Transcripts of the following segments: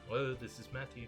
Hello, this is Matthew.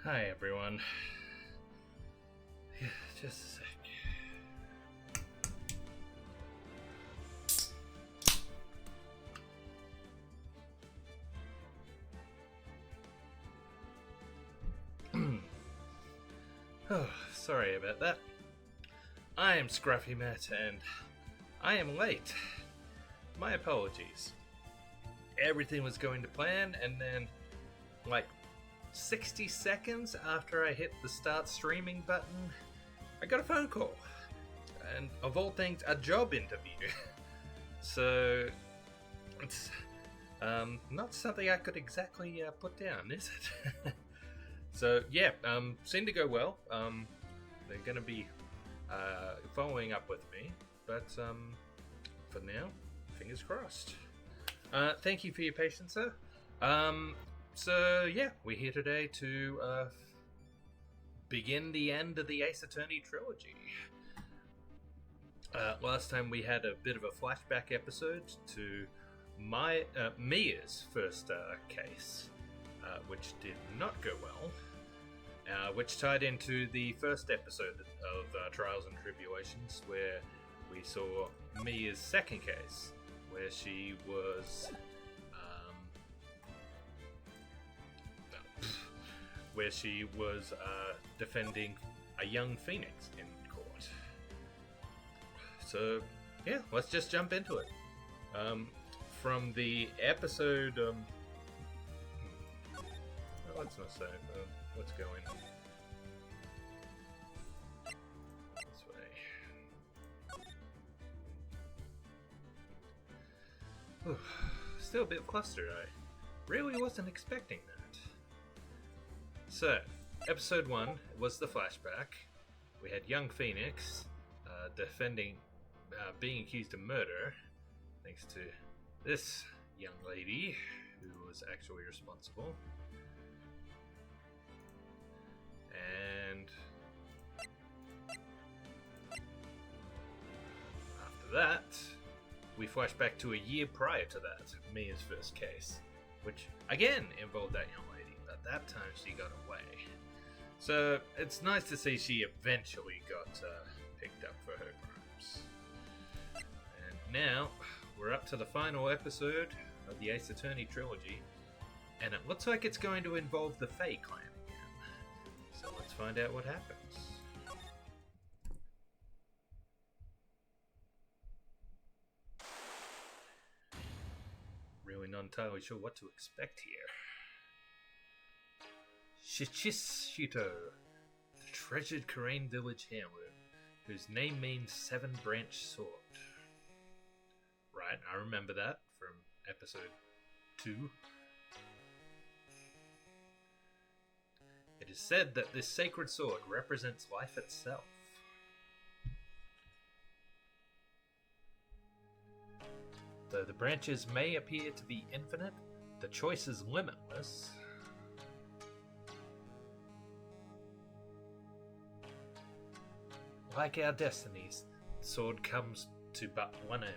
Hi everyone. Yeah, just a sec. Oh, sorry about that. I am Scruffy Matt and I am late. My apologies. Everything was going to plan, and then, like 60 seconds after I hit the start streaming button, I got a phone call. And of all things, a job interview. So, it's not something I could exactly put down, is it? So, yeah, seemed to go well. They're going to be following up with me, but for now, fingers crossed. Thank you for your patience, sir. So yeah, we're here today to begin the end of the Ace Attorney trilogy. Last time we had a bit of a flashback episode to Mia's first case, which did not go well, which tied into the first episode of Trials and Tribulations, where we saw Mia's second case, where she was defending a young Phoenix in court. So yeah, let's just jump into it. From the episode, let's not say what's going on this way. Still a bit flustered. I really wasn't expecting that. So, episode 1 was the flashback. We had young Phoenix defending, being accused of murder, thanks to this young lady who was actually responsible. And after that, we flash back to a year prior to that, Mia's first case, which again involved that young lady, but that time she got away. So it's nice to see she eventually got picked up for her crimes. And now we're up to the final episode of the Ace Attorney trilogy, and it looks like it's going to involve the Fae clan again. So let's find out what happens. Really not entirely sure what to expect here. Shichisito, the treasured Korean village heirloom, whose name means seven-branch sword. Right, I remember that from episode 2. It is said that this sacred sword represents life itself. Though the branches may appear to be infinite, the choice is limitless. Like our destinies, the sword comes to but one end,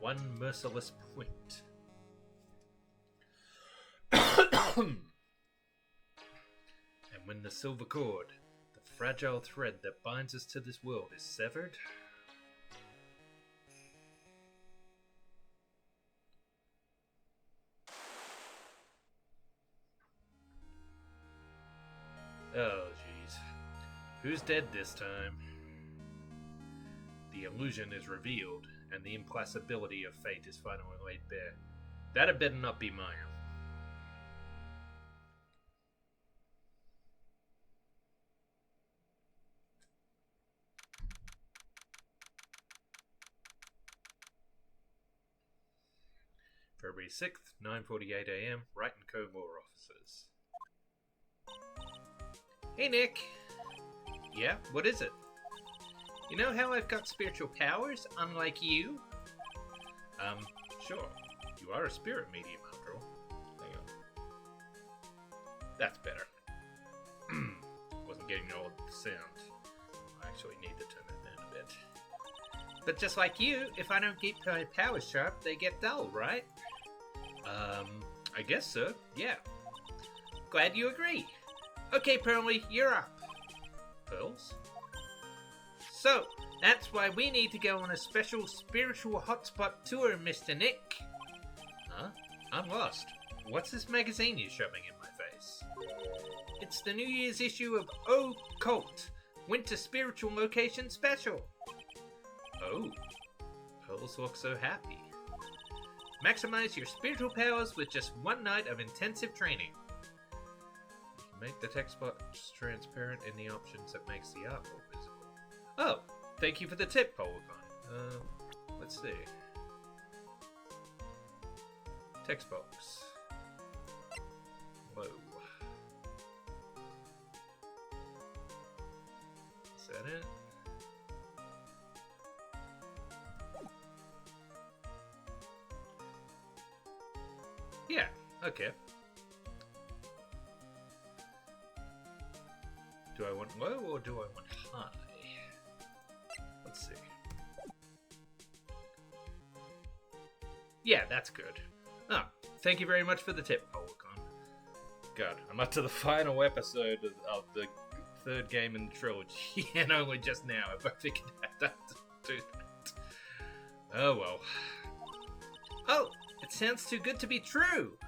one merciless point. And when the silver cord, the fragile thread that binds us to this world, is severed, oh jeez, who's dead this time? The illusion is revealed, and the implacability of fate is finally laid bare. That had better not be Maya. February 6th, 9:48 a.m., Wright & Co. Law Offices. Hey Nick! Yeah, what is it? You know how I've got spiritual powers, unlike you? Sure. You are a spirit medium, after all. Hang on. That's better. Wasn't getting all the sound. I actually need to turn it down a bit. But just like you, if I don't keep my powers sharp, they get dull, right? I guess so, yeah. glad you agree. Okay, Pearly, you're up. Pearls? So, that's why we need to go on a special spiritual hotspot tour, Mr. Nick. Huh? I'm lost. What's this magazine you're shoving in my face? It's the New Year's issue of Oh Cult, Winter Spiritual Location Special. Oh, Pearls look so happy. Maximize your spiritual powers with just one night of intensive training. You can make the text box transparent in the options that makes the art more visible. Oh, thank you for the tip, Polygon. Let's see. Text box. Whoa. Is that it? Yeah, okay. Do I want low or do I want high? Let's see. Yeah, that's good. Oh, thank you very much for the tip, Polygon. God, I'm up to the final episode of the third game in the trilogy, and only just now have I figured out to do that. Oh well. Oh, it sounds too good to be true!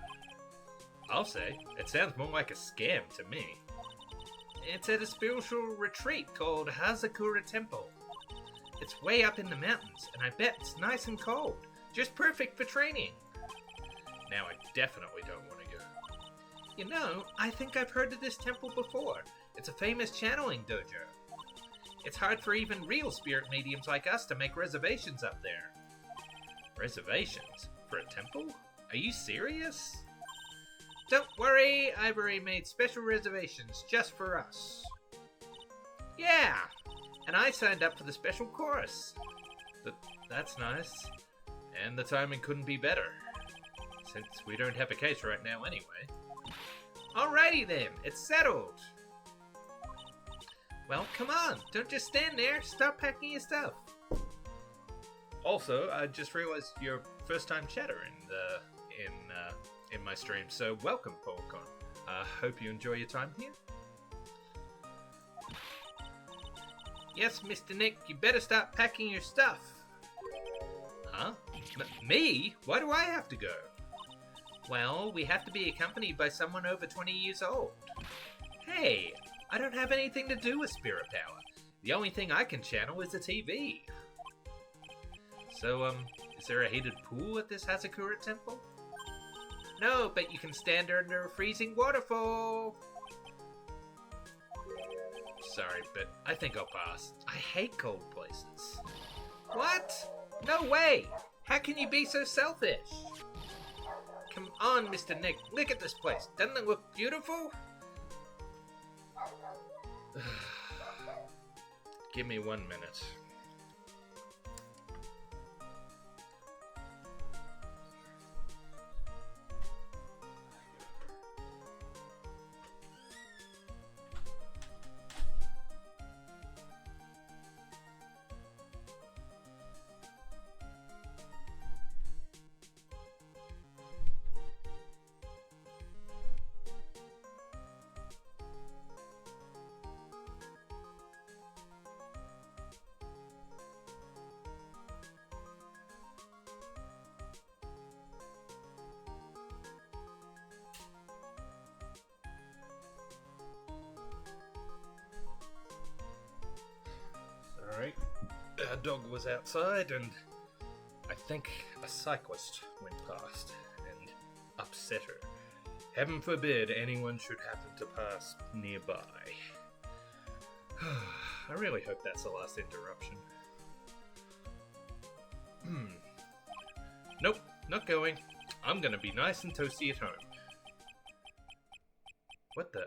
I'll say, it sounds more like a scam to me. It's at a spiritual retreat called Hazakura Temple. It's way up in the mountains, and I bet it's nice and cold. Just perfect for training. Now I definitely don't want to go. You know, I think I've heard of this temple before. It's a famous channeling dojo. It's hard for even real spirit mediums like us to make reservations up there. Reservations? For a temple? Are you serious? Don't worry, I've already made special reservations just for us. Yeah, and I signed up for the special course. That's nice. And the timing couldn't be better, since we don't have a case right now anyway. Alrighty then, it's settled. Well, come on, don't just stand there, start packing your stuff. Also, I just realized you're first-time chatter in my stream, so welcome, Polygon. Hope you enjoy your time here. Yes, Mr. Nick, you better start packing your stuff. Huh? Me? Why do I have to go? Well, we have to be accompanied by someone over 20 years old. Hey, I don't have anything to do with spirit power. The only thing I can channel is the TV. So, is there a heated pool at this Hazakura temple? No, but you can stand under a freezing waterfall. Sorry, but I think I'll pass. I hate cold places. What? No way! How can you be so selfish? Come on, Mr. Nick, look at this place. Doesn't it look beautiful? Give me 1 minute. Alright, our dog was outside and I think a cyclist went past and upset her. Heaven forbid anyone should happen to pass nearby. I really hope that's the last interruption. Nope, not going. I'm gonna be nice and toasty at home. What the?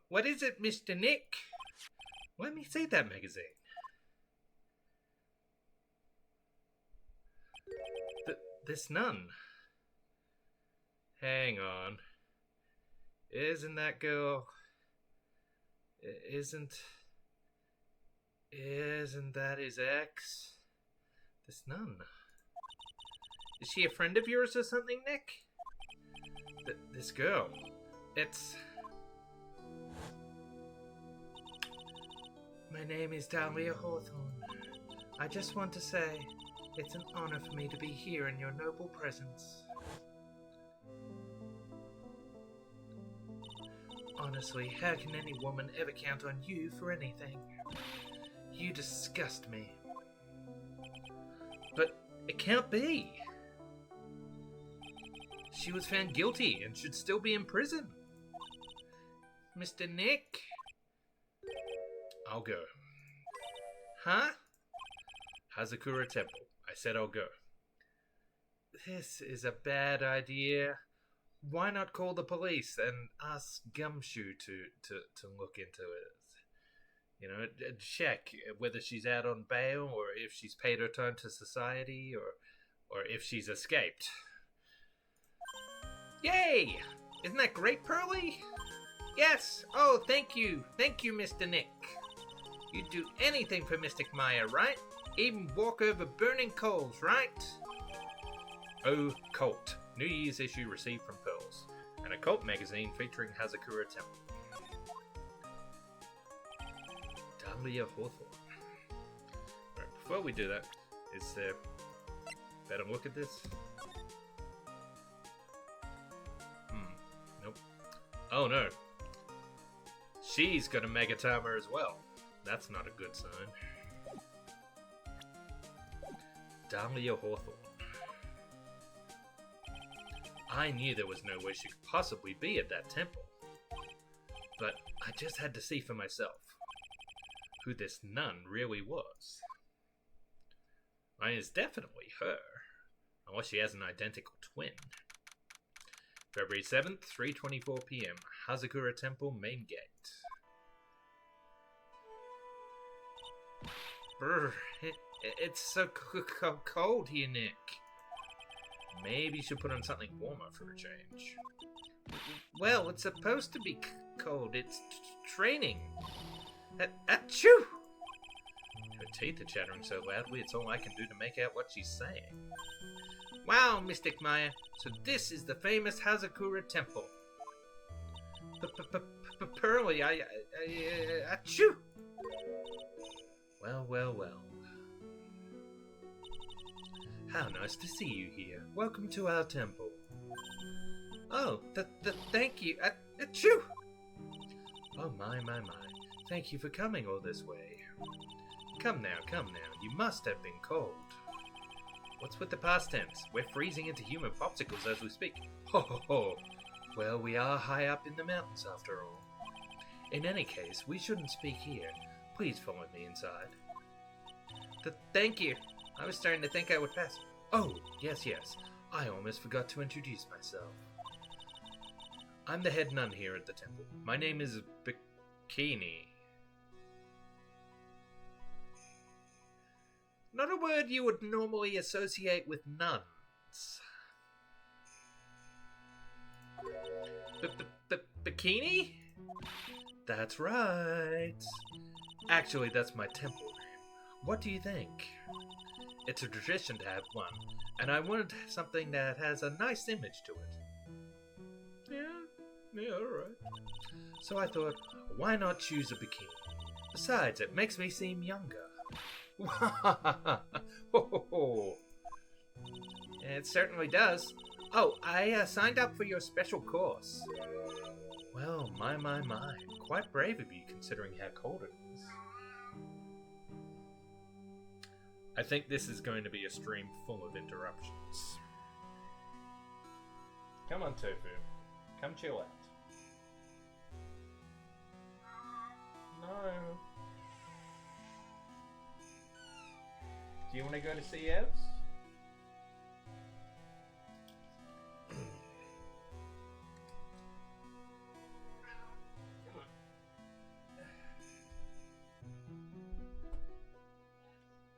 What is it, Mr. Nick? Let me see that magazine. This nun. Hang on. Isn't that girl... Isn't that his ex? This nun. Is she a friend of yours or something, Nick? This girl. It's... My name is Dahlia Hawthorne. I just want to say, it's an honor for me to be here in your noble presence. Honestly, how can any woman ever count on you for anything? You disgust me. But it can't be. She was found guilty and should still be in prison. Mr. Nick? I'll go. Huh? Hazakura Temple. I said I'll go. This is a bad idea. Why not call the police and ask Gumshoe to look into it? You know, check whether she's out on bail or if she's paid her time to society or if she's escaped. Yay! Isn't that great, Pearly? Yes! Oh, thank you. Thank you, Mr. Nick. You'd do anything for Mystic Maya, right? Even walk over burning coals, right? Oh, Cult. New Year's issue received from Pearls. And a cult magazine featuring Hazakura Temple. Dahlia Hawthorne. Right, before we do that, is there a better look at this? Nope. Oh no. She's got a Megatama as well. That's not a good sign. Dahlia Hawthorne. I knew there was no way she could possibly be at that temple. But I just had to see for myself who this nun really was. I mean, it's definitely her. Unless she has an identical twin. February 7th, 3:24 p.m. Hazakura Temple main gate. Brr, it's so cold here, Nick. Maybe you should put on something warmer for a change. Well, it's supposed to be cold. It's training. Achoo! Her teeth are chattering so loudly it's all I can do to make out what she's saying. Wow, Mystic Maya. So this is the famous Hazakura Temple. Pearly, achoo! Well. How nice to see you here. Welcome to our temple. Oh, thank you. Achoo! Oh, my. Thank you for coming all this way. Come now. You must have been cold. What's with the past tense? We're freezing into human popsicles as we speak. Ho. Well, we are high up in the mountains after all. In any case, we shouldn't speak here. Please follow me inside. Thank you. I was starting to think I would pass. Oh, yes. I almost forgot to introduce myself. I'm the head nun here at the temple. My name is Bikini. Not a word you would normally associate with nuns. Bikini? That's right. Actually, that's my temple name. What do you think? It's a tradition to have one, and I wanted something that has a nice image to it. Yeah, alright. So I thought, why not choose a bikini? Besides, it makes me seem younger. It certainly does. Oh, I signed up for your special course. Well, my. Quite brave of you considering how cold it is. I think this is going to be a stream full of interruptions. Come on, Tofu. Come chill out. No. Do you want to go to see Evs?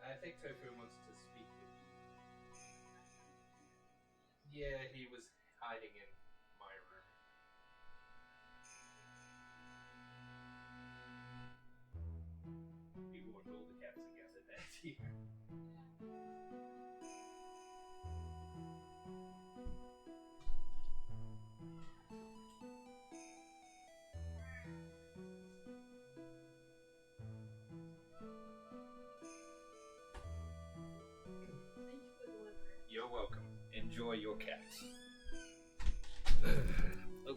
I think Tofu wants to speak with you. Yeah, he was hiding in my room. He warned all the cats and gathered that here. You're welcome. Enjoy your cat. Oh.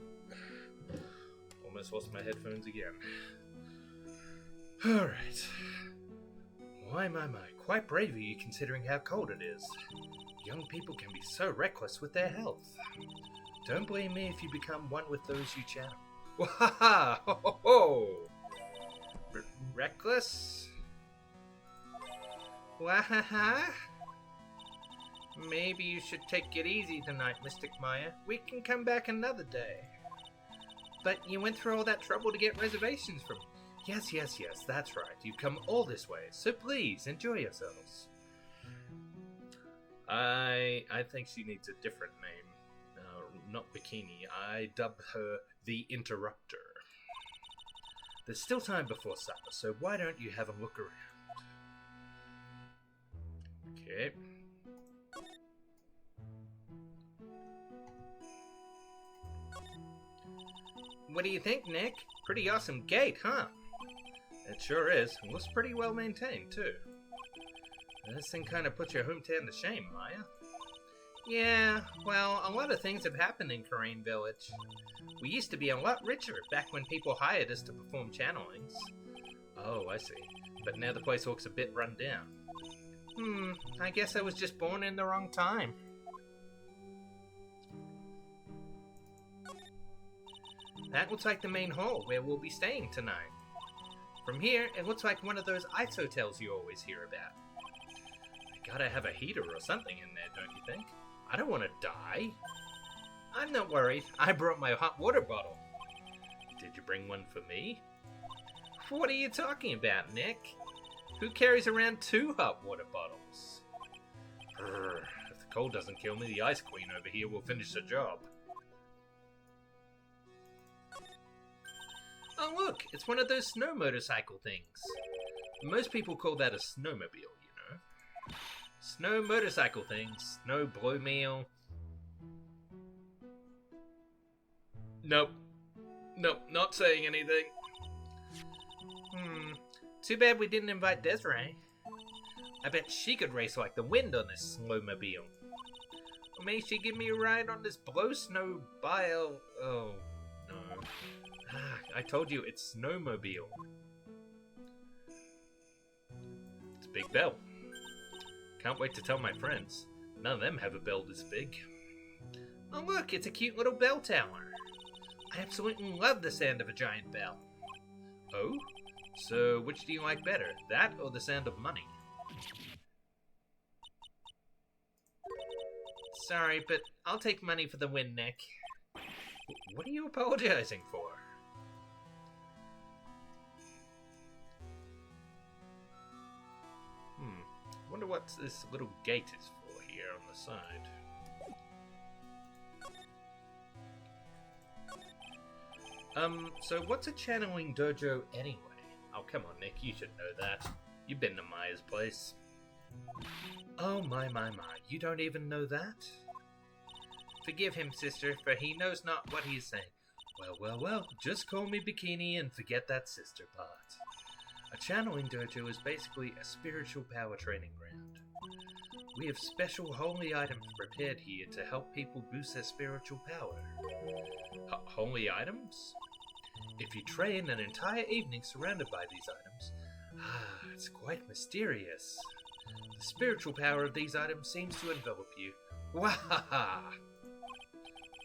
Almost lost my headphones again. Alright. My. Quite brave of you considering how cold it is. Young people can be so reckless with their health. Don't blame me if you become one with those you channel. Wahaha! Ho ho ho! Reckless? Wahaha? Maybe you should take it easy tonight, Mystic Maya. We can come back another day. But you went through all that trouble to get reservations from me. Yes, that's right. You've come all this way, so please, enjoy yourselves. I think she needs a different name. Not Bikini. I dub her the Interrupter. There's still time before supper, so why don't you have a look around? Okay. What do you think, Nick? Pretty awesome gate, huh? It sure is. It looks pretty well maintained, too. This thing kind of puts your hometown to shame, Maya. Yeah, well, a lot of things have happened in Karain Village. We used to be a lot richer back when people hired us to perform channelings. Oh, I see. But now the place looks a bit run down. I guess I was just born in the wrong time. That looks like the main hall where we'll be staying tonight. From here, it looks like one of those ice hotels you always hear about. I gotta have a heater or something in there, don't you think? I don't want to die. I'm not worried. I brought my hot water bottle. Did you bring one for me? What are you talking about, Nick? Who carries around 2 hot water bottles? If the cold doesn't kill me, the Ice Queen over here will finish the job. Oh look, it's one of those snow motorcycle things. Most people call that a snowmobile, you know. Snow motorcycle things, snow blow meal. Nope, not saying anything. Too bad we didn't invite Desiree. I bet she could race like the wind on this snowmobile. Or may she give me a ride on this blow snow bile? Oh, no. I told you, it's snowmobile. It's a big bell. Can't wait to tell my friends. None of them have a bell this big. Oh look, it's a cute little bell tower. I absolutely love the sound of a giant bell. Oh? So, which do you like better, that or the sound of money? Sorry, but I'll take money for the win, Nick. What are you apologizing for? Wonder what this little gate is for here on the side. So what's a channeling dojo anyway? Oh, come on, Nick, you should know that. You've been to Maya's place. Oh, my, you don't even know that? Forgive him, sister, for he knows not what he is saying. Well, just call me Bikini and forget that sister part. A channeling dojo is basically a spiritual power training ground. We have special holy items prepared here to help people boost their spiritual power. Holy items? If you train an entire evening surrounded by these items, it's quite mysterious. The spiritual power of these items seems to envelop you. Wahaha!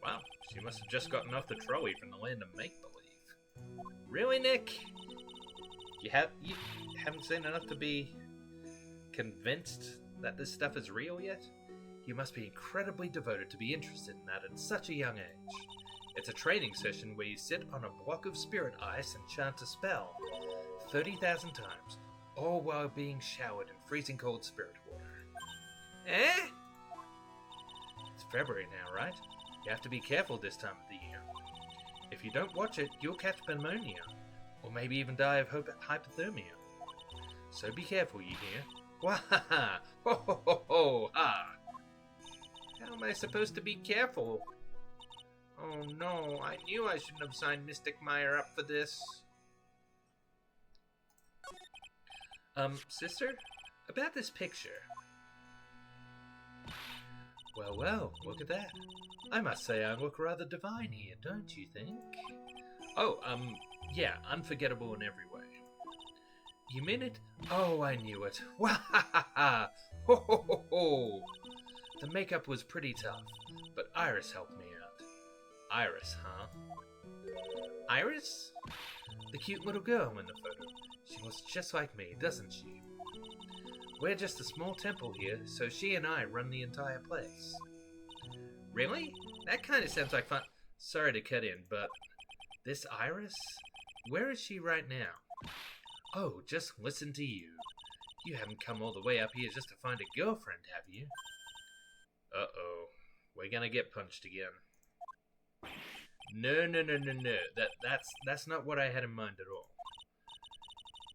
Wow, she must have just gotten off the trolley from the land of make-believe. Really, Nick? You haven't seen enough to be convinced that this stuff is real yet? You must be incredibly devoted to be interested in that at such a young age. It's a training session where you sit on a block of spirit ice and chant a spell 30,000 times, all while being showered in freezing cold spirit water. Eh? It's February now, right? You have to be careful this time of the year. If you don't watch it, you'll catch pneumonia, or maybe even die of hypothermia. So be careful, you hear? Wahaha! Ho ho ho ho ha! How am I supposed to be careful? Oh no, I knew I shouldn't have signed Mystic Maya up for this. Sister? About this picture. Well, well, look at that. I must say I look rather divine here, don't you think? Oh, yeah, unforgettable in every way. You mean it? Oh, I knew it. Wahahaha! Ho ho ho ho! The makeup was pretty tough, but Iris helped me out. Iris, huh? Iris? The cute little girl in the photo. She looks just like me, doesn't she? We're just a small temple here, so she and I run the entire place. Really? That kind of sounds like fun. Sorry to cut in, but this Iris? Where is she right now? Oh, just listen to you. You haven't come all the way up here just to find a girlfriend, have you? Uh-oh. We're gonna get punched again. No. That's not what I had in mind at all.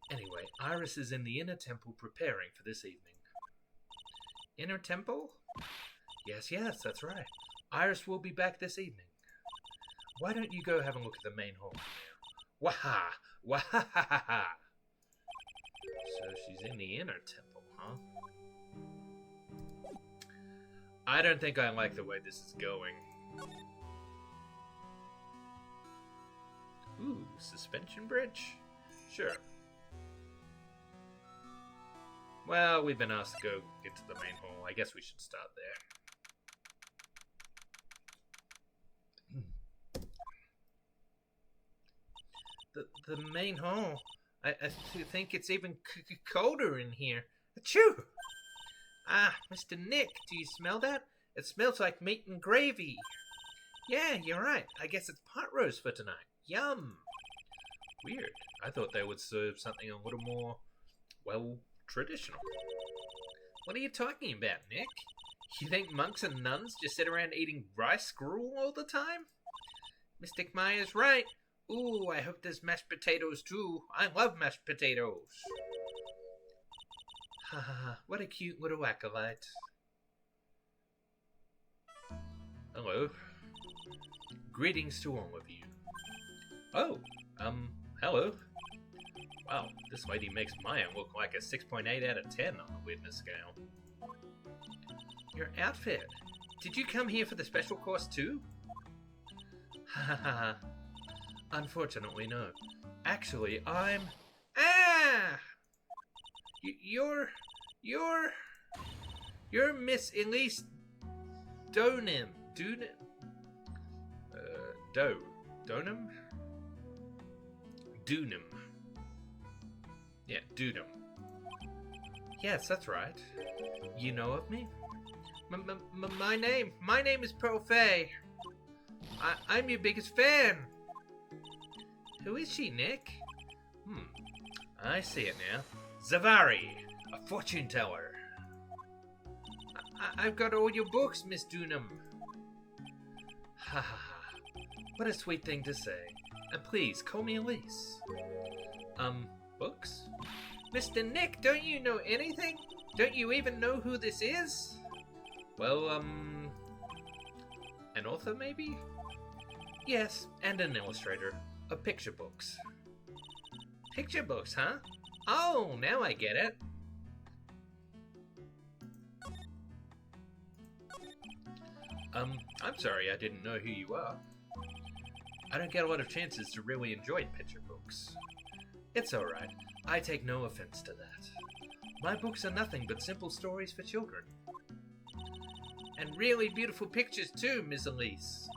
Anyway, Iris is in the inner temple preparing for this evening. Inner temple? Yes, that's right. Iris will be back this evening. Why don't you go have a look at the main hall now? Waha! So she's in the inner temple, huh? I don't think I like the way this is going. Ooh, suspension bridge? Sure. Well, we've been asked to go into the main hall. I guess we should start there. The main hall? I think it's even colder in here. Achoo! Ah, Mr. Nick, do you smell that? It smells like meat and gravy. Yeah, you're right. I guess it's pot roast for tonight. Yum! Weird. I thought they would serve something a little more, well, traditional. What are you talking about, Nick? You think monks and nuns just sit around eating rice gruel all the time? Mr. Meyer's right. Ooh, I hope there's mashed potatoes too. I love mashed potatoes. Ha ha ha, what a cute little acolyte. Hello. Greetings to all of you. Oh, hello. Wow, this lady makes Maya look like a 6.8 out of 10 on the weirdness scale. Your outfit. Did you come here for the special course too? Ha ha ha. Unfortunately, no. Actually, I'm... Ah! You're Miss Elise Donim. Donum? Dunham. Yeah, Dunham. Yes, that's right. You know of me? My name is Profay. I'm your biggest fan. Who is she, Nick? I see it now. Zavari, a fortune teller. I've got all your books, Miss Dunham. Ha ha ha. What a sweet thing to say. And please, call me Elise. Books? Mr. Nick, don't you know anything? Don't you even know who this is? Well, an author, maybe? Yes, and an illustrator of picture books. Picture books, huh? Oh, now I get it. I'm sorry I didn't know who you are. I don't get a lot of chances to really enjoy picture books. It's alright. I take no offense to that. My books are nothing but simple stories for children. And really beautiful pictures too, Miss Elise.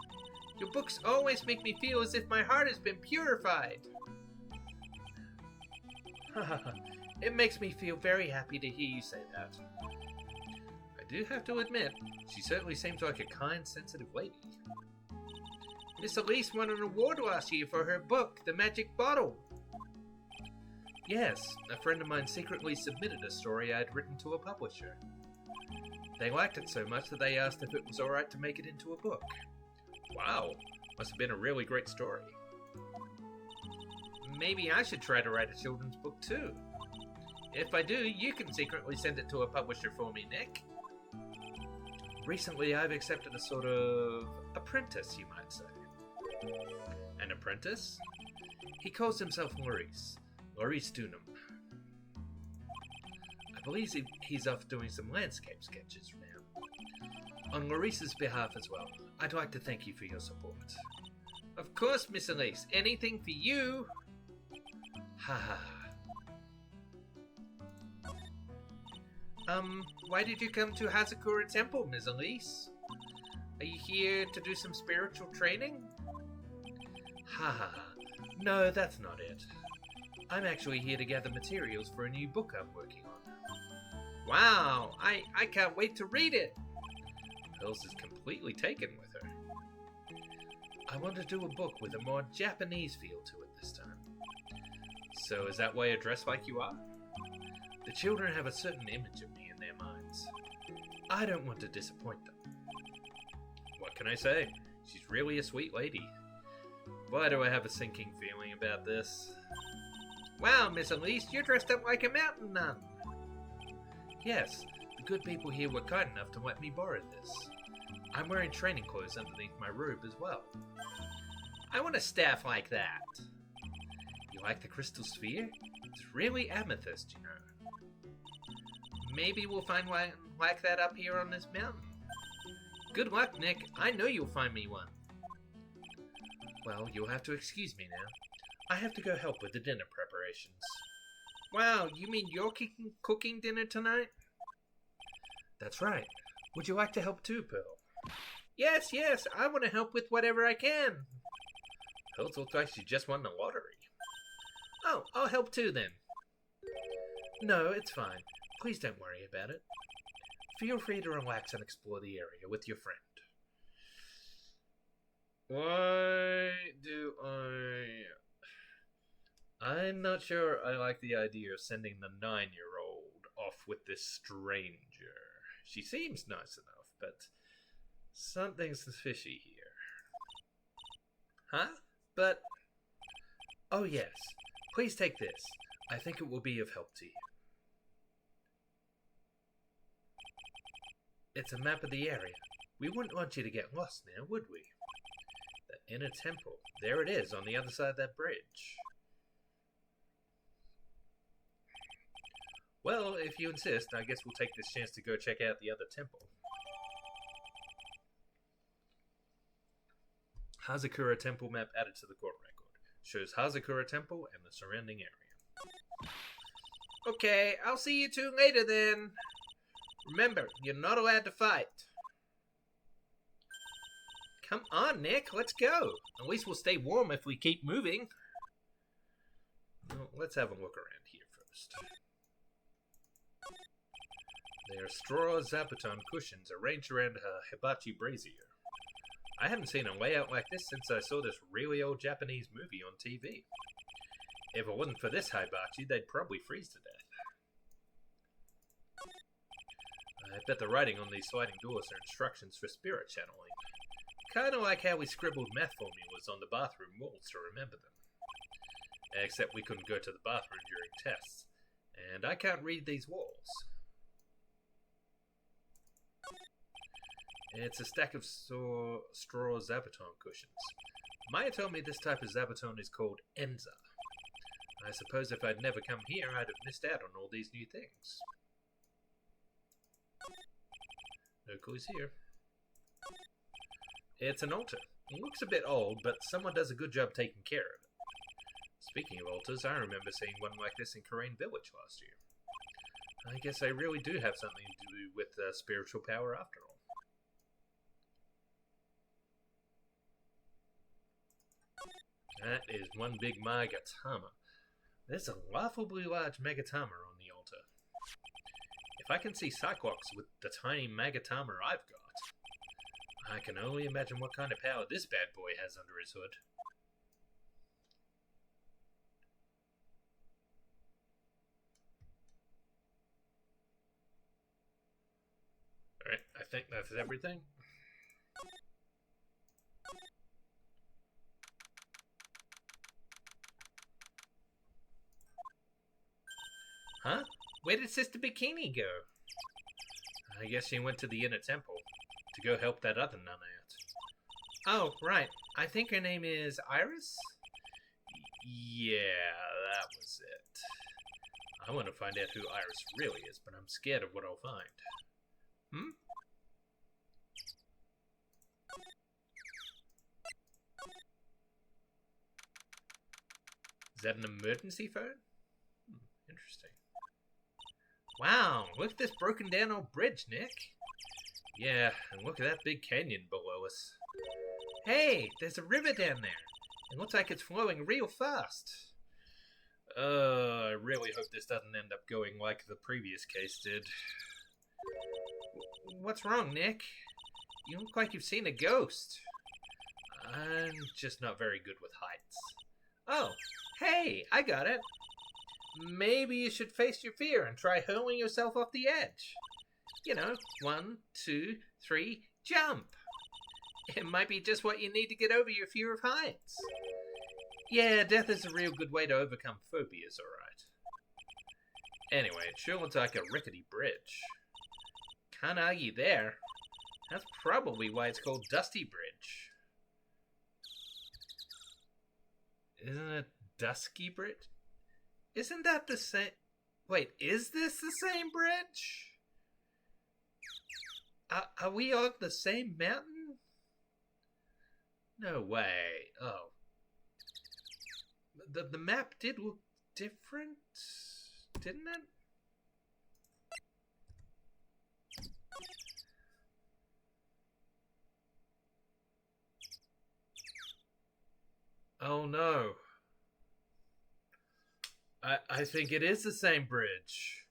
Your books always make me feel as if my heart has been purified. It makes me feel very happy to hear you say that. I do have to admit, she certainly seems like a kind, sensitive lady. Miss Elise won an award last year for her book, The Magic Bottle. Yes, a friend of mine secretly submitted a story I'd written to a publisher. They liked it so much that they asked if it was alright to make it into a book. Wow, must have been a really great story. Maybe I should try to write a children's book too. If I do, you can secretly send it to a publisher for me, Nick. Recently, I've accepted a sort of apprentice, you might say. An apprentice? He calls himself Maurice Dunham. I believe he's off doing some landscape sketches now. On Larissa's behalf as well, I'd like to thank you for your support. Of course, Miss Elise. Anything for you. Ha ha. Why did you come to Hazakura Temple, Miss Elise? Are you here to do some spiritual training? Ha ha ha. No, that's not it. I'm actually here to gather materials for a new book I'm working on. Wow, I can't wait to read it. Pearls is completely taken with her. I want to do a book with a more Japanese feel to it this time. So is that why you're dressed like you are? The children have a certain image of me in their minds. I don't want to disappoint them. What can I say? She's really a sweet lady. Why do I have a sinking feeling about this? Wow, Miss Elise, you're dressed up like a mountain nun. Yes, the good people here were kind enough to let me borrow this. I'm wearing training clothes underneath my robe as well. I want a staff like that. You like the crystal sphere? It's really amethyst, you know. Maybe we'll find one like that up here on this mountain. Good luck, Nick. I know you'll find me one. Well, you'll have to excuse me now. I have to go help with the dinner preparations. Wow, you mean you're cooking dinner tonight? That's right. Would you like to help too, Pearl? Yes, I want to help with whatever I can. Pearl looks like she just won the lottery. Oh, I'll help too then. No, it's fine. Please don't worry about it. Feel free to relax and explore the area with your friend. Why do I'm not sure I like the idea of sending the 9-year-old off with this stranger. She seems nice enough, but something's fishy here. Huh? But... Oh yes, please take this. I think it will be of help to you. It's a map of the area. We wouldn't want you to get lost now, would we? The inner temple. There it is, on the other side of that bridge. Well, if you insist, I guess we'll take this chance to go check out the other temple. Hazakura Temple map added to the court record. Shows Hazakura Temple and the surrounding area. Okay, I'll see you two later then. Remember, you're not allowed to fight. Come on, Nick, let's go. At least we'll stay warm if we keep moving. Well, let's have a look around here first. There are straw zabuton cushions arranged around a hibachi brazier. I haven't seen a layout like this since I saw this really old Japanese movie on TV. If it wasn't for this hibachi, they'd probably freeze to death. I bet the writing on these sliding doors are instructions for spirit channeling. Kinda like how we scribbled math formulas on the bathroom walls to remember them. Except we couldn't go to the bathroom during tests. And I can't read these walls. It's a stack of straw zabuton cushions. Maya told me this type of zabuton is called Enza. I suppose if I'd never come here, I'd have missed out on all these new things. No clues here. It's an altar. It looks a bit old, but someone does a good job taking care of it. Speaking of altars, I remember seeing one like this in Korean Village last year. I guess I really do have something to do with spiritual power after all. That is one big Magatama. There's a laughably large Magatama on the altar. If I can see Cyclops with the tiny Magatama I've got, I can only imagine what kind of power this bad boy has under his hood. Alright, I think that's everything. Huh? Where did Sister Bikini go? I guess she went to the inner temple to go help that other nun out. Oh, right. I think her name is Iris? Yeah, that was it. I want to find out who Iris really is, but I'm scared of what I'll find. Hmm? Is that an emergency phone? Interesting. Wow, look at this broken down old bridge, Nick. Yeah, and look at that big canyon below us. Hey, there's a river down there. It looks like it's flowing real fast. I really hope this doesn't end up going like the previous case did. What's wrong, Nick? You look like you've seen a ghost. I'm just not very good with heights. Oh, hey, I got it. Maybe you should face your fear and try hurling yourself off the edge. You know, 1, 2, 3, jump. It might be just what you need to get over your fear of heights. Yeah, death is a real good way to overcome phobias, alright. Anyway, it sure looks like a rickety bridge. Can't argue there. That's probably why it's called Dusty Bridge. Isn't it Dusky Bridge? Isn't that the same... Wait, is this the same bridge? Are we on the same mountain? No way. Oh. The map did look different, didn't it? Oh no. I think it is the same bridge.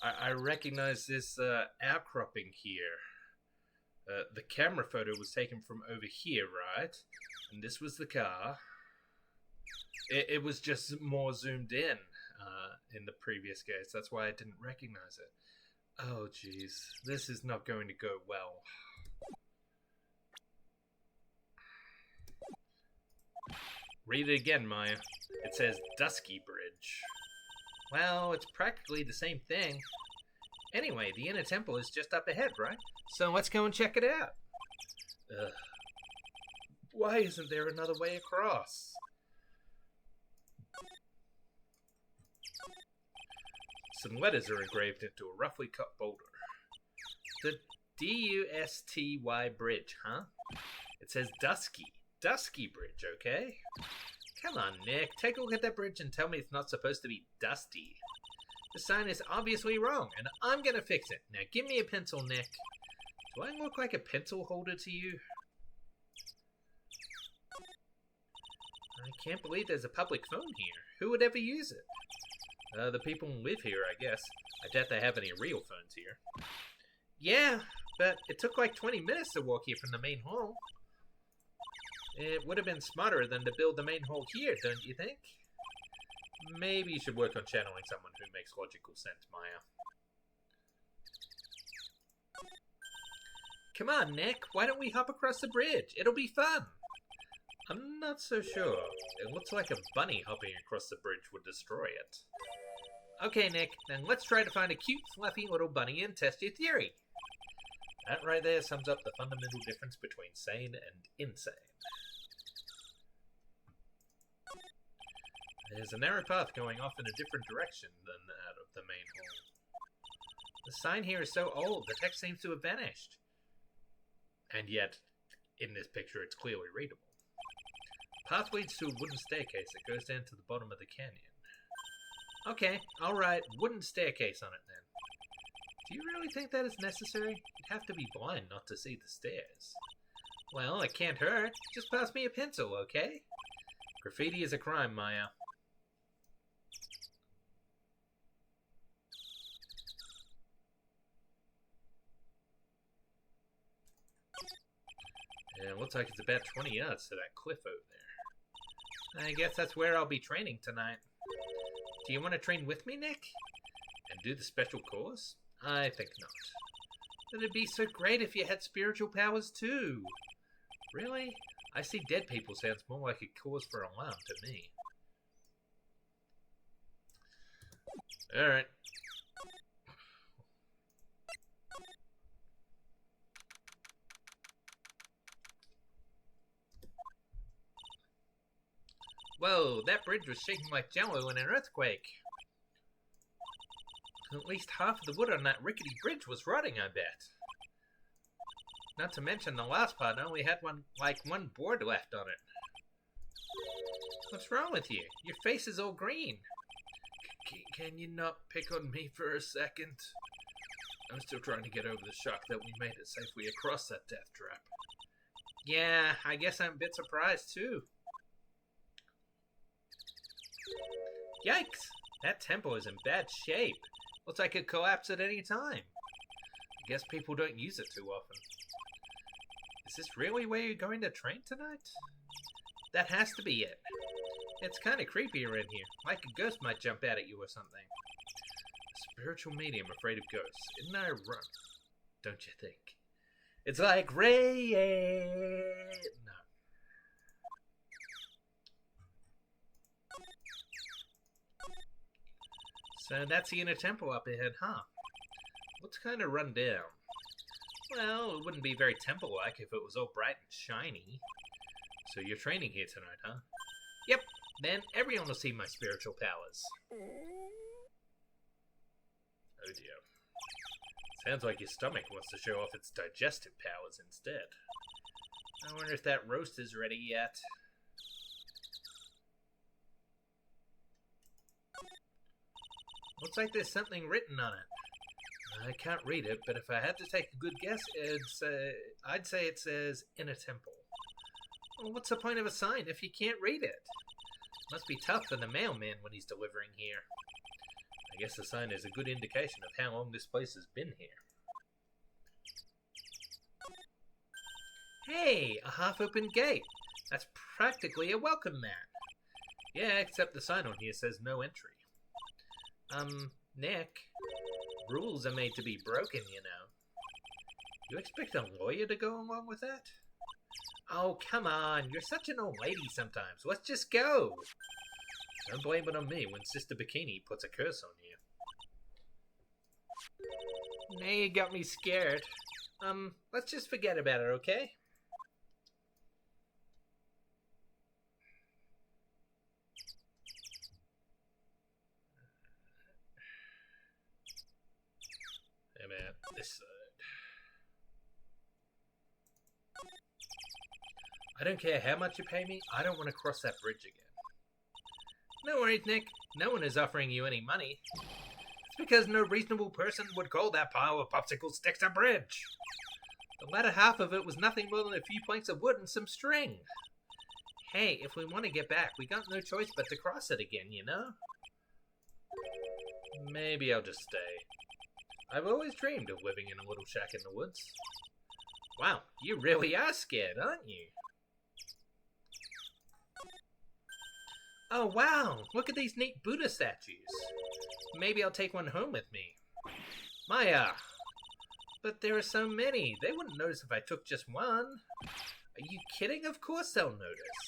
I recognize this outcropping here. The camera photo was taken from over here, right? And this was the car. It was just more zoomed in the previous case. That's why I didn't recognize it. Oh, jeez. This is not going to go well. Read it again, Maya. It says Dusky Bridge. Well, it's practically the same thing. Anyway, the inner temple is just up ahead, right? So let's go and check it out. Ugh. Why isn't there another way across? Some letters are engraved into a roughly cut boulder. The D-U-S-T-Y bridge, huh? It says Dusky. Dusky Bridge, okay? Come on, Nick. Take a look at that bridge and tell me it's not supposed to be dusty. The sign is obviously wrong, and I'm gonna fix it. Now give me a pencil, Nick. Do I look like a pencil holder to you? I can't believe there's a public phone here. Who would ever use it? The people who live here, I guess. I doubt they have any real phones here. Yeah, but it took like 20 minutes to walk here from the main hall. It would have been smarter than to build the main hall here, don't you think? Maybe you should work on channeling someone who makes logical sense, Maya. Come on, Nick. Why don't we hop across the bridge? It'll be fun. I'm not so sure. It looks like a bunny hopping across the bridge would destroy it. Okay, Nick. Then let's try to find a cute, fluffy little bunny and test your theory. That right there sums up the fundamental difference between sane and insane. There's a narrow path going off in a different direction than that of the main hall. The sign here is so old, the text seems to have vanished. And yet, in this picture, it's clearly readable. Path leads to a wooden staircase that goes down to the bottom of the canyon. Okay, alright, wooden staircase on it then. Do you really think that is necessary? You'd have to be blind not to see the stairs. Well, it can't hurt. Just pass me a pencil, okay? Graffiti is a crime, Maya. Yeah, it looks like it's about 20 yards to that cliff over there. I guess that's where I'll be training tonight. Do you want to train with me, Nick? And do the special course? I think not. But it'd be so great if you had spiritual powers too. Really? I see dead people sounds more like a cause for alarm to me. Alright. Whoa, that bridge was shaking like jello in an earthquake. At least half of the wood on that rickety bridge was rotting, I bet. Not to mention the last part only had one board left on it. What's wrong with you? Your face is all green. Can you not pick on me for a second? I'm still trying to get over the shock that we made it safely across that death trap. Yeah, I guess I'm a bit surprised too. Yikes! That temple is in bad shape. Looks like it could collapse at any time. I guess people don't use it too often. Is this really where you're going to train tonight? That has to be it. It's kind of creepy around here, like a ghost might jump out at you or something. A spiritual medium afraid of ghosts. Isn't that a run? Don't you think? It's like rain. No. So that's the inner temple up ahead, huh? Looks kind of run down. Well, it wouldn't be very temple-like if it was all bright and shiny. So you're training here tonight, huh? Yep. Then everyone will see my spiritual powers. Oh dear. Sounds like your stomach wants to show off its digestive powers instead. I wonder if that roast is ready yet. Looks like there's something written on it. I can't read it, but if I had to take a good guess, I'd say it says in a temple. Well, what's the point of a sign if you can't read it? Must be tough for the mailman when he's delivering here. I guess the sign is a good indication of how long this place has been here. Hey, a half-open gate. That's practically a welcome mat. Yeah, except the sign on here says no entry. Nick, rules are made to be broken, you know. You expect a lawyer to go along with that? Oh, come on. You're such an old lady sometimes. Let's just go. Don't blame it on me when Sister Bikini puts a curse on you. Now you got me scared. Let's just forget about it, okay? Hey man, this side. I don't care how much you pay me, I don't want to cross that bridge again. No worries, Nick. No one is offering you any money. It's because no reasonable person would call that pile of popsicle sticks a bridge. The latter half of it was nothing more than a few planks of wood and some string. Hey, if we want to get back, we got no choice but to cross it again, you know? Maybe I'll just stay. I've always dreamed of living in a little shack in the woods. Wow, you really are scared, aren't you? Oh wow, look at these neat Buddha statues. Maybe I'll take one home with me. Maya! But there are so many, they wouldn't notice if I took just one. Are you kidding? Of course they'll notice.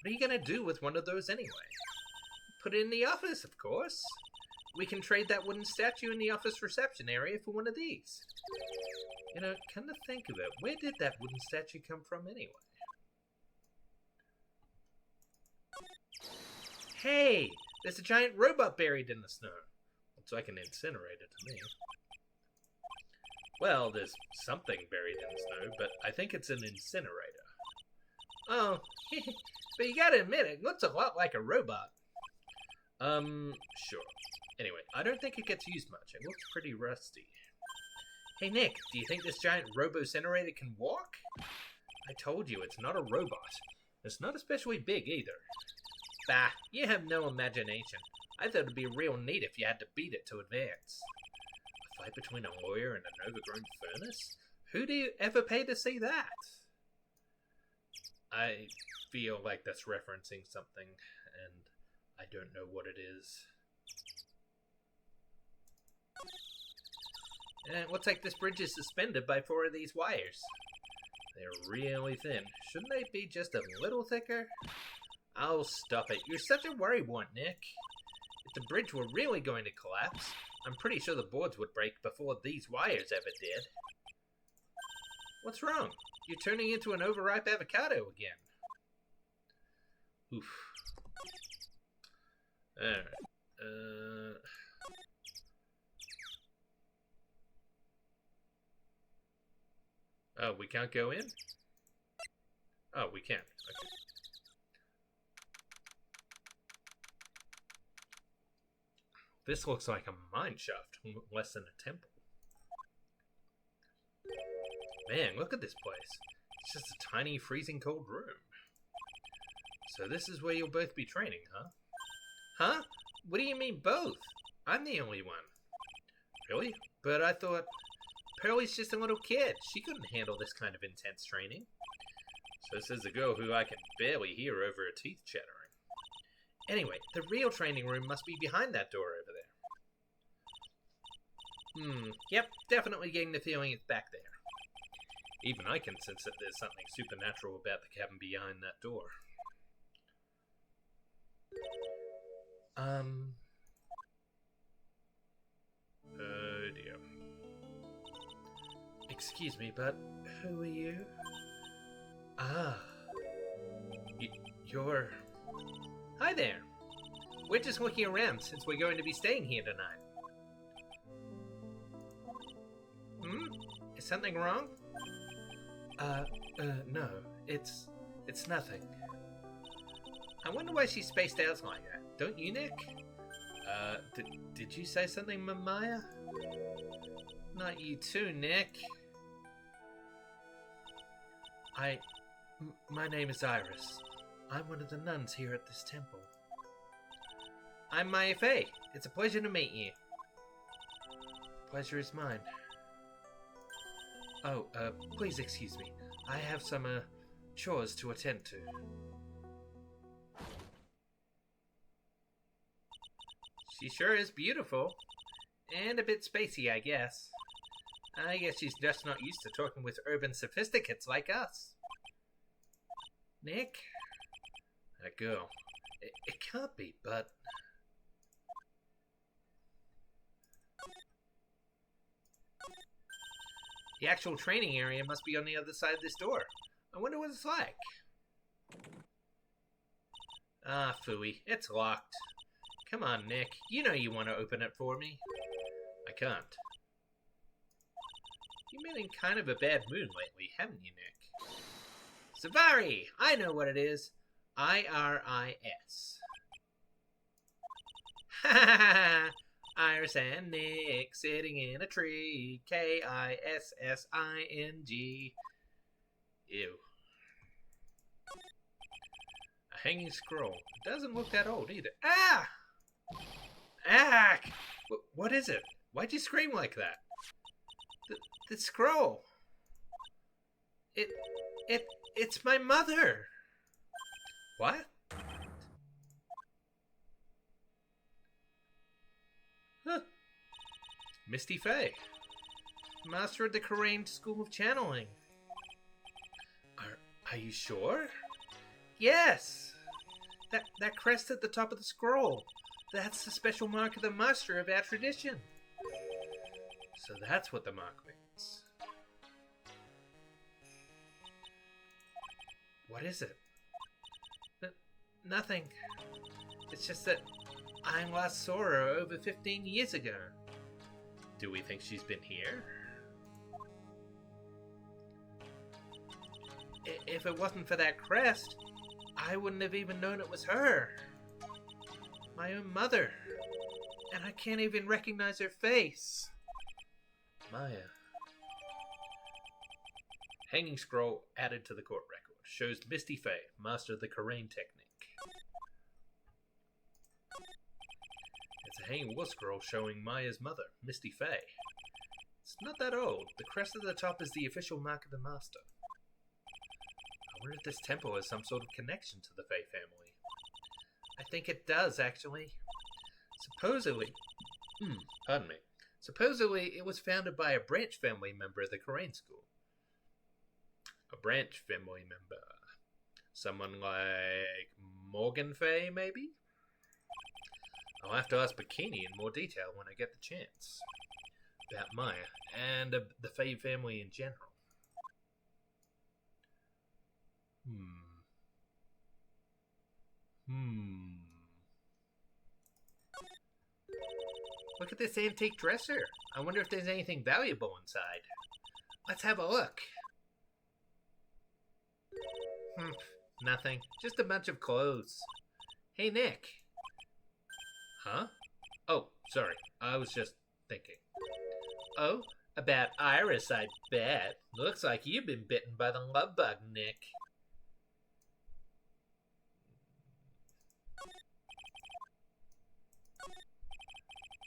What are you gonna do with one of those anyway? Put it in the office, of course. We can trade that wooden statue in the office reception area for one of these. You know, come to think of it, where did that wooden statue come from anyway? Hey! There's a giant robot buried in the snow. Looks like an incinerator to me. Well, there's something buried in the snow, but I think it's an incinerator. Oh, but you gotta admit, it looks a lot like a robot. Sure. Anyway, I don't think it gets used much. It looks pretty rusty. Hey Nick, do you think this giant robo-incinerator can walk? I told you, it's not a robot. It's not especially big either. Bah, you have no imagination. I thought it'd be real neat if you had to beat it to advance. A fight between a lawyer and an overgrown furnace? Who do you ever pay to see that? I feel like that's referencing something, and I don't know what it is. It looks like this bridge is suspended by 4 of these wires. They're really thin. Shouldn't they be just a little thicker? Oh, stop it. You're such a worrywart, Nick. If the bridge were really going to collapse, I'm pretty sure the boards would break before these wires ever did. What's wrong? You're turning into an overripe avocado again. Oof. Alright. Oh, we can't go in? Oh, we can. Okay. This looks like a mine shaft, less than a temple. Man, look at this place. It's just a tiny, freezing cold room. So this is where you'll both be training, huh? Huh? What do you mean both? I'm the only one. Really? But I thought Pearlie's just a little kid. She couldn't handle this kind of intense training. So says the girl who I can barely hear over her teeth chattering. Anyway, the real training room must be behind that door over there. Yep, definitely getting the feeling it's back there. Even I can sense that there's something supernatural about the cabin behind that door. Oh dear. Excuse me, but who are you? Ah. You're... Hi there. We're just looking around since we're going to be staying here tonight. Is something wrong? No. It's nothing. I wonder why she's spaced out like that. Don't you, Nick? Did you say something, Maya? Not you too, Nick. My name is Iris. I'm one of the nuns here at this temple. I'm Maya Fey. It's a pleasure to meet you. Pleasure is mine. Oh, please excuse me. I have some, chores to attend to. She sure is beautiful. And a bit spacey, I guess. I guess she's just not used to talking with urban sophisticates like us. Nick? That girl. It can't be, but... The actual training area must be on the other side of this door. I wonder what it's like. Ah, phooey. It's locked. Come on, Nick. You know you want to open it for me. I can't. You've been in kind of a bad mood lately, haven't you, Nick? Savari! I know what it is. IRIS. Ha ha ha ha! Iris and Nick sitting in a tree. KISSING. Ew. A hanging scroll. It doesn't look that old either. Ah! Ah! What is it? Why'd you scream like that? The scroll. It's my mother. What? Huh. Misty Fey, master of the Karain School of Channeling. Are you sure? Yes. That crest at the top of the scroll. That's the special mark of the master of our tradition. So that's what the mark means. What is it? Nothing. It's just that I last saw her over 15 years ago. Do we think she's been here? If it wasn't for that crest, I wouldn't have even known it was her. My own mother. And I can't even recognize her face. Maya. Hanging scroll added to the court record. Shows Misty Fey, master of the Karain technique. It's a hanging war scroll showing Maya's mother, Misty Fey. It's not that old. The crest at the top is the official mark of the master. I wonder if this temple has some sort of connection to the Fey family. I think it does, actually. Supposedly... pardon me. Supposedly, it was founded by a branch family member of the Karain school. A branch family member. Someone like Morgan Fey, maybe? I'll have to ask Bikini in more detail when I get the chance. About Maya, and the Fey family in general. Look at this antique dresser. I wonder if there's anything valuable inside. Let's have a look. Nothing. Just a bunch of clothes. Hey, Nick. Huh? Oh, sorry, I was just thinking. Oh, about Iris, I bet. Looks like you've been bitten by the love bug, Nick.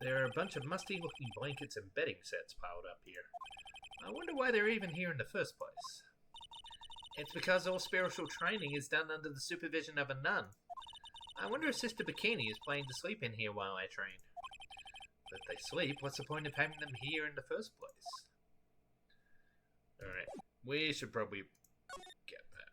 There are a bunch of musty-looking blankets and bedding sets piled up here. I wonder why they're even here in the first place. It's because all spiritual training is done under the supervision of a nun. I wonder if Sister Bikini is planning to sleep in here while I train. But if they sleep, what's the point of having them here in the first place? Alright, we should probably get back.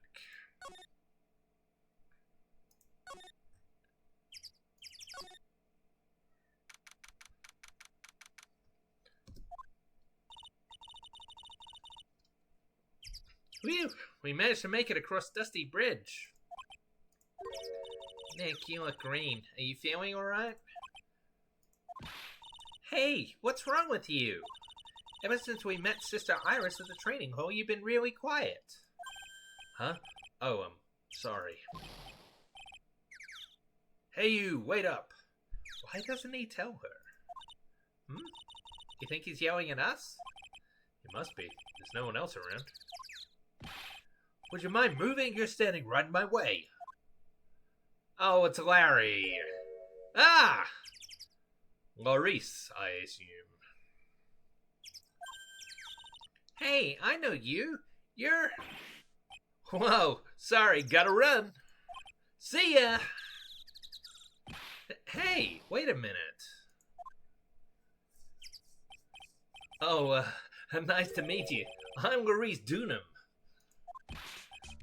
Phew! We managed to make it across Dusty Bridge. Nick, you look green. Are you feeling alright? Hey, what's wrong with you? Ever since we met Sister Iris at the training hall, you've been really quiet. Huh? Oh, sorry. Hey you, wait up. Why doesn't he tell her? You think he's yelling at us? He must be. There's no one else around. Would you mind moving? You're standing right in my way. Oh, it's Larry. Ah! Maurice, I assume. Hey, I know you. You're... Whoa, sorry, gotta run. See ya! Hey, wait a minute. Oh, nice to meet you. I'm Maurice Dunham.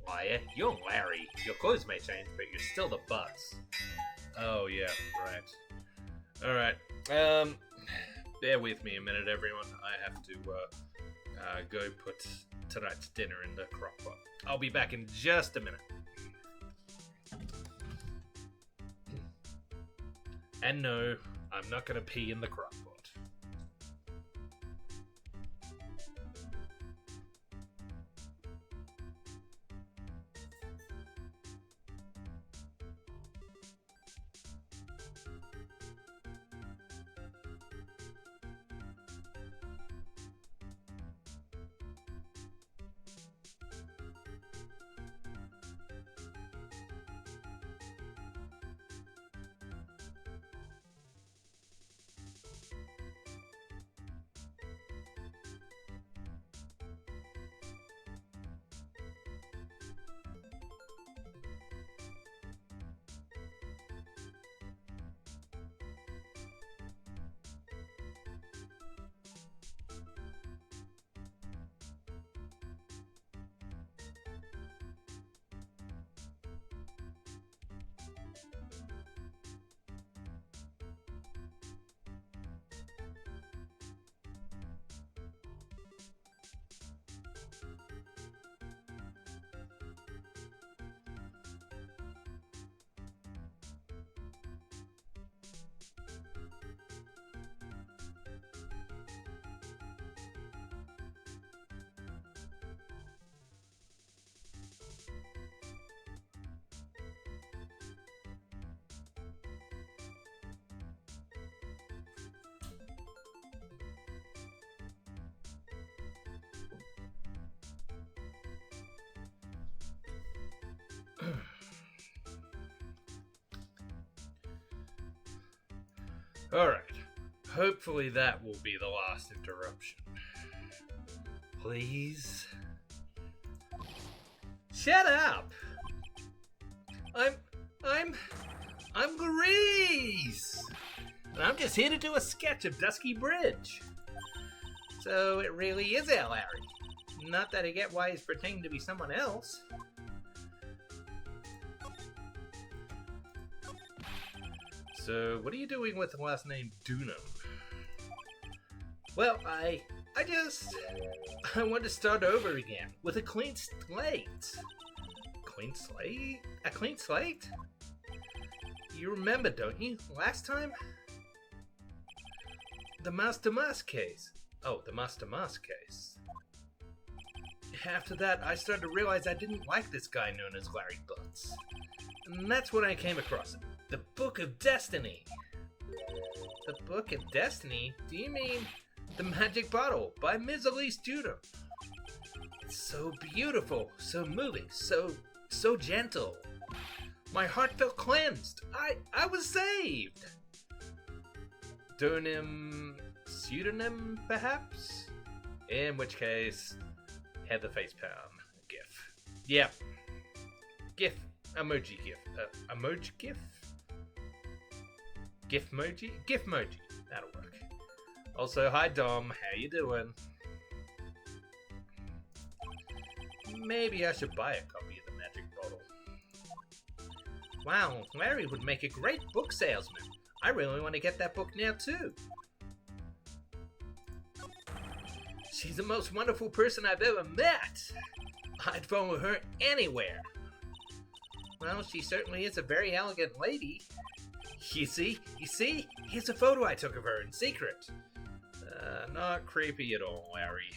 Why, you're Larry. Your clothes may change, but you're still the boss. Oh, yeah, right. Alright, bear with me a minute, everyone. I have to, go put tonight's dinner in the crock pot. I'll be back in just a minute. And no, I'm not gonna pee in the crock pot. Alright, hopefully that will be the last interruption. Please? Shut up! I'm Grease! And I'm just here to do a sketch of Dusky Bridge. So it really is our Larry. Not that I get why he's pretending to be someone else. So, what are you doing with the last name Dunham? Well, I want to start over again with a clean slate. Clean slate? A clean slate? You remember, don't you? Last time? The Master Mask case. Oh, the Master Mask case. After that, I started to realize I didn't like this guy known as Larry Butts. And that's when I came across it. The Book of Destiny. The Book of Destiny? Do you mean The Magic Bottle by Ms. Elise Dudham? It's so beautiful, so moving, so gentle. My heart felt cleansed. I was saved. Pseudonym, perhaps? In which case, head the facepalm. GIF. Yep. GIF. Emoji GIF. Emoji GIF? GIF emoji? GIF emoji. That'll work. Also, hi Dom. How you doing? Maybe I should buy a copy of the Magic Bottle. Wow, Larry would make a great book salesman. I really want to get that book now too. She's the most wonderful person I've ever met. I'd follow her anywhere. Well, she certainly is a very elegant lady. You see? Here's a photo I took of her in secret. Not creepy at all, Larry.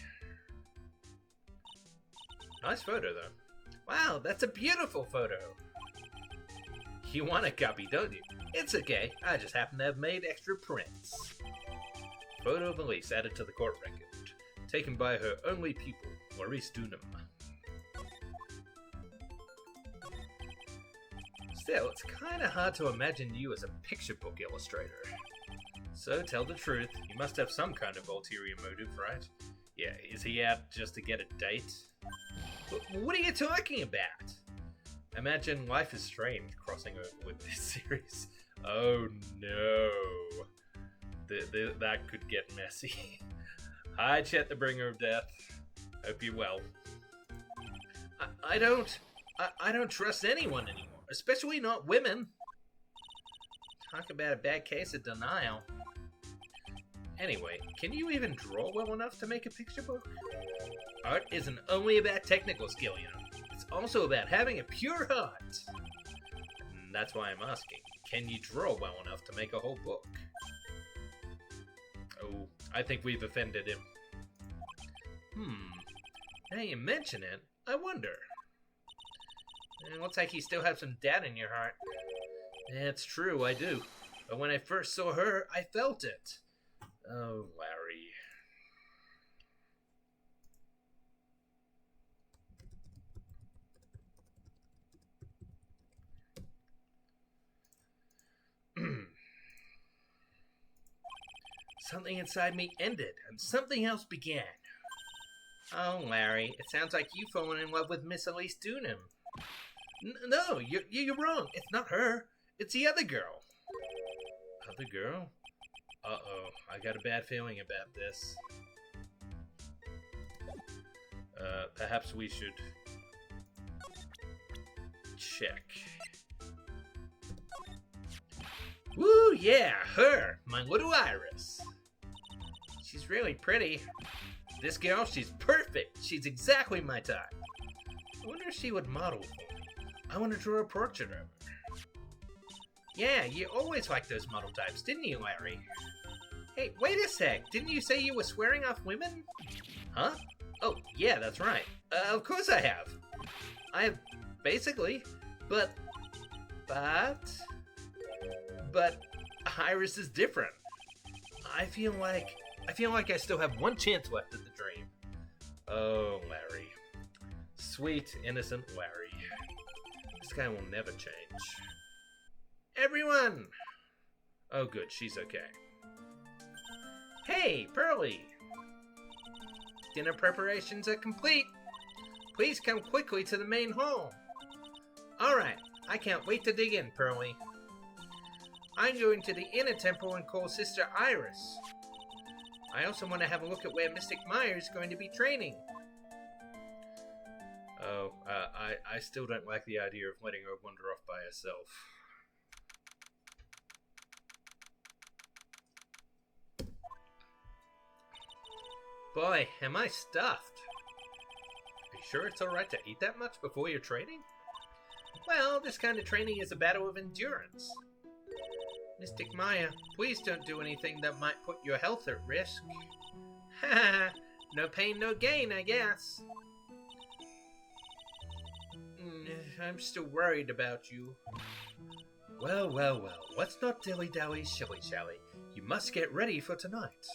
Nice photo, though. Wow, that's a beautiful photo. You want a copy, don't you? It's okay. I just happen to have made extra prints. Photo of Elise added to the court record. Taken by her only pupil, Maurice Dunham. Still, it's kinda hard to imagine you as a picture book illustrator. So, tell the truth, you must have some kind of ulterior motive, right? Yeah, is he out just to get a date? What are you talking about? Imagine Life is Strange crossing over with this series. Oh no. That could get messy. Hi, Chet, the bringer of death. Hope you're well. I don't trust anyone anymore, especially not women. Talk about a bad case of denial. Anyway, can you even draw well enough to make a picture book? Art isn't only about technical skill, you know. It's also about having a pure heart. And that's why I'm asking, can you draw well enough to make a whole book? Oh, I think we've offended him. Now you mention it, I wonder. It looks like you still have some doubt in your heart. It's true, I do. But when I first saw her, I felt it. Oh, Larry. Something inside me ended, and something else began. Oh, Larry, it sounds like you've fallen in love with Miss Elise Dunham. No, you're wrong. It's not her. It's the other girl. Other girl? Uh-oh, I got a bad feeling about this. Perhaps we should check. Woo, yeah, her, my little Iris. She's really pretty. This girl, she's perfect. She's exactly my type. I wonder if she would model for me. I want to draw a portrait of her. Yeah, you always liked those model types, didn't you, Larry? Hey, wait a sec. Didn't you say you were swearing off women? Huh? Oh, yeah, that's right. Of course I have. I have, basically. But Iris is different. I feel like I still have one chance left at the dream. Oh, Larry. Sweet, innocent Larry. This guy will never change. Everyone! Oh, good, she's okay. Hey, Pearly! Dinner preparations are complete. Please come quickly to the main hall. Alright, I can't wait to dig in, Pearly. I'm going to the inner temple and call Sister Iris. I also want to have a look at where Mystic Maya is going to be training. Oh, I still don't like the idea of letting her wander off by herself. Boy, am I stuffed. Are you sure it's alright to eat that much before your training? Well, this kind of training is a battle of endurance. Mystic Maya, please don't do anything that might put your health at risk. Haha, no pain, no gain, I guess. I'm still worried about you. Well, well, well, let's not dilly-dally, shilly-shally. You must get ready for tonight.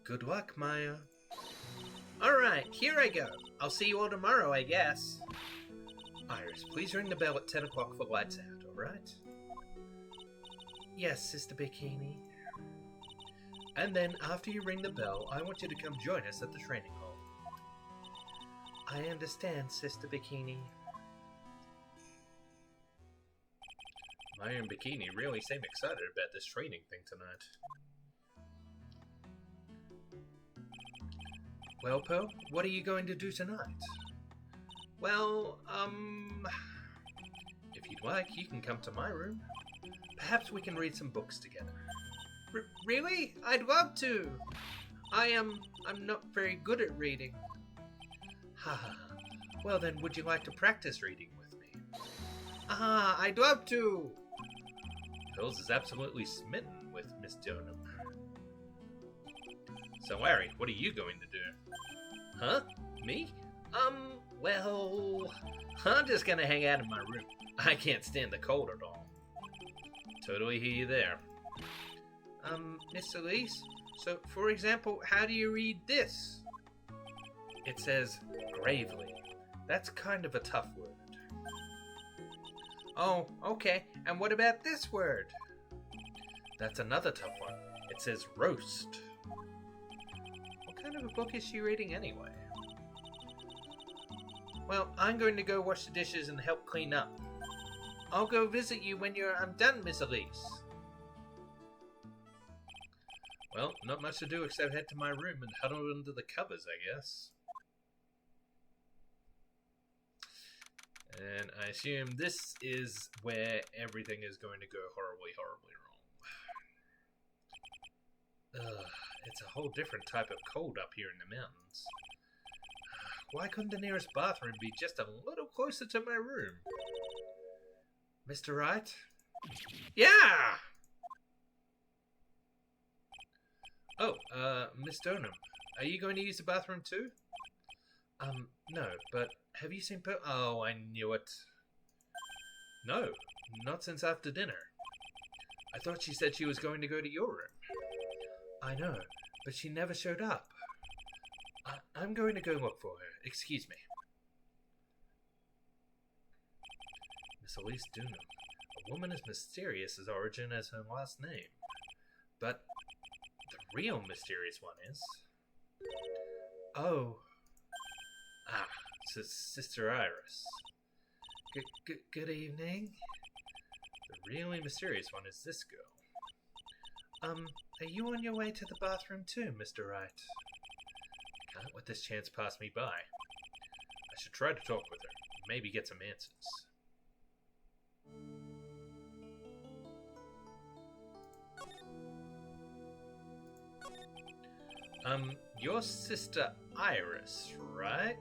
Good luck, Maya. Alright, here I go. I'll see you all tomorrow, I guess. Iris, please ring the bell at 10 o'clock for lights out, alright? Yes, Sister Bikini. And then, after you ring the bell, I want you to come join us at the training hall. I understand, Sister Bikini. Maya and Bikini really seem excited about this training thing tonight. Well, Pearl, what are you going to do tonight? Well, If you'd like, you can come to my room. Perhaps we can read some books together. Really? I'd love to. I'm not very good at reading. Ha ha. Well then, would you like to practice reading with me? I'd love to. Pearls is absolutely smitten with Miss Donham. So Larry, what are you going to do? Huh? Me? Well, I'm just gonna hang out in my room. I can't stand the cold at all. Totally hear you there. Miss Elise, so for example, how do you read this? It says gravely. That's kind of a tough word. Oh, okay. And what about this word? That's another tough one. It says roast. What kind of a book is she reading anyway? Well, I'm going to go wash the dishes and help clean up. I'll go visit you when I'm done, Miss Elise. Well, not much to do except head to my room and huddle under the covers, I guess. And I assume this is where everything is going to go horribly, horribly wrong. Ugh, it's a whole different type of cold up here in the mountains. Why couldn't the nearest bathroom be just a little closer to my room? Mr. Wright? Yeah! Oh, Miss Donham, are you going to use the bathroom too? No, but have you seen Oh, I knew it. No, not since after dinner. I thought she said she was going to go to your room. I know, but she never showed up. I'm going to go look for her. Excuse me. Miss Elise Dunham, a woman as mysterious as origin as her last name. But the real mysterious one is... Oh. Sister Iris. Good evening. The really mysterious one is this girl. Are you on your way to the bathroom too, Mr. Wright? Can't let this chance pass me by. I should try to talk with her, maybe get some answers. Your sister Iris, right?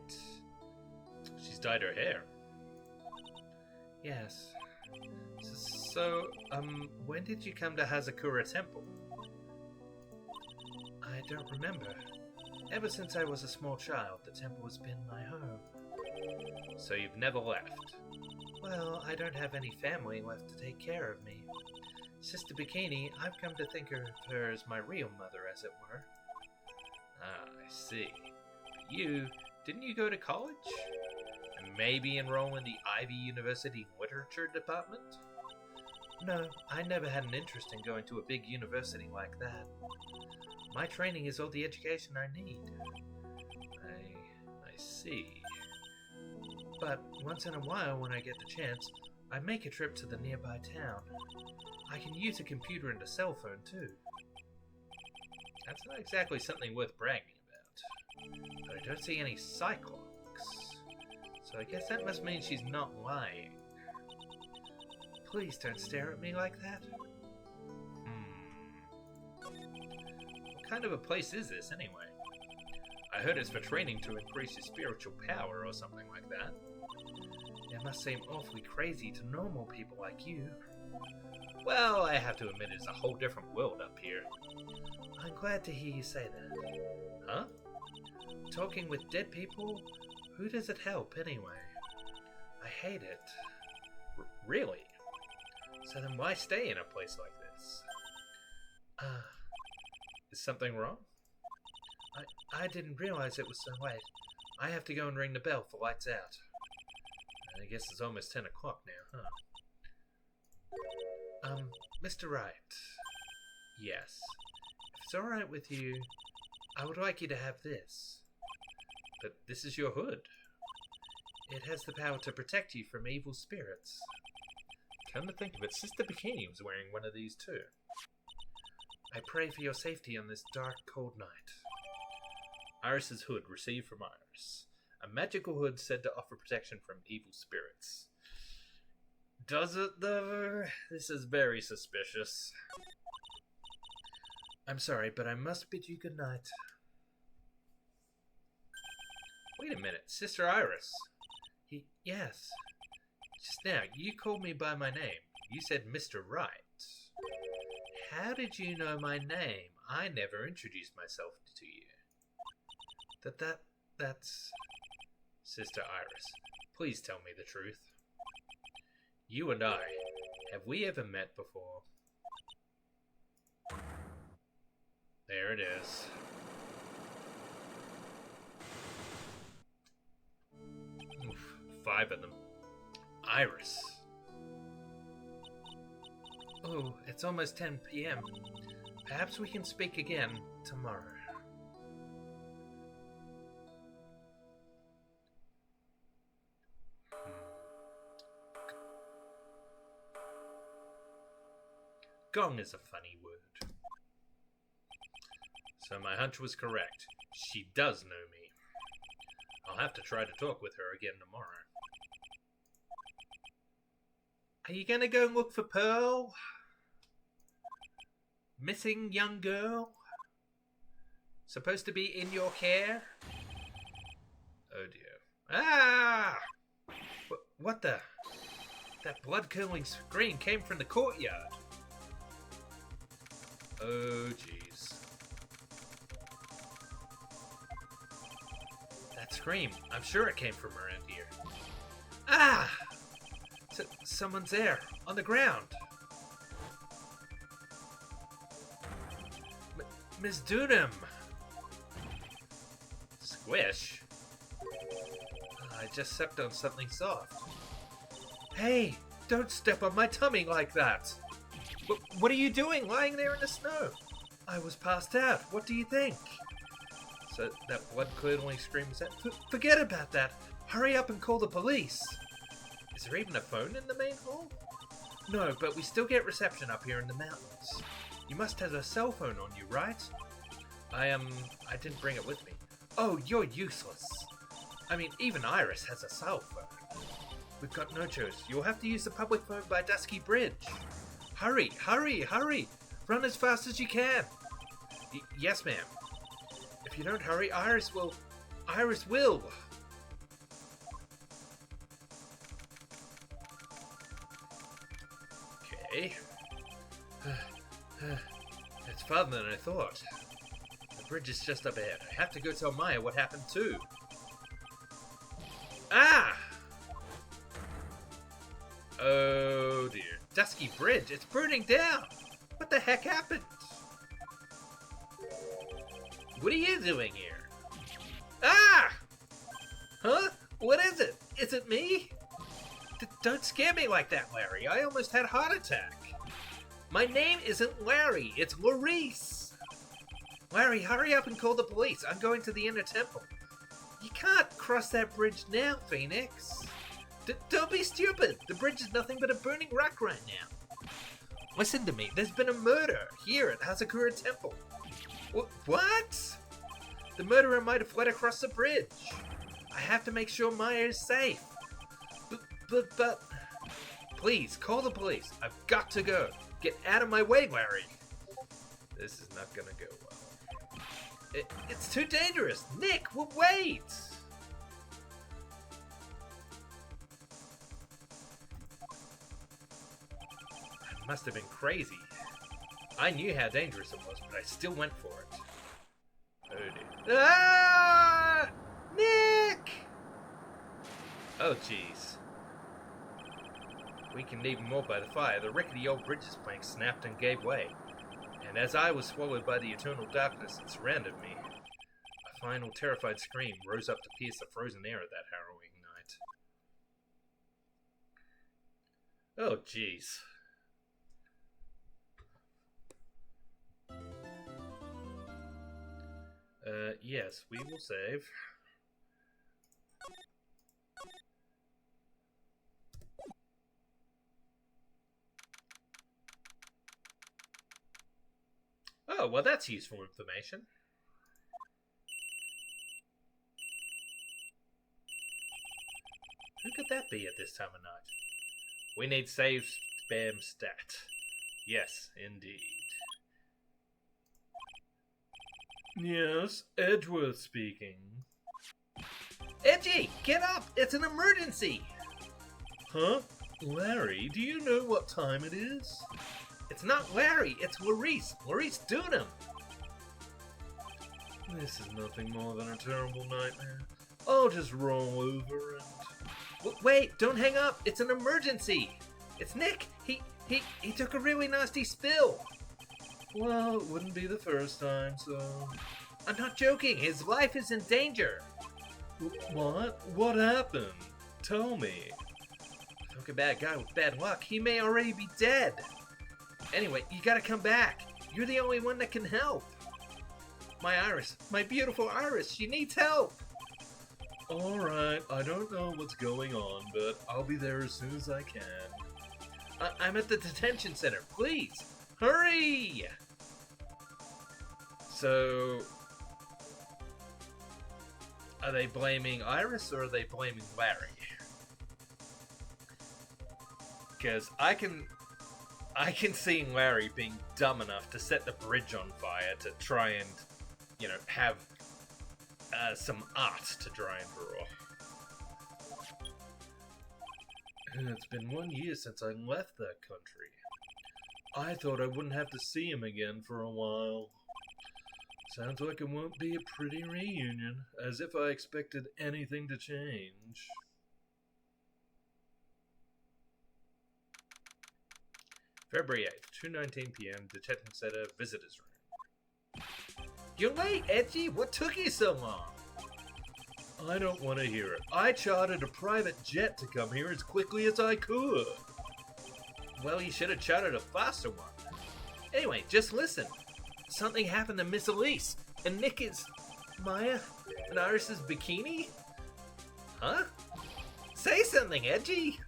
She's dyed her hair. Yes. So, when did you come to Hazakura Temple? I don't remember. Ever since I was a small child, the temple has been my home. So you've never left? Well, I don't have any family left to take care of me. Sister Bikini, I've come to think of her as my real mother, as it were. Ah, I see. But didn't you go to college? And maybe enroll in the Ivy University Literature Department? No, I never had an interest in going to a big university like that. My training is all the education I need. I see. But once in a while, when I get the chance, I make a trip to the nearby town. I can use a computer and a cell phone too. That's not exactly something worth bragging about. But I don't see any Cyclops. So I guess that must mean she's not lying. Please don't stare at me like that. What kind of a place is this, anyway? I heard it's for training to increase your spiritual power or something like that. It must seem awfully crazy to normal people like you. Well, I have to admit it's a whole different world up here. I'm glad to hear you say that. Huh? Talking with dead people? Who does it help, anyway? I hate it. Really? So then why stay in a place like this? Is something wrong? I didn't realize it was so late. I have to go and ring the bell for lights out. I guess it's almost 10 o'clock now, huh? Mr. Wright. Yes. If it's alright with you, I would like you to have this. But this is your hood. It has the power to protect you from evil spirits. Come to think of it, Sister Bikini was wearing one of these too. I pray for your safety on this dark, cold night. Iris's hood, received from Iris. A magical hood said to offer protection from evil spirits. Does it, though? This is very suspicious. I'm sorry, but I must bid you good night. Wait a minute, Sister Iris. Yes. Just now, you called me by my name. You said Mr. Wright. How did you know my name? I never introduced myself to you. That's... Sister Iris, please tell me the truth. You and I, have we ever met before? There it is. Oof, 5 of them. Iris. Oh, it's almost 10 p.m. Perhaps we can speak again tomorrow. Gong is a funny word. So my hunch was correct. She does know me. I'll have to try to talk with her again tomorrow. Are you gonna go and look for Pearl? Missing young girl? Supposed to be in your care? Oh dear. Ah! What the? That blood-curdling scream came from the courtyard. Oh jeez. That scream, I'm sure it came from around here. Ah! Someone's there, on the ground. Miss Dunham! Squish? I just stepped on something soft. Hey, don't step on my tummy like that! What are you doing lying there in the snow? I was passed out. What do you think? So that blood-curdling scream was that? Forget about that. Hurry up and call the police. Is there even a phone in the main hall? No, but we still get reception up here in the mountains. You must have a cell phone on you, right? I didn't bring it with me. Oh, you're useless. I mean, even Iris has a cell phone. We've got no choice. You'll have to use the public phone by Dusky Bridge. Hurry, hurry, hurry! Run as fast as you can! Yes, ma'am. If you don't hurry, Iris will... Okay. It's farther than I thought. The bridge is just up ahead. I have to go tell Maya what happened too. Ah! Oh dear. Dusky Bridge, it's burning down! What the heck happened? What are you doing here? Ah! Huh? What is it? Is it me? Don't scare me like that, Larry. I almost had a heart attack. My name isn't Larry, it's Laurice. Larry, hurry up and call the police. I'm going to the inner temple. You can't cross that bridge now, Phoenix. Don't be stupid. The bridge is nothing but a burning rock right now. Listen to me. There's been a murder here at Hazakura Temple. What? The murderer might have fled across the bridge. I have to make sure Maya is safe. But... Please, call the police. I've got to go. Get out of my way, Larry. This is not gonna go well. It's too dangerous. Nick, wait! I must have been crazy. I knew how dangerous it was, but I still went for it. Oh dear. Ah! Nick! Oh jeez. Weakened even more by the fire, the rickety old bridge's plank snapped and gave way, and as I was swallowed by the eternal darkness that surrounded me, a final terrified scream rose up to pierce the frozen air of that harrowing night. Oh, jeez. Yes, we will save. Oh, well, that's useful information. Who could that be at this time of night? We need save spam stat. Yes, indeed. Yes, Edgeworth speaking. Edgy, get up! It's an emergency! Huh? Larry, do you know what time it is? It's not Larry, it's Maurice. Maurice Dunham. This is nothing more than a terrible nightmare. I'll just roll over and... Wait, don't hang up. It's an emergency. It's Nick. He took a really nasty spill. Well, it wouldn't be the first time, so... I'm not joking. His life is in danger. What? What happened? Tell me. Talk a bad guy with bad luck. He may already be dead. Anyway, you gotta come back. You're the only one that can help. My Iris, my beautiful Iris, she needs help. Alright, I don't know what's going on, but I'll be there as soon as I can. I'm at the detention center. Please, hurry! So... are they blaming Iris or are they blaming Larry? Because I can see Larry being dumb enough to set the bridge on fire to try and, you know, have some art to try and draw. It's been 1 year since I left that country. I thought I wouldn't have to see him again for a while. Sounds like it won't be a pretty reunion, as if I expected anything to change. February 8th, 2:19 p.m., Detention Center, Visitors Room. You're late, Edgy. What took you so long? I don't want to hear it. I chartered a private jet to come here as quickly as I could. Well, you should have chartered a faster one. Anyway, just listen. Something happened to Miss Elise, and Nick is... Maya? And Iris's bikini? Huh? Say something, Edgy!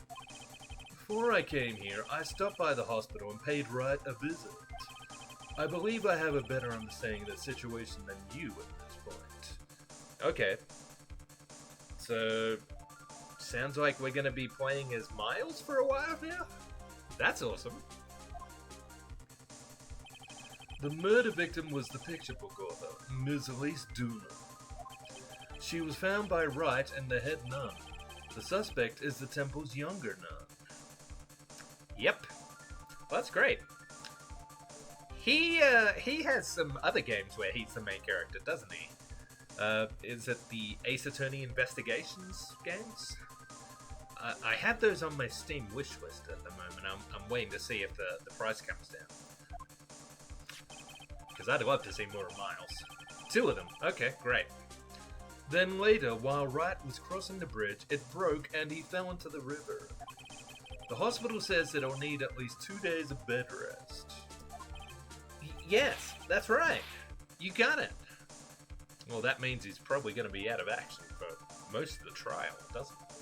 Before I came here, I stopped by the hospital and paid Wright a visit. I believe I have a better understanding of the situation than you at this point. Okay. So, sounds like we're gonna be playing as Miles for a while now? That's awesome. The murder victim was the picture book author, Ms. Elise Dunham. She was found by Wright and the head nun. The suspect is the temple's younger nun. Yep. Well, that's great. He has some other games where he's the main character, doesn't he? Is it the Ace Attorney Investigations games? I have those on my Steam wish list at the moment. I'm waiting to see if the price comes down. Because I'd love to see more of Miles. 2 of them. Okay, great. Then later, while Wright was crossing the bridge, it broke and he fell into the river. The hospital says that he'll need at least 2 days of bed rest. Yes, that's right. You got it. Well, that means he's probably going to be out of action for most of the trial, doesn't it?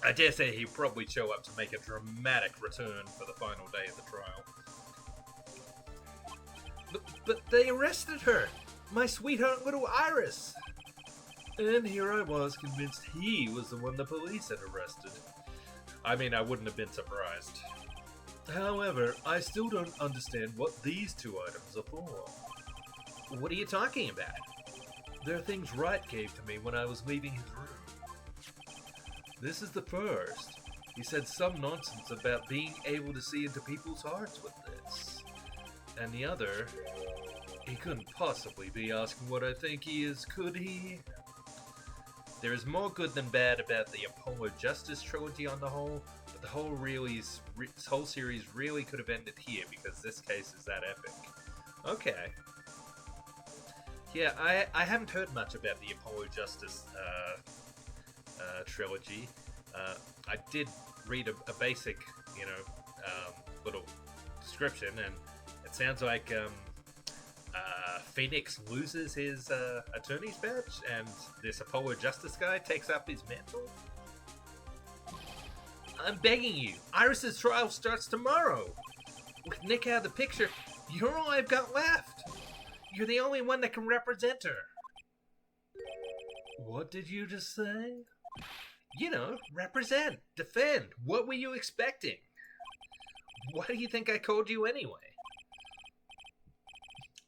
I dare say he'll probably show up to make a dramatic return for the final day of the trial. But they arrested her! My sweetheart little Iris! And here I was convinced he was the one the police had arrested. I mean, I wouldn't have been surprised. However, I still don't understand what these 2 items are for. What are you talking about? They're things Wright gave to me when I was leaving his room. This is the first. He said some nonsense about being able to see into people's hearts with this. And the other, he couldn't possibly be asking what I think he is, could he? There is more good than bad about the Apollo Justice trilogy on the whole, but the whole series really could have ended here because this case is that epic. Okay. Yeah, I haven't heard much about the Apollo Justice trilogy. I did read a basic, little description, and it sounds like Phoenix loses his attorney's badge, and this Apollo Justice guy takes up his mantle. I'm begging you, Iris's trial starts tomorrow. With Nick out of the picture, you're all I've got left. You're the only one that can represent her. What did you just say? Represent, defend. What were you expecting? Why do you think I called you anyway?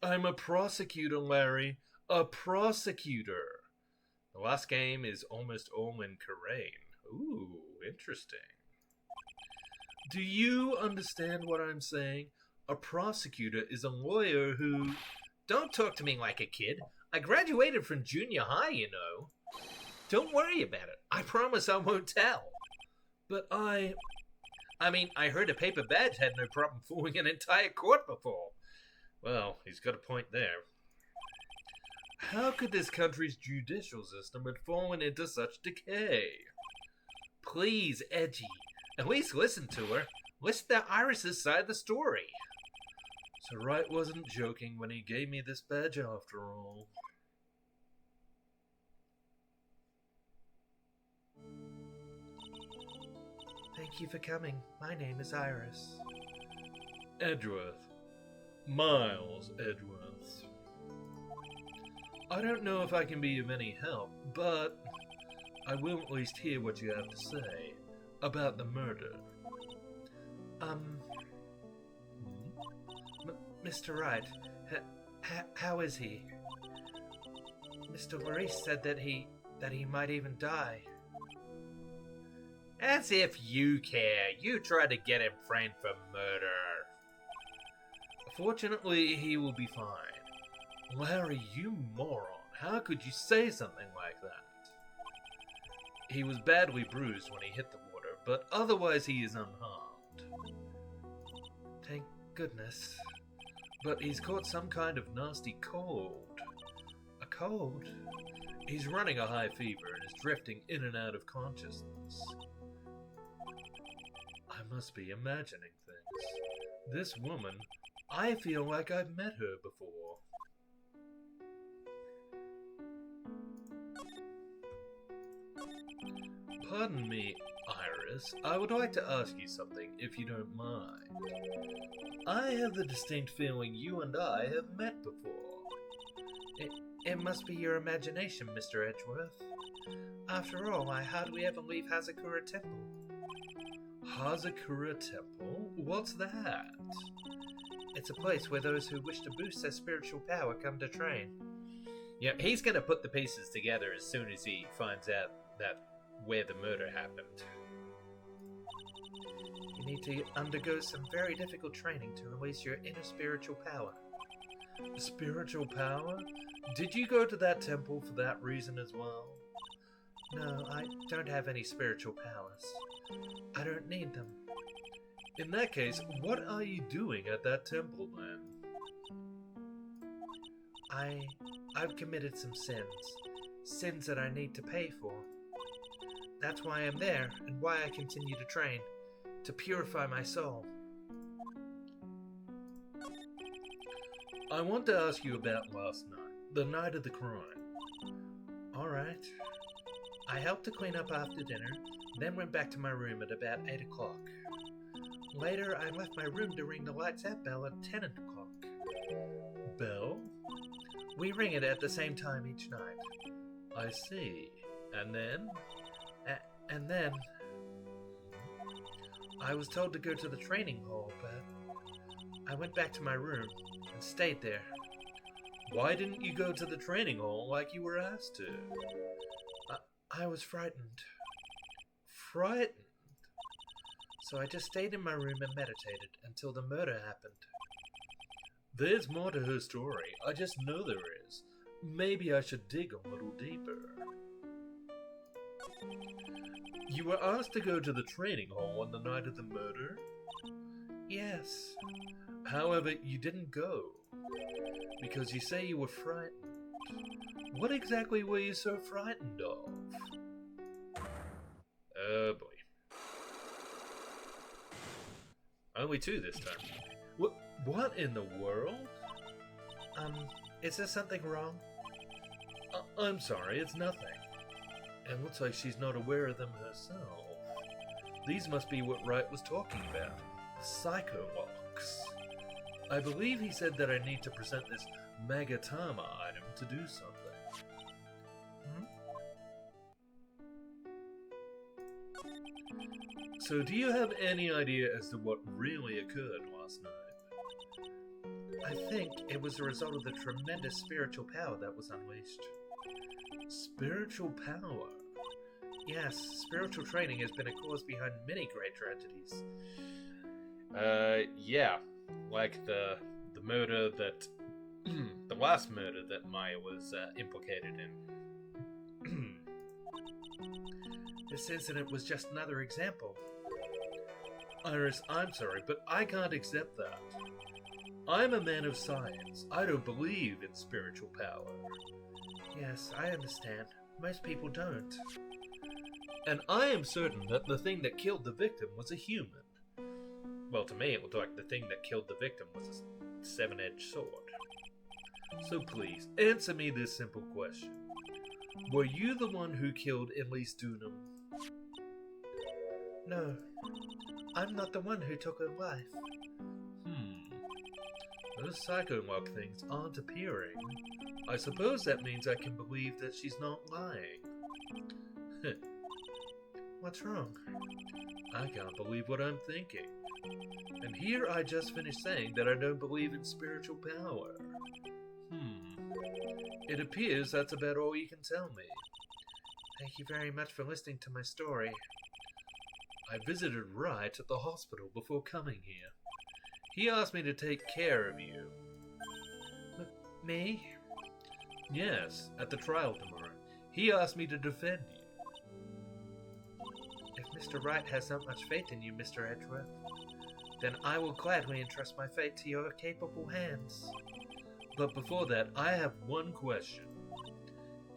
I'm a prosecutor, Larry. A prosecutor. The last game is almost all in Korean. Ooh, interesting. Do you understand what I'm saying? A prosecutor is a lawyer who... Don't talk to me like a kid. I graduated from junior high, Don't worry about it. I promise I won't tell. But I heard a paper badge had no problem fooling an entire court before. Well, he's got a point there. How could this country's judicial system have fallen into such decay? Please, Edgy, at least listen to her. Listen to Iris's side of the story. So Wright wasn't joking when he gave me this badge after all. Thank you for coming. My name is Iris. Edgeworth. Miles Edgeworth. I don't know if I can be of any help, but I will at least hear what you have to say about the murder. Mr. Wright, how is he? Mr. Maurice said that he might even die. As if you care. You tried to get him framed for murder. Fortunately, he will be fine. Larry, you moron. How could you say something like that? He was badly bruised when he hit the water, but otherwise he is unharmed. Thank goodness. But he's caught some kind of nasty cold. A cold? He's running a high fever and is drifting in and out of consciousness. I must be imagining things. This woman, I feel like I've met her before. Pardon me, Iris. I would like to ask you something, if you don't mind. I have the distinct feeling you and I have met before. It must be your imagination, Mr. Edgeworth. After all, I hardly ever leave Hazakura Temple. Hazakura Temple? What's that? It's a place where those who wish to boost their spiritual power come to train. Yeah, he's gonna put the pieces together as soon as he finds out that where the murder happened. You need to undergo some very difficult training to release your inner spiritual power. Spiritual power? Did you go to that temple for that reason as well? No, I don't have any spiritual powers. I don't need them. In that case, what are you doing at that temple then? I've committed some sins. Sins that I need to pay for. That's why I'm there, and why I continue to train. To purify my soul. I want to ask you about last night. The night of the crime. Alright. I helped to clean up after dinner, then went back to my room at about 8 o'clock. Later, I left my room to ring the lights out bell at 10 o'clock. Bell? We ring it at the same time each night. I see. And then? And then... I was told to go to the training hall, but... I went back to my room and stayed there. Why didn't you go to the training hall like you were asked to? I was frightened. Frightened? So I just stayed in my room and meditated until the murder happened. There's more to her story. I just know there is. Maybe I should dig a little deeper. You were asked to go to the training hall on the night of the murder? Yes. However, you didn't go. Because you say you were frightened. What exactly were you so frightened of? Oh boy. Only two this time. What in the world? Is there something wrong? I'm sorry, it's nothing. It looks like she's not aware of them herself. These must be what Wright was talking about. Psycho locks. I believe he said that I need to present this Magatama item to do something. So do you have any idea as to what really occurred last night? I think it was a result of the tremendous spiritual power that was unleashed. Spiritual power? Yes, spiritual training has been a cause behind many great tragedies. Yeah. Like the murder that... the last murder that Maya was implicated in. This incident was just another example. Iris, I'm sorry, but I can't accept that. I'm a man of science. I don't believe in spiritual power. Yes, I understand. Most people don't. And I am certain that the thing that killed the victim was a human. Well, to me, it looked like the thing that killed the victim was a seven-edged sword. So please, answer me this simple question. Were you the one who killed Elise Dunham? No, I'm not the one who took her life. Those psycho lock things aren't appearing. I suppose that means I can believe that she's not lying. What's wrong? I can't believe what I'm thinking. And here I just finished saying that I don't believe in spiritual power. It appears that's about all you can tell me. Thank you very much for listening to my story. I visited Wright at the hospital before coming here. He asked me to take care of you. Me? Yes, at the trial tomorrow. He asked me to defend you. If Mr. Wright has that much faith in you, Mr. Edgeworth, then I will gladly entrust my fate to your capable hands. But before that, I have one question.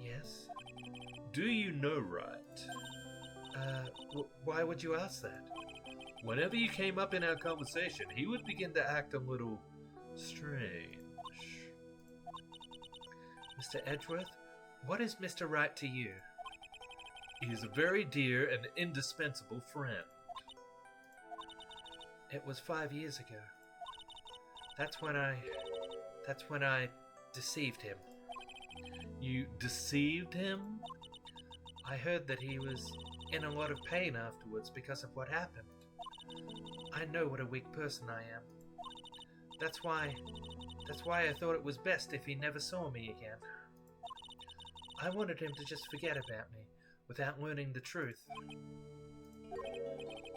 Yes? Do you know Wright? Why would you ask that? Whenever you came up in our conversation, he would begin to act a little strange. Mr. Edgeworth, what is Mr. Wright to you? He is a very dear and indispensable friend. It was 5 years ago. That's when I deceived him. You deceived him? I heard that he was in a lot of pain afterwards because of what happened. I know what a weak person I am. That's why I thought it was best if he never saw me again. I wanted him to just forget about me without learning the truth.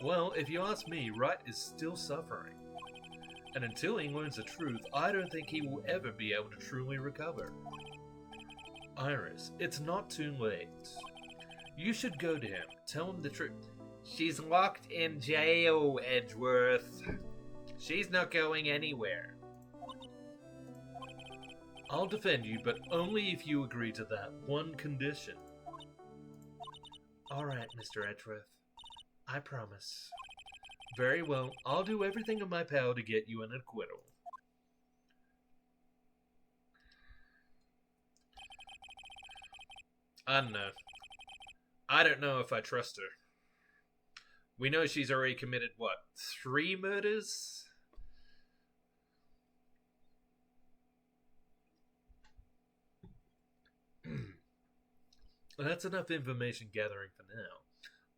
Well, if you ask me, Wright is still suffering. And until he learns the truth, I don't think he will ever be able to truly recover. Iris, it's not too late. You should go to him, tell him the truth. She's locked in jail, Edgeworth. She's not going anywhere. I'll defend you, but only if you agree to that one condition. Alright, Mr. Edgeworth. I promise. Very well, I'll do everything in my power to get you an acquittal. I don't know. I don't know if I trust her. We know she's already committed, what, 3 murders? That's enough information gathering for now.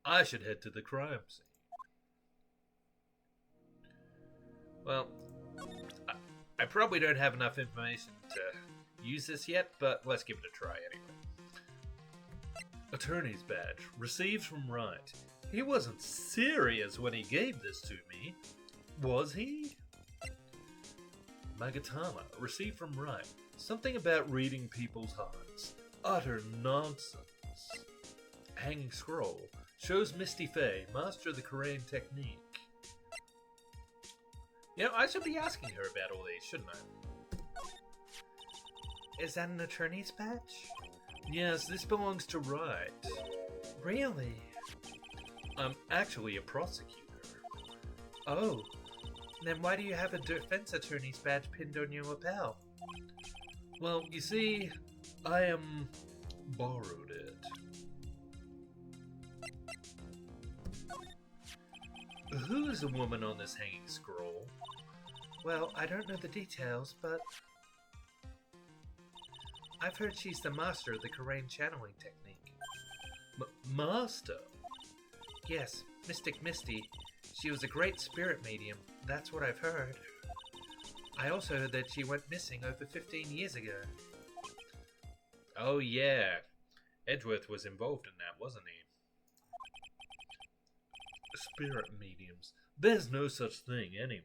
I should head to the crime scene. Well, I probably don't have enough information to use this yet, but let's give it a try anyway. Attorney's badge, received from Wright. He wasn't serious when he gave this to me, was he? Magatama, received from Wright. Something about reading people's hearts. Utter nonsense. hanging scroll shows Misty Fey, master of the Korean technique. You know, I should be asking her about all these, shouldn't I? Is that an attorney's badge? Yes, this belongs to Wright. Really? I'm actually a prosecutor. Oh, then why do you have a defense attorney's badge pinned on your lapel? Well, you see, I borrowed it. Who is the woman on this hanging scroll? Well, I don't know the details, but I've heard she's the master of the Korean channeling technique. Master? Yes, Mystic Misty. She was a great spirit medium, that's what I've heard. I also heard that she went missing over 15 years ago. Oh yeah, Edgeworth was involved in that, wasn't he? Spirit mediums. There's no such thing anyway.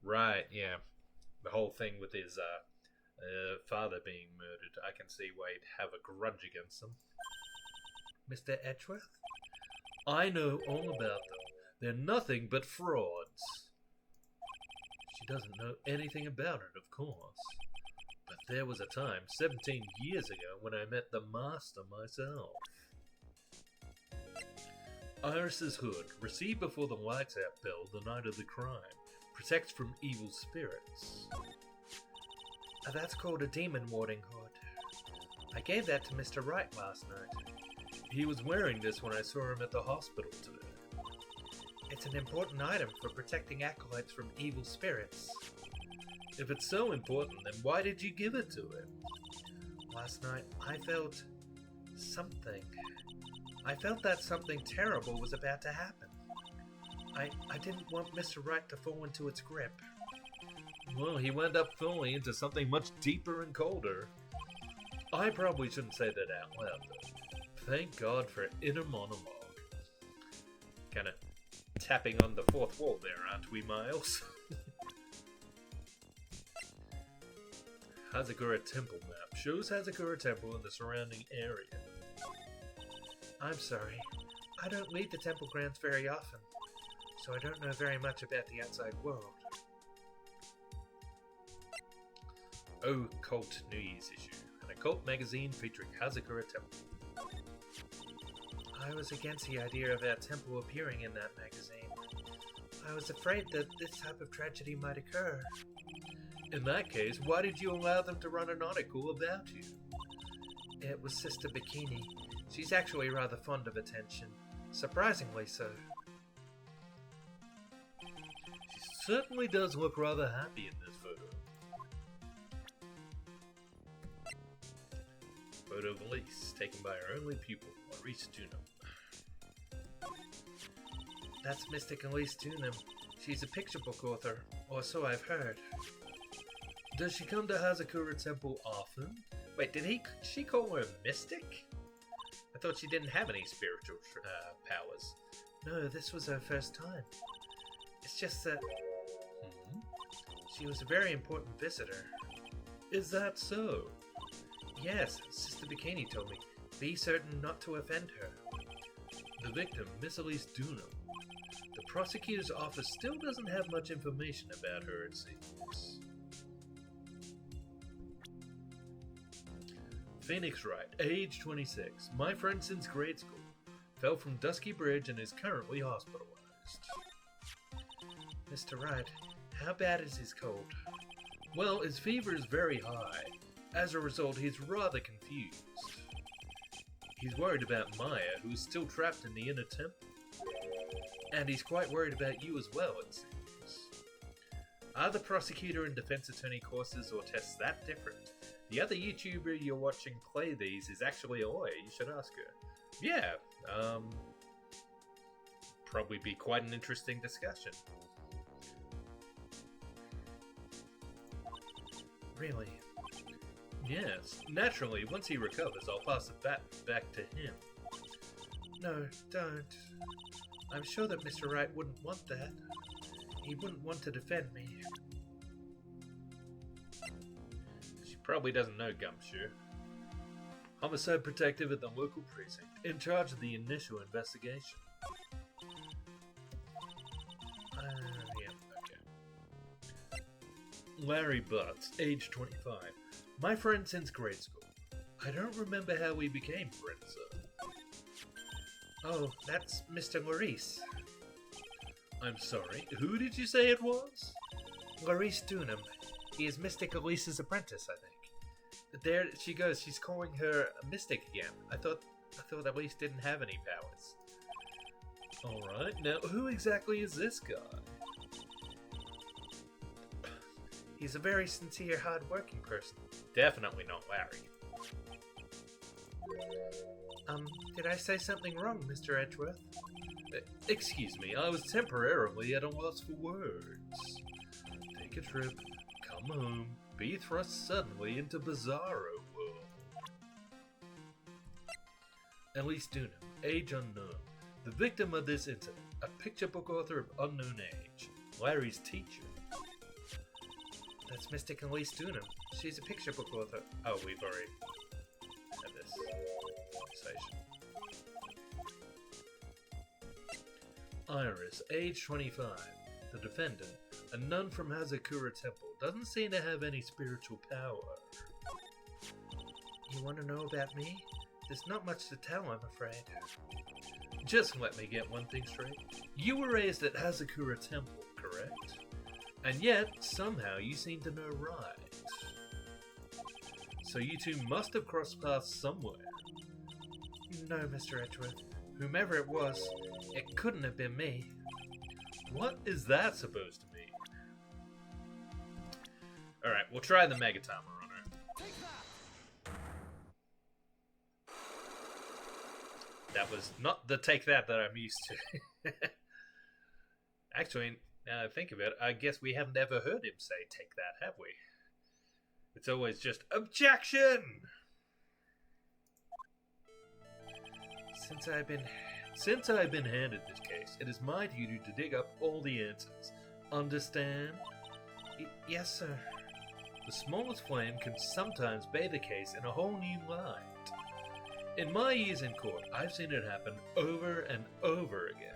Right, yeah. The whole thing with his father being murdered, I can see why he'd have a grudge against them. Mr. Edgeworth? I know all about them. They're nothing but frauds. She doesn't know anything about it, of course. But there was a time, 17 years ago, when I met the master myself. Iris's hood, received before the lights out bell the night of the crime, protects from evil spirits. That's called a demon warding hood. I gave that to Mr. Wright last night. He was wearing this when I saw him at the hospital today. It's an important item for protecting acolytes from evil spirits. If it's so important, then why did you give it to him? Last night, I felt something. I felt that something terrible was about to happen. I didn't want Mr. Wright to fall into its grip. Well, he wound up falling into something much deeper and colder. I probably shouldn't say that out loud, though. Thank God for inner monologue. Kind of tapping on the fourth wall there, aren't we, Miles? Hazakura Temple map shows Hazakura Temple and the surrounding area. I'm sorry. I don't leave the temple grounds very often, so I don't know very much about the outside world. Occult New Year's issue, an occult magazine featuring Hazakura Temple. I was against the idea of our temple appearing in that magazine. I was afraid that this type of tragedy might occur. In that case, why did you allow them to run an article about you? It was Sister Bikini. She's actually rather fond of attention. Surprisingly so. She certainly does look rather happy in this photo. Photo of Elise, taken by her only pupil, Maurice Dunham. That's Mystic Elise Dunham. She's a picture book author, or so I've heard. Does she come to Hazakura Temple often? Wait, she call her Mystic? I thought she didn't have any spiritual powers. No, this was her first time. It's just that she was a very important visitor. Is that so? Yes, Sister Bikini told me. Be certain not to offend her. The victim, Miss Elise Dunham. The prosecutor's office still doesn't have much information about her, it seems. Phoenix Wright, age 26, my friend since grade school, fell from Dusky Bridge and is currently hospitalized. Mr. Wright, how bad is his cold? Well, his fever is very high. As a result, he's rather confused. He's worried about Maya, who is still trapped in the inner temple. And he's quite worried about you as well, it seems. Are the prosecutor and defense attorney courses or tests that different? The other YouTuber you're watching play these is actually a lawyer. You should ask her. Yeah, probably be quite an interesting discussion. Really? Yes. Naturally, once he recovers, I'll pass it back to him. No, don't. I'm sure that Mr. Wright wouldn't want that. He wouldn't want to defend me. Probably doesn't know, Gumshoe. Homicide detective at the local precinct, in charge of the initial investigation. Yeah, okay. Larry Butts, age 25. My friend since grade school. I don't remember how we became friends, sir. Oh, that's Mr. Maurice. I'm sorry, who did you say it was? Maurice Dunham. He is Mystic Elise's apprentice, I think. There she goes, she's calling her a mystic again. I thought Elise didn't have any powers. Alright, now who exactly is this guy? He's a very sincere, hard-working person. Definitely not Larry. Did I say something wrong, Mr. Edgeworth? Excuse me, I was temporarily at a loss for words. Take a trip, come home, be thrust suddenly into Bizarro world. Elise Dunham, age unknown. The victim of this incident, a picture book author of unknown age. Larry's teacher. That's Mystic Elise Dunham. She's a picture book author. Oh, we've already had this conversation. Iris, age 25. The defendant, a nun from Hazakura Temple, doesn't seem to have any spiritual power. You want to know about me? There's not much to tell, I'm afraid. Just let me get one thing straight. You were raised at Hazakura Temple, correct? And yet, somehow, you seem to know right. So you two must have crossed paths somewhere. No, Mr. Edgeworth. Whomever it was, it couldn't have been me. What is that supposed to mean? Alright, we'll try the Megatomer on her. That was not the take that I'm used to. Actually, now I think of it, I guess we haven't ever heard him say take that, have we? It's always just objection! Since I've been handed this case, it is my duty to dig up all the answers. Understand? Yes, sir. The smallest flame can sometimes bathe a case in a whole new light. In my years in court, I've seen it happen over and over again.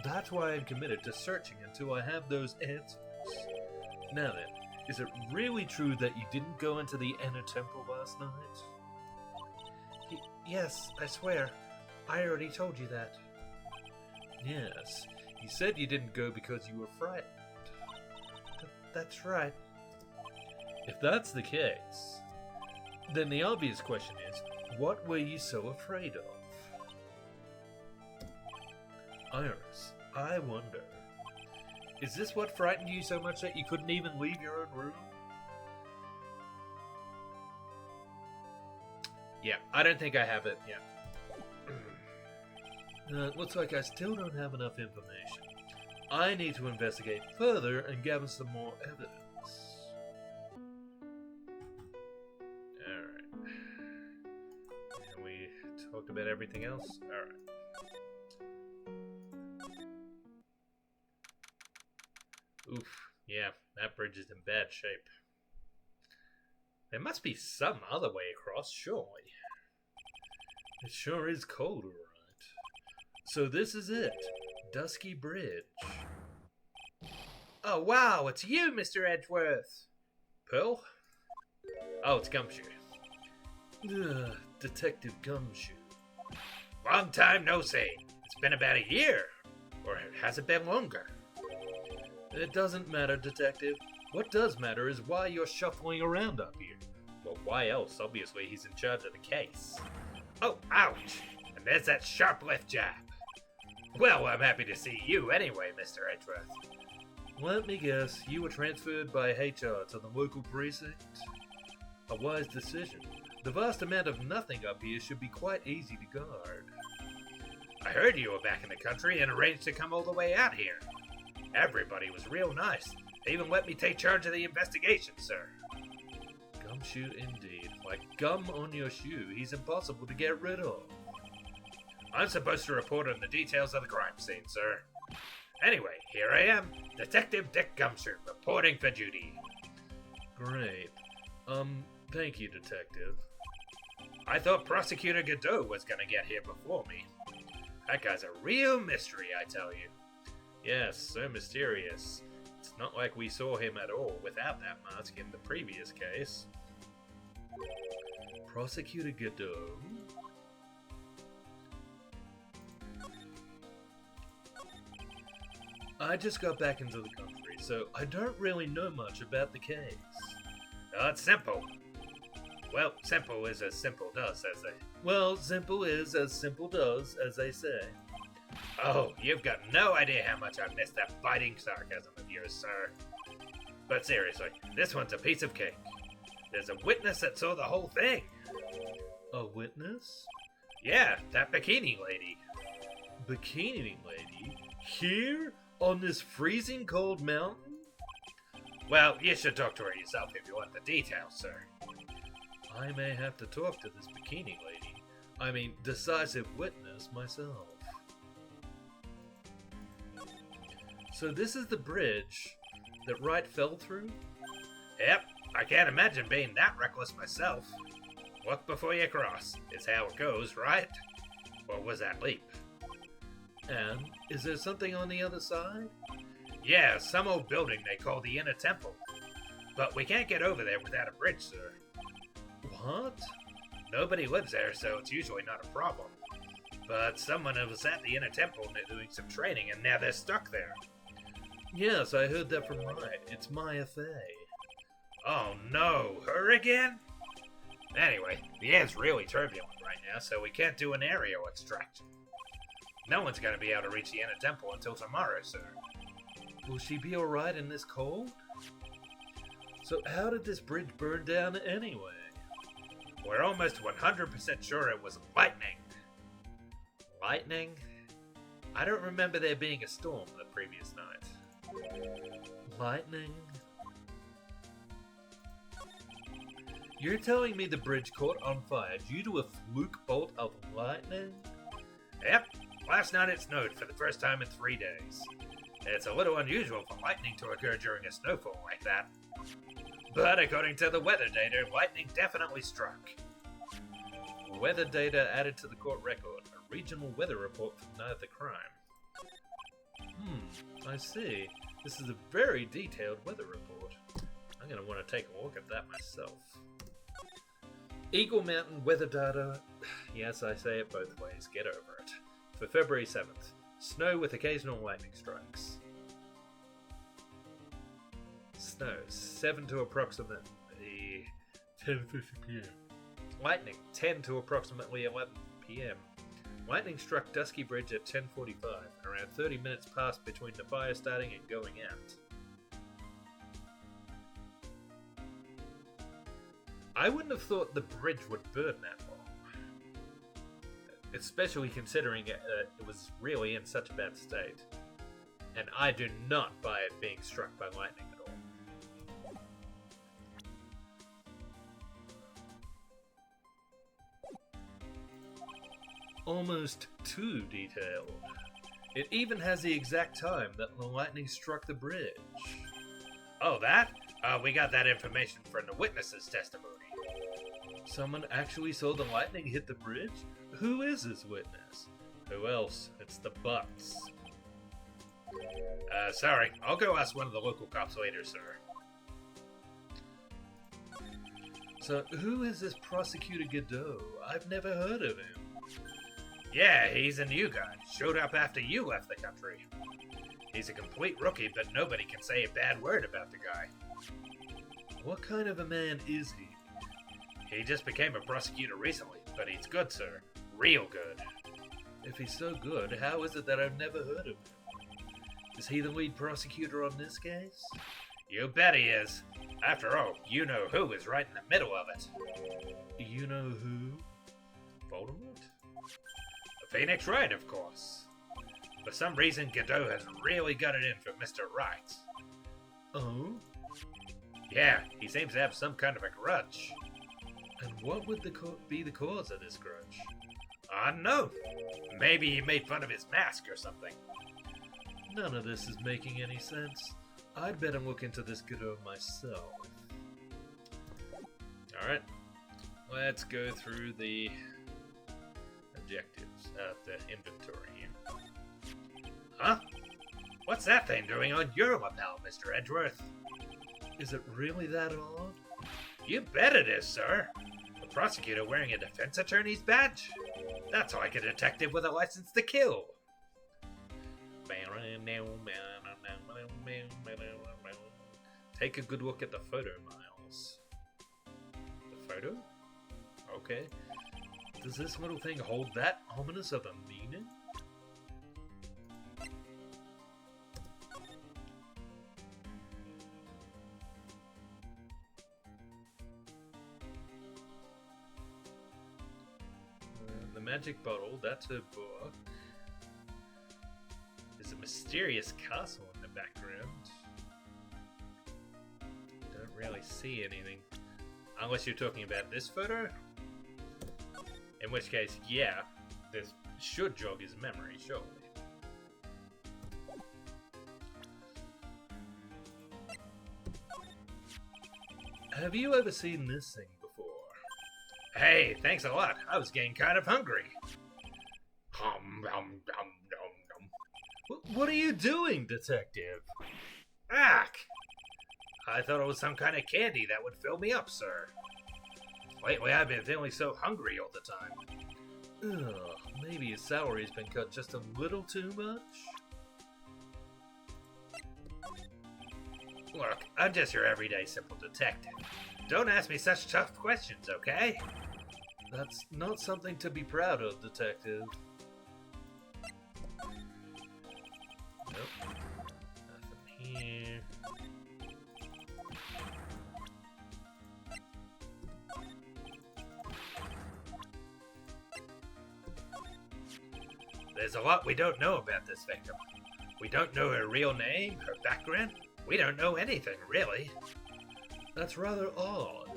That's why I'm committed to searching until I have those answers. Now then, is it really true that you didn't go into the inner temple last night? Yes, I swear. I already told you that. Yes, you said you didn't go because you were frightened. That's right. If that's the case, then the obvious question is, what were you so afraid of? Iris, I wonder, is this what frightened you so much that you couldn't even leave your own room? Yeah, I don't think I have it yet. It looks like I still don't have enough information. I need to investigate further and gather some more evidence. Alright. And we talked about everything else? Alright. Oof. Yeah, that bridge is in bad shape. There must be some other way across, surely. It sure is cold, alright. So this is it. Dusky Bridge. Oh, wow, it's you, Mr. Edgeworth. Pearl? Oh, it's Gumshoe. Detective Gumshoe. Long time no see. It's been about a year. Or has it been longer? It doesn't matter, Detective. What does matter is why you're shuffling around up here. Well, why else? Obviously, he's in charge of the case. Oh, ouch! And there's that sharp left jab. Well, I'm happy to see you anyway, Mr. Edgeworth. Let me guess, you were transferred by HR to the local precinct? A wise decision. The vast amount of nothing up here should be quite easy to guard. I heard you were back in the country and arranged to come all the way out here. Everybody was real nice. They even let me take charge of the investigation, sir. Gumshoe indeed. Like gum on your shoe, he's impossible to get rid of. I'm supposed to report on the details of the crime scene, sir. Anyway, here I am, Detective Dick Gumshoe, reporting for duty. Great. Thank you, Detective. I thought Prosecutor Godot was gonna get here before me. That guy's a real mystery, I tell you. Yes, so mysterious. It's not like we saw him at all without that mask in the previous case. Prosecutor Godot? I just got back into the country, so I don't really know much about the case. Oh, it's simple. Well, simple is as simple does, as they... Well, simple is as simple does, as they say. Oh, you've got no idea how much I miss that biting sarcasm of yours, sir. But seriously, this one's a piece of cake. There's a witness that saw the whole thing. A witness? Yeah, that bikini lady. Bikini lady? Here? On this freezing cold mountain? Well, you should talk to her yourself if you want the details, sir. I may have to talk to this bikini lady. I mean, decisive witness myself. So this is the bridge that Wright fell through? Yep, I can't imagine being that reckless myself. Look before you cross, is how it goes, right? What was that leap? And is there something on the other side? Yeah, some old building they call the Inner Temple. But we can't get over there without a bridge, sir. What? Nobody lives there, so it's usually not a problem. But someone was at the Inner Temple and they're doing some training, and now they're stuck there. Yes, I heard that from Wright. It's Maya Fey. Oh no, her again? Anyway, the air's really turbulent right now, so we can't do an aerial extraction. No one's gonna be able to reach the Inner Temple until tomorrow, sir. Will she be alright in this cold? So how did this bridge burn down anyway? We're almost 100% sure it was lightning. Lightning? I don't remember there being a storm the previous night. Lightning? You're telling me the bridge caught on fire due to a fluke bolt of lightning? Yep, last night it snowed for the first time in 3 days. It's a little unusual for lightning to occur during a snowfall like that. But according to the weather data, lightning definitely struck. Weather data added to the court record. A regional weather report from the night of the crime. I see. This is a very detailed weather report. I'm going to want to take a look at that myself. Eagle Mountain weather data. Yes, I say it both ways. Get over it. For February 7th. Snow with occasional lightning strikes. Snow, 7 to approximately 10:50 p.m. Lightning, 10 to approximately 11 p.m. Lightning struck Dusky Bridge at 10:45, around 30 minutes passed between the fire starting and going out. I wouldn't have thought the bridge would burn that long. Especially considering it was really in such a bad state. And I do not buy it being struck by lightning at all. Almost too detailed. It even has the exact time that the lightning struck the bridge. Oh, that? We got that information from the witness's testimony. Someone actually saw the lightning hit the bridge? Who is this witness? Who else? It's the Bucks. Sorry. I'll go ask one of the local cops later, sir. So, who is this Prosecutor Godot? I've never heard of him. Yeah, he's a new guy. Showed up after you left the country. He's a complete rookie, but nobody can say a bad word about the guy. What kind of a man is he? He just became a prosecutor recently, but he's good, sir. Real good. If he's so good, how is it that I've never heard of him? Is he the lead prosecutor on this case? You bet he is. After all, you know who is right in the middle of it. You know who? Voldemort? Phoenix Wright, of course. For some reason, Godot has really got it in for Mr. Wright. Oh? Yeah, he seems to have some kind of a grudge. And what would be the cause of this grudge? I don't know. Maybe he made fun of his mask or something. None of this is making any sense. I'd better look into this Godot myself. Alright. let's go through the objectives of the inventory here. Huh? What's that thing doing on your lapel, Mr. Edgeworth? Is it really that odd? You bet it is, sir. A prosecutor wearing a defense attorney's badge? That's like a detective with a license to kill. Take a good look at the photo, Miles. The photo? Okay. Does this little thing hold that ominous of a meaning? The magic bottle, that's her book. There's a mysterious castle in the background. Don't really see anything. Unless you're talking about this photo. In which case, yeah, this should jog his memory, surely. Have you ever seen this thing before? Hey, thanks a lot. I was getting kind of hungry. Hum, hum, hum, hum, hum. What are you doing, detective? Ack! I thought it was some kind of candy that would fill me up, sir. Lately, I've been feeling so hungry all the time. Ugh, maybe his salary's been cut just a little too much? Look, I'm just your everyday simple detective. Don't ask me such tough questions, okay? That's not something to be proud of, detective. Nope. Nothing here. There's a lot we don't know about this victim. We don't know her real name, her background. We don't know anything, really. That's rather odd.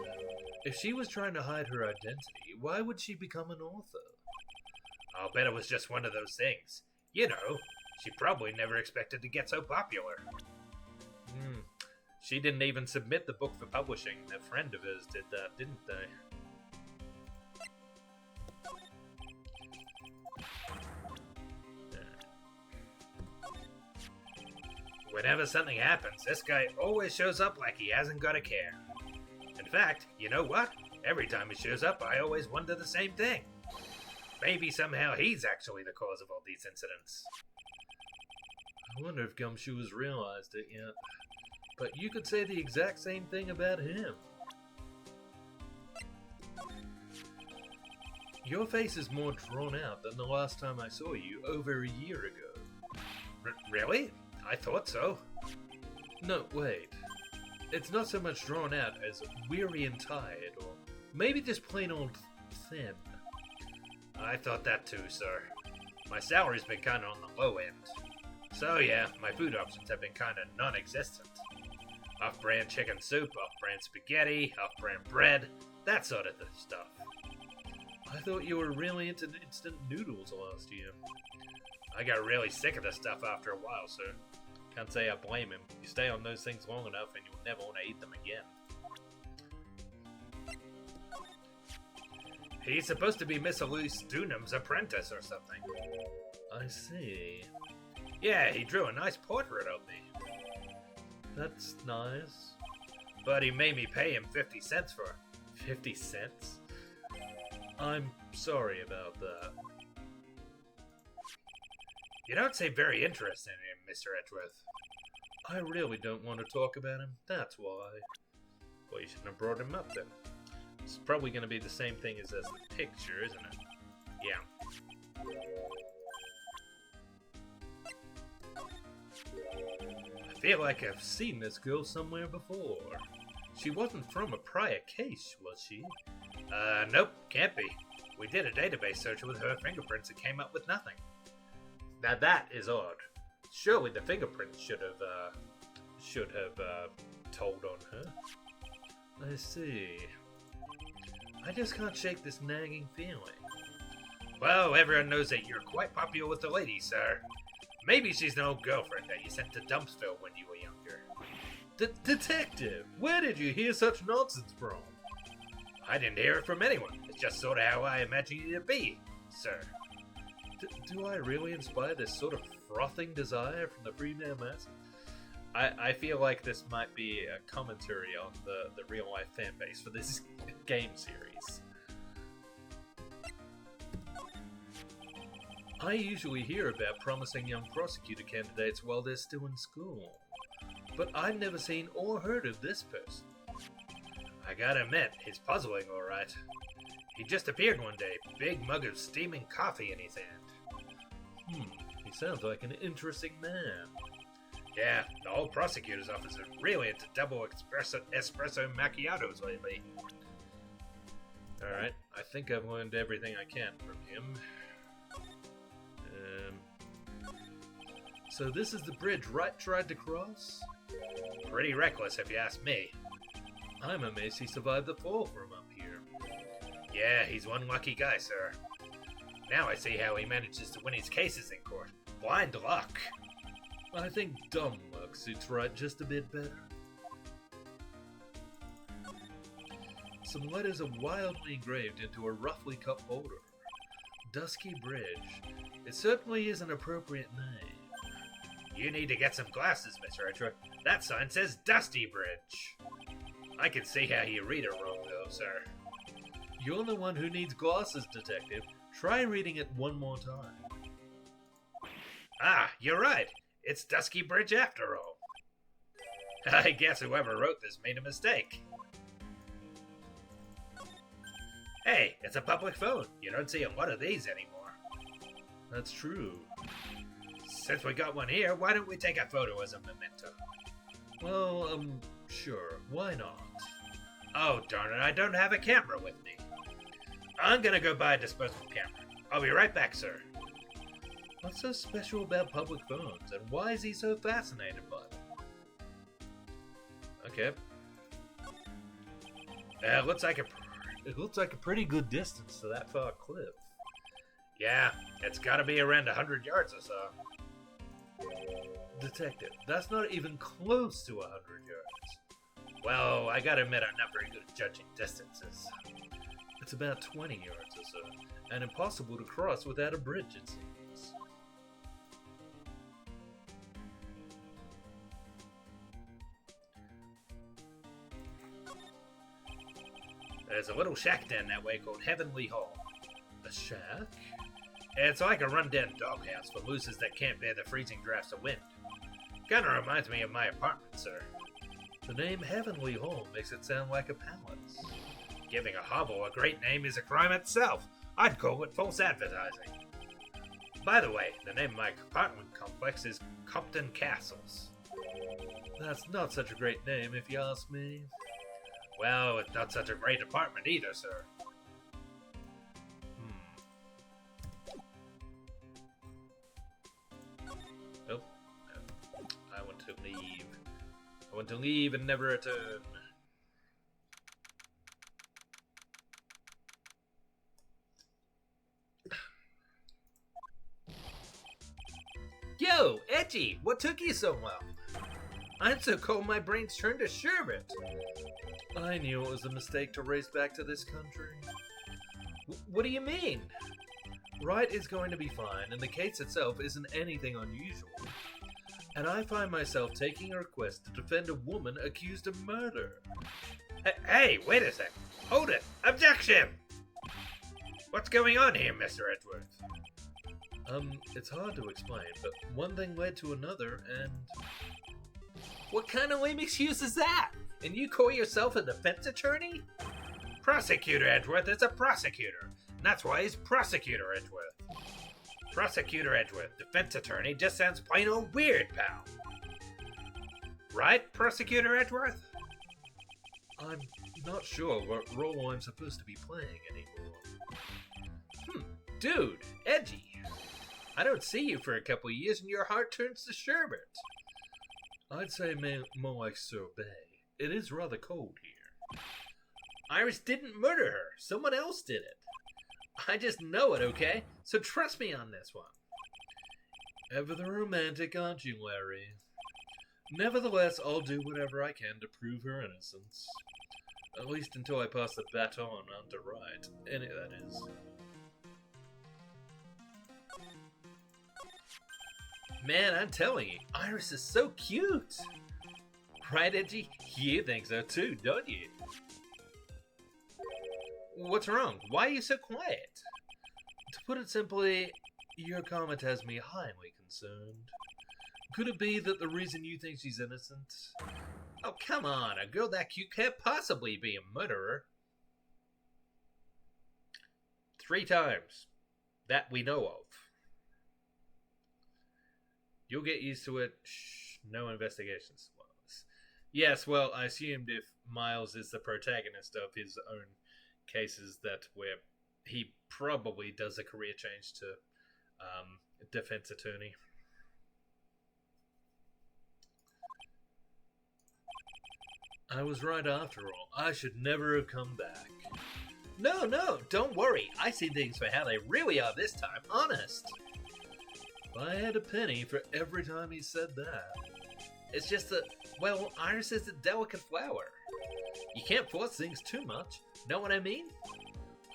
If she was trying to hide her identity, why would she become an author? I'll bet it was just one of those things. You know, she probably never expected to get so popular. She didn't even submit the book for publishing. A friend of hers did that, didn't they? Whenever something happens, this guy always shows up like he hasn't got a care. In fact, you know what? Every time he shows up, I always wonder the same thing. Maybe somehow he's actually the cause of all these incidents. I wonder if Gumshoe has realized it yet. But you could say the exact same thing about him. Your face is more drawn out than the last time I saw you over a year ago. Really? I thought so. No, wait. It's not so much drawn out as weary and tired, or maybe just plain old thin. I thought that too, sir. My salary's been kinda on the low end. So yeah, my food options have been kinda non-existent. Off-brand chicken soup, off-brand spaghetti, off-brand bread, that sort of stuff. I thought you were really into instant noodles last year. I got really sick of this stuff after a while, sir. Can't say I blame him. You stay on those things long enough and you'll never want to eat them again. He's supposed to be Miss Elise Dunham's apprentice or something. I see. Yeah, he drew a nice portrait of me. That's nice. But he made me pay him 50 cents for it. 50 cents? I'm sorry about that. You don't seem very interested in him, Mr. Edgeworth. I really don't want to talk about him, that's why. Well, you shouldn't have brought him up then. It's probably going to be the same thing as the picture, isn't it? Yeah. I feel like I've seen this girl somewhere before. She wasn't from a prior case, was she? Nope, can't be. We did a database search with her fingerprints and came up with nothing. Now that is odd. Surely the fingerprints should have told on her. I see. I just can't shake this nagging feeling. Well, everyone knows that you're quite popular with the ladies, sir. Maybe she's an old girlfriend that you sent to Dumpsville when you were younger. Detective, where did you hear such nonsense from? I didn't hear it from anyone. It's just sort of how I imagine you to be, sir. Do I really inspire this sort of frothing desire from the female mass? I feel like this might be a commentary on the real-life fan base for this game series. I usually hear about promising young prosecutor candidates while they're still in school, but I've never seen or heard of this person. I gotta admit, he's puzzling, alright. He just appeared one day, big mug of steaming coffee in his hand. He sounds like an interesting man. Yeah, the whole prosecutor's office is really into double espresso macchiatos lately. Alright, I think I've learned everything I can from him. So this is the bridge Wright tried to cross? Pretty reckless if you ask me. I'm amazed he survived the fall from up here. Yeah, he's one lucky guy, sir. Now I see how he manages to win his cases in court. Blind luck. I think dumb luck suits Wright just a bit better. Some letters are wildly engraved into a roughly cut border. Dusky Bridge. It certainly is an appropriate name. You need to get some glasses, Mr. Edgeworth. That sign says Dusty Bridge. I can see how you read it wrong, though, sir. You're the one who needs glasses, Detective. Try reading it one more time. Ah, you're right. It's Dusky Bridge after all. I guess whoever wrote this made a mistake. Hey, it's a public phone. You don't see a lot of these anymore. That's true. Since we got one here, why don't we take a photo as a memento? Well, sure. Why not? Oh, darn it, I don't have a camera with me. I'm gonna go buy a disposable camera. I'll be right back, sir. What's so special about public phones, and why is he so fascinated by them? Okay. It looks like a pretty good distance to that far cliff. Yeah, it's gotta be around 100 yards or so. Detective, that's not even close to 100 yards. Well, I gotta admit I'm not very good at judging distances. It's about 20 yards or so, and impossible to cross without a bridge, it seems. There's a little shack down that way called Heavenly Hall. A shack? It's like a rundown doghouse for losers that can't bear the freezing drafts of wind. Kinda reminds me of my apartment, sir. The name Heavenly Hall makes it sound like a palace. Giving a hovel a great name is a crime itself. I'd call it false advertising. By the way, the name of my apartment complex is Compton Castles. That's not such a great name, if you ask me. Well, it's not such a great apartment either, sir. Oh. I want to leave. I want to leave and never return. Yo, Edgy, what took you so long? I'm so cold my brain's turned to sherbet. I knew it was a mistake to race back to this country. What do you mean? Wright is going to be fine, and the case itself isn't anything unusual. And I find myself taking a request to defend a woman accused of murder. Hey, wait a sec. Hold it. Objection! What's going on here, Mr. Edgeworth? It's hard to explain, but one thing led to another, and... What kind of lame excuse is that? And you call yourself a defense attorney? Prosecutor Edgeworth is a prosecutor, and that's why he's Prosecutor Edgeworth. Prosecutor Edgeworth, defense attorney, just sounds plain old weird, pal. Right, Prosecutor Edgeworth? I'm not sure what role I'm supposed to be playing anymore. Dude, Edgy. I don't see you for a couple of years and your heart turns to sherbet. I'd say more like sorbet. It is rather cold here. Iris didn't murder her. Someone else did it. I just know it, okay? So trust me on this one. Ever the romantic, aren't you, Larry? Nevertheless, I'll do whatever I can to prove her innocence. At least until I pass the baton on to Wright. Any that is. Man, I'm telling you, Iris is so cute! Right, Edgy? You think so too, don't you? What's wrong? Why are you so quiet? To put it simply, your comment has me highly concerned. Could it be that the reason you think she's innocent? Oh, come on. A girl that cute can't possibly be a murderer. 3 times. That we know of. You'll get used to it. Shh, no investigations. Yes, well, I assumed if Miles is the protagonist of his own cases, that where he probably does a career change to defense attorney. I was right after all. I should never have come back. No, don't worry. I see things for how they really are this time, honest. If I had a penny for every time he said that. It's just that, well, Iris is a delicate flower. You can't force things too much. Know what I mean?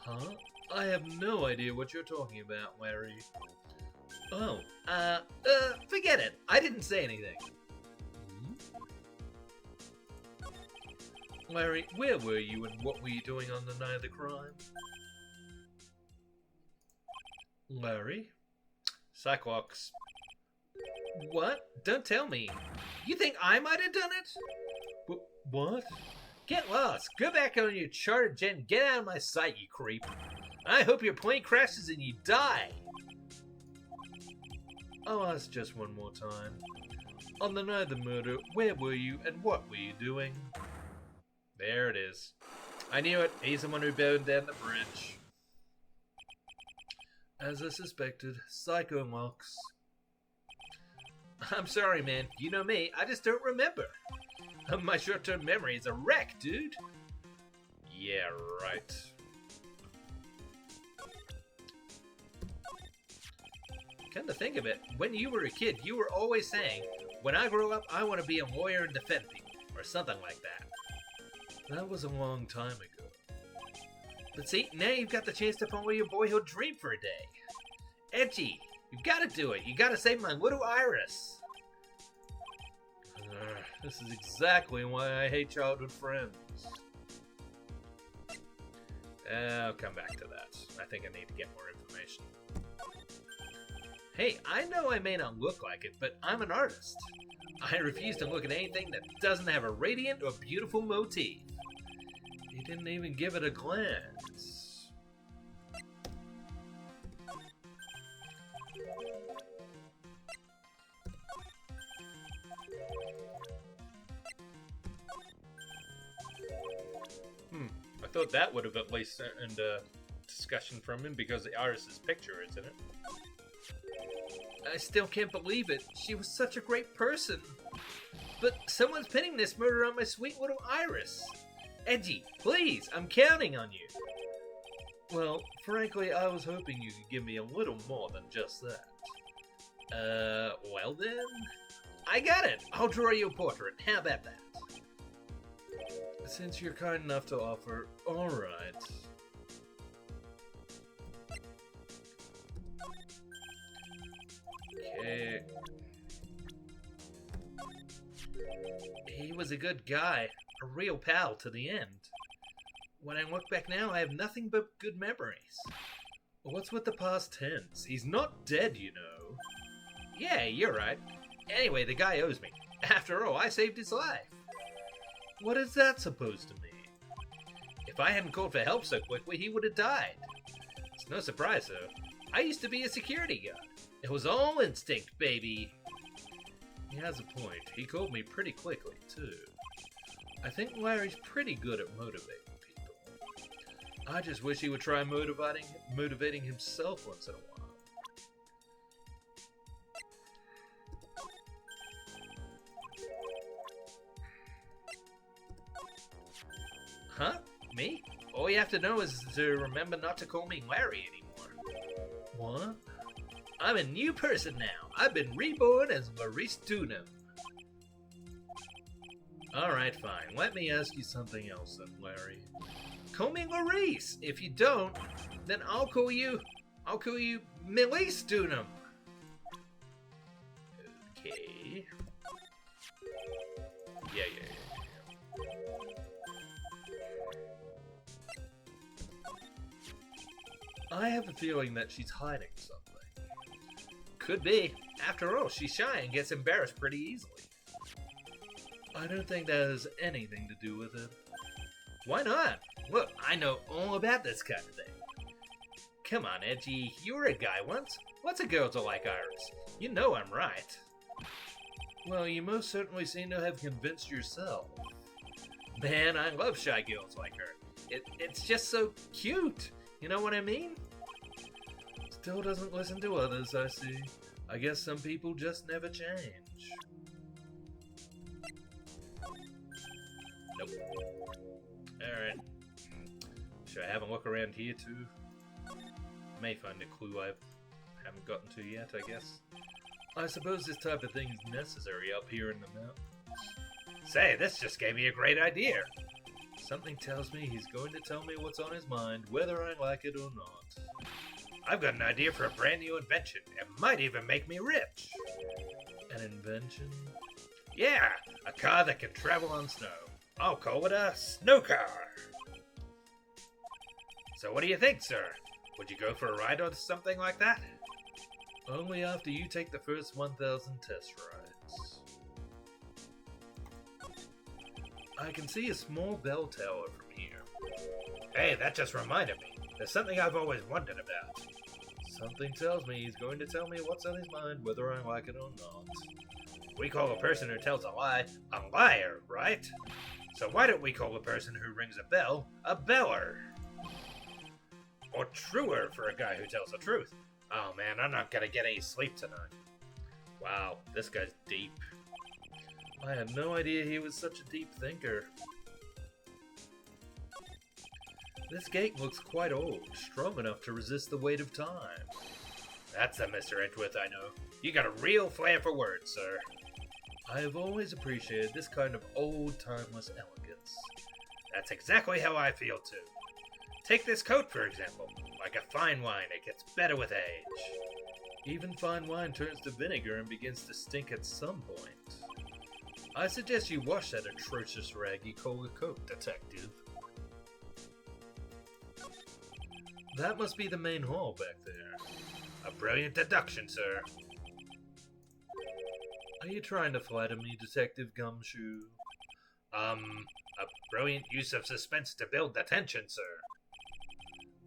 Huh? I have no idea what you're talking about, Larry. Oh, forget it. I didn't say anything. Larry, where were you and what were you doing on the night of the crime? Larry? Cyclops. What? Don't tell me. You think I might have done it? What? Get lost. Go back on your charter jet and get out of my sight, you creep. I hope your plane crashes and you die. I'll ask just one more time. On the night of the murder, where were you and what were you doing? There it is. I knew it. He's the one who burned down the bridge. As I suspected, Psycho Lux. I'm sorry, man. You know me. I just don't remember. My short-term memory is a wreck, dude. Yeah, right. Come to think of it, when you were a kid, you were always saying, when I grow up, I want to be a lawyer and defend people, or something like that. That was a long time ago. But see, now you've got the chance to follow your boyhood dream for a day. Edgy, you've got to do it. You got to save my little Iris. This is exactly why I hate childhood friends. I'll come back to that. I think I need to get more information. Hey, I know I may not look like it, but I'm an artist. I refuse to look at anything that doesn't have a radiant or beautiful motif. He didn't even give it a glance. I thought that would have at least earned a discussion from him because the Iris's picture is in it. I still can't believe it. She was such a great person. But someone's pinning this murder on my sweet little Iris. Edgy, please, I'm counting on you. Well, frankly, I was hoping you could give me a little more than just that. Well then? I got it. I'll draw you a portrait. How about that? Since you're kind enough to offer, alright. Okay. He was a good guy, a real pal to the end. When I look back now, I have nothing but good memories. What's with the past tense? He's not dead, you know. Yeah, you're right. Anyway, the guy owes me. After all, I saved his life. What is that supposed to mean? If I hadn't called for help so quickly, he would have died. It's no surprise, though. I used to be a security guard. It was all instinct, baby. He has a point. He called me pretty quickly, too. I think Larry's pretty good at motivating people. I just wish he would try motivating himself once in a while. Huh? Me? All you have to know is to remember not to call me Larry anymore. What? I'm a new person now. I've been reborn as Maurice Dunham. Alright, fine. Let me ask you something else then, Larry. Call me Maurice. If you don't, then I'll call you Melise Dunham. Okay. Yeah. I have a feeling that she's hiding something. Could be. After all, she's shy and gets embarrassed pretty easily. I don't think that has anything to do with it. Why not? Look, I know all about this kind of thing. Come on, Edgy, you were a guy once. What's a girl to like Iris? You know I'm right. Well, you most certainly seem to have convinced yourself. Man, I love shy girls like her. It's just so cute. You know what I mean? Still doesn't listen to others, I see. I guess some people just never change. Nope. Alright. Should I have a look around here too? May find a clue I haven't gotten to yet, I guess. I suppose this type of thing is necessary up here in the mountains. Say, this just gave me a great idea. Something tells me he's going to tell me what's on his mind, whether I like it or not. I've got an idea for a brand new invention. It might even make me rich. An invention? Yeah, a car that can travel on snow. I'll call it a snow car. So what do you think, sir? Would you go for a ride or something like that? Only after you take the first 1,000 test rides. I can see a small bell tower from here. Hey, that just reminded me. There's something I've always wondered about. Something tells me he's going to tell me what's on his mind, whether I like it or not. We call a person who tells a lie a liar, right? So why don't we call a person who rings a bell a beller? Or truer for a guy who tells the truth. Oh man, I'm not gonna get any sleep tonight. Wow, this guy's deep. I had no idea he was such a deep thinker. This gate looks quite old, strong enough to resist the weight of time. That's the Mr. Edgeworth I know. You got a real flair for words, sir. I have always appreciated this kind of old, timeless elegance. That's exactly how I feel too. Take this coat, for example. Like a fine wine, it gets better with age. Even fine wine turns to vinegar and begins to stink at some point. I suggest you wash that atrocious rag you call a coat, detective. That must be the main hall back there. A brilliant deduction, sir. Are you trying to flatter me, Detective Gumshoe? A brilliant use of suspense to build the tension, sir.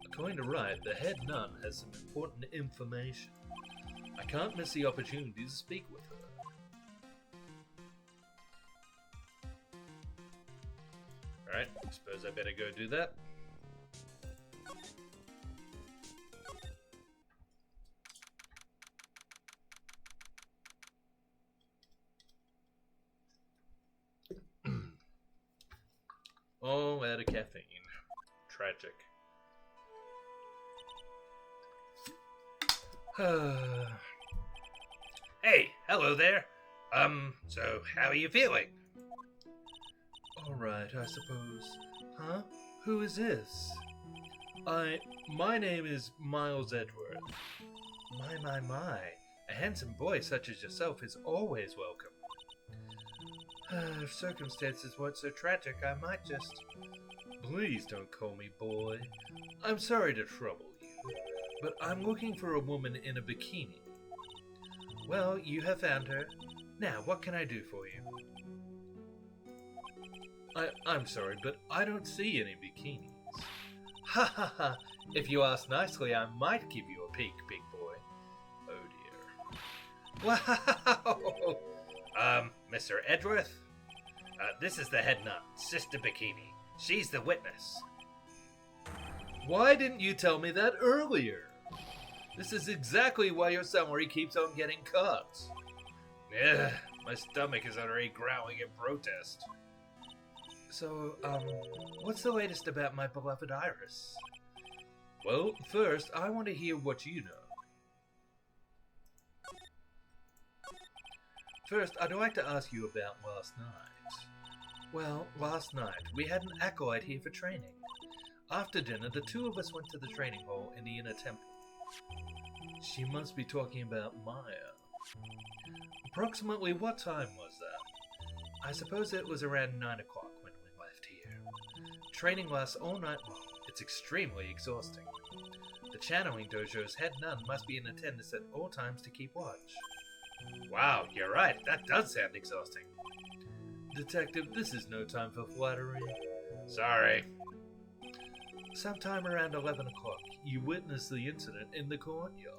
According to Wright, the head nun has some important information. I can't miss the opportunity to speak with her. Alright, I suppose I better go do that. All out of caffeine. Tragic. Hey, hello there. So how are you feeling? Alright, I suppose. Huh? Who is this? My name is Miles Edgeworth. My. A handsome boy such as yourself is always welcome. If circumstances weren't so tragic, I might just... Please don't call me boy. I'm sorry to trouble you, but I'm looking for a woman in a bikini. Well, you have found her. Now, what can I do for you? I'm sorry, but I don't see any bikinis. Ha ha ha! If you ask nicely, I might give you a peek, big boy. Oh dear. Wow! Mr. Edgeworth? This is the head nun, Sister Bikini. She's the witness. Why didn't you tell me that earlier? This is exactly why your salary keeps on getting cut. Ugh, my stomach is already growling in protest. So, what's the latest about my beloved Iris? Well, first, I want to hear what you know. First, I'd like to ask you about last night. Well, last night we had an acolyte here for training. After dinner, the two of us went to the training hall in the inner temple. She must be talking about Maya. Approximately what time was that? I suppose it was around 9 o'clock when we left here. Training lasts all night long. It's extremely exhausting. The channeling dojo's head nun must be in attendance at all times to keep watch. Wow, you're right. That does sound exhausting. Detective, this is no time for flattery. Sorry. Sometime around 11 o'clock, you witnessed the incident in the courtyard.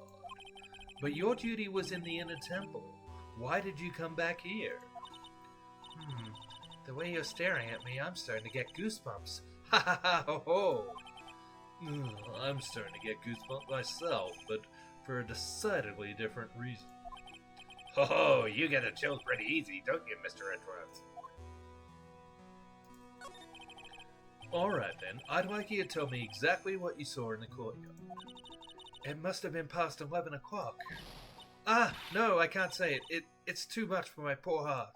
But your duty was in the inner temple. Why did you come back here? The way you're staring at me, I'm starting to get goosebumps. Ha ha ha ho ho! I'm starting to get goosebumps myself, but for a decidedly different reason. Oh, you get the chills pretty easy, don't you, Mr. Edgeworth? Alright then, I'd like you to tell me exactly what you saw in the courtyard. It must have been past 11 o'clock. Ah, no, I can't say it. It's too much for my poor heart.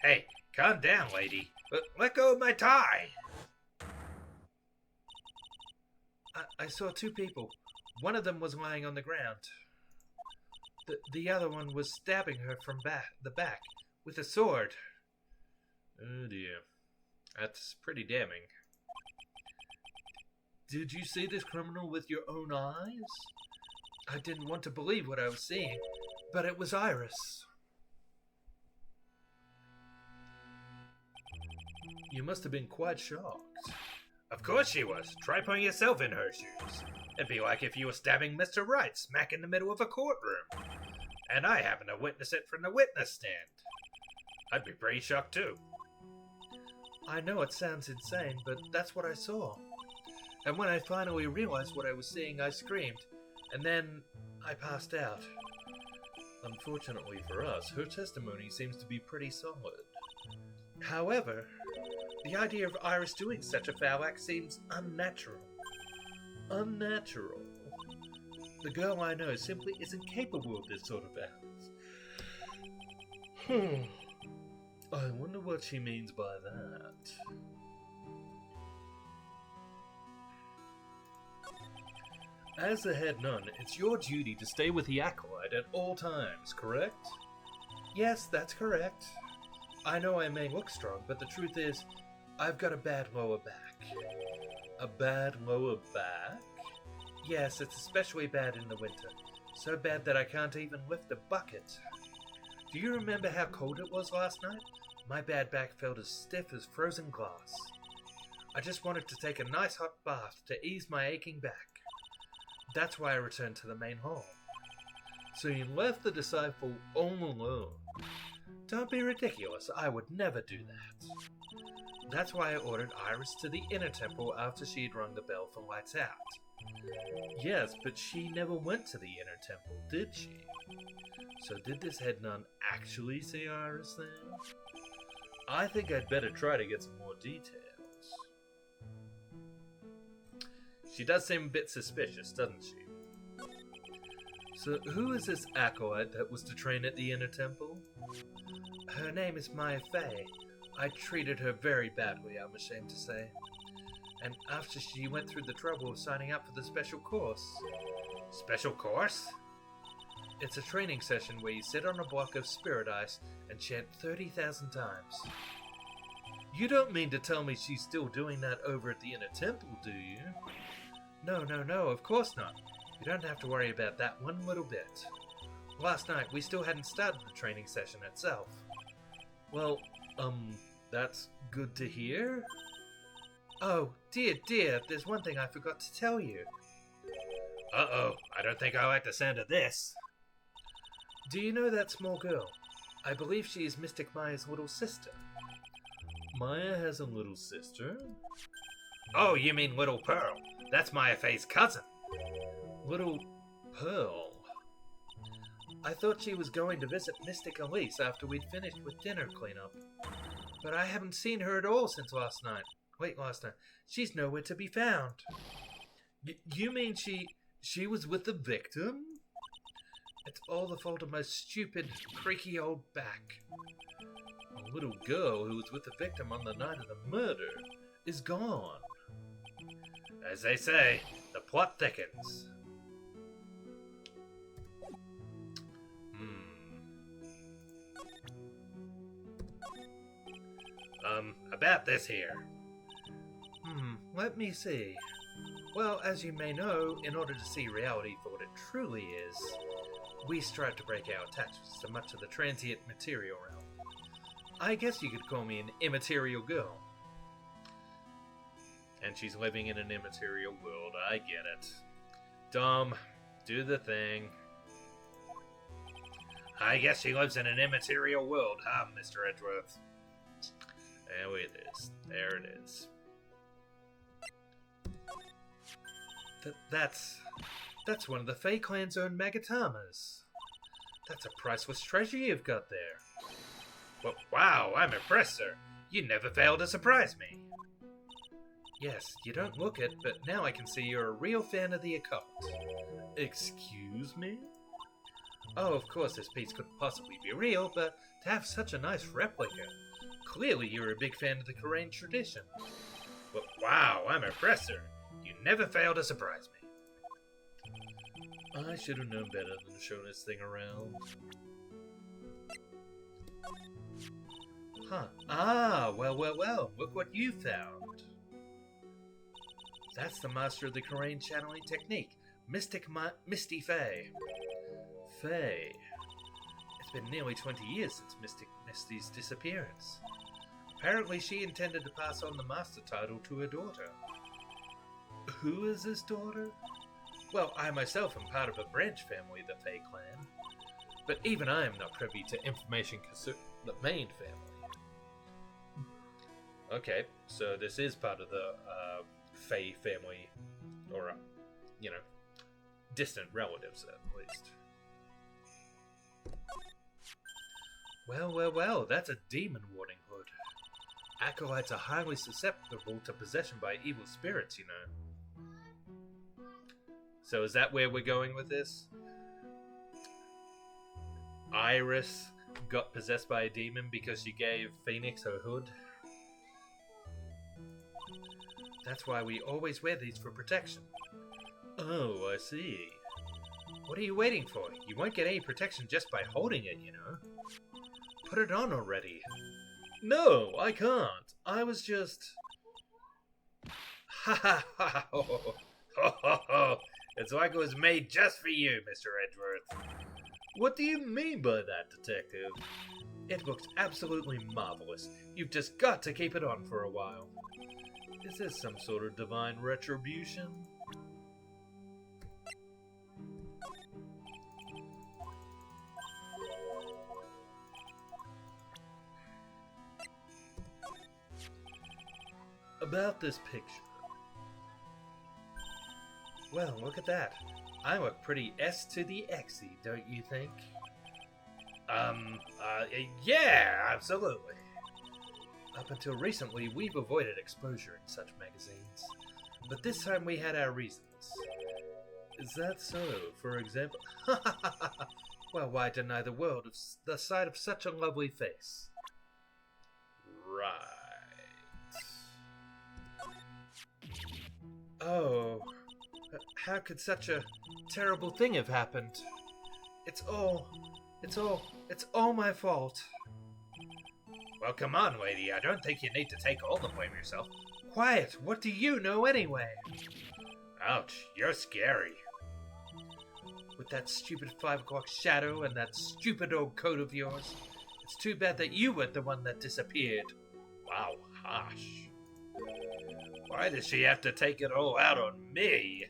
Hey, calm down, lady. Let go of my tie! I saw two people. One of them was lying on the ground. The other one was stabbing her from the back with a sword. Oh dear. That's pretty damning. Did you see this criminal with your own eyes? I didn't want to believe what I was seeing, but it was Iris. You must have been quite shocked. Of course she was. Try putting yourself in her shoes. It'd be like if you were stabbing Mr. Wright smack in the middle of a courtroom. And I happen to witness it from the witness stand. I'd be pretty shocked too. I know it sounds insane, but that's what I saw. And when I finally realized what I was seeing, I screamed. And then I passed out. Unfortunately for us, her testimony seems to be pretty solid. However, the idea of Iris doing such a foul act seems unnatural. Unnatural. The girl I know simply isn't capable of this sort of act. I wonder what she means by that. As the head nun, it's your duty to stay with the acolyte at all times, correct? Yes, that's correct. I know I may look strong, but the truth is, I've got a bad lower back. A bad lower back? Yes, it's especially bad in the winter. So bad that I can't even lift a bucket. Do you remember how cold it was last night? My bad back felt as stiff as frozen glass. I just wanted to take a nice hot bath to ease my aching back. That's why I returned to the main hall. So you left the disciple all alone? Don't be ridiculous, I would never do that. That's why I ordered Iris to the inner temple after she'd rung the bell for lights out. Yes, but she never went to the inner temple, did she? So did this head nun actually see Iris there? I think I'd better try to get some more details. She does seem a bit suspicious, doesn't she? So who is this acolyte that was to train at the inner temple? Her name is Maya Fey. I treated her very badly, I'm ashamed to say. And after she went through the trouble of signing up for the special course. Special course? It's a training session where you sit on a block of spirit ice and chant 30,000 times. You don't mean to tell me she's still doing that over at the inner temple, do you? No, of course not. You don't have to worry about that one little bit. Last night, we still hadn't started the training session itself. Well, that's good to hear. Oh, dear, there's one thing I forgot to tell you. Uh-oh, I don't think I like the sound of this. Do you know that small girl? I believe she is Mystic Maya's little sister. Maya has a little sister? Oh, you mean Little Pearl. That's Maya Fey's cousin. Little Pearl? I thought she was going to visit Mystic Elise after we'd finished with dinner cleanup. But I haven't seen her at all since last night. Last night. She's nowhere to be found. You mean she was with the victim? It's all the fault of my stupid, creaky old back. little girl who was with the victim on the night of the murder is gone. As they say, the plot thickens. About this here. Let me see. Well, as you may know, in order to see reality for what it truly is, we strive to break our attachments to much of the transient material realm. I guess you could call me an immaterial girl. And she's living in an immaterial world, I get it. Dom, do the thing. I guess she lives in an immaterial world, huh, Mr. Edgeworth? There it is. There it is. That's one of the Fae Clan's own Magatamas. That's a priceless treasure you've got there. Well, wow, I'm impressed, sir. You never fail to surprise me. Yes, you don't look it, but now I can see you're a real fan of the occult. Excuse me? Oh, of course this piece couldn't possibly be real, but to have such a nice replica. Clearly you're a big fan of the Korean tradition. Well, wow, I'm impressed, sir. You never fail to surprise me. I should have known better than to show this thing around. Huh. Ah, well, look what you found. That's the master of the Korean channeling technique, Misty Fae. Fae. It's been nearly 20 years since Misty's disappearance. Apparently she intended to pass on the master title to her daughter. Who is this daughter? Well, I myself am part of a branch family of the Fae clan, but even I am not privy to information concerning the main family. Okay, so this is part of the Fae family, or, distant relatives at least. Well, that's a demon warning hood. Acolytes are highly susceptible to possession by evil spirits, you know. So is that where we're going with this? Iris got possessed by a demon because she gave Phoenix her hood? That's why we always wear these for protection. Oh, I see. What are you waiting for? You won't get any protection just by holding it, you know. Put it on already. No, I can't. I was just... Ha ha ha ho ho ho ho. It's like it was made just for you, Mr. Edgeworth. What do you mean by that, detective? It looks absolutely marvelous. You've just got to keep it on for a while. Is this some sort of divine retribution? About this picture. Well, look at that. I look pretty S to the Xy, don't you think? Yeah, absolutely. Up until recently, we've avoided exposure in such magazines. But this time we had our reasons. Is that so? For example... Well, why deny the world of the sight of such a lovely face? Right. Oh, how could such a terrible thing have happened? It's all my fault. Well, come on, lady. I don't think you need to take all the blame yourself. Quiet! What do you know anyway? Ouch, you're scary. With that stupid 5 o'clock shadow and that stupid old coat of yours, it's too bad that you were the one that disappeared. Wow, harsh. Why does she have to take it all out on me?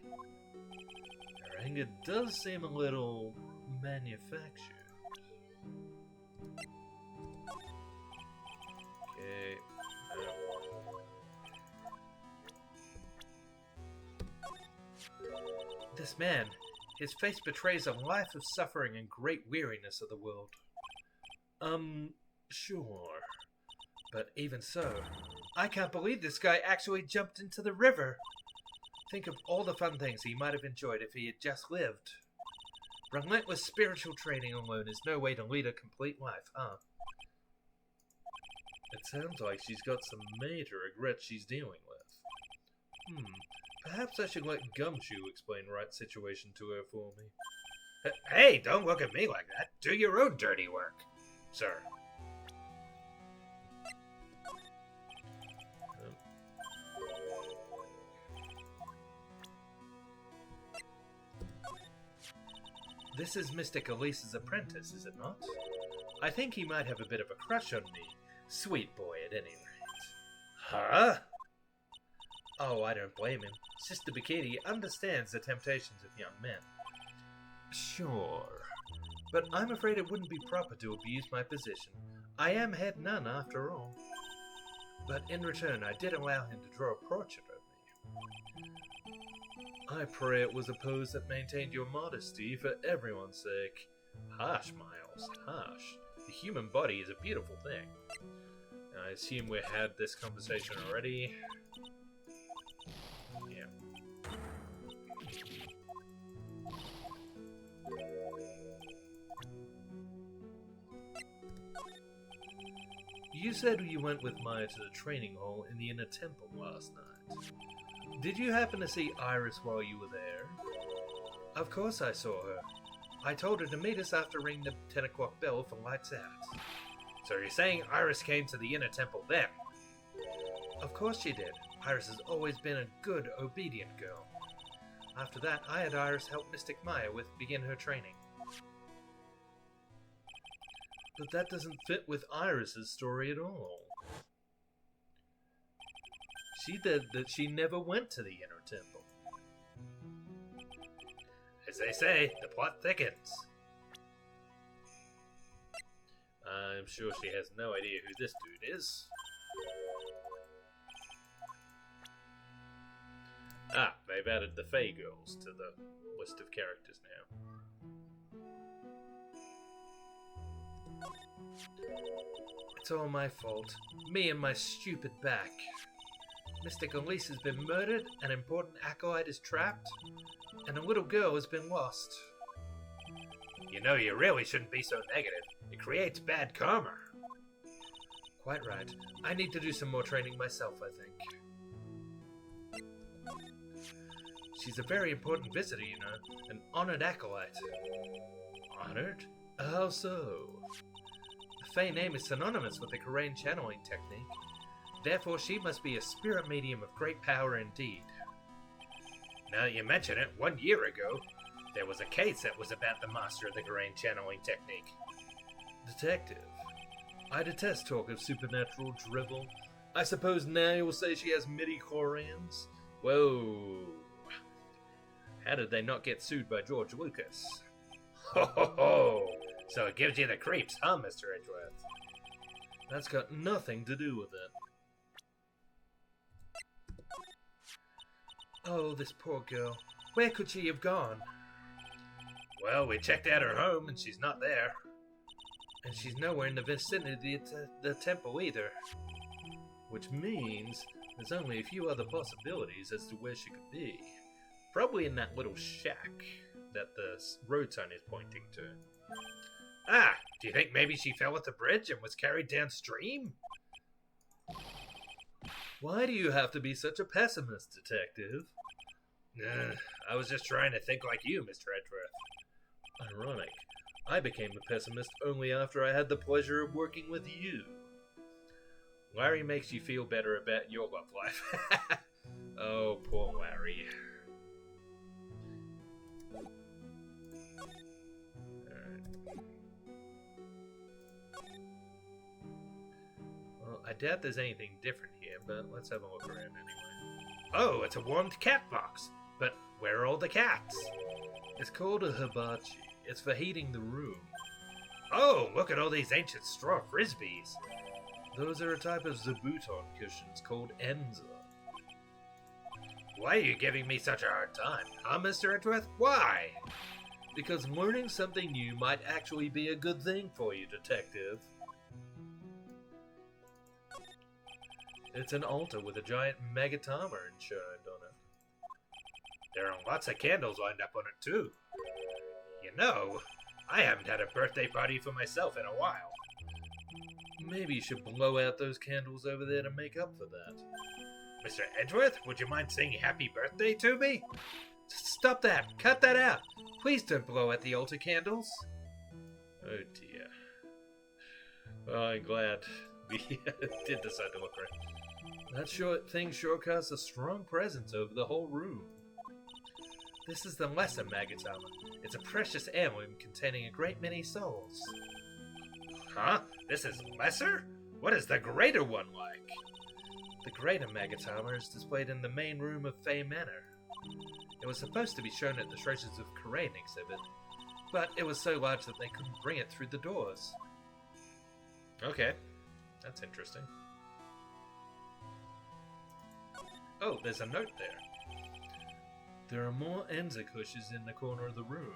Her anger does seem a little manufactured. Okay. This man, his face betrays a life of suffering and great weariness of the world. Sure. But even so, I can't believe this guy actually jumped into the river. Think of all the fun things he might have enjoyed if he had just lived. Relentless spiritual training alone is no way to lead a complete life, huh? It sounds like she's got some major regrets she's dealing with. Perhaps I should let Gumshoe explain Wright's situation to her for me. Hey, don't look at me like that. Do your own dirty work, sir. This is Mr. Elise's apprentice, is it not? I think he might have a bit of a crush on me. Sweet boy, at any rate. Huh? Oh, I don't blame him. Sister Bikini understands the temptations of young men. Sure. But I'm afraid it wouldn't be proper to abuse my position. I am head nun, after all. But in return, I did allow him to draw a portrait of me. I pray it was a pose that maintained your modesty for everyone's sake. Hush, Miles, hush. The human body is a beautiful thing. I assume we had this conversation already. Yeah. You said you went with Maya to the training hall in the inner temple last night. Did you happen to see Iris while you were there? Of course I saw her. I told her to meet us after ringing the 10 o'clock bell for lights out. So you're saying Iris came to the inner temple then? Of course she did. Iris has always been a good, obedient girl. After that, I had Iris help Mystic Maya begin her training. But that doesn't fit with Iris's story at all. She said that she never went to the inner temple. As they say, the plot thickens. I'm sure she has no idea who this dude is. Ah, they've added the Fae girls to the list of characters now. It's all my fault. Me and my stupid back. Mystic Elise has been murdered, an important acolyte is trapped, and a little girl has been lost. You know, you really shouldn't be so negative. It creates bad karma. Quite right. I need to do some more training myself, I think. She's a very important visitor, you know. An honored acolyte. Honored? How so? The Fae name is synonymous with the Karain channeling technique. Therefore, she must be a spirit medium of great power indeed. Now that you mention it, 1 year ago, there was a case that was about the master of the Karain channeling technique. Detective, I detest talk of supernatural drivel. I suppose now you'll say she has midi-chlorians? Whoa. How did they not get sued by George Lucas? Ho ho ho! So it gives you the creeps, huh, Mr. Edgeworth? That's got nothing to do with it. Oh, this poor girl. Where could she have gone? Well, we checked out her home, and she's not there. And she's nowhere in the vicinity of the temple either. Which means there's only a few other possibilities as to where she could be. Probably in that little shack that the road sign is pointing to. Ah, do you think maybe she fell at the bridge and was carried downstream? Why do you have to be such a pessimist, Detective? I was just trying to think like you, Mr. Edgeworth. Ironic. I became a pessimist only after I had the pleasure of working with you. Larry makes you feel better about your love life. Oh, poor Larry. Well, I doubt there's anything different here, but let's have a look around anyway. Oh, it's a warmed cat box. But where are all the cats? It's called a hibachi. It's for heating the room. Oh, look at all these ancient straw frisbees. Those are a type of zabuton cushions called Enza. Why are you giving me such a hard time, huh, Mr. Edgeworth? Why? Because learning something new might actually be a good thing for you, Detective. It's an altar with a giant Megatama enshrined on it. There are lots of candles lined up on it, too. You know, I haven't had a birthday party for myself in a while. Maybe you should blow out those candles over there to make up for that. Mr. Edgeworth, would you mind singing happy birthday to me? Stop that! Cut that out! Please don't blow out the altar candles! Oh dear. Well, I'm glad we did decide to look around. That thing sure casts a strong presence over the whole room. This is the lesser Magatama. It's a precious heirloom containing a great many souls. Huh? This is lesser? What is the greater one like? The greater Magatama is displayed in the main room of Fey Manor. It was supposed to be shown at the Treasures of Karain exhibit, but it was so large that they couldn't bring it through the doors. Okay, that's interesting. Oh, there's a note there. There are more Enzakushes in the corner of the room.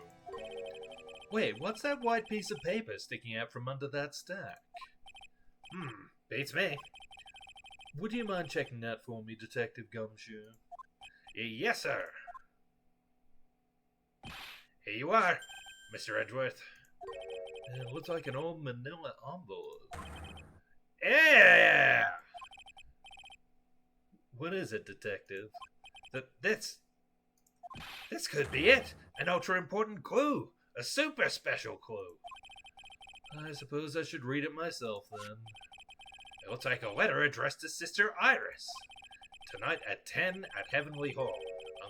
Wait, what's that white piece of paper sticking out from under that stack? Beats me. Would you mind checking that for me, Detective Gumshoe? Yes, sir. Here you are, Mr. Edgeworth. It looks like an old manila envelope. Yeah! What is it, Detective? This could be it. An ultra-important clue. A super special clue. I suppose I should read it myself, then. It looks like a letter addressed to Sister Iris. Tonight at 10 at Heavenly Hall,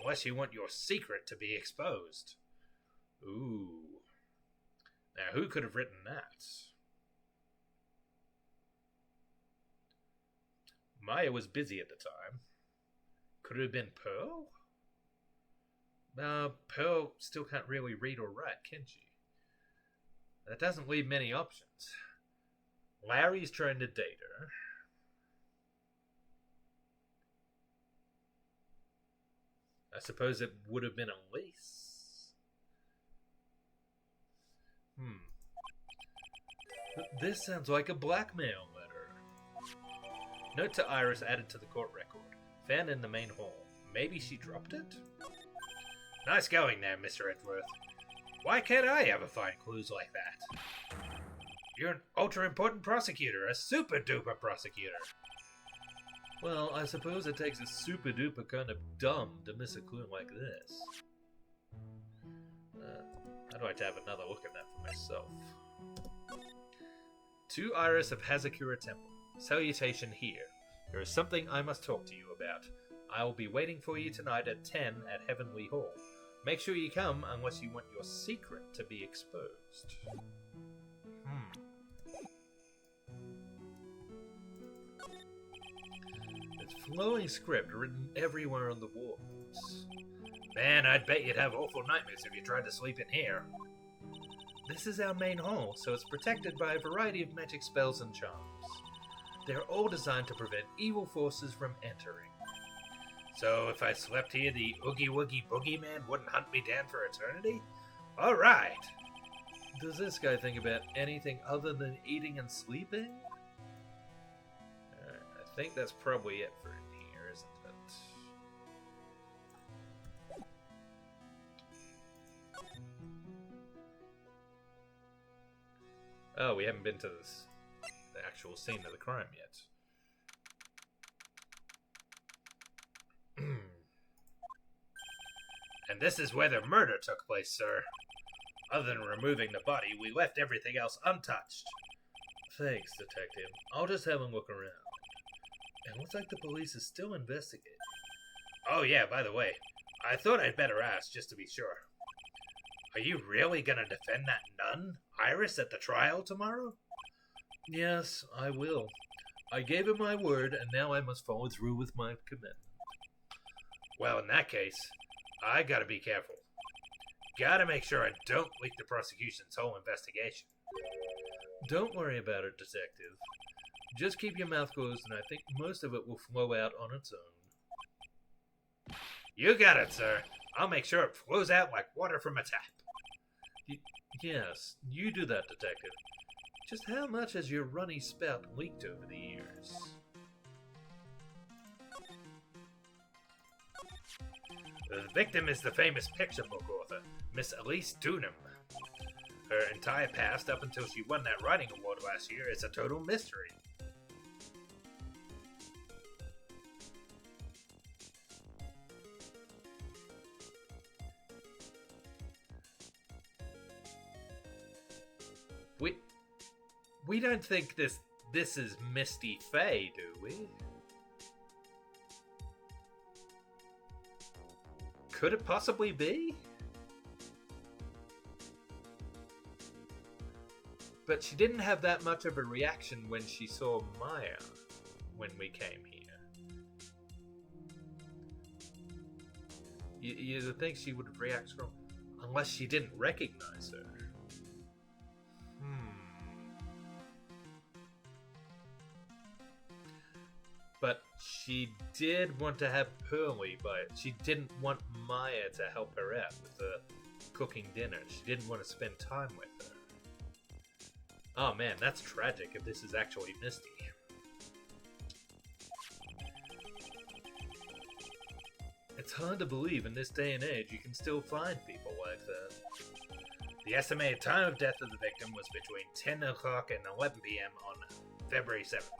unless you want your secret to be exposed. Ooh. Now, who could have written that? Maya was busy at the time. Could it have been Pearl? Pearl still can't really read or write, can she? That doesn't leave many options. Larry's trying to date her. I suppose it would have been Elise. This sounds like a blackmail letter. Note to Iris added to the court record. Found in the main hall. Maybe she dropped it? Nice going there, Mr. Edgeworth. Why can't I ever find clues like that? You're an ultra-important prosecutor, a super-duper prosecutor. Well, I suppose it takes a super-duper kind of dumb to miss a clue like this. I'd like to have another look at that for myself. To Iris of Hazakura Temple. Salutation here. There is something I must talk to you about. I will be waiting for you tonight at 10 at Heavenly Hall. Make sure you come unless you want your secret to be exposed. It's flowing script written everywhere on the walls. Man, I'd bet you'd have awful nightmares if you tried to sleep in here. This is our main hall, so it's protected by a variety of magic spells and charms. They're all designed to prevent evil forces from entering. So if I slept here, the Oogie Woogie Boogeyman wouldn't hunt me down for eternity? Alright! Does this guy think about anything other than eating and sleeping? I think that's probably it for in here, isn't it? Oh, we haven't been to the actual scene of the crime yet. And this is where the murder took place, sir. Other than removing the body, we left everything else untouched. Thanks, Detective. I'll just have a look around. It looks like the police is still investigating. Oh yeah, by the way, I thought I'd better ask just to be sure. Are you really gonna defend that nun, Iris, at the trial tomorrow? Yes, I will. I gave him my word, and now I must follow through with my commitment. Well, in that case, I gotta be careful. Gotta make sure I don't leak the prosecution's whole investigation. Don't worry about it, Detective. Just keep your mouth closed, and I think most of it will flow out on its own. You got it, sir. I'll make sure it flows out like water from a tap. Yes, you do that, Detective. Just how much has your runny spout leaked over the years? The victim is the famous picture book author, Miss Elise Dunham. Her entire past up until she won that writing award last year is a total mystery. We don't think this is Misty Faye, do we? Could it possibly be? But she didn't have that much of a reaction when she saw Maya when we came here. You'd think she would react strong, unless she didn't recognize her. But she did want to have Pearly, but she didn't want Maya to help her out with the cooking dinner. She didn't want to spend time with her. Oh man, that's tragic if this is actually Misty. It's hard to believe in this day and age you can still find people like that. The estimated time of death of the victim was between 10 o'clock and 11 p.m. on February 7th.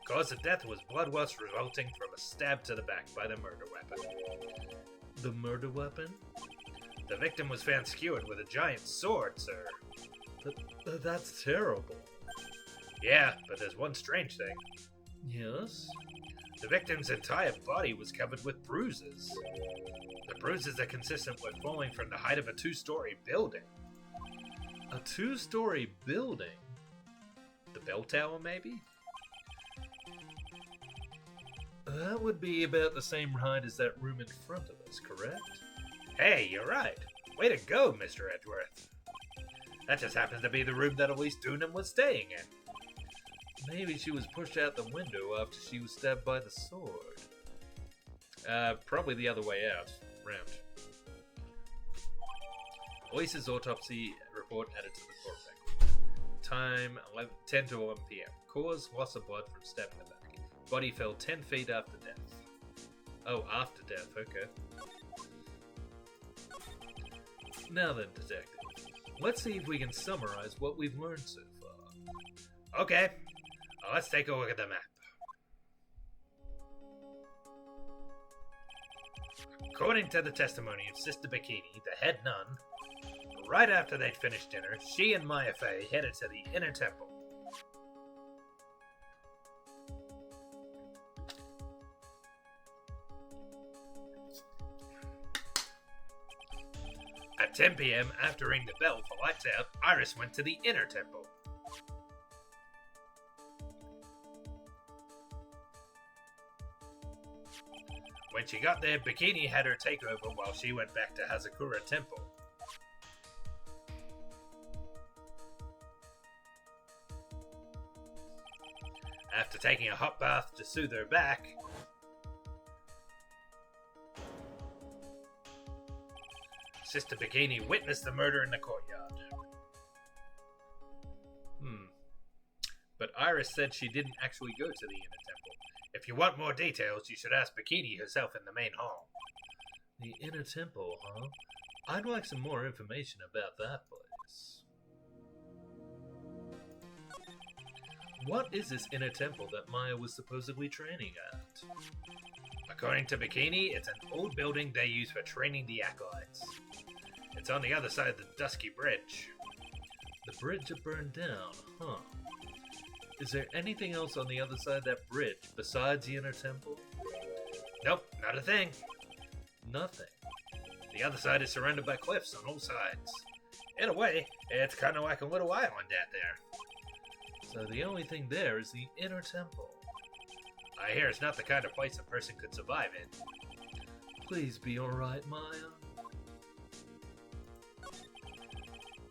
Cause of death was blood loss resulting from a stab to the back by the murder weapon. The murder weapon? The victim was found skewered with a giant sword, sir. That's terrible. Yeah, but there's one strange thing. Yes? The victim's entire body was covered with bruises. The bruises are consistent with falling from the height of a 2-story building. A 2-story building? The bell tower, maybe? That would be about the same height as that room in front of us, correct? Hey, you're right. Way to go, Mr. Edgeworth. That just happens to be the room that Elise Dunham was staying in. Maybe she was pushed out the window after she was stabbed by the sword. Probably the other way out. Round. Elise's autopsy report added to the court record. Time 10 to 11 p.m. Cause loss of blood from stabbing the back. Body fell 10 feet after death. Oh, after death, okay. Now then, detective. Let's see if we can summarize what we've learned so far. Okay, let's take a look at the map. According to the testimony of Sister Bikini, the head nun, right after they'd finished dinner, she and Maya Fey headed to the inner temple. At 10 p.m., after ringing the bell for lights out, Iris went to the inner temple. When she got there, Bikini had her take over while she went back to Hazakura Temple. After taking a hot bath to soothe her back, Sister Bikini witnessed the murder in the courtyard. But Iris said she didn't actually go to the inner temple. If you want more details, you should ask Bikini herself in the main hall. The inner temple, huh? I'd like some more information about that place. What is this inner temple that Maya was supposedly training at? According to Bikini, it's an old building they use for training the acolytes. It's on the other side of the Dusky Bridge. The bridge that burned down, huh? Is there anything else on the other side of that bridge besides the inner temple? Nope, not a thing. Nothing. The other side is surrounded by cliffs on all sides. In a way, it's kind of like a little island out there. So the only thing there is the inner temple. I hear it's not the kind of place a person could survive in. Please be alright, Maya.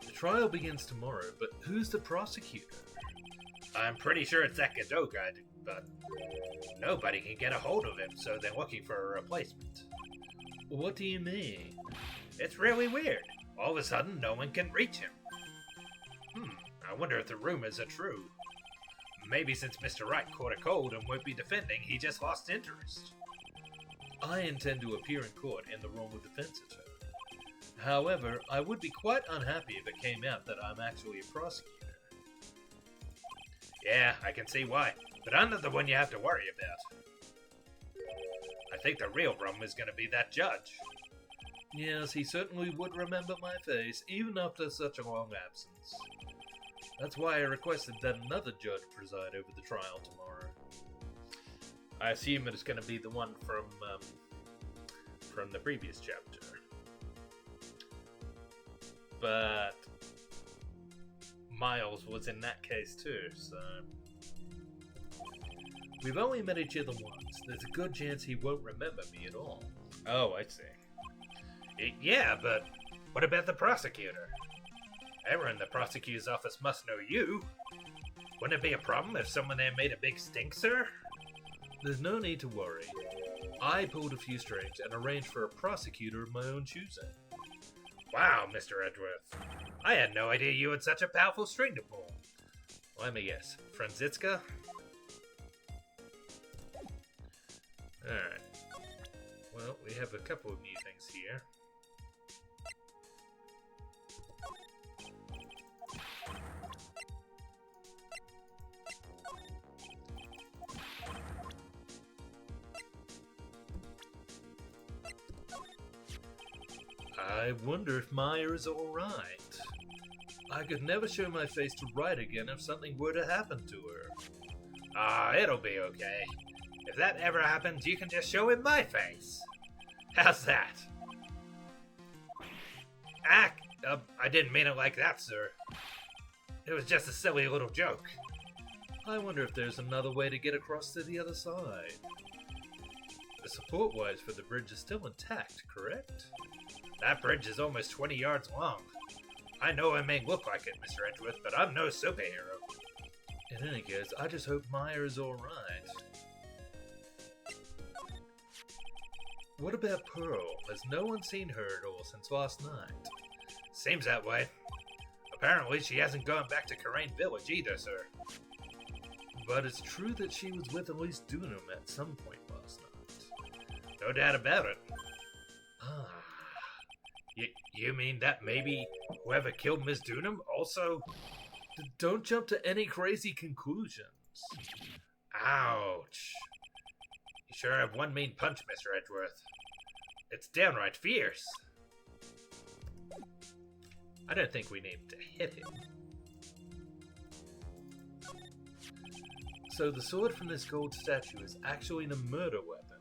The trial begins tomorrow, but who's the prosecutor? I'm pretty sure it's that Godot guy, but nobody can get a hold of him, so they're looking for a replacement. What do you mean? It's really weird. All of a sudden, no one can reach him. I wonder if the rumors are true. Maybe since Mr. Wright caught a cold and won't be defending, he just lost interest. I intend to appear in court in the role of defense attorney. However, I would be quite unhappy if it came out that I'm actually a prosecutor. Yeah, I can see why, but I'm not the one you have to worry about. I think the real problem is going to be that judge. Yes, he certainly would remember my face, even after such a long absence. That's why I requested that another judge preside over the trial tomorrow. I assume it's going to be the one from the previous chapter. But Miles was in that case too, so... We've only met each other once. There's a good chance he won't remember me at all. Oh, I see. Yeah, but what about the prosecutor? Everyone in the prosecutor's office must know you. Wouldn't it be a problem if someone there made a big stink, sir? There's no need to worry. I pulled a few strings and arranged for a prosecutor of my own choosing. Wow, Mr. Edgeworth. I had no idea you had such a powerful string to pull. Let me guess. Franziska? Alright. Well, we have a couple of new things here. I wonder if Maya is alright. I could never show my face to Wright again if something were to happen to her. It'll be okay. If that ever happens, you can just show him my face. How's that? I didn't mean it like that, sir. It was just a silly little joke. I wonder if there's another way to get across to the other side. The support wires for the bridge is still intact, correct? That bridge is almost 20 yards long. I know I may look like it, Mr. Edgeworth, but I'm no superhero. In any case, I just hope Maya is alright. What about Pearl? Has no one seen her at all since last night? Seems that way. Apparently, she hasn't gone back to Karain Village either, sir. But it's true that she was with Elise Dunham at some point last night. No doubt about it. Ah. You mean that maybe whoever killed Miss Dunham also... Don't jump to any crazy conclusions. Ouch. You sure have one mean punch, Mr. Edgeworth. It's downright fierce. I don't think we need to hit him. So the sword from this gold statue is actually a murder weapon.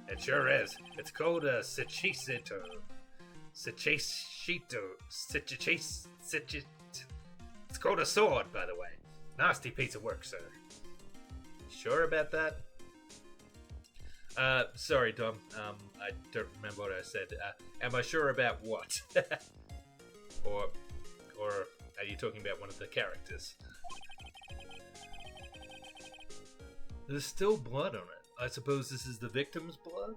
It sure is. It's called a Sichisito. Sichishito. It's called a sword, by the way. Nasty piece of work, sir. Sure about that? Sorry, Tom. I don't remember what I said. Am I sure about what? or are you talking about one of the characters? There's still blood on it. I suppose this is the victim's blood?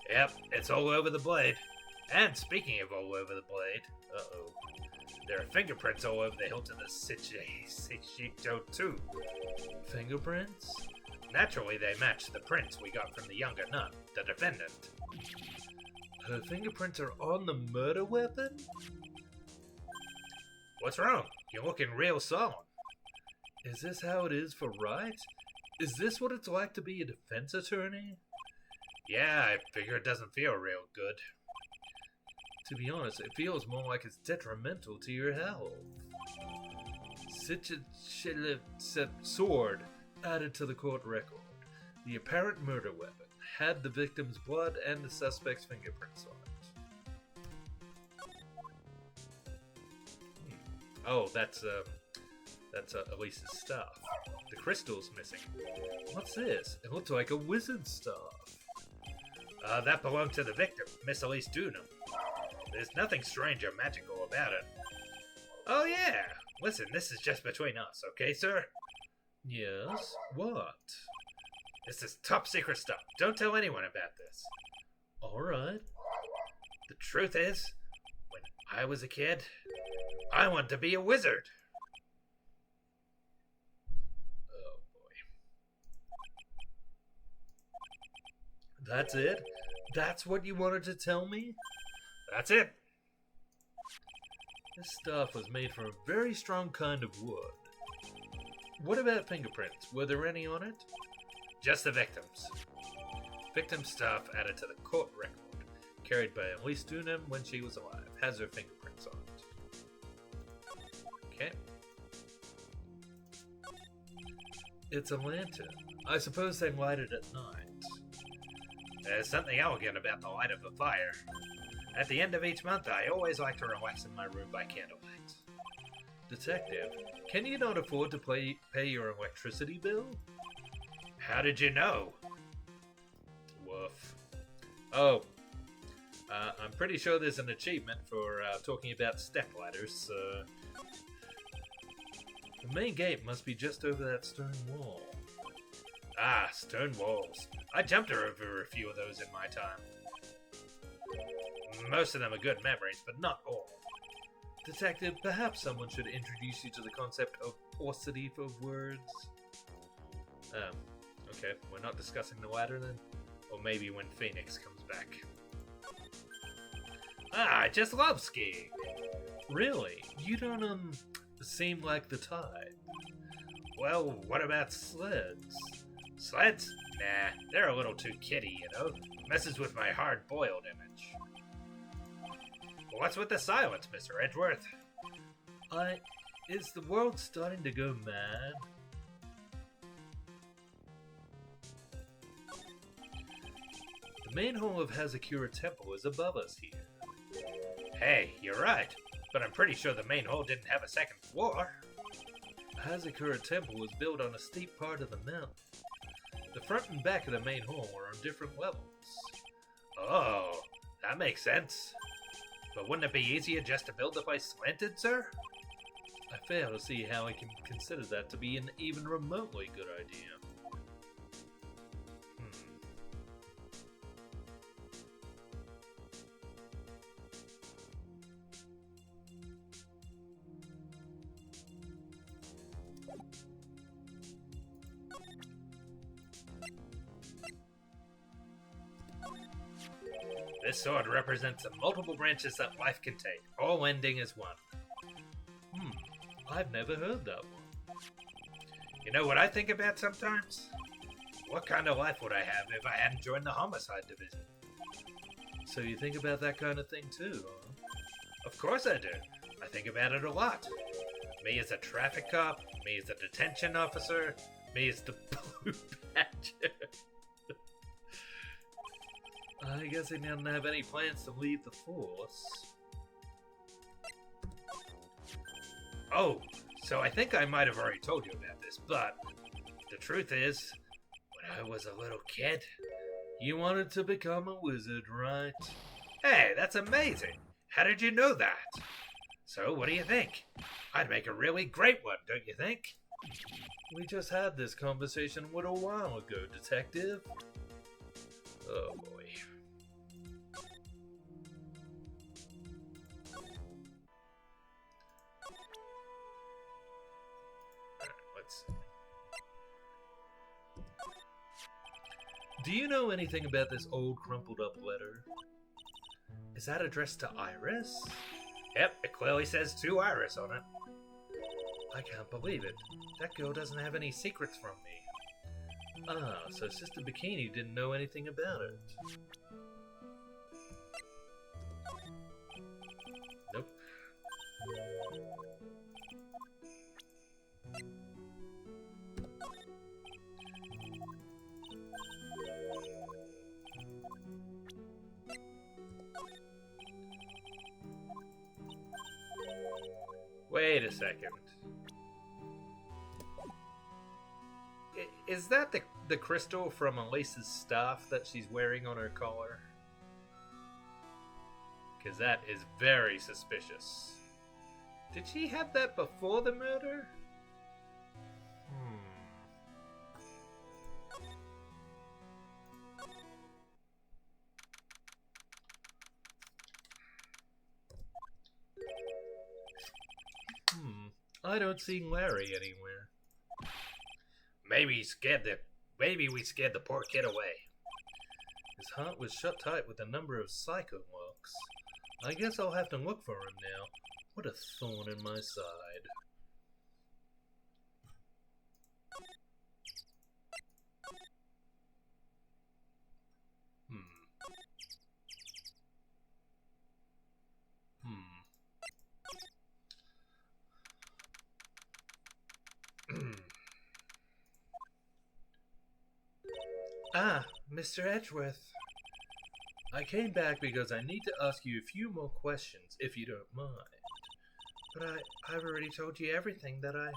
Yep, it's all over the blade. And speaking of all over the blade, there are fingerprints all over the hilt of the Sichito too. Fingerprints? Naturally, they match the prints we got from the younger nun, the defendant. Her fingerprints are on the murder weapon? What's wrong? You're looking real solemn. Is this how it is for Wright? Is this what it's like to be a defense attorney? Yeah, I figure it doesn't feel real good. To be honest, it feels more like it's detrimental to your health. Sword added to the court record. The apparent murder weapon had the victim's blood and the suspect's fingerprints on it. Oh, that's Elise's staff. The crystal's missing. What's this? It looks like a wizard's staff. That belonged to the victim, Miss Elise Dunham. There's nothing strange or magical about it. Oh yeah! Listen, this is just between us, okay, sir? Yes? What? This is top secret stuff. Don't tell anyone about this. Alright. The truth is, when I was a kid, I wanted to be a wizard. Oh boy. That's it? That's what you wanted to tell me? That's it. This stuff was made from a very strong kind of wood. What about fingerprints? Were there any on it? Just the victims. Victim stuff added to the court record, carried by Elise Dunham when she was alive, has her fingerprints on it. Okay. It's a lantern. I suppose they light it at night. There's something elegant about the light of a fire. At the end of each month, I always like to relax in my room by candlelight. Detective, can you not afford to pay your electricity bill? How did you know? Woof. Oh, I'm pretty sure there's an achievement for talking about step ladders. The main gate must be just over that stone wall. Ah, stone walls. I jumped over a few of those in my time. Most of them are good memories, but not all. Detective, perhaps someone should introduce you to the concept of paucity for words. Okay, we're not discussing the ladder then? Or maybe when Phoenix comes back. Ah, I just love skiing. Really? You don't, seem like the type. Well, what about Sleds? sleds? Nah, they're a little too kiddie, you know? Messes with my hard-boiled image. What's with the silence, Mr. Edgeworth? Is the world starting to go mad? The main hall of Hazakura Temple is above us here. Hey, you're right, but I'm pretty sure the main hall didn't have a second floor. Hazakura Temple was built on a steep part of the mountain. The front and back of the main hall were on different levels. Oh, that makes sense. But wouldn't it be easier just to build the place slanted, sir? I fail to see how I can consider that to be an even remotely good idea. This sword represents the multiple branches that life can take, all ending as one. I've never heard that one. You know what I think about sometimes? What kind of life would I have if I hadn't joined the homicide division? So you think about that kind of thing too, huh? Of course I do. I think about it a lot. Me as a traffic cop, me as a detention officer, me as the blue badger. I guess he didn't have any plans to leave the force. Oh, so I think I might have already told you about this, but the truth is, when I was a little kid... You wanted to become a wizard, right? Hey, that's amazing! How did you know that? So, what do you think? I'd make a really great one, don't you think? We just had this conversation a little while ago, Detective. Oh boy. Let's... Do you know anything about this old crumpled up letter? Is that addressed to Iris? Yep, it clearly says to Iris on it. I can't believe it. That girl doesn't have any secrets from me. Ah, so Sister Bikini didn't know anything about it. Nope. Wait a second. Is that the crystal from Elise's staff that she's wearing on her collar? Because that is very suspicious. Did she have that before the murder? I don't see Larry anywhere. Maybe we scared the poor kid away. His heart was shut tight with a number of psycho locks. I guess I'll have to look for him now. What a thorn in my side. Ah, Mr. Edgeworth. I came back because I need to ask you a few more questions, if you don't mind. But I've already told you everything that I...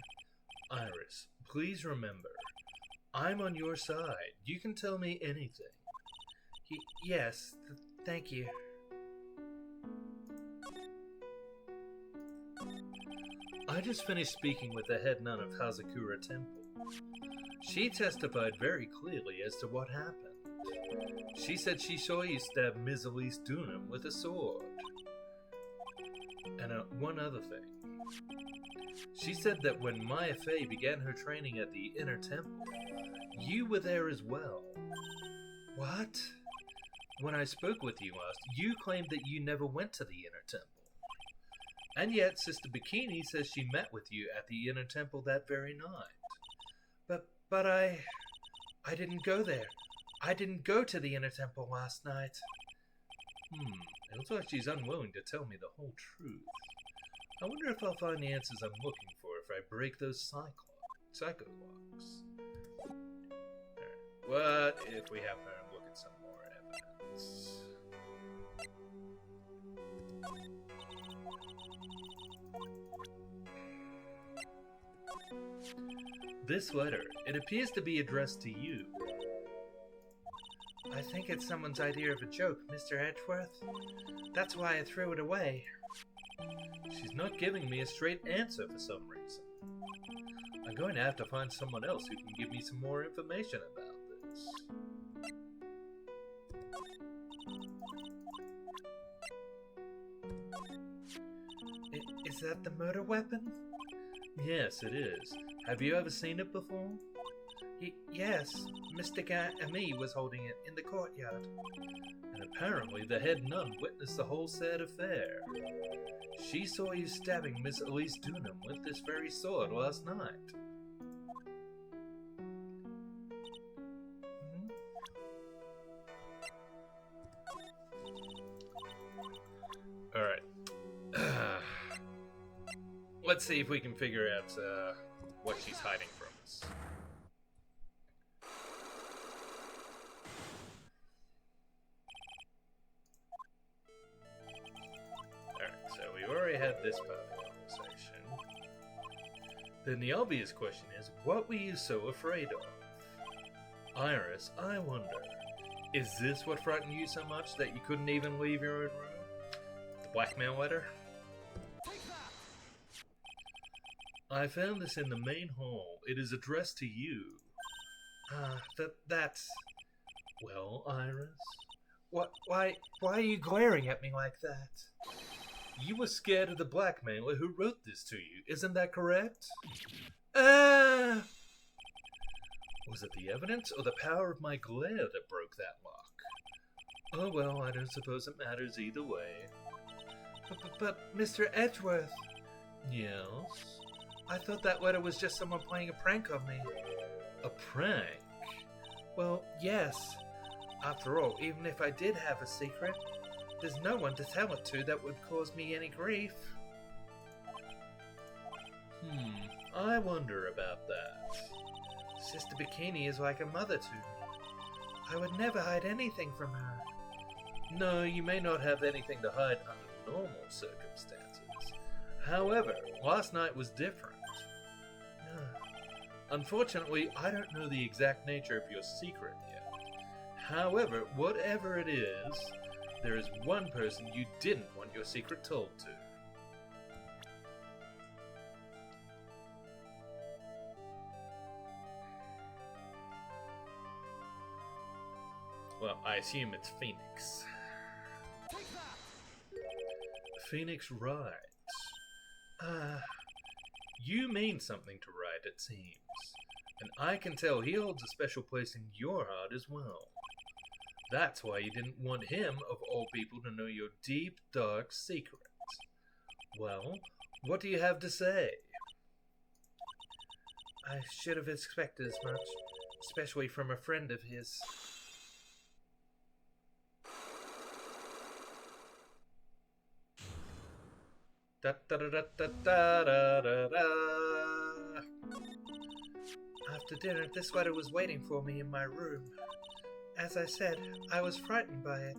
Iris, please remember, I'm on your side. You can tell me anything. Yes, thank you. I just finished speaking with the head nun of Hazakura Temple. She testified very clearly as to what happened. She said she saw you stab Ms. Elise Dunham with a sword. And one other thing. She said that when Maya Fey began her training at the Inner Temple, you were there as well. What? When I spoke with you last, you claimed that you never went to the Inner Temple. And yet, Sister Bikini says she met with you at the Inner Temple that very night. But I didn't go there. I didn't go to the Inner Temple last night. It looks like she's unwilling to tell me the whole truth. I wonder if I'll find the answers I'm looking for if I break those psycho locks. Alright, what if we have her look at some more evidence? This letter, it appears to be addressed to you. I think it's someone's idea of a joke, Mr. Edgeworth. That's why I threw it away. She's not giving me a straight answer for some reason. I'm going to have to find someone else who can give me some more information about this. Is that the murder weapon? Yes, it is. Have you ever seen it before? Yes, Mr. Ami was holding it in the courtyard. And apparently the head nun witnessed the whole sad affair. She saw you stabbing Miss Elise Dunham with this very sword last night. Alright. Let's see if we can figure out what she's hiding from us. Alright, so we've already had this part of the conversation. Then the obvious question is, what were you so afraid of? Iris, I wonder, is this what frightened you so much that you couldn't even leave your own room? The blackmail letter? I found this in the main hall. It is addressed to you. That's... Well, Iris? Why are you glaring at me like that? You were scared of the blackmailer who wrote this to you, isn't that correct? Was it the evidence or the power of my glare that broke that lock? Oh well, I don't suppose it matters either way. But Mr. Edgeworth... Yes? I thought that letter was just someone playing a prank on me. A prank? Well, yes. After all, even if I did have a secret, there's no one to tell it to that would cause me any grief. I wonder about that. Sister Bikini is like a mother to me. I would never hide anything from her. No, you may not have anything to hide under normal circumstances. However, last night was different. Unfortunately, I don't know the exact nature of your secret yet. However, whatever it is, there is one person you didn't want your secret told to. Well, I assume it's Phoenix. Phoenix Wright. You mean something to Wright, it seems. And I can tell he holds a special place in your heart as well. That's why you didn't want him, of all people, to know your deep, dark secret. Well, what do you have to say? I should have expected as much, especially from a friend of his. Da da da da da da da da da. After dinner, this letter was waiting for me in my room. As I said, I was frightened by it.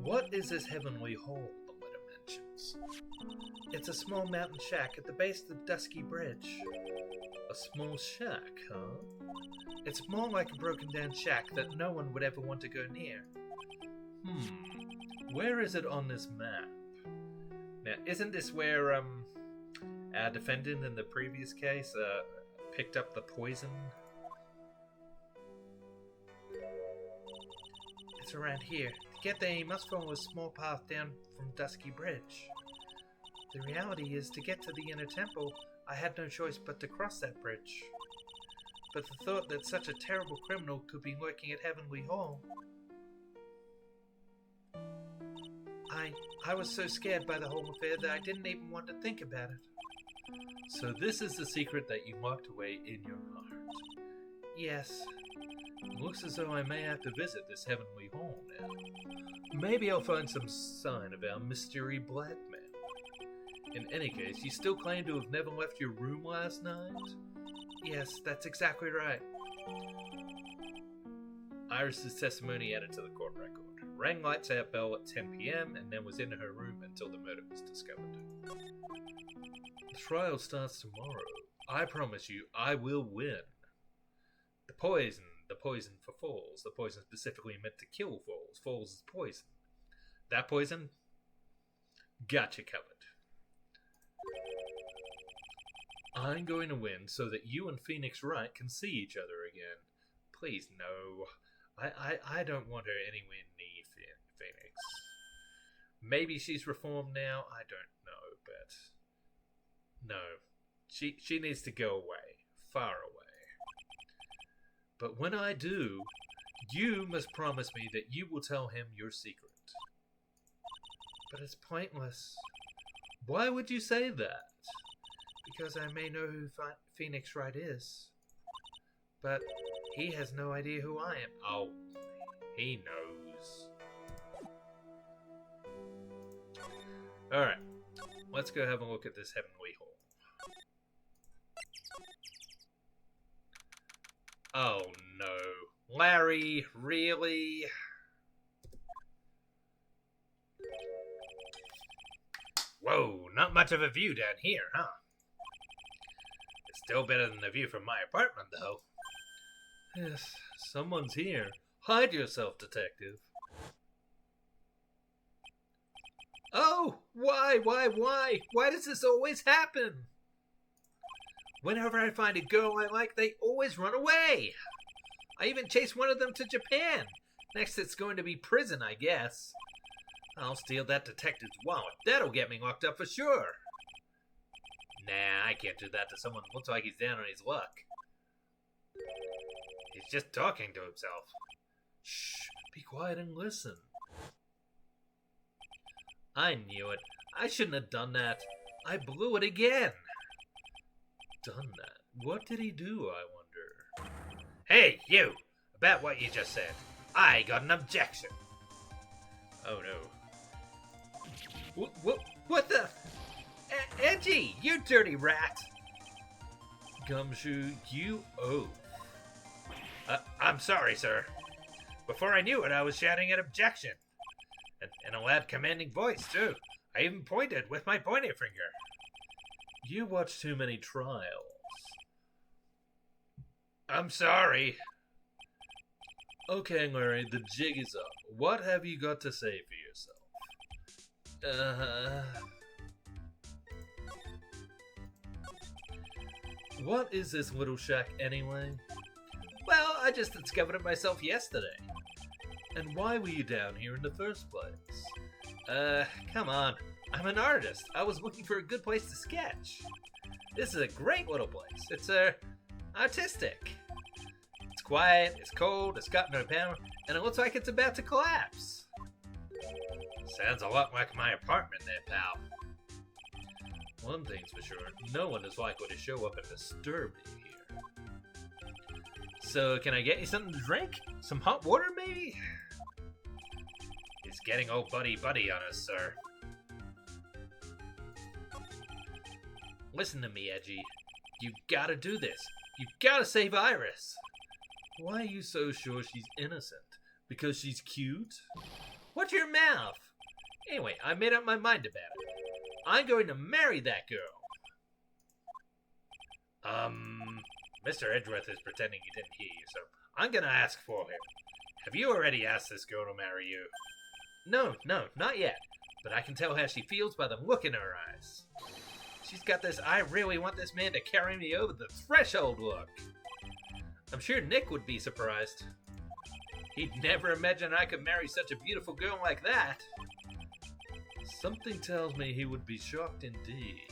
What is this heavenly hole the letter mentions? It's a small mountain shack at the base of the Dusky Bridge. A small shack, huh? It's more like a broken down shack that no one would ever want to go near. Where is it on this map? Now, isn't this where, our defendant in the previous case, picked up the poison? It's around here. To get there, you must follow a small path down from Dusky Bridge. The reality is, to get to the inner temple, I had no choice but to cross that bridge. But the thought that such a terrible criminal could be lurking at Heavenly Hall... I was so scared by the whole affair that I didn't even want to think about it. So this is the secret that you locked away in your heart. Yes. It looks as though I may have to visit this Heavenly Hall now. Maybe I'll find some sign of our mystery black man. In any case, you still claim to have never left your room last night? Yes, that's exactly right. Iris's testimony added to the court record. Rang lights out bell at 10 p.m. and then was in her room until the murder was discovered. The trial starts tomorrow. I promise you, I will win. The poison for Falls. The poison specifically meant to kill Falls. Falls is poison. That poison? Got you covered. I'm going to win so that you and Phoenix Wright can see each other again. Please, no. I don't want her anywhere near Phoenix. Maybe she's reformed now, I don't know, but... No. She needs to go away. Far away. But when I do, you must promise me that you will tell him your secret. But it's pointless. Why would you say that? Because I may know who Phoenix Wright is. But he has no idea who I am. Oh, he knows. Alright, let's go have a look at this Heavenly Hall. Oh no. Larry, really? Whoa, not much of a view down here, huh? It's still better than the view from my apartment, though. Yes, someone's here. Hide yourself, detective. Oh, why? Why does this always happen? Whenever I find a girl I like, they always run away. I even chased one of them to Japan. Next it's going to be prison, I guess. I'll steal that detective's wallet. That'll get me locked up for sure. Nah, I can't do that to someone who looks like he's down on his luck. He's just talking to himself. Shh, be quiet and listen. I knew it. I shouldn't have done that. I blew it again. Done that? What did he do, I wonder? Hey, you! About what you just said. I got an objection. Oh no. What the? Edgy, you dirty rat! Gumshoe, you oaf. I'm sorry, sir. Before I knew it, I was shouting an objection. In a loud, commanding voice, too. I even pointed with my pointer finger. You watch too many trials. I'm sorry. Okay, Larry, the jig is up. What have you got to say for yourself? What is this little shack anyway? Well, I just discovered it myself yesterday. And why were you down here in the first place? Come on. I'm an artist. I was looking for a good place to sketch. This is a great little place. It's, artistic. It's quiet, it's cold, it's got no power, and it looks like it's about to collapse. Sounds a lot like my apartment there, pal. One thing's for sure, no one is likely to show up and disturb me here. So, can I get you something to drink? Some hot water, maybe? He's getting all buddy-buddy on us, sir. Listen to me, Edgy. You gotta do this. You gotta save Iris. Why are you so sure she's innocent? Because she's cute? Watch your mouth. Anyway, I made up my mind about it. I'm going to marry that girl. Mr. Edgeworth is pretending he didn't hear you, so I'm gonna ask for him. Have you already asked this girl to marry you? No, not yet. But I can tell how she feels by the look in her eyes. She's got this I really want this man to carry me over the threshold look. I'm sure Nick would be surprised. He'd never imagine I could marry such a beautiful girl like that. Something tells me he would be shocked indeed.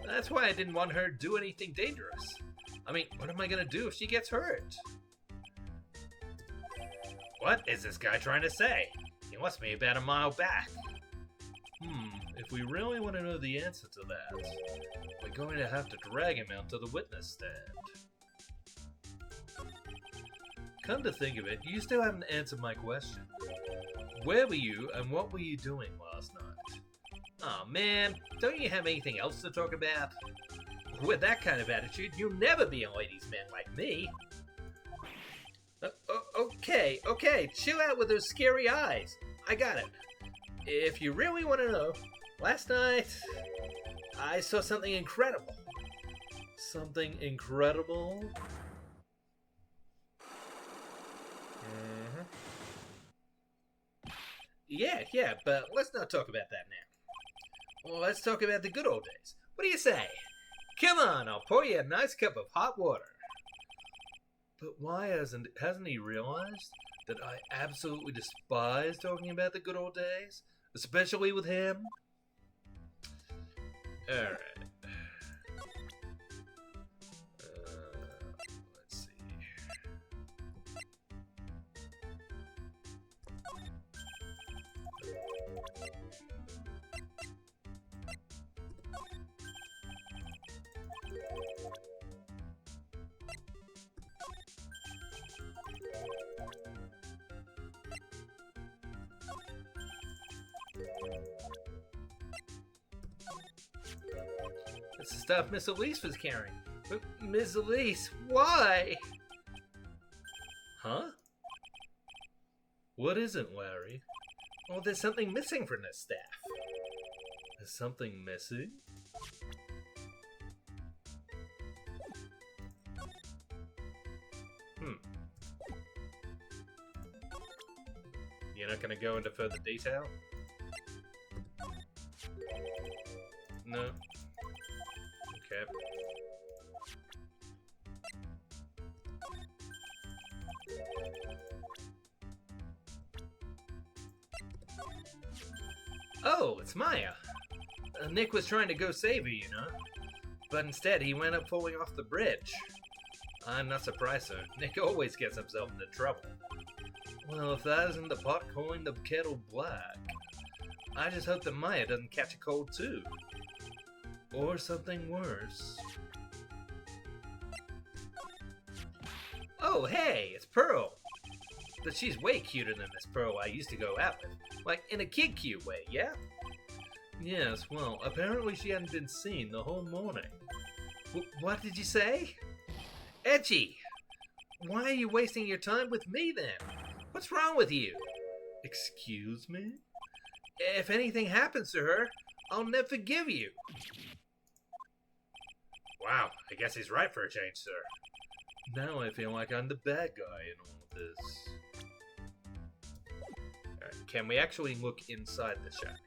That's why I didn't want her to do anything dangerous. I mean, what am I gonna do if she gets hurt? What is this guy trying to say? He wants me about a mile back. If we really want to know the answer to that, we're going to have to drag him out to the witness stand. Come to think of it, you still haven't answered my question. Where were you and what were you doing last night? Oh man, don't you have anything else to talk about? With that kind of attitude, you'll never be a ladies' man like me. Okay, chill out with those scary eyes. I got it. If you really want to know, last night, I saw something incredible. Something incredible? Yeah, but let's not talk about that now. Well, let's talk about the good old days. What do you say? Come on, I'll pour you a nice cup of hot water. But why hasn't he realized that I absolutely despise talking about the good old days? Especially with him? Alright. Let's see. That's the stuff Miss Elise was carrying. But Miss Elise, why? Huh? What is it, Larry? Well, there's something missing from this staff. Is something missing? You're not gonna go into further detail? No. Okay. Oh, it's Maya. Nick was trying to go save her, you know. But instead, he wound up falling off the bridge. I'm not surprised, sir. Nick always gets himself into trouble. Well, if that isn't the pot calling the kettle black, I just hope that Maya doesn't catch a cold, too. Or something worse. Oh, hey, it's Pearl. But she's way cuter than this Pearl I used to go out with. Like, in a kid-cute way, yeah? Yes, well, apparently she hadn't been seen the whole morning. What did you say? Edgy! Why are you wasting your time with me, then? What's wrong with you? Excuse me? If anything happens to her, I'll never forgive you. Wow, I guess he's right for a change, sir. Now I feel like I'm the bad guy in all of this. Alright, can we actually look inside the shack?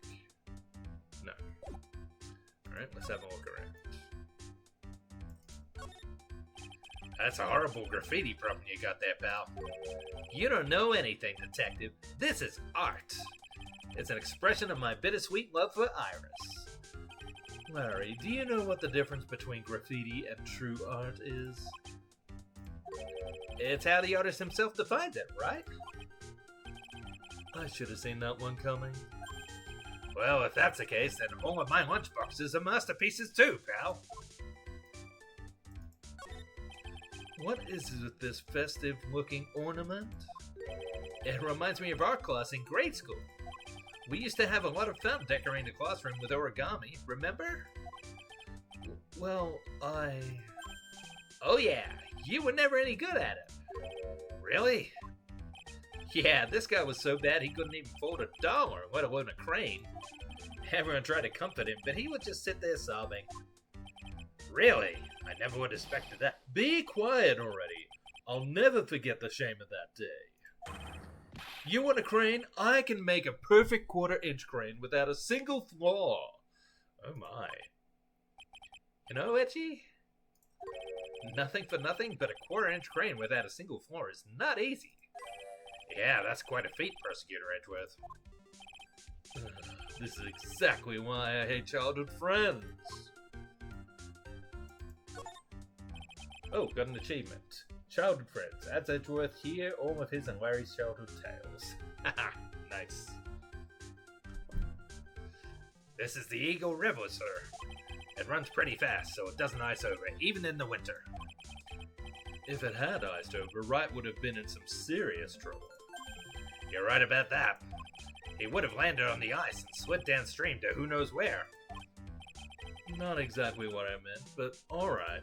No. Alright, let's have a look around. That's a horrible graffiti problem you got there, pal. You don't know anything, detective. This is art. It's an expression of my bittersweet love for Iris. Larry, do you know what the difference between graffiti and true art is? It's how the artist himself defines it, right? I should have seen that one coming. Well, if that's the case, then all of my lunchboxes are masterpieces too, pal. What is it with this festive-looking ornament? It reminds me of art class in grade school. We used to have a lot of fun decorating the classroom with origami, remember? Well, Oh yeah, you were never any good at it. Really? Yeah, this guy was so bad he couldn't even fold a dollar, let alone a crane. Everyone tried to comfort him, but he would just sit there sobbing. Really? I never would have expected that. Be quiet already. I'll never forget the shame of that day. You want a crane? I can make a perfect quarter-inch crane without a single flaw. Oh my. You know, Itchy? Nothing for nothing, but a quarter-inch crane without a single flaw is not easy. Yeah, that's quite a feat, Prosecutor Edgeworth. This is exactly why I hate childhood friends. Oh, got an achievement. Childhood friends. Adds Edgeworth hear all of his and Larry's childhood tales. Haha, nice. This is the Eagle River, sir. It runs pretty fast, so it doesn't ice over, even in the winter. If it had iced over, Wright would have been in some serious trouble. You're right about that. He would have landed on the ice and slid downstream to who knows where. Not exactly what I meant, but alright.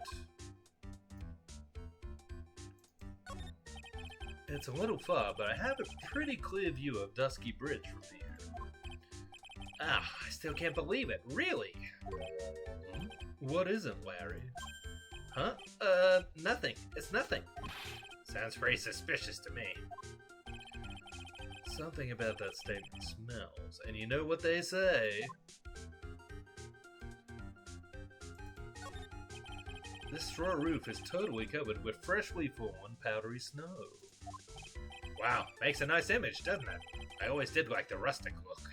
It's a little far, but I have a pretty clear view of Dusky Bridge from here. Ah, I still can't believe it. Really? What isn't, Larry? Huh? Nothing. It's nothing. Sounds very suspicious to me. Something about that statement smells, and you know what they say. This straw roof is totally covered with freshly fallen powdery snow. Wow, makes a nice image, doesn't it? I always did like the rustic look.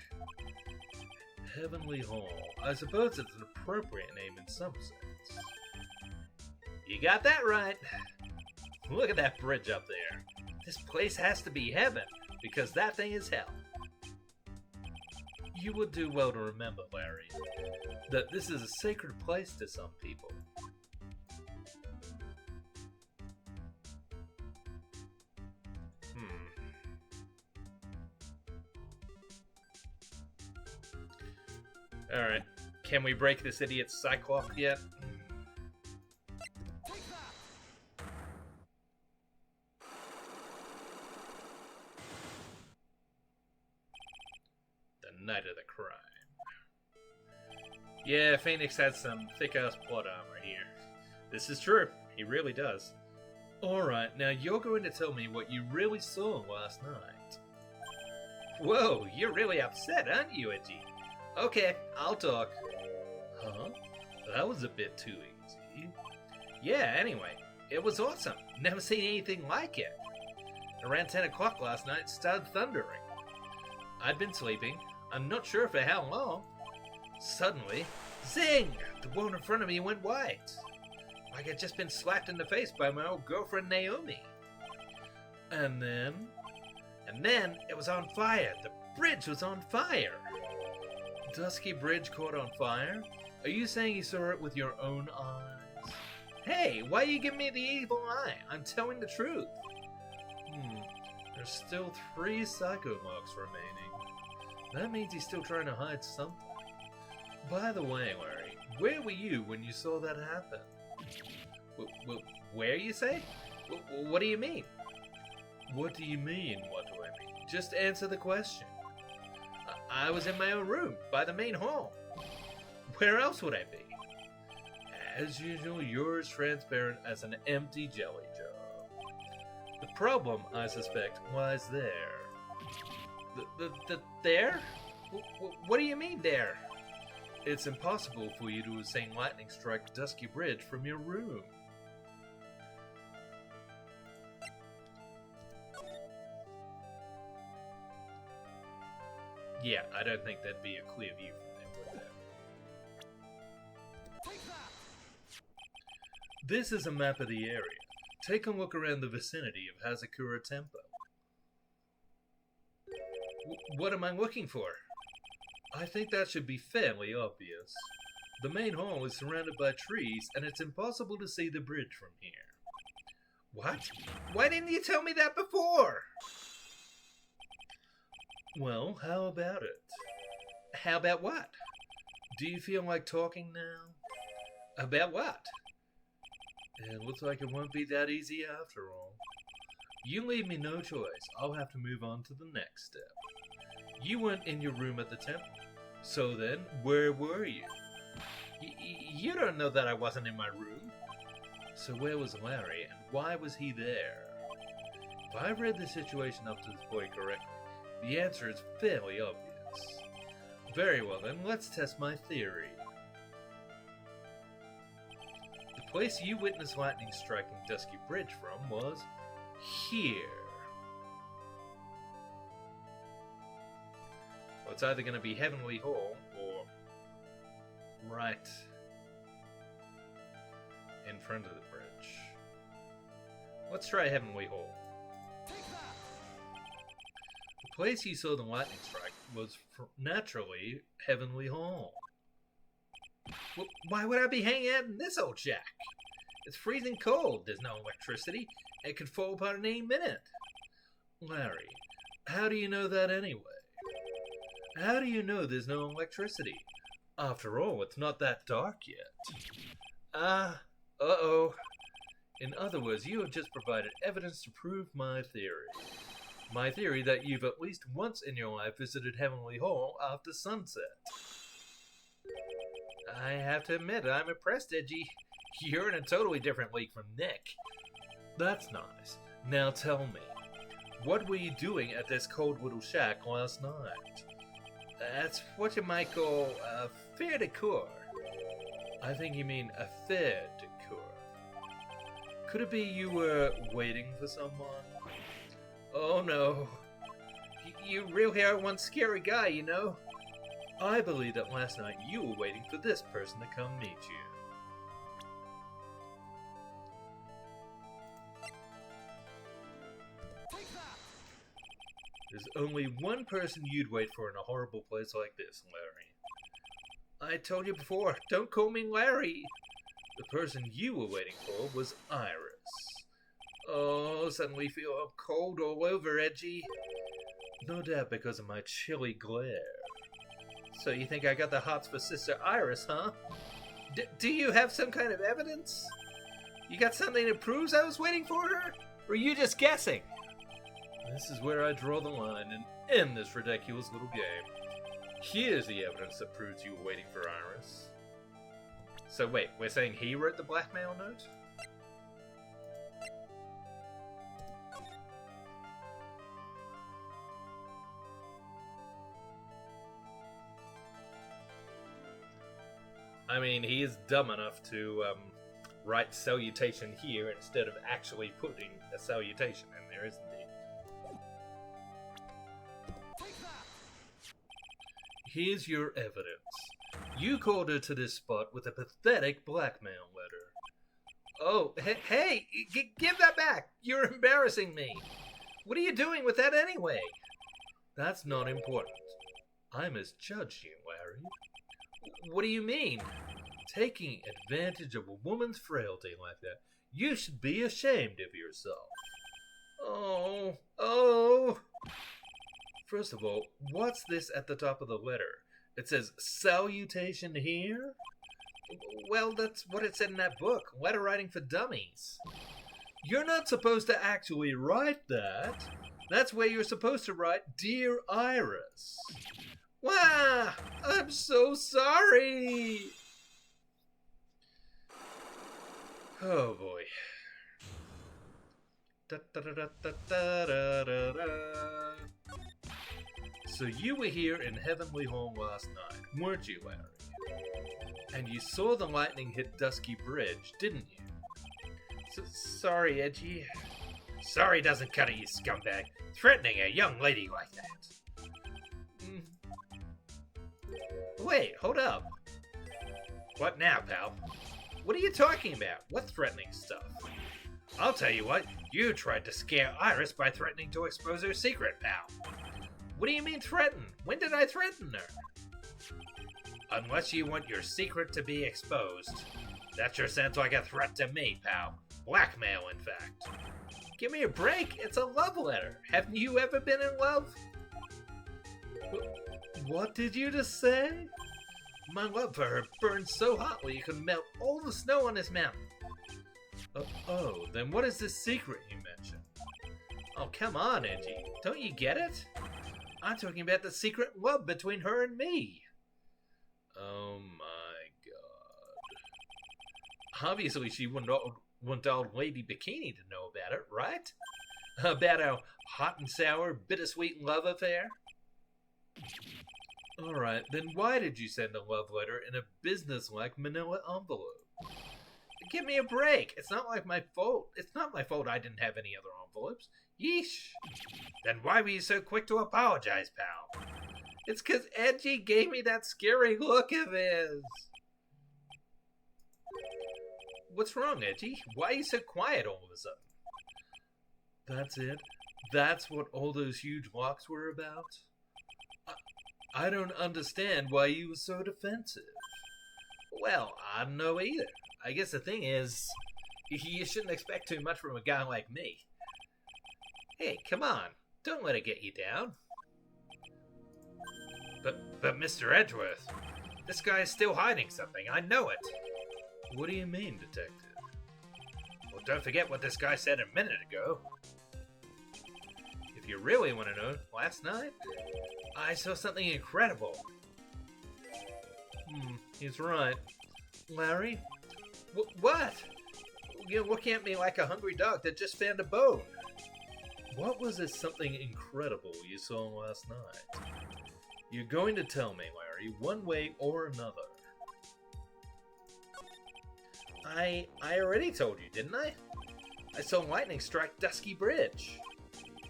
Heavenly Hall. I suppose it's an appropriate name in some sense. You got that right. Look at that bridge up there. This place has to be heaven, because that thing is hell. You would do well to remember, Larry, that this is a sacred place to some people. Alright, can we break this idiot's cyclops yet? The night of the crime. Yeah, Phoenix has some thick-ass plot armor here. This is true, he really does. Alright, now you're going to tell me what you really saw last night. Whoa, you're really upset, aren't you, Edgy? Okay, I'll talk. Huh? That was a bit too easy. Yeah, anyway, it was awesome. Never seen anything like it. Around 10 o'clock last night, it started thundering. I'd been sleeping, I'm not sure for how long. Suddenly, zing! The world in front of me went white. Like I'd just been slapped in the face by my old girlfriend Naomi. And then? And then, it was on fire. The bridge was on fire. Dusky Bridge caught on fire? Are you saying you saw it with your own eyes? Hey, why are you giving me the evil eye? I'm telling the truth. There's still 3 psycho marks remaining. That means he's still trying to hide something. By the way, Larry, where were you when you saw that happen? Where, you say? What do you mean? What do you mean, what do I mean? Just answer the question. I was in my own room, by the main hall. Where else would I be? As usual, you're as transparent as an empty jelly jar. The problem, I suspect, lies there. There? What do you mean, there? It's impossible for you to have seen lightning strike Dusky Bridge from your room. Yeah, I don't think that'd be a clear view from there, would that? This is a map of the area. take a look around the vicinity of Hazakura Temple. What am I looking for? I think that should be fairly obvious. The main hall is surrounded by trees, and it's impossible to see the bridge from here. What? Why didn't you tell me that before? Well, how about it? How about what? Do you feel like talking now? About what? It looks like it won't be that easy after all. You leave me no choice. I'll have to move on to the next step. You weren't in your room at the temple. So then, where were you? You don't know that I wasn't in my room. So where was Larry, and why was he there? If I read the situation up to this point correctly, the answer is fairly obvious. Very well then, let's test my theory. The place you witnessed lightning striking Dusky Bridge from was here. Well, it's either going to be Heavenly Hall or right in front of the bridge. Let's try Heavenly Hall. The place you saw the lightning strike was naturally Heavenly Hall. Why would I be hanging out in this old shack? It's freezing cold, there's no electricity, it could fall apart in any minute. Larry, how do you know that anyway? How do you know there's no electricity? After all, it's not that dark yet. Uh-oh. In other words, you have just provided evidence to prove my theory. My theory that you've at least once in your life visited Heavenly Hall after sunset. I have to admit, I'm impressed, Edgy. You're in a totally different league from Nick. That's nice. Now tell me, what were you doing at this cold little shack last night? That's what you might call a fair decor. I think you mean a fair decor. Could it be you were waiting for someone? Oh no. You really are one scary guy, you know. I believe that last night you were waiting for this person to come meet you. There's only one person you'd wait for in a horrible place like this, Larry. I told you before, don't call me Larry. The person you were waiting for was Iris. Oh, suddenly feel cold all over, Edgy. No doubt because of my chilly glare. So you think I got the hots for Sister Iris, huh? Do you have some kind of evidence? You got something that proves I was waiting for her? Or are you just guessing? This is where I draw the line and end this ridiculous little game. Here's the evidence that proves you were waiting for Iris. So wait, we're saying he wrote the blackmail note? I mean, he is dumb enough to write salutation here instead of actually putting a salutation in there, isn't he? Here's your evidence. You called her to this spot with a pathetic blackmail letter. Oh, hey, give that back! You're embarrassing me! What are you doing with that anyway? That's not important. I misjudged you, Larry. What do you mean? Taking advantage of a woman's frailty like that. You should be ashamed of yourself. Oh. First of all, what's this at the top of the letter? It says, salutation here? Well, that's what it said in that book, Letter Writing for Dummies. You're not supposed to actually write that. That's where you're supposed to write, Dear Iris. Wow, I'm so sorry. Oh boy. So you were here in Heavenly Hall last night, weren't you, Larry? And you saw the lightning hit Dusky Bridge, didn't you? Sorry, Edgy. Sorry doesn't cut it, you scumbag. Threatening a young lady like that. Wait, hold up. What now, pal? What are you talking about? What threatening stuff? I'll tell you what, you tried to scare Iris by threatening to expose her secret, pal. What do you mean threaten? When did I threaten her? Unless you want your secret to be exposed. That sure sounds like a threat to me, pal. Blackmail, in fact. Give me a break, it's a love letter. Haven't you ever been in love? What did you just say? My love for her burned so hotly you could melt all the snow on this mountain. Oh, then what is this secret you mentioned? Oh, come on, Edgy. Don't you get it? I'm talking about the secret love between her and me. Oh my god. Obviously, she wouldn't want old Lady Bikini to know about it, right? About our hot and sour, bittersweet love affair? Alright, then why did you send a love letter in a business-like manila envelope? Give me a break. It's not my fault. It's not my fault I didn't have any other envelopes. Yeesh. Then why were you so quick to apologize, pal? It's 'cause Edgy gave me that scary look of his. What's wrong, Edgy? Why are you so quiet all of a sudden? That's it? That's what all those huge locks were about? I don't understand why you were so defensive. Well, I don't know either. I guess the thing is, you shouldn't expect too much from a guy like me. Hey, come on. Don't let it get you down. But Mr. Edgeworth, this guy is still hiding something. I know it. What do you mean, Detective? Well, don't forget what this guy said a minute ago. If you really want to know, last night, I saw something incredible. He's right. Larry? What? You're looking at me like a hungry dog that just found a bone. What was this something incredible you saw last night? You're going to tell me, Larry, one way or another. I already told you, didn't I? I saw lightning strike Dusky Bridge.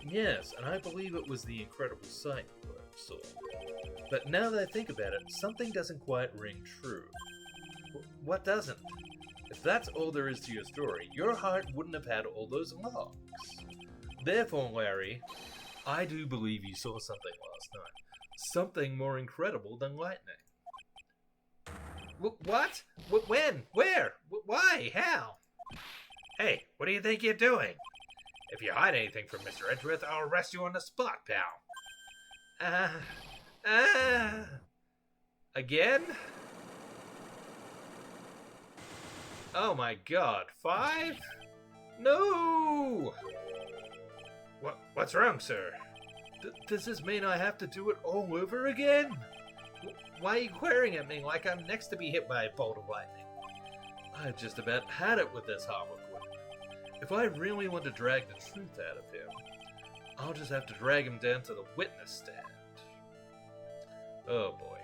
Yes, and I believe it was the incredible sight you saw. But now that I think about it, something doesn't quite ring true. What doesn't? If that's all there is to your story, your heart wouldn't have had all those locks. Therefore, Larry, I do believe you saw something last night. Something more incredible than lightning. What? When? Where? Why? How? Hey, what do you think you're doing? If you hide anything from Mr. Edgeworth, I'll arrest you on the spot, pal. Again? Oh my god, 5? No! What's wrong, sir? Does this mean I have to do it all over again? Why are you glaring at me like I'm next to be hit by a bolt of lightning? I just about had it with this Harlequin. If I really want to drag the truth out of him, I'll just have to drag him down to the witness stand. Oh boy.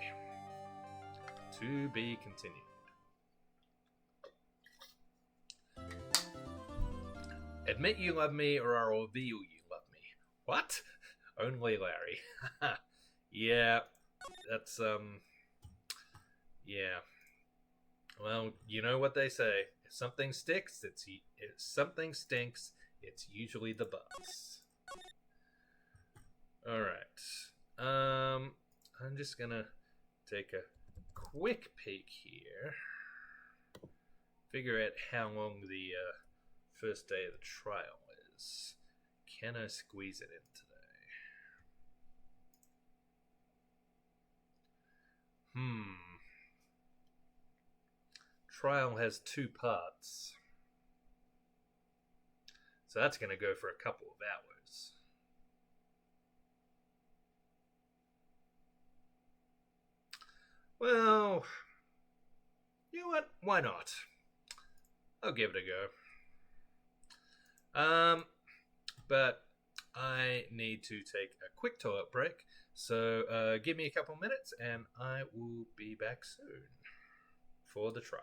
To be continued. Admit you love me or I'll reveal you love me. What? Only Larry. Yeah, that's, yeah. Well, you know what they say. If something sticks, if something stinks, it's usually the butts. Alright. I'm just gonna take a quick peek here. Figure out how long the, first day of the trial is. Can I squeeze it in today? Trial has 2 parts. So that's going to go for a couple of hours. Well, you know what? Why not? I'll give it a go. But I need to take a quick toilet break. So give me a couple minutes and I will be back soon for the trial.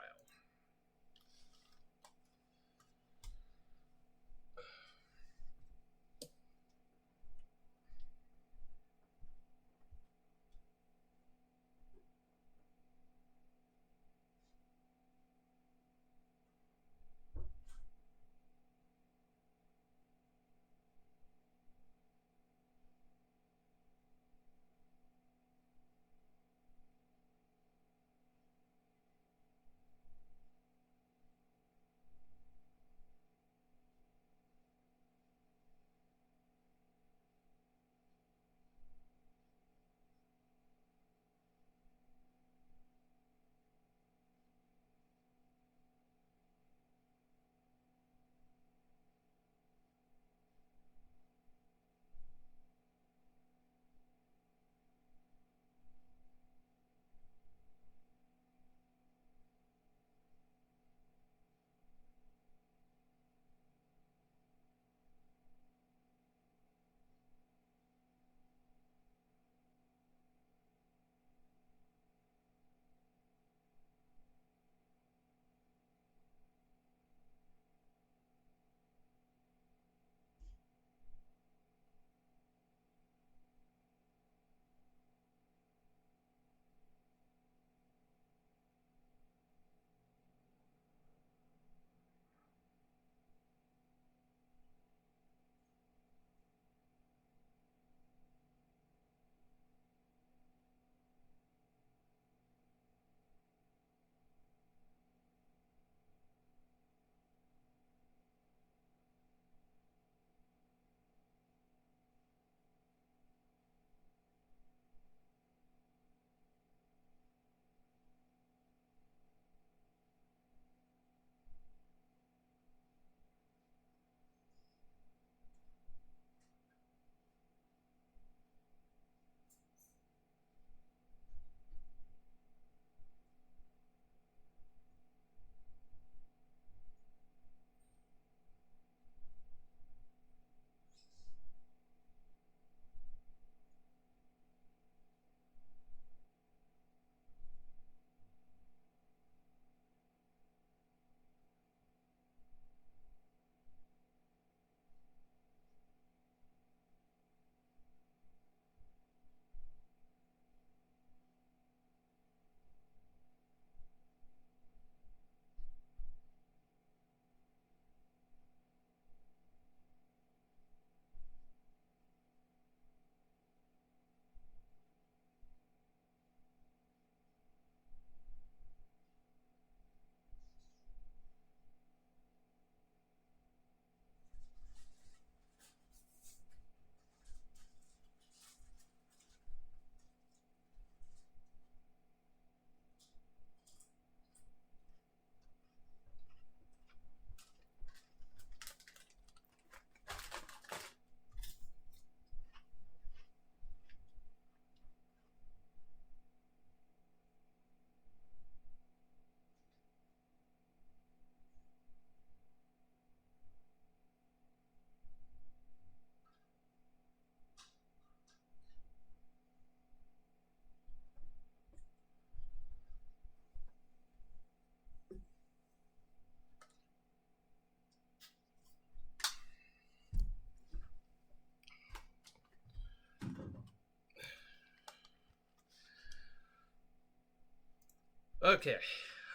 Okay,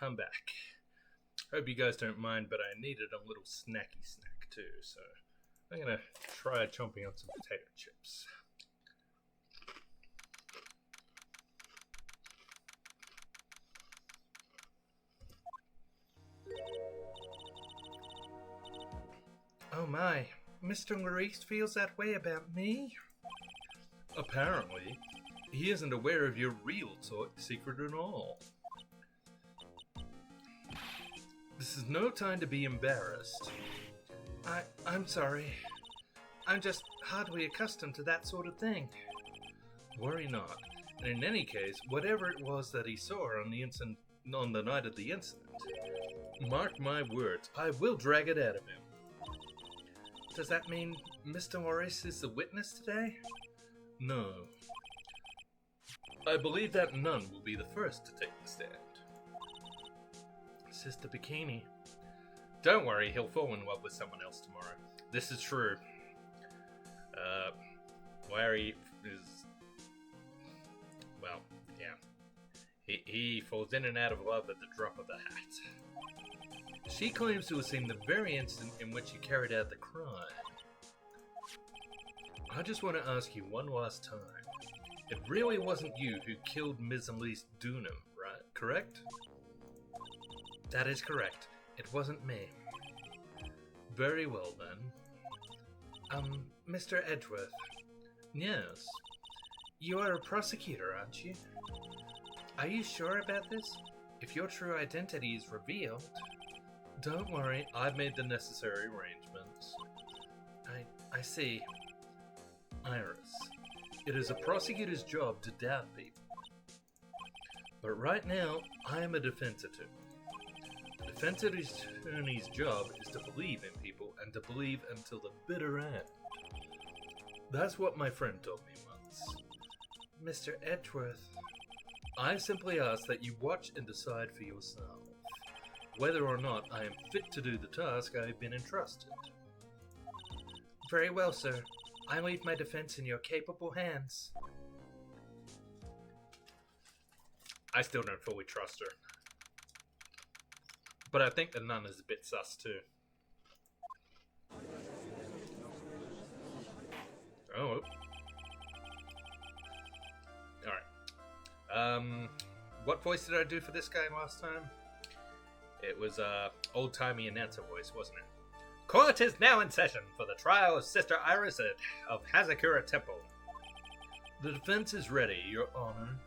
I'm back. Hope you guys don't mind, but I needed a little snacky snack too, so I'm gonna try chomping on some potato chips. Oh my, Mr. Maurice feels that way about me? Apparently, he isn't aware of your real secret at all. This is no time to be embarrassed. I'm sorry. I'm just hardly accustomed to that sort of thing. Worry not. And in any case, whatever it was that he saw on the night of the incident, mark my words, I will drag it out of him. Does that mean Mr. Maurice is the witness today? No. I believe that none will be the first to take the stand. Sister Bikini. Don't worry, he'll fall in love with someone else tomorrow. This is true. Larry is... well, yeah. He falls in and out of love at the drop of the hat. She claims to have seen the very instant in which you carried out the crime. I just want to ask you one last time. It really wasn't you who killed Ms. Elise Dunham, right? Correct? That is correct. It wasn't me. Very well then. Mr. Edgeworth. Yes. You are a prosecutor, aren't you? Are you sure about this? If your true identity is revealed... Don't worry, I've made the necessary arrangements. I see. Iris. It is a prosecutor's job to doubt people. But right now, I am a defense attorney. The defense attorney's job is to believe in people and to believe until the bitter end. That's what my friend told me once. Mr. Edgeworth, I simply ask that you watch and decide for yourself whether or not I am fit to do the task I have been entrusted. Very well, sir. I leave my defense in your capable hands. I still don't fully trust her. But I think the nun is a bit sus too. Oh. Alright. What voice did I do for this guy last time? It was old-timey announcer voice, wasn't it? Court is now in session for the trial of Sister Iris of Hazakura Temple. The defense is ready, Your Honor.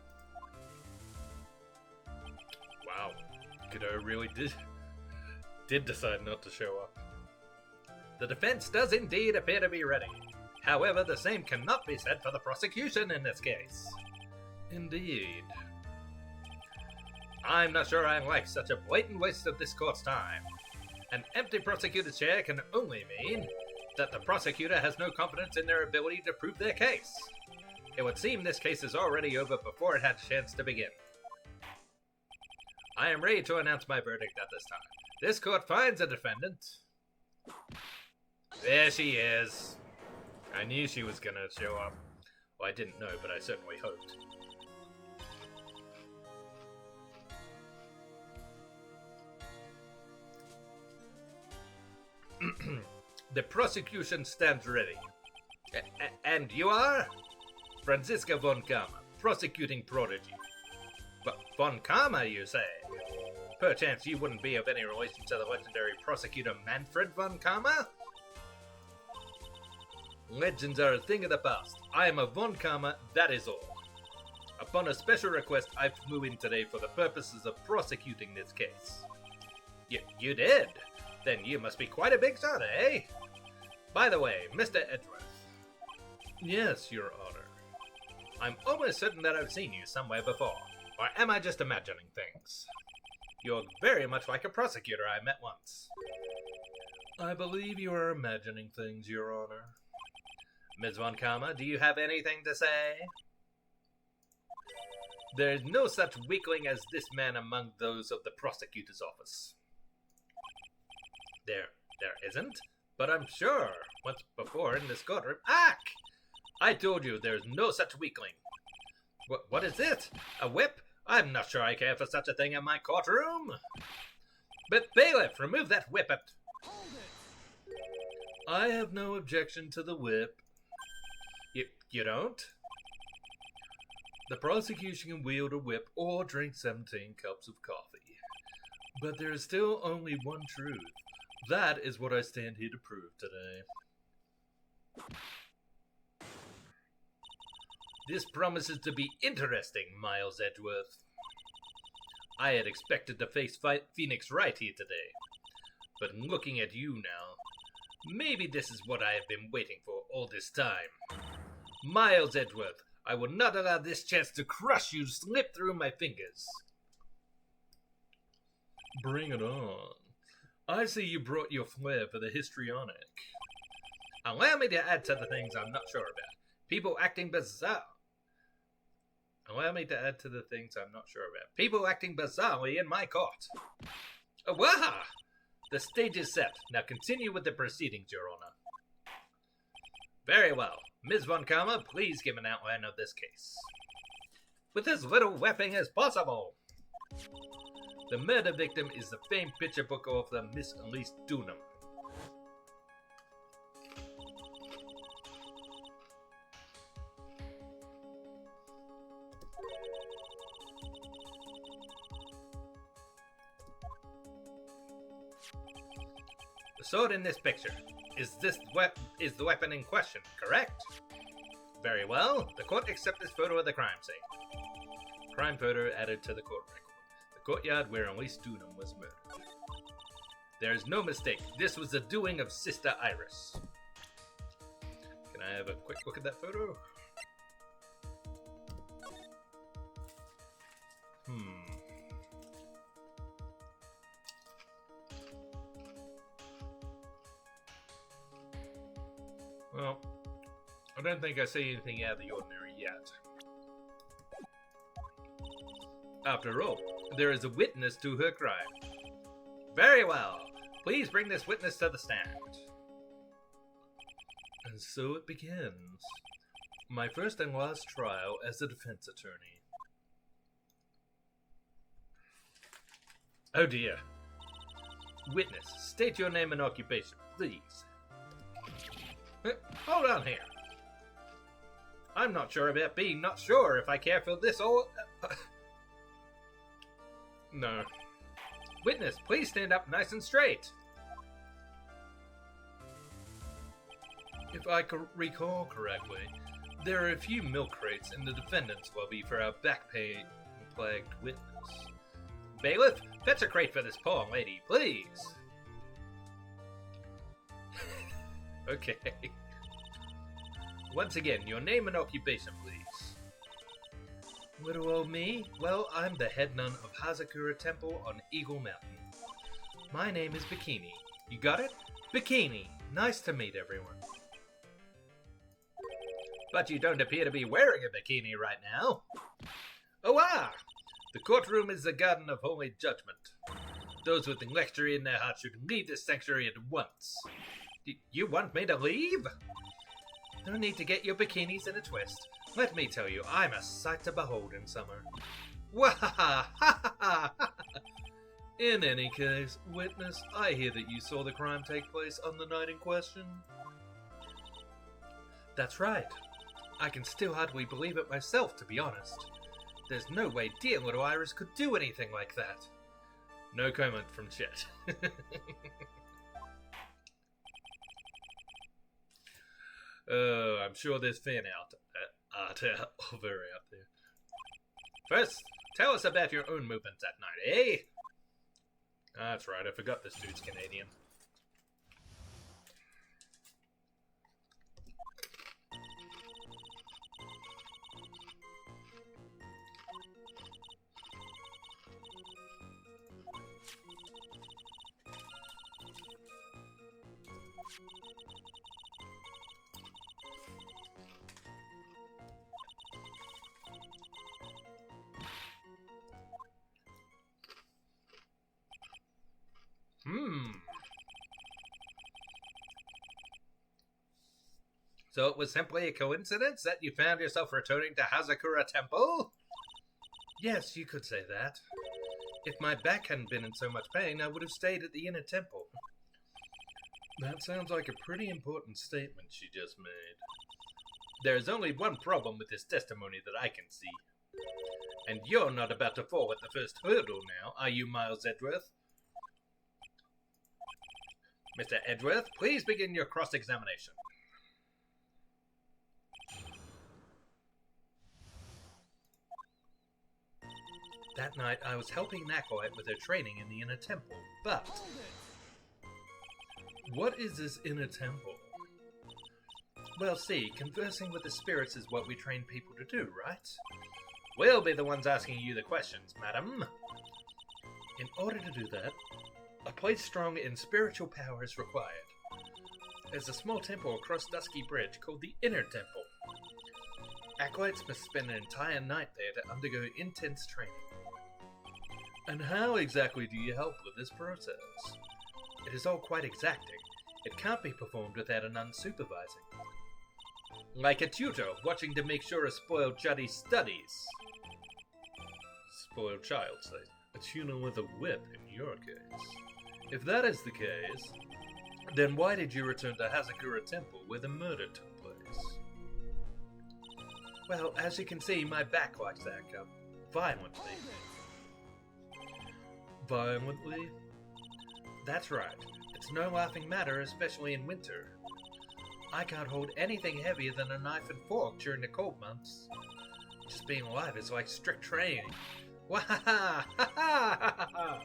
Wow. Godot really did decide not to show up. The defense does indeed appear to be ready. However, the same cannot be said for the prosecution in this case. Indeed. I'm not sure I like such a blatant waste of this court's time. An empty prosecutor's chair can only mean that the prosecutor has no confidence in their ability to prove their case. It would seem this case is already over before it had a chance to begin. I am ready to announce my verdict at this time. This court finds a defendant. There she is. I knew she was gonna show up. Well, I didn't know, but I certainly hoped. The prosecution stands ready. And you are? Franziska von Kama, prosecuting prodigy. But von Kama, you say? Perchance you wouldn't be of any relation to the legendary prosecutor Manfred von Kama? Legends are a thing of the past. I am a von Kama, that is all. Upon a special request, I flew in today for the purposes of prosecuting this case. You did? Then you must be quite a big shot, eh? By the way, Mr. Edgeworth. Yes, Your Honor. I'm almost certain that I've seen you somewhere before. Or am I just imagining things? You look very much like a prosecutor I met once. I believe you are imagining things, Your Honor. Ms. von Kama, do you have anything to say? There is no such weakling as this man among those of the prosecutor's office. There isn't? But I'm sure, once before in this courtroom... I told you there's no such weakling. What is it? A whip? I'm not sure I care for such a thing in my courtroom. But bailiff, remove that whip. I have no objection to the whip. You don't? The prosecution can wield a whip or drink 17 cups of coffee. But there is still only one truth. That is what I stand here to prove today. This promises to be interesting, Miles Edgeworth. I had expected to face Phoenix Wright here today. But looking at you now, maybe this is what I have been waiting for all this time. Miles Edgeworth, I will not allow this chance to crush you slip through my fingers. Bring it on. I see you brought your flair for the histrionic. Allow me to add to the things I'm not sure about. People acting bizarre. Allow me to add to the things I'm not sure about. People acting bizarrely in my court. Waha! The stage is set. Now continue with the proceedings, Your Honor. Very well. Ms. Von Karma, please give an outline of this case. With as little weapon as possible. The murder victim is the famed picture book author Miss Elise Dunham. The sword in this picture. Is the weapon in question, correct? Very well. The court accepts this photo of the crime scene. Crime photo added to the court record. The courtyard where Elise Dunham was murdered. There is no mistake. This was the doing of Sister Iris. Can I have a quick look at that photo? Well, I don't think I see anything out of the ordinary yet. After all, there is a witness to her crime. Very well. Please bring this witness to the stand. And so it begins. My first and last trial as a defense attorney. Oh dear. Witness, state your name and occupation, please. Hold on here. I'm not sure about being not sure if I care for this or... No. Witness, please stand up nice and straight. If I recall correctly, there are a few milk crates in the defendant's lobby for our back-plagued witness. Bailiff, fetch a crate for this poor lady, please. Okay. Once again, your name and occupation, please. Little old me? Well, I'm the head nun of Hazakura Temple on Eagle Mountain. My name is Bikini. You got it? Bikini. Nice to meet everyone. But you don't appear to be wearing a bikini right now. Oh, ah! The courtroom is the garden of holy judgment. Those with luxury in their hearts should leave this sanctuary at once. You want me to leave? No need to get your bikinis in a twist. Let me tell you, I'm a sight to behold in summer. Wahaha! In any case, witness, I hear that you saw the crime take place on the night in question. That's right. I can still hardly believe it myself, to be honest. There's no way dear little Iris could do anything like that. No comment from Chet. I'm sure there's fan art over out there. First, tell us about your own movements that night, eh? That's right, I forgot this dude's Canadian. So it was simply a coincidence that you found yourself returning to Hazakura Temple? Yes, you could say that. If my back hadn't been in so much pain, I would have stayed at the inner temple. That sounds like a pretty important statement she just made. There's only one problem with this testimony that I can see. And you're not about to fall at the first hurdle now, are you, Miles Edgeworth? Mr. Edgeworth, please begin your cross-examination. That night, I was helping an acolyte with her training in the inner temple, but... What is this inner temple? Well, see, conversing with the spirits is what we train people to do, right? We'll be the ones asking you the questions, madam. In order to do that, a place strong in spiritual power is required. There's a small temple across Dusky Bridge called the Inner Temple. Acolytes must spend an entire night there to undergo intense training. And how exactly do you help with this process? It is all quite exacting. It can't be performed without an unsupervising. Like a tutor watching to make sure a spoiled chuddy studies. Spoiled child, say. A tutor with a whip in your case. If that is the case, then why did you return to Hazakura Temple where the murder took place? Well, as you can see, my back likes to act up violently. Violently? That's right. It's no laughing matter, especially in winter. I can't hold anything heavier than a knife and fork during the cold months. Just being alive is like strict training. Wahaha! Ha-ha!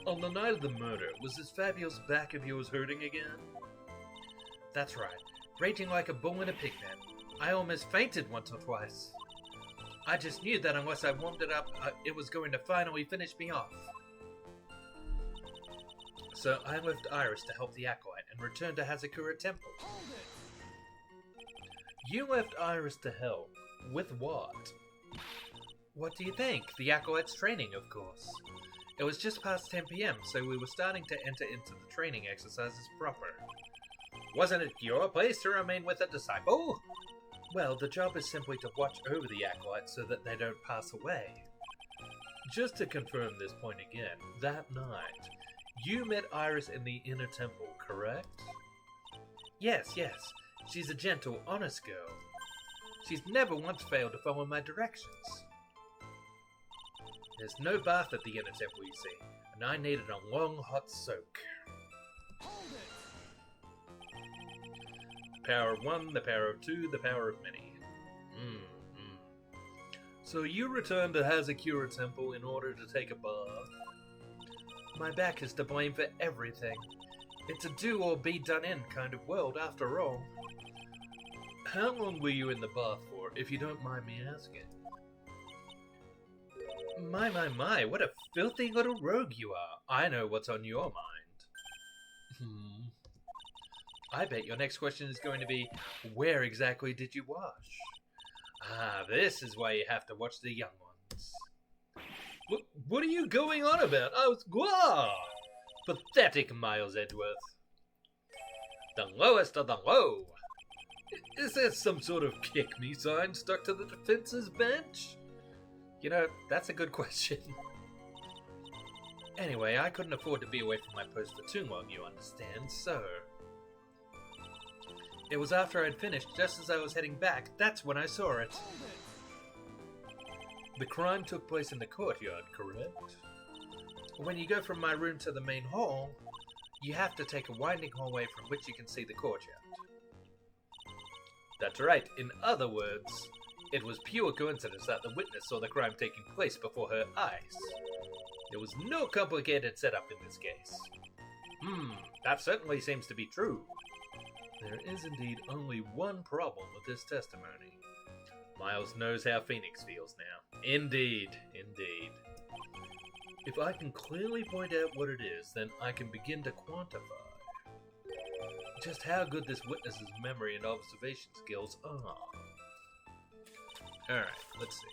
On the night of the murder, was this fabulous back of yours hurting again? That's right. Raging like a bull in a pig pen. I almost fainted once or twice. I just knew that unless I warmed it up, it was going to finally finish me off. So I left Iris to help the acolyte and returned to Hazakura Temple. You left Iris to help? With what? What do you think? The acolyte's training, of course. It was just past 10 p.m., so we were starting to enter into the training exercises proper. Wasn't it your place to remain with a disciple? Well, the job is simply to watch over the acolytes so that they don't pass away. Just to confirm this point again, that night, you met Iris in the inner temple, correct? Yes. She's a gentle, honest girl. She's never once failed to follow my directions. There's no bath at the inner temple, you see, and I needed a long, hot soak. The power of one, the power of two, the power of many. So you returned to Hazakura Temple in order to take a bath? My back is to blame for everything. It's a do or be done in kind of world, after all. How long were you in the bath for, if you don't mind me asking? My, what a filthy little rogue you are. I know what's on your mind. I bet your next question is going to be, where exactly did you wash? Ah, this is why you have to watch the young ones. What are you going on about? I was... Whoa! Pathetic, Miles Edgeworth. The lowest of the low. Is there some sort of kick-me sign stuck to the defense's bench? You know, that's a good question. Anyway, I couldn't afford to be away from my post for too long, you understand, so... It was after I'd finished, just as I was heading back, that's when I saw it. The crime took place in the courtyard, correct? When you go from my room to the main hall, you have to take a winding hallway from which you can see the courtyard. That's right. In other words, it was pure coincidence that the witness saw the crime taking place before her eyes. There was no complicated setup in this case. That certainly seems to be true. There is indeed only one problem with this testimony. Miles knows how Phoenix feels now. Indeed. If I can clearly point out what it is, then I can begin to quantify just how good this witness's memory and observation skills are. Alright, let's see.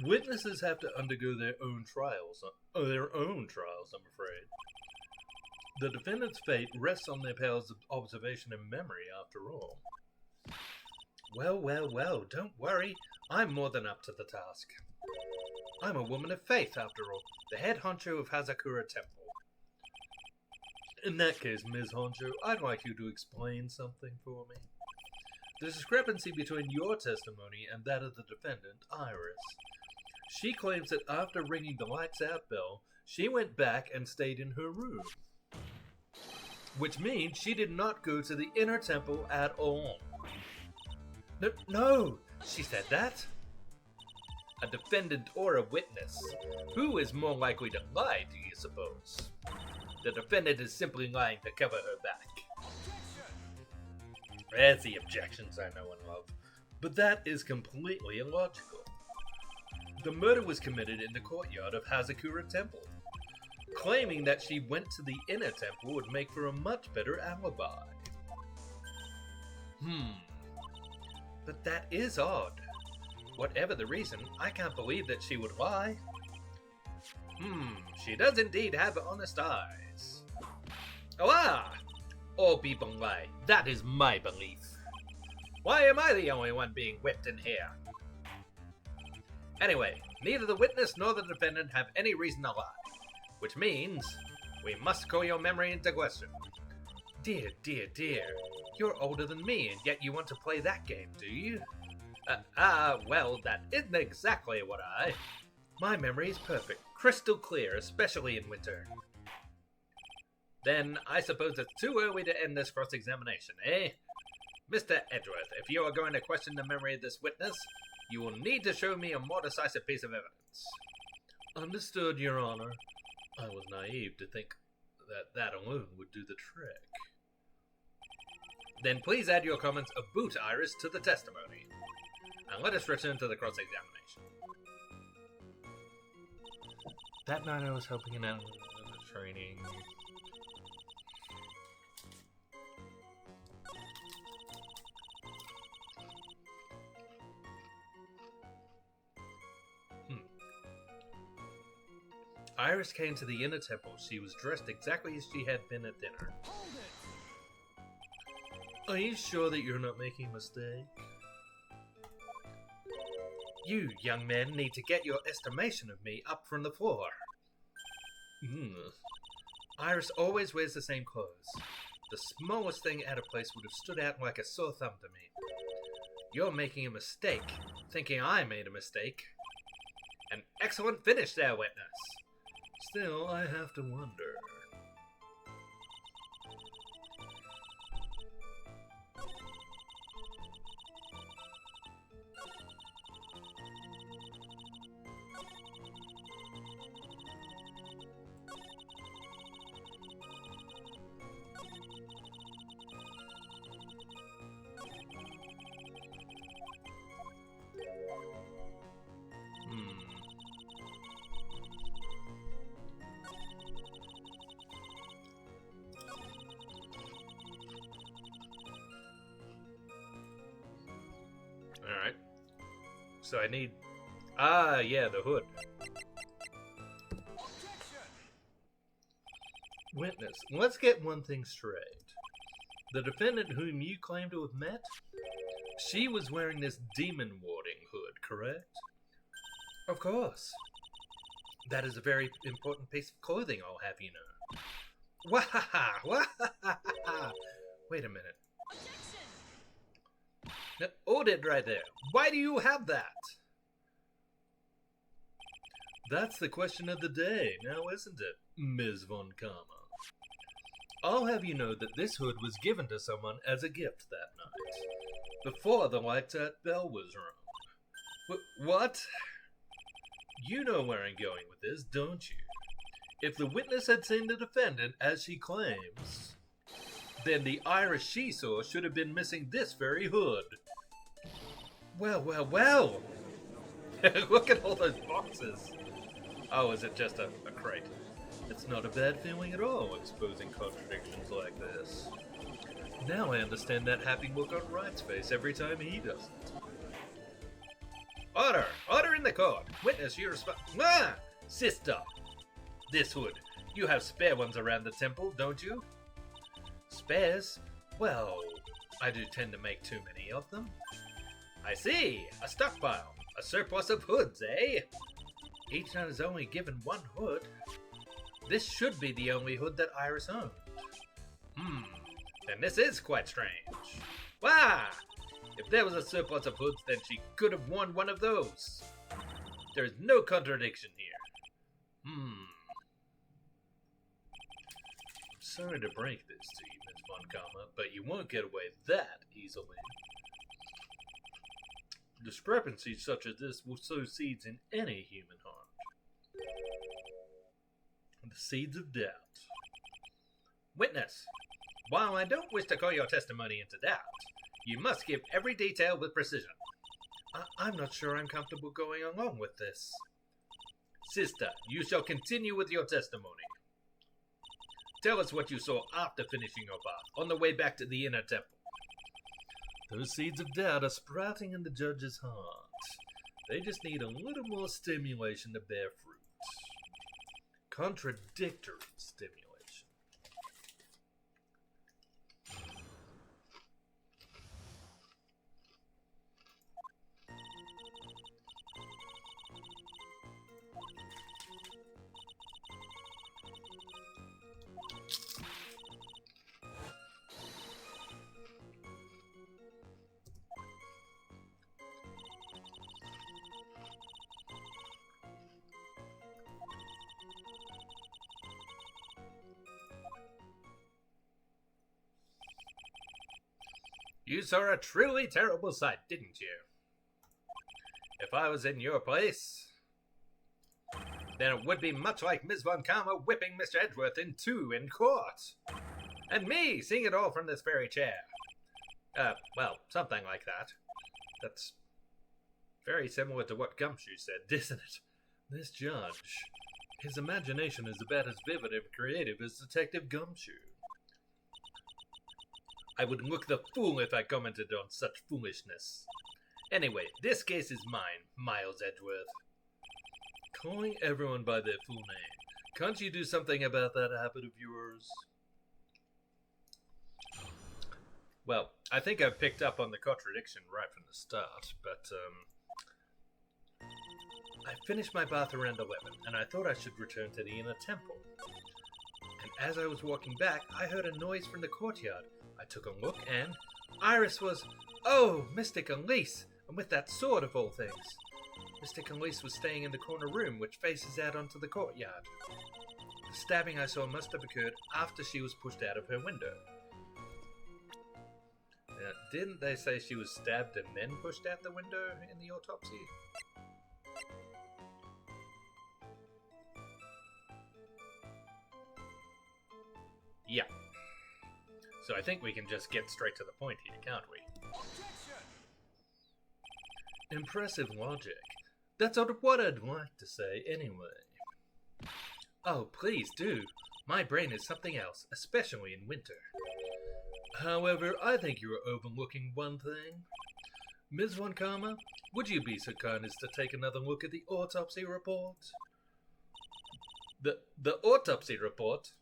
Witnesses have to undergo their own trials. I'm afraid. The defendant's fate rests on their powers of observation and memory, after all. Well, don't worry. I'm more than up to the task. I'm a woman of faith, after all, the head honcho of Hazakura Temple. In that case, Ms. Honcho, I'd like you to explain something for me. The discrepancy between your testimony and that of the defendant, Iris. She claims that after ringing the lights out bell, she went back and stayed in her room. Which means she did not go to the inner temple at all. No, she said that. A defendant or a witness. Who is more likely to lie, do you suppose? The defendant is simply lying to cover her back. That's the objections I know and love. But that is completely illogical. The murder was committed in the courtyard of Hazakura Temple. Claiming that she went to the inner temple would make for a much better alibi. But that is odd. Whatever the reason, I can't believe that she would lie. She does indeed have honest eyes. All people lie. That is my belief. Why am I the only one being whipped in here? Anyway, neither the witness nor the defendant have any reason to lie. Which means, we must call your memory into question. Dear. You're older than me, and yet you want to play that game, do you? Well, that isn't exactly what I... My memory is perfect, crystal clear, especially in winter. Then, I suppose it's too early to end this cross-examination, eh? Mr. Edgeworth, if you are going to question the memory of this witness, you will need to show me a more decisive piece of evidence. Understood, Your Honor. I was naive to think that alone would do the trick. Then please add your comments about Iris to the testimony. And let us return to the cross-examination. That night I was helping an animal in the training. Iris came to the inner temple. She was dressed exactly as she had been at dinner. Are you sure that you're not making a mistake? You, young men, need to get your estimation of me up from the floor. Iris always wears the same clothes. The smallest thing out of place would have stood out like a sore thumb to me. You're making a mistake, thinking I made a mistake. An excellent finish there, witness. Still, I have to wonder. Alright. So I need... yeah, the hood. Witness, let's get one thing straight. The defendant whom you claim to have met, she was wearing this demon warding hood, correct? Of course. That is a very important piece of clothing, I'll have you know. Wahaha! Wahaha! Wait a minute. Now, hold it right there. Why do you have that? That's the question of the day, now isn't it, Ms. Von Karma? I'll have you know that this hood was given to someone as a gift that night, before the lights at bell was rung. What? You know where I'm going with this, don't you? If the witness had seen the defendant, as she claims, then the Iris she saw should have been missing this very hood. Well! Look at all those boxes. Oh, is it just a crate? It's not a bad feeling at all, exposing contradictions like this. Now I understand that happy look on Wright's face every time he does it. Order! Order in the court! Witness, you Ah! Sister! This hood. You have spare ones around the temple, don't you? Spares? Well, I do tend to make too many of them. I see! A stockpile. A surplus of hoods, eh? Each one is only given one hood. This should be the only hood that Iris owned. Then this is quite strange. Wah! If there was a surplus of hoods, then she could have worn one of those. There is no contradiction here. I'm sorry to break this to you, Miss Von Karma, but you won't get away that easily. Discrepancies such as this will sow seeds in any human heart. The seeds of doubt. Witness, while I don't wish to call your testimony into doubt, you must give every detail with precision. I'm not sure I'm comfortable going along with this. Sister, you shall continue with your testimony. Tell us what you saw after finishing your bath, on the way back to the inner temple. Those seeds of doubt are sprouting in the judge's heart. They just need a little more stimulation to bear fruit. Contradictory stimulation. You saw a truly terrible sight, didn't you? If I was in your place, then it would be much like Ms. Von Karma whipping Mr. Edgeworth in two in court. And me seeing it all from this very chair. Well, something like that. That's very similar to what Gumshoe said, isn't it? This judge, his imagination is about as vivid and creative as Detective Gumshoe. I would look the fool if I commented on such foolishness. Anyway, this case is mine, Miles Edgeworth. Calling everyone by their full name. Can't you do something about that habit of yours? Well, I think I've picked up on the contradiction right from the start, but, I finished my bath around 11, and I thought I should return to the inner temple. And as I was walking back, I heard a noise from the courtyard. I took a look, and Iris was, Mystic Elise, and with that sword of all things. Mystic Elise was staying in the corner room, which faces out onto the courtyard. The stabbing I saw must have occurred after she was pushed out of her window. Now, didn't they say she was stabbed and then pushed out the window in the autopsy? Yeah. So I think we can just get straight to the point here, can't we? Impressive logic. That's what I'd like to say anyway. Oh, please do. My brain is something else, especially in winter. However, I think you are overlooking one thing. Ms. Von Karma, would you be so kind as to take another look at the autopsy report? The autopsy report?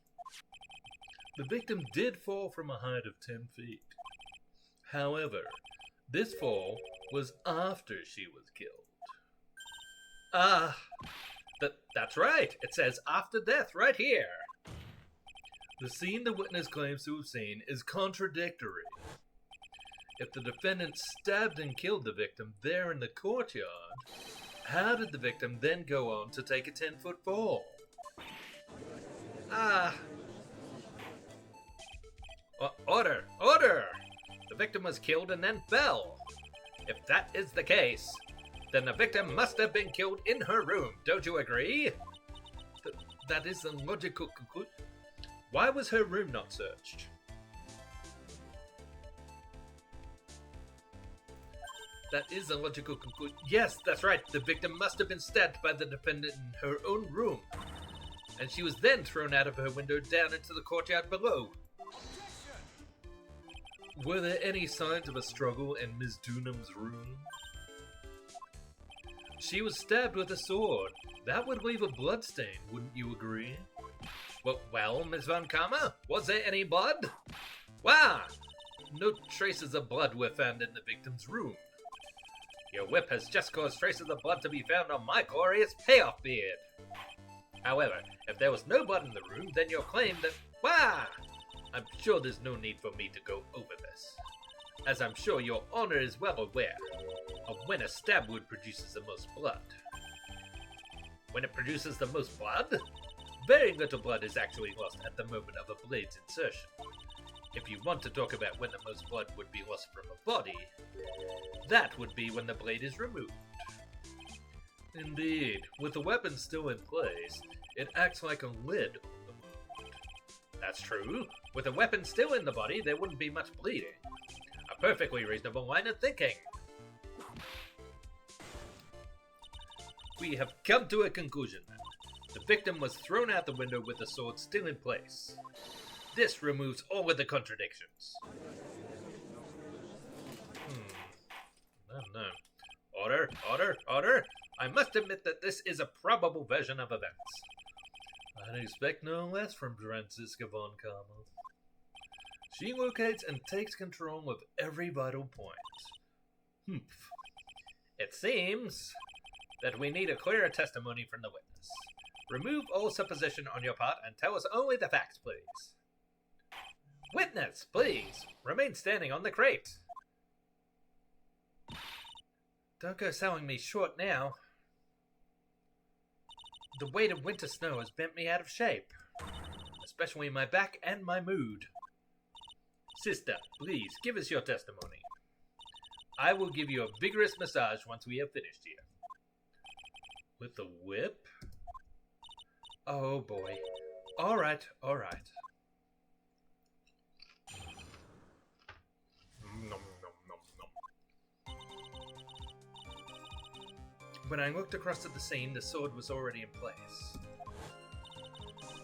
The victim did fall from a height of 10 feet. However, this fall was after she was killed. That's right. It says after death right here. The scene the witness claims to have seen is contradictory. If the defendant stabbed and killed the victim there in the courtyard, how did the victim then go on to take a 10-foot fall? Order! Order! The victim was killed and then fell. If that is the case, then the victim must have been killed in her room. Don't you agree? That is a logical conclusion. Why was her room not searched? That is a logical conclusion. Yes, that's right. The victim must have been stabbed by the defendant in her own room. And she was then thrown out of her window down into the courtyard below. Were there any signs of a struggle in Ms. Dunham's room? She was stabbed with a sword. That would leave a bloodstain, wouldn't you agree? Well, Miss Von Karma, was there any blood? Wow! No traces of blood were found in the victim's room. Your whip has just caused traces of blood to be found on my glorious payoff beard. However, if there was no blood in the room, then your claim that... Wow! I'm sure there's no need for me to go over this, as I'm sure your honor is well aware of when a stab wound produces the most blood. When it produces the most blood? Very little blood is actually lost at the moment of a blade's insertion. If you want to talk about when the most blood would be lost from a body, that would be when the blade is removed. Indeed, with the weapon still in place, it acts like a lid on the wound. That's true. With a weapon still in the body, there wouldn't be much bleeding. A perfectly reasonable line of thinking. We have come to a conclusion then. The victim was thrown out the window with the sword still in place. This removes all of the contradictions. No. Order. I must admit that this is a probable version of events. I'd expect no less from Franziska von Karma. She locates and takes control of every vital point. Humph. It seems that we need a clearer testimony from the witness. Remove all supposition on your part and tell us only the facts, please. Witness, please, remain standing on the crate. Don't go selling me short now. The weight of winter snow has bent me out of shape, especially my back and my mood. Sister, please, give us your testimony. I will give you a vigorous massage once we have finished here. With the whip? Oh boy. All right. When I looked across at the scene, the sword was already in place.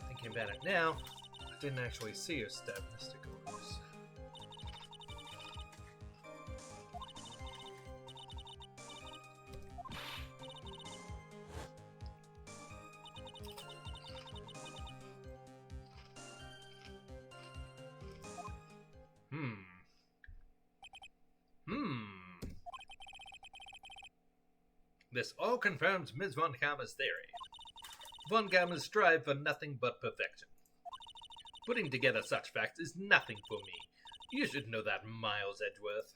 Thinking about it now, I didn't actually see her stab Mr. Gomez. This all confirms Ms. Von Karma's theory. Von Karmas strive for nothing but perfection. Putting together such facts is nothing for me. You should know that, Miles Edgeworth.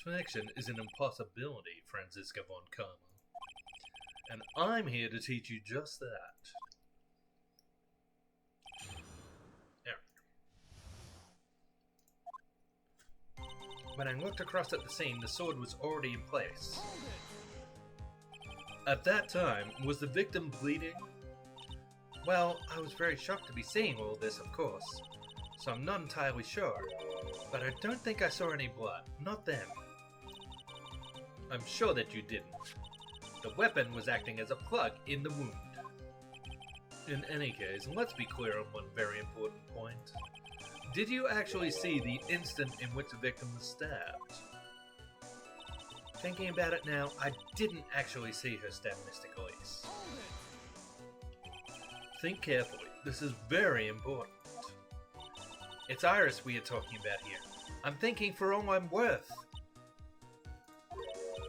Perfection is an impossibility, Franziska von Karma. And I'm here to teach you just that. When I looked across at the scene, the sword was already in place. At that time, was the victim bleeding? Well, I was very shocked to be seeing all this, of course, so I'm not entirely sure. But I don't think I saw any blood, not then. I'm sure that you didn't. The weapon was acting as a plug in the wound. In any case, let's be clear on one very important point. Did you actually see the instant in which the victim was stabbed? Thinking about it now, I didn't actually see her stab Mr. Glees. Think carefully. This is very important. It's Iris we are talking about here. I'm thinking for all I'm worth.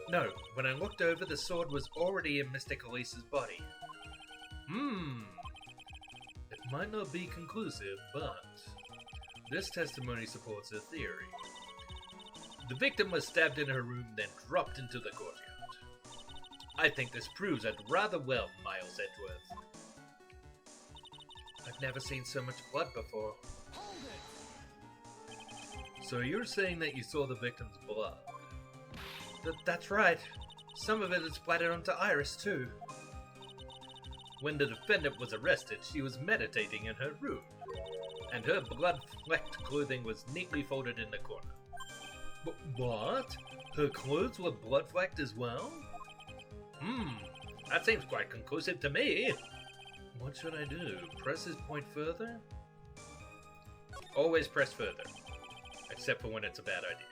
No, when I looked over, the sword was already in Mr. Glees's body. It might not be conclusive, but this testimony supports her theory. The victim was stabbed in her room, then dropped into the courtyard. I think this proves it rather well, Miles Edgeworth. I've never seen so much blood before. So you're saying that you saw the victim's blood? That's right. Some of it is splattered onto Iris, too. When the defendant was arrested, she was meditating in her room, and her blood-flecked clothing was neatly folded in the corner. What? Her clothes were blood-flecked as well? That seems quite conclusive to me. What should I do? Press his point further? Always press further, except for when it's a bad idea.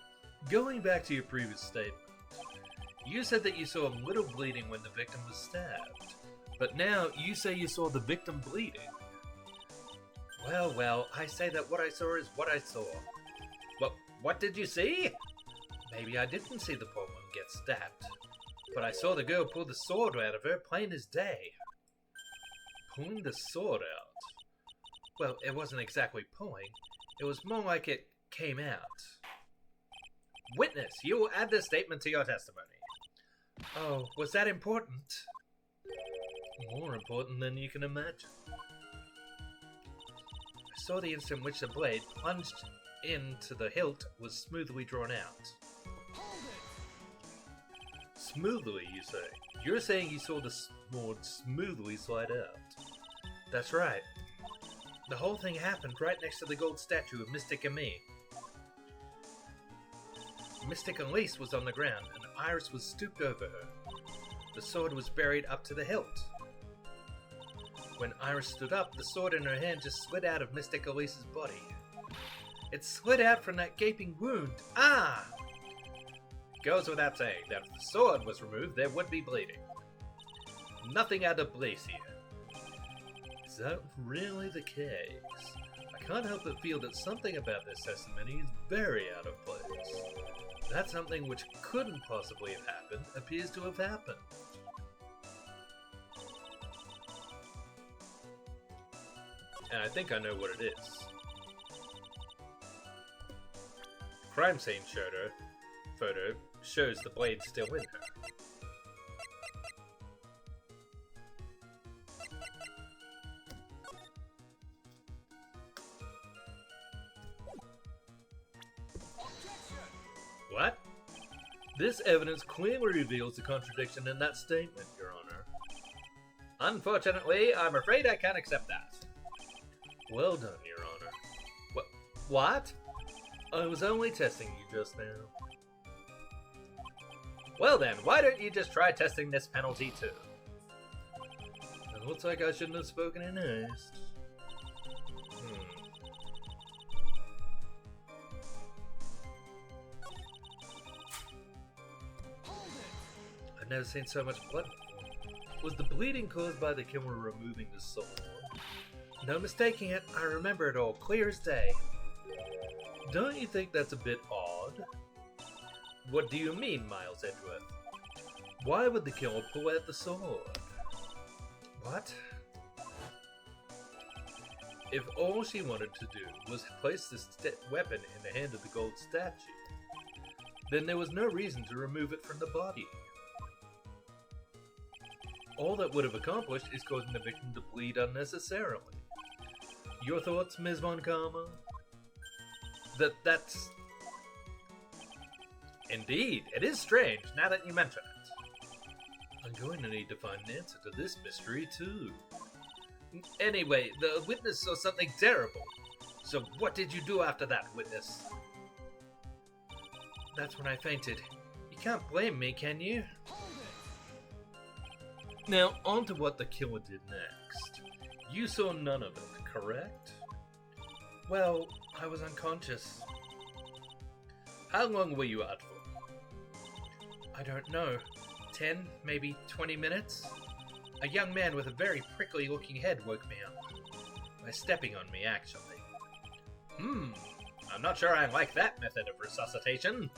Going back to your previous statement, You said that you saw little bleeding when the victim was stabbed, but now you say you saw the victim bleeding. Well, I say that what I saw is what I saw. What did you see? Maybe I didn't see the poor one get stabbed, but I saw the girl pull the sword out of her plain as day. Pulling the sword out? Well, it wasn't exactly pulling. It was more like it came out. Witness, you will add this statement to your testimony. Oh, was that important? More important than you can imagine. I saw the instant which the blade plunged into the hilt was smoothly drawn out. Smoothly, you say? You're saying you saw the sword smoothly slide out. That's right. The whole thing happened right next to the gold statue of Mystic Ami. Mystic Elise was on the ground, and Iris was stooped over her. The sword was buried up to the hilt. When Iris stood up, the sword in her hand just slid out of Mystic Elise's body. It slid out from that gaping wound. Ah! Goes without saying that if the sword was removed, there would be bleeding. Nothing out of place here. Is that really the case? I can't help but feel that something about this testimony is very out of place. That something which couldn't possibly have happened appears to have happened. And I think I know what it is. Crime scene photo shows the blade still in her. What? This evidence clearly reveals the contradiction in that statement, Your Honor. Unfortunately, I'm afraid I can't accept that. Well done, Your Honor. What? I was only testing you just now. Well then, why don't you just try testing this penalty too? It looks like I shouldn't have spoken in haste. I've never seen so much blood before. Was the bleeding caused by the killer removing the sword? No mistaking it, I remember it all clear as day. Don't you think that's a bit odd? What do you mean, Miles Edgeworth? Why would the killer pull out the sword? What? If all she wanted to do was place the weapon in the hand of the gold statue, then there was no reason to remove it from the body. All that would have accomplished is causing the victim to bleed unnecessarily. Your thoughts, Ms. Von Karma? That's... Indeed, it is strange, now that you mention it. I'm going to need to find an answer to this mystery, too. Anyway, the witness saw something terrible. So what did you do after that, witness? That's when I fainted. You can't blame me, can you? Now, on to what the killer did next. You saw none of it, correct? Well, I was unconscious. How long were you out for? I don't know. 10, maybe 20 minutes? A young man with a very prickly looking head woke me up. By stepping on me, actually. I'm not sure I like that method of resuscitation.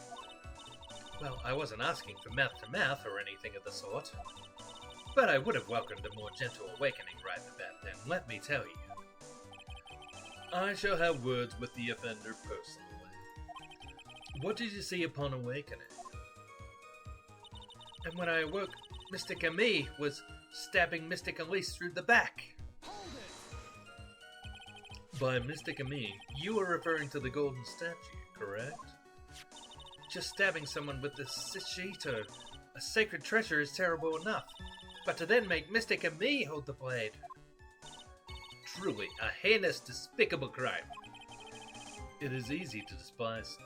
Well, I wasn't asking for mouth-to-mouth or anything of the sort. But I would have welcomed a more gentle awakening right about then, let me tell you. I shall have words with the offender personally. What did you see upon awakening? And when I awoke, Mystic Ami was stabbing Mystic Elise through the back. By Mystic Ami, you were referring to the golden statue, correct? Just stabbing someone with the Sishito, a sacred treasure, is terrible enough. But to then make Mystic Ami hold the blade. Truly a heinous, despicable crime. It is easy to despise something.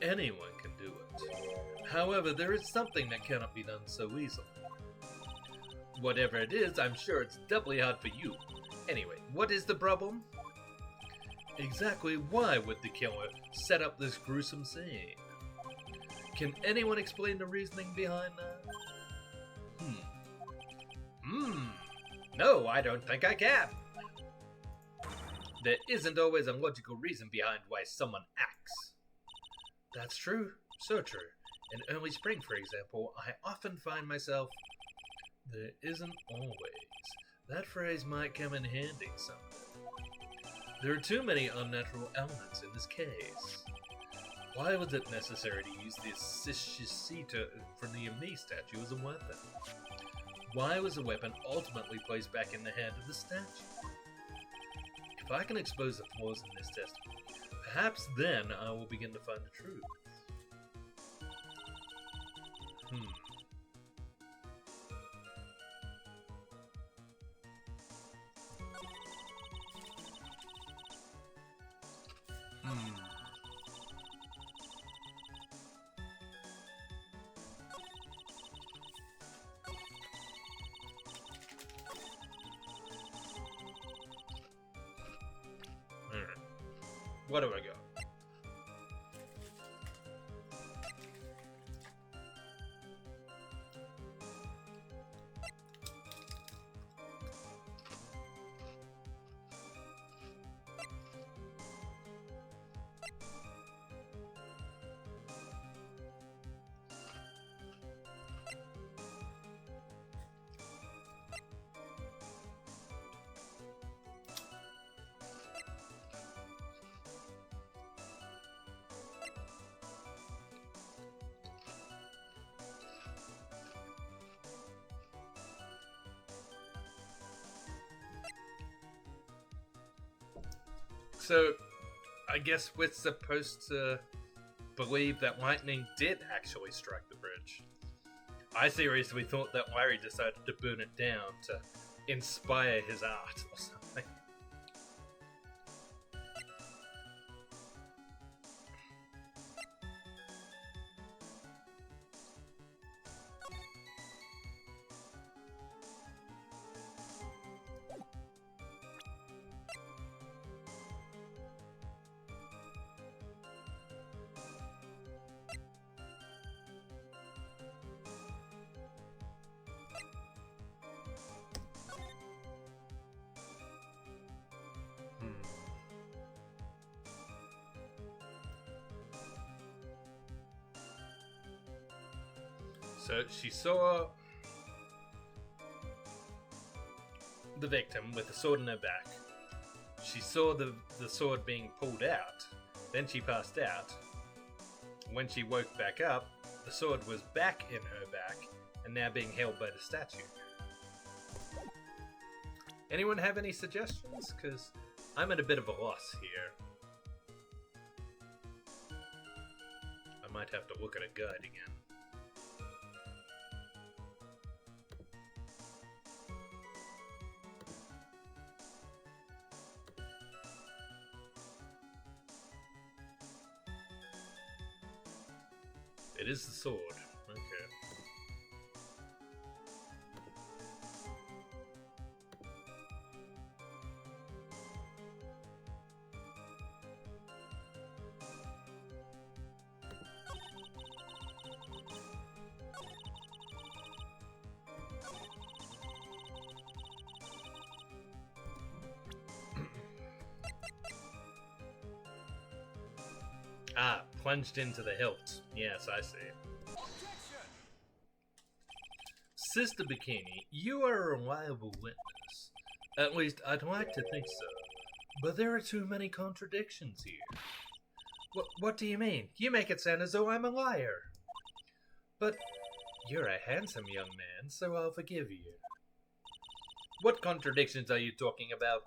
Anyone can do it. However, there is something that cannot be done so easily. Whatever it is, I'm sure it's doubly hard for you. Anyway, what is the problem? Exactly why would the killer set up this gruesome scene? Can anyone explain the reasoning behind that? No, I don't think I can. There isn't always a logical reason behind why someone acts. That's true. So true. In early spring, for example, I often find myself... There isn't always. That phrase might come in handy someday. There are too many unnatural elements in this case. Why was it necessary to use the Shishita from the Yami statue as a weapon? Why was the weapon ultimately placed back in the hand of the statue? If I can expose the flaws in this testimony, perhaps then I will begin to find the truth. What do I got? So, I guess we're supposed to believe that lightning did actually strike the bridge. I seriously thought that Larry decided to burn it down to inspire his art or something. So she saw the victim with the sword in her back. She saw the sword being pulled out. Then she passed out. When she woke back up, the sword was back in her back and now being held by the statue. Anyone have any suggestions? Because I'm at a bit of a loss here. I might have to look at a guide again. It is the sword. Okay. Ah, plunged into the hilt. Yes, I see. Sister Bikini, you are a reliable witness. At least, I'd like to think so. But there are too many contradictions here. What do you mean? You make it sound as though I'm a liar. But you're a handsome young man, so I'll forgive you. What contradictions are you talking about?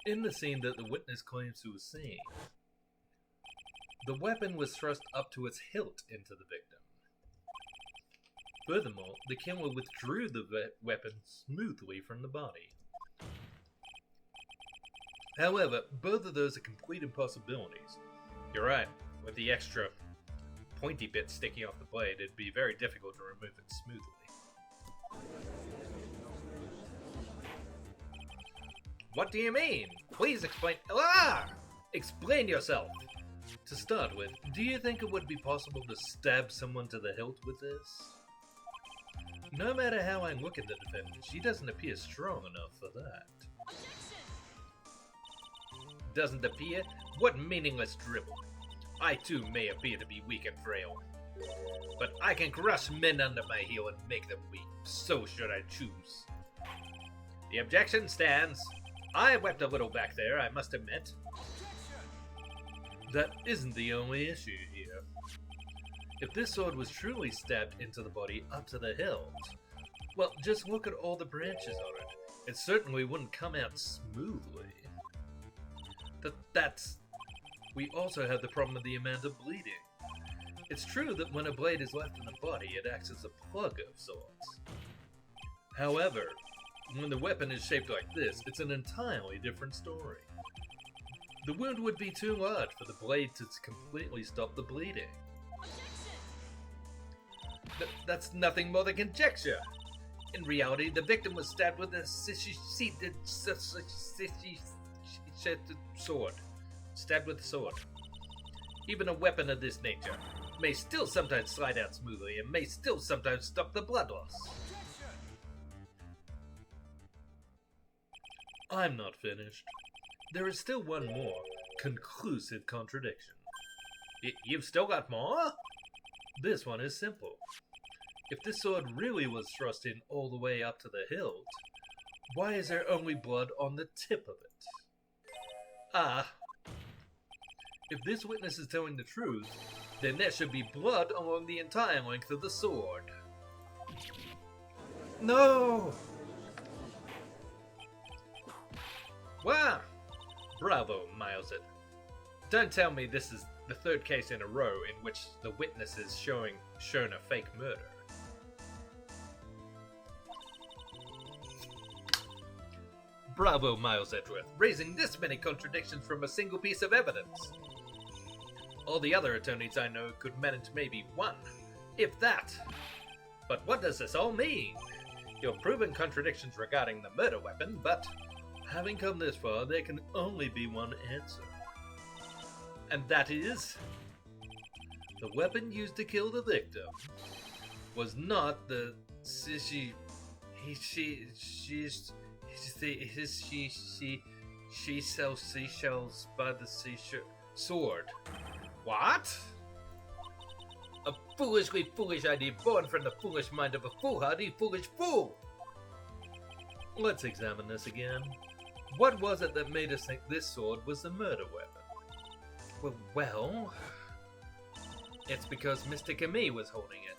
In the scene that the witness claims to have seen, the weapon was thrust up to its hilt into the victim. Furthermore, the killer withdrew the weapon smoothly from the body. However, both of those are complete impossibilities. You're right, with the extra pointy bit sticking off the blade, it'd be very difficult to remove it smoothly. What do you mean? Please explain. Ah! Explain yourself! To start with, do you think it would be possible to stab someone to the hilt with this? No matter how I look at the defendant, she doesn't appear strong enough for that. Doesn't appear? What meaningless dribble. I too may appear to be weak and frail, but I can crush men under my heel and make them weak, so should I choose. The objection stands. I wept a little back there, I must admit. That isn't the only issue here. If this sword was truly stabbed into the body up to the hilt, well, just look at all the branches on it. It certainly wouldn't come out smoothly. We also have the problem of the amount of bleeding. It's true that when a blade is left in the body, it acts as a plug of sorts. However, when the weapon is shaped like this, it's an entirely different story. The wound would be too large for the blade to completely stop the bleeding. That's nothing more than conjecture. In reality, the victim was stabbed with a sword. Stabbed with a sword. Even a weapon of this nature may still sometimes slide out smoothly and may still sometimes stop the blood loss. I'm not finished. There is still one more conclusive contradiction. You've still got more? This one is simple. If this sword really was thrust in all the way up to the hilt, why is there only blood on the tip of it? Ah. If this witness is telling the truth, then there should be blood along the entire length of the sword. No! Wow! Bravo, Milesit. Don't tell me this is the third case in a row in which the witness is shown a fake murder. Bravo, Miles Edgeworth, raising this many contradictions from a single piece of evidence. All the other attorneys I know could manage maybe one, if that. But what does this all mean? You've proven contradictions regarding the murder weapon, but having come this far, there can only be one answer. And that is? The weapon used to kill the victim was not the she sells seashells by the seashore sword. What? A foolishly foolish idea born from the foolish mind of a foolhardy foolish fool! Let's examine this again. What was it that made us think this sword was the murder weapon? Well, it's because Mr. Camille was holding it.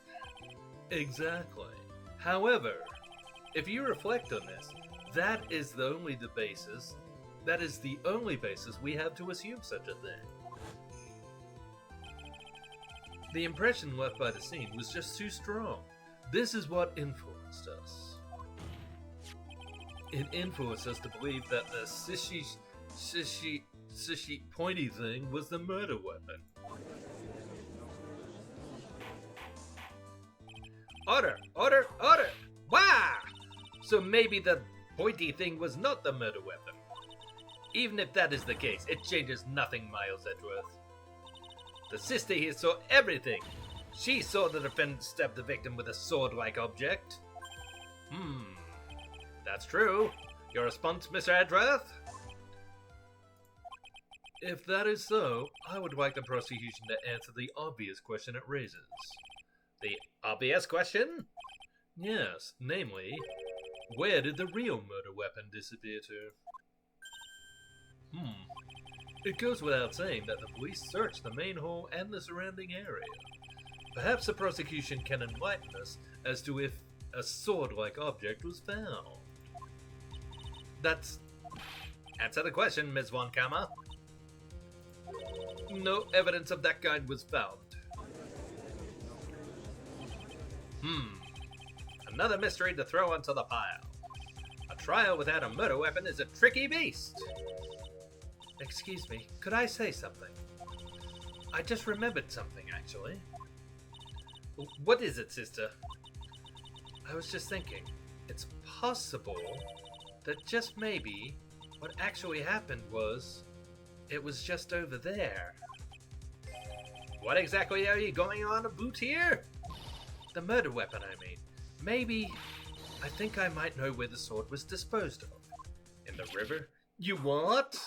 Exactly. However, if you reflect on this, that is the only basis we have to assume such a thing. The impression left by the scene was just too strong. This is what influenced us. It influenced us to believe that the sishy pointy thing was the murder weapon. Order! Order! Order! Wah! So maybe the pointy thing was not the murder weapon. Even if that is the case, it changes nothing, Miles Edgeworth. The sister here saw everything. She saw the defendant stab the victim with a sword-like object. That's true. Your response, Mr. Edgeworth? If that is so, I would like the prosecution to answer the obvious question it raises. The obvious question? Yes, namely, where did the real murder weapon disappear to? It goes without saying that the police searched the main hall and the surrounding area. Perhaps the prosecution can enlighten us as to if a sword-like object was found. Answer the question, Ms. Von Kammer. No evidence of that kind was found. Another mystery to throw onto the pile. A trial without a murder weapon is a tricky beast. Excuse me, could I say something? I just remembered something, actually. What is it, sister? I was just thinking, it's possible that just maybe what actually happened was, it was just over there. What exactly are you going on about here? The murder weapon, I mean. Maybe... I think I might know where the sword was disposed of. In the river? You what?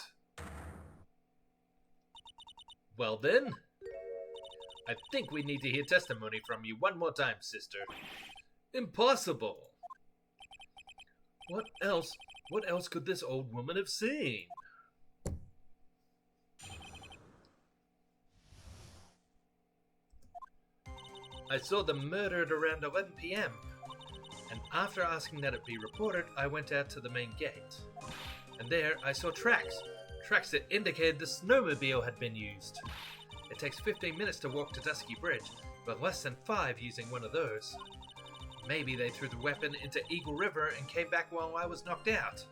Well then, I think we need to hear testimony from you one more time, sister. Impossible. What else could this old woman have seen? I saw them murdered around 11 p.m. And after asking that it be reported, I went out to the main gate. And there I saw tracks that indicated the snowmobile had been used. It takes 15 minutes to walk to Dusky Bridge, but less than 5 using one of those. Maybe they threw the weapon into Eagle River and came back while I was knocked out.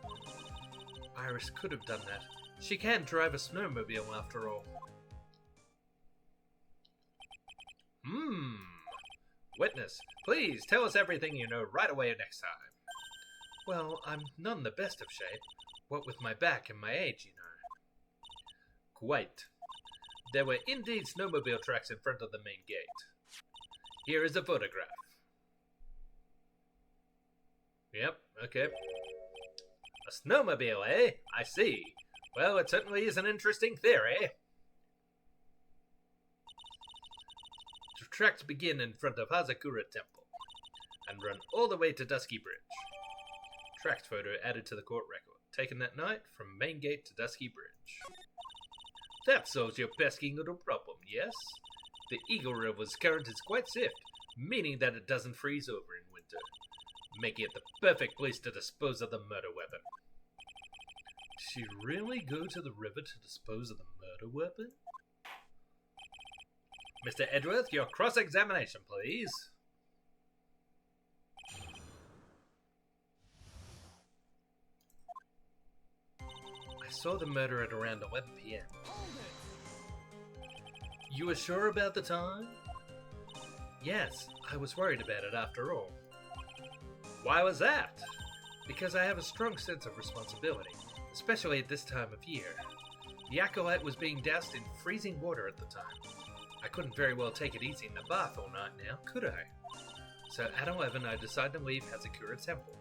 Iris could have done that. She can drive a snowmobile after all. Witness, please tell us everything you know right away next time. Well, I'm none in the best of shape. What with my back and my age, you know. Quite. There were indeed snowmobile tracks in front of the main gate. Here is a photograph. Yep, okay. A snowmobile, eh? I see. Well, it certainly is an interesting theory. The tracks begin in front of Hazakura Temple and run all the way to Dusky Bridge. Tracks photo added to the court record, taken that night from main gate to Dusky Bridge. That solves your pesky little problem, yes? The Eagle River's current is quite swift, meaning that it doesn't freeze over in winter, making it the perfect place to dispose of the murder weapon. Did she really go to the river to dispose of the murder weapon? Mr. Edgeworth, your cross-examination, please. I saw the murder at around 11 p.m. You were sure about the time? Yes, I was worried about it after all. Why was that? Because I have a strong sense of responsibility, especially at this time of year. The acolyte was being doused in freezing water at the time. I couldn't very well take it easy in the bath all night now, could I? So at 11 I decided to leave Hazakura Temple.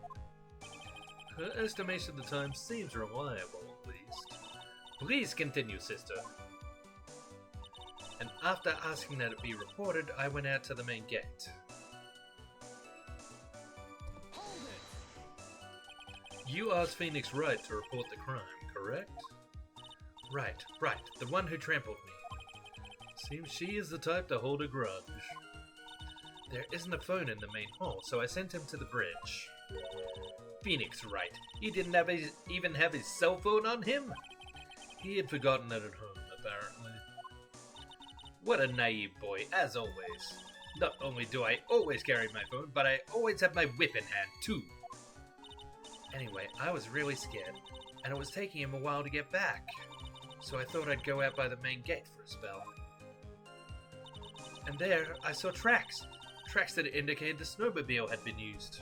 Her estimation of the time seems reliable, at least. Please continue, sister. And after asking that it be reported, I went out to the main gate. You asked Phoenix Wright to report the crime, correct? Right, the one who trampled me. Seems she is the type to hold a grudge. There isn't a phone in the main hall, so I sent him to the bridge. Phoenix Wright, he didn't even have his cell phone on him? He had forgotten it at home, apparently. What a naive boy, as always. Not only do I always carry my phone, but I always have my whip in hand, too. Anyway, I was really scared, and it was taking him a while to get back. So I thought I'd go out by the main gate for a spell. And there, I saw tracks. Tracks that indicated the snowmobile had been used.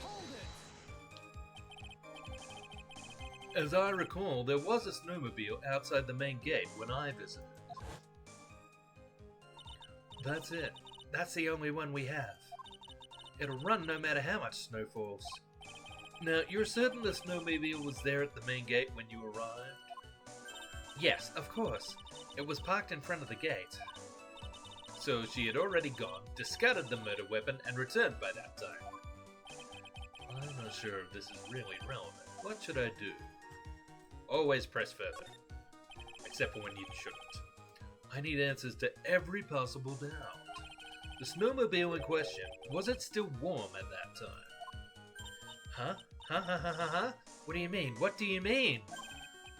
As I recall, there was a snowmobile outside the main gate when I visited. That's it. That's the only one we have. It'll run no matter how much snow falls. Now, you're certain the snowmobile was there at the main gate when you arrived? Yes, of course. It was parked in front of the gate. So she had already gone, discarded the murder weapon, and returned by that time. I'm not sure if this is really relevant. What should I do? Always press further. Except for when you shouldn't. I need answers to every possible doubt. The snowmobile in question, was it still warm at that time? Huh? What do you mean? What do you mean?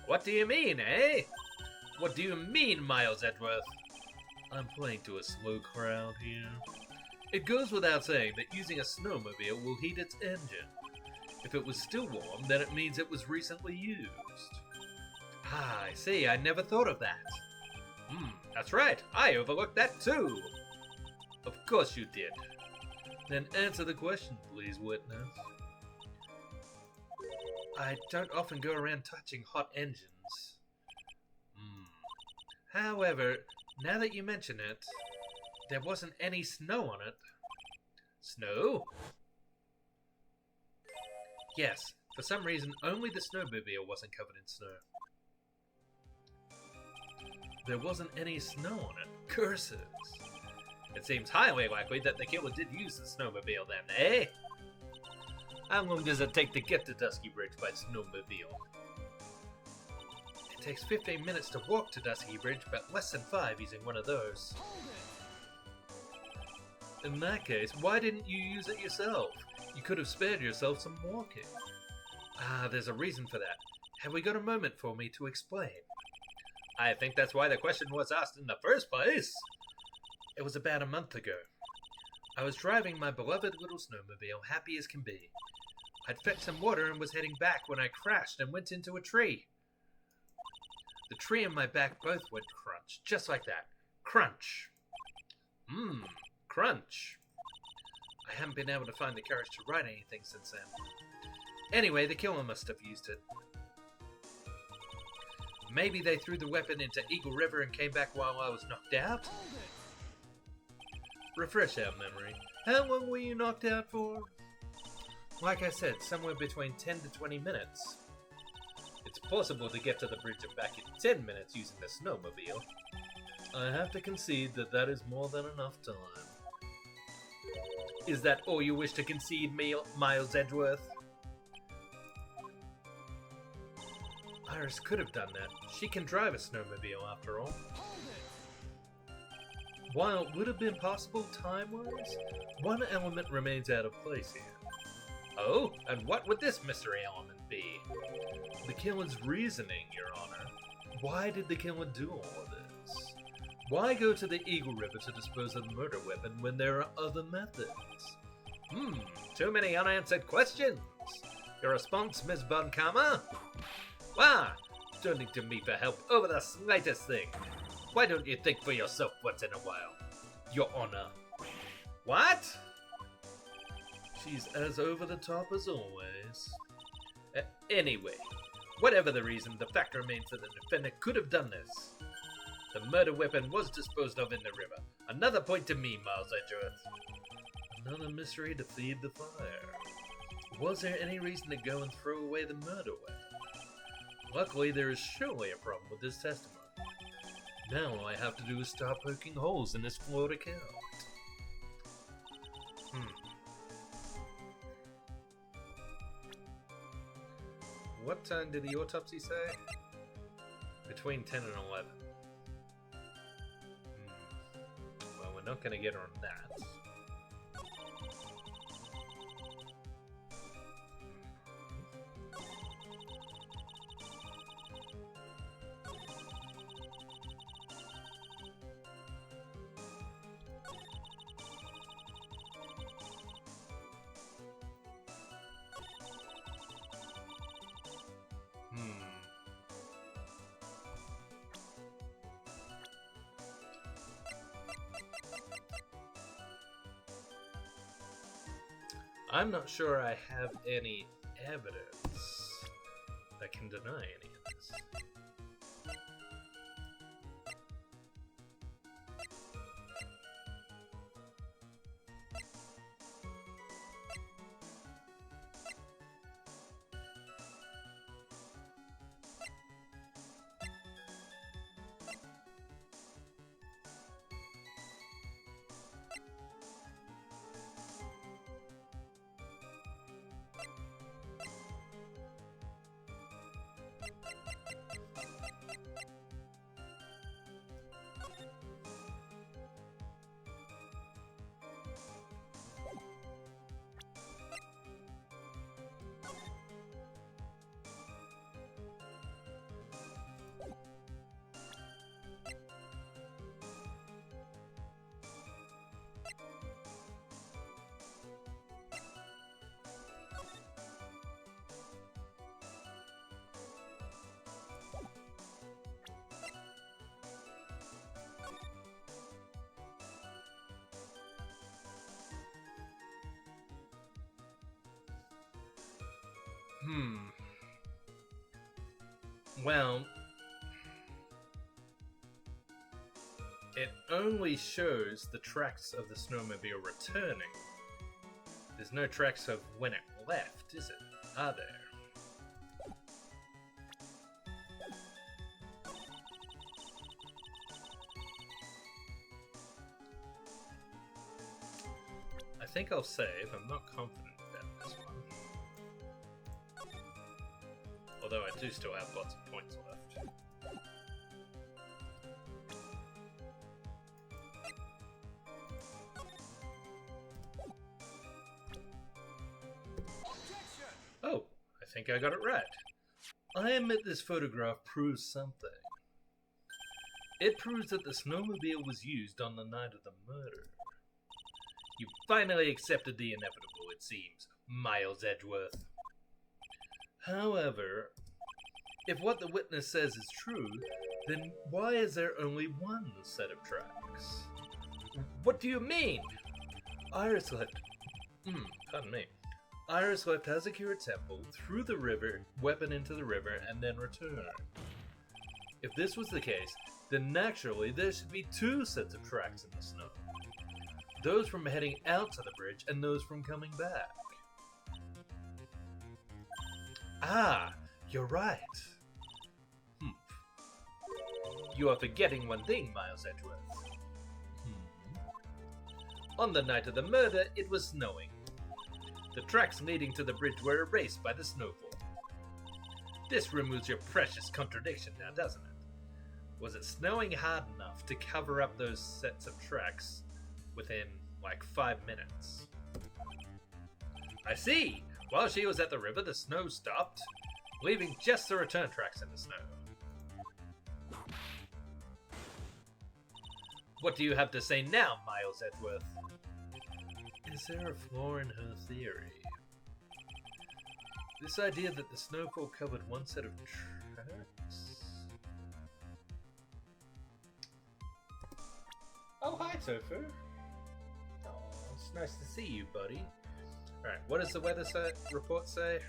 What do you mean, eh? What do you mean, Miles Edgeworth? I'm playing to a slow crowd here. It goes without saying that using a snowmobile will heat its engine. If it was still warm, then it means it was recently used. Ah, I see. I never thought of that. That's right. I overlooked that too. Of course you did. Then answer the question, please, witness. I don't often go around touching hot engines. However, now that you mention it... There wasn't any snow on it. Snow? Yes, for some reason only the snowmobile wasn't covered in snow. There wasn't any snow on it. Curses. It seems highly likely that the killer did use the snowmobile then, eh? How long does it take to get to Dusky Bridge by snowmobile? It takes 15 minutes to walk to Dusky Bridge, but less than 5 using one of those. In that case, why didn't you use it yourself? You could have spared yourself some walking. Ah, there's a reason for that. Have we got a moment for me to explain? I think that's why the question was asked in the first place. It was about a month ago. I was driving my beloved little snowmobile, happy as can be. I'd fetched some water and was heading back when I crashed and went into a tree. The tree and my back both went crunch, just like that. Crunch. Crunch. I haven't been able to find the courage to write anything since then. Anyway, the killer must have used it. Maybe they threw the weapon into Eagle River and came back while I was knocked out? Refresh our memory. How long were you knocked out for? Like I said, somewhere between 10 to 20 minutes. It's possible to get to the bridge and back in 10 minutes using the snowmobile. I have to concede that that is more than enough time. Is that all you wish to concede, Miles Edgeworth? Iris could have done that. She can drive a snowmobile, after all. While it would have been possible time-wise, one element remains out of place here. Oh, and what would this mystery element be? The killer's reasoning, Your Honor. Why did the killer do all of this? Why go to the Eagle River to dispose of the murder weapon when there are other methods? Too many unanswered questions. Your response, Ms. Bunkama? Ah, turning to me for help over the slightest thing. Why don't you think for yourself once in a while, Your Honor? What? She's as over the top as always. Anyway, whatever the reason, the fact remains that the defendant could have done this. The murder weapon was disposed of in the river. Another point to me, Miles Edgeworth. Another mystery to feed the fire. Was there any reason to go and throw away the murder weapon? Luckily, there is surely a problem with this testimony. Now all I have to do is start poking holes in this flawed account. What time did the autopsy say? Between 10 and 11. Well, we're not going to get her on that. I'm not sure I have any evidence that can deny any of this. Well, It only shows the tracks of the snowmobile returning. There's no tracks of when it left, is it? Are there? I think I'll save. I'm not confident about this one. Although I do still have lots of points left. Oh, I think I got it right. I admit this photograph proves something. It proves that the snowmobile was used on the night of the murder. You finally accepted the inevitable, it seems, Miles Edgeworth. However, if what the witness says is true, then why is there only one set of tracks? What do you mean? Iris left... pardon me. Iris left Hazakura Temple, threw the river, weapon into the river, and then returned. If this was the case, then naturally there should be two sets of tracks in the snow. Those from heading out to the bridge and those from coming back. Ah, you're right. You are forgetting one thing, Miles Edgeworth. On the night of the murder, it was snowing. The tracks leading to the bridge were erased by the snowfall. This removes your precious contradiction now, doesn't it? Was it snowing hard enough to cover up those sets of tracks within, like, 5 minutes? I see! While she was at the river, the snow stopped, leaving just the return tracks in the snow. What do you have to say now, Miles Edgeworth? Is there a flaw in her theory? This idea that the snowfall covered one set of tracks? Oh, hi, Tofu. Oh, it's nice to see you, buddy. Alright, what does the weather report say?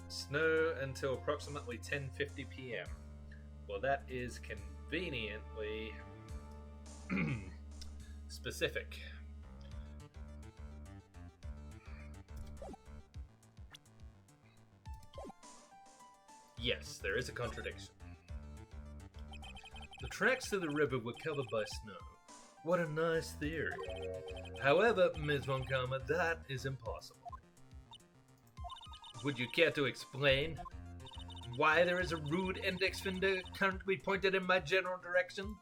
Snow until approximately 10:50 p.m. Well, that is conveniently specific. Yes, there is a contradiction. The tracks to the river were covered by snow. What a nice theory. However, Ms. Von Karma, that is impossible. Would you care to explain why there is a rude index finger currently pointed in my general direction?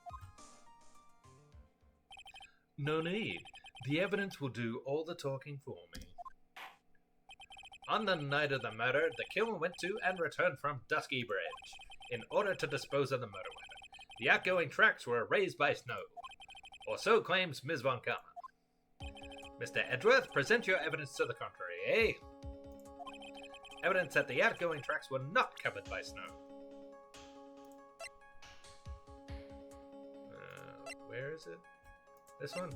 No need. The evidence will do all the talking for me. On the night of the murder, the killer went to and returned from Dusky Bridge in order to dispose of the murder weapon. The outgoing tracks were erased by snow, or so claims Ms. Von Karma. Mr. Edgeworth, present your evidence to the contrary, eh? Evidence that the outgoing tracks were not covered by snow. Where is it? This one?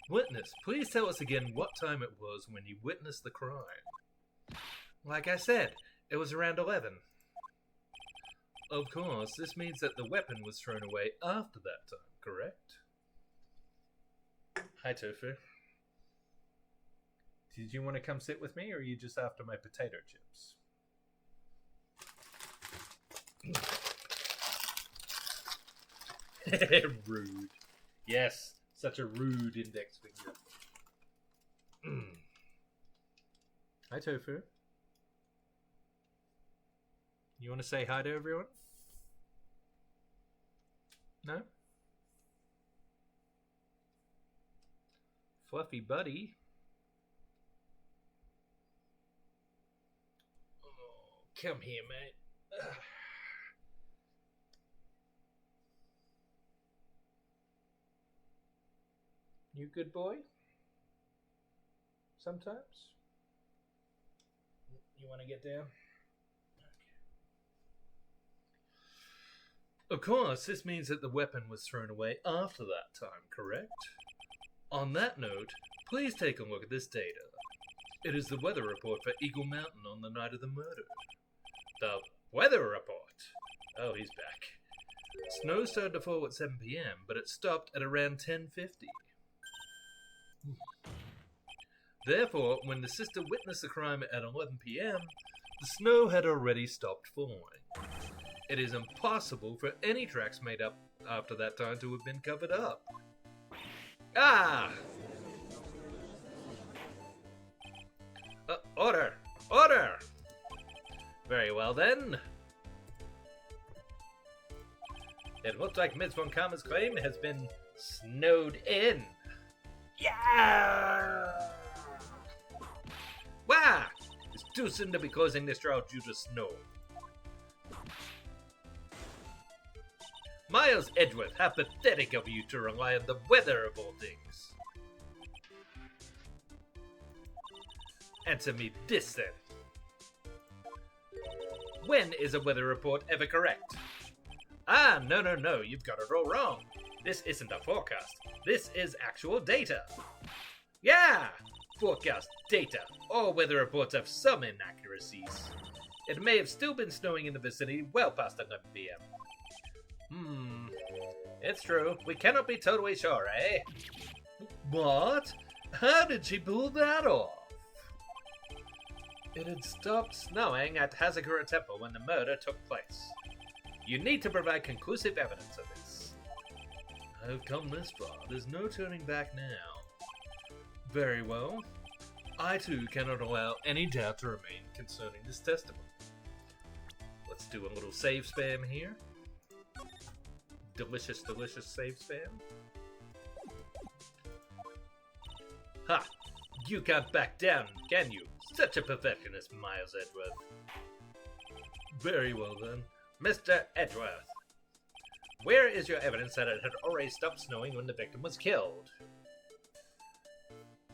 Witness, please tell us again what time it was when you witnessed the crime. Like I said, it was around 11. Of course, this means that the weapon was thrown away after that time, correct? Hi, Tofu. Did you want to come sit with me, or are you just after my potato chips? Rude. Yes, such a rude index finger. Hi, Tofu. You want to say hi to everyone? No? Fluffy buddy. Oh, come here, mate. You a good boy? Sometimes? You want to get down? Of course, this means that the weapon was thrown away after that time, correct? On that note, please take a look at this data. It is the weather report for Eagle Mountain on the night of the murder. The weather report. Oh, he's back. Snow started to fall at 7 p.m., but it stopped at around 10:50. Therefore, when the sister witnessed the crime at 11 p.m., the snow had already stopped falling. It is impossible for any tracks made up after that time to have been covered up. Ah! Order! Order! Very well then. It looks like Ms. Von Karma's claim has been snowed in. Yeah! Wah! It's too soon to be closing this trial due to snow. Miles Edgeworth, how pathetic of you to rely on the weather of all things. Answer me this then. When is a weather report ever correct? Ah, no, you've got it all wrong. This isn't a forecast. This is actual data. Yeah! Forecast, data. All weather reports have some inaccuracies. It may have still been snowing in the vicinity well past 11 p.m. It's true. We cannot be totally sure, eh? What? How did she pull that off? It had stopped snowing at Hazakura Temple when the murder took place. You need to provide conclusive evidence of this. I've come this far. There's no turning back now. Very well. I too cannot allow any doubt to remain concerning this testimony. Let's do a little save spam here. Delicious save spam. Ha! You can't back down, can you? Such a perfectionist, Miles Edgeworth. Very well then. Mr. Edgeworth, where is your evidence that it had already stopped snowing when the victim was killed?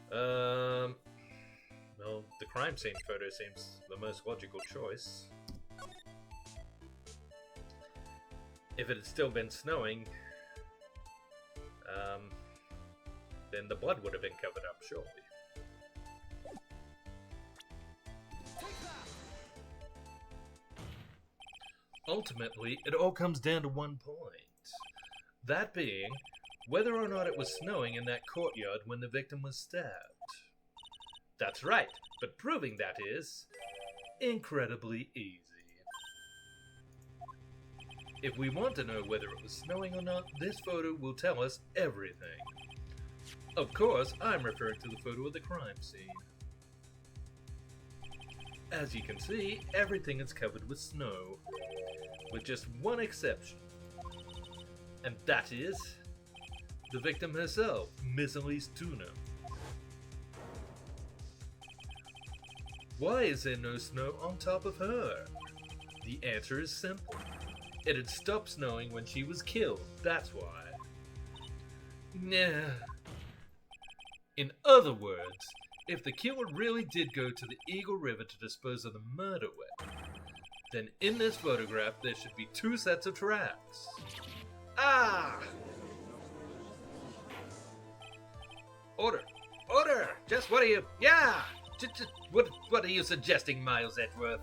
Well, the crime scene photo seems the most logical choice. If it had still been snowing, then the blood would have been covered up, surely. Ultimately, it all comes down to one point. That being, whether or not it was snowing in that courtyard when the victim was stabbed. That's right, but proving that is incredibly easy. If we want to know whether it was snowing or not, this photo will tell us everything. Of course, I'm referring to the photo of the crime scene. As you can see, everything is covered with snow, with just one exception. And that is the victim herself, Miss Elise Tuna. Why is there no snow on top of her? The answer is simple. It had stopped snowing when she was killed, that's why. Nah. In other words, if the killer really did go to the Eagle River to dispose of the murder weapon, then in this photograph there should be two sets of tracks. Ah! Order! Order! Just what are you... Yeah! What are you suggesting, Miles Edgeworth?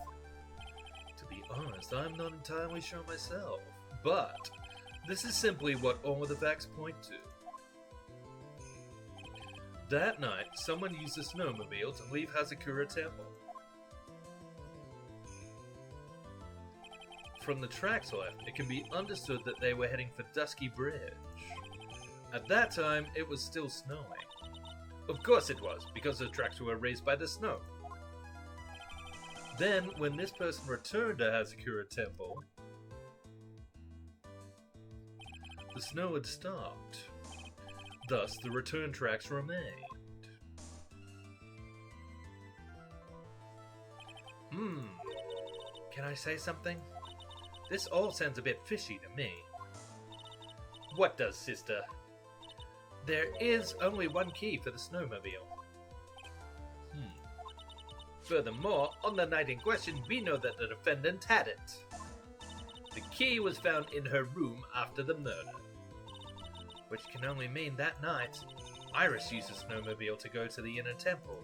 To be honest, I'm not entirely sure myself, but this is simply what all of the facts point to. That night, someone used a snowmobile to leave Hazakura Temple. From the tracks left, it can be understood that they were heading for Dusky Bridge. At that time, it was still snowing. Of course it was, because the tracks were raised by the snow. Then, when this person returned to Hazakura Temple, the snow had stopped. Thus, the return tracks remained. Can I say something? This all sounds a bit fishy to me. What does, sister? There is only one key for the snowmobile. Furthermore, on the night in question, we know that the defendant had it. The key was found in her room after the murder. Which can only mean that night, Iris used the snowmobile to go to the inner temple.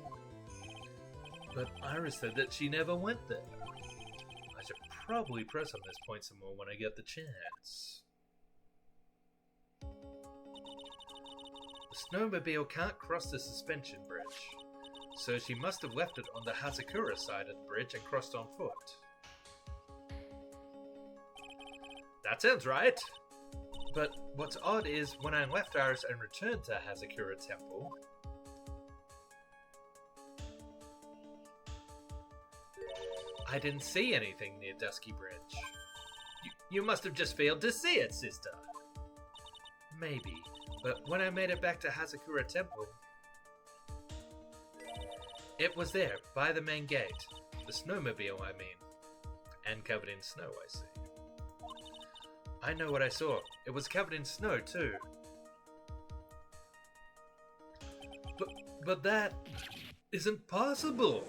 But Iris said that she never went there. I should probably press on this point some more when I get the chance. The snowmobile can't cross the suspension bridge, so she must have left it on the Hazakura side of the bridge and crossed on foot. That sounds right. But what's odd is when I left Iris and returned to Hazakura Temple, I didn't see anything near Dusky Bridge. You must have just failed to see it, sister. Maybe, but when I made it back to Hazakura Temple, it was there, by the main gate. The snowmobile, I mean. And covered in snow, I see. I know what I saw. It was covered in snow, too. But that isn't possible.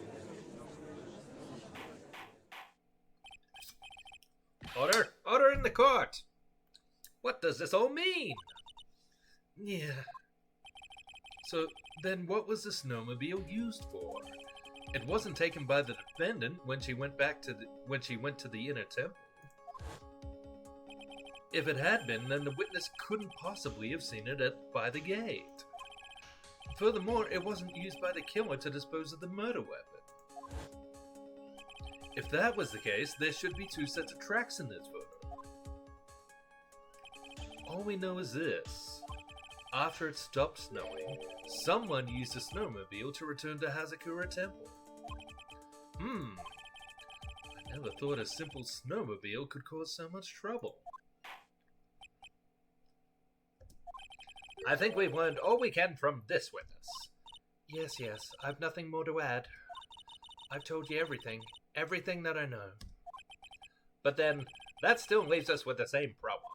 Order in the court. What does this all mean? Yeah. So then what was the snowmobile used for? It wasn't taken by the defendant when she went to the inner temple. If it had been, then the witness couldn't possibly have seen it by the gate. Furthermore, it wasn't used by the killer to dispose of the murder weapon. If that was the case, there should be 2 sets of tracks in this photo. All we know is this. After it stopped snowing, someone used a snowmobile to return to Hazakura Temple. I never thought a simple snowmobile could cause so much trouble. I think we've learned all we can from this witness. Yes, I've nothing more to add. I've told you everything that I know. But then, that still leaves us with the same problem.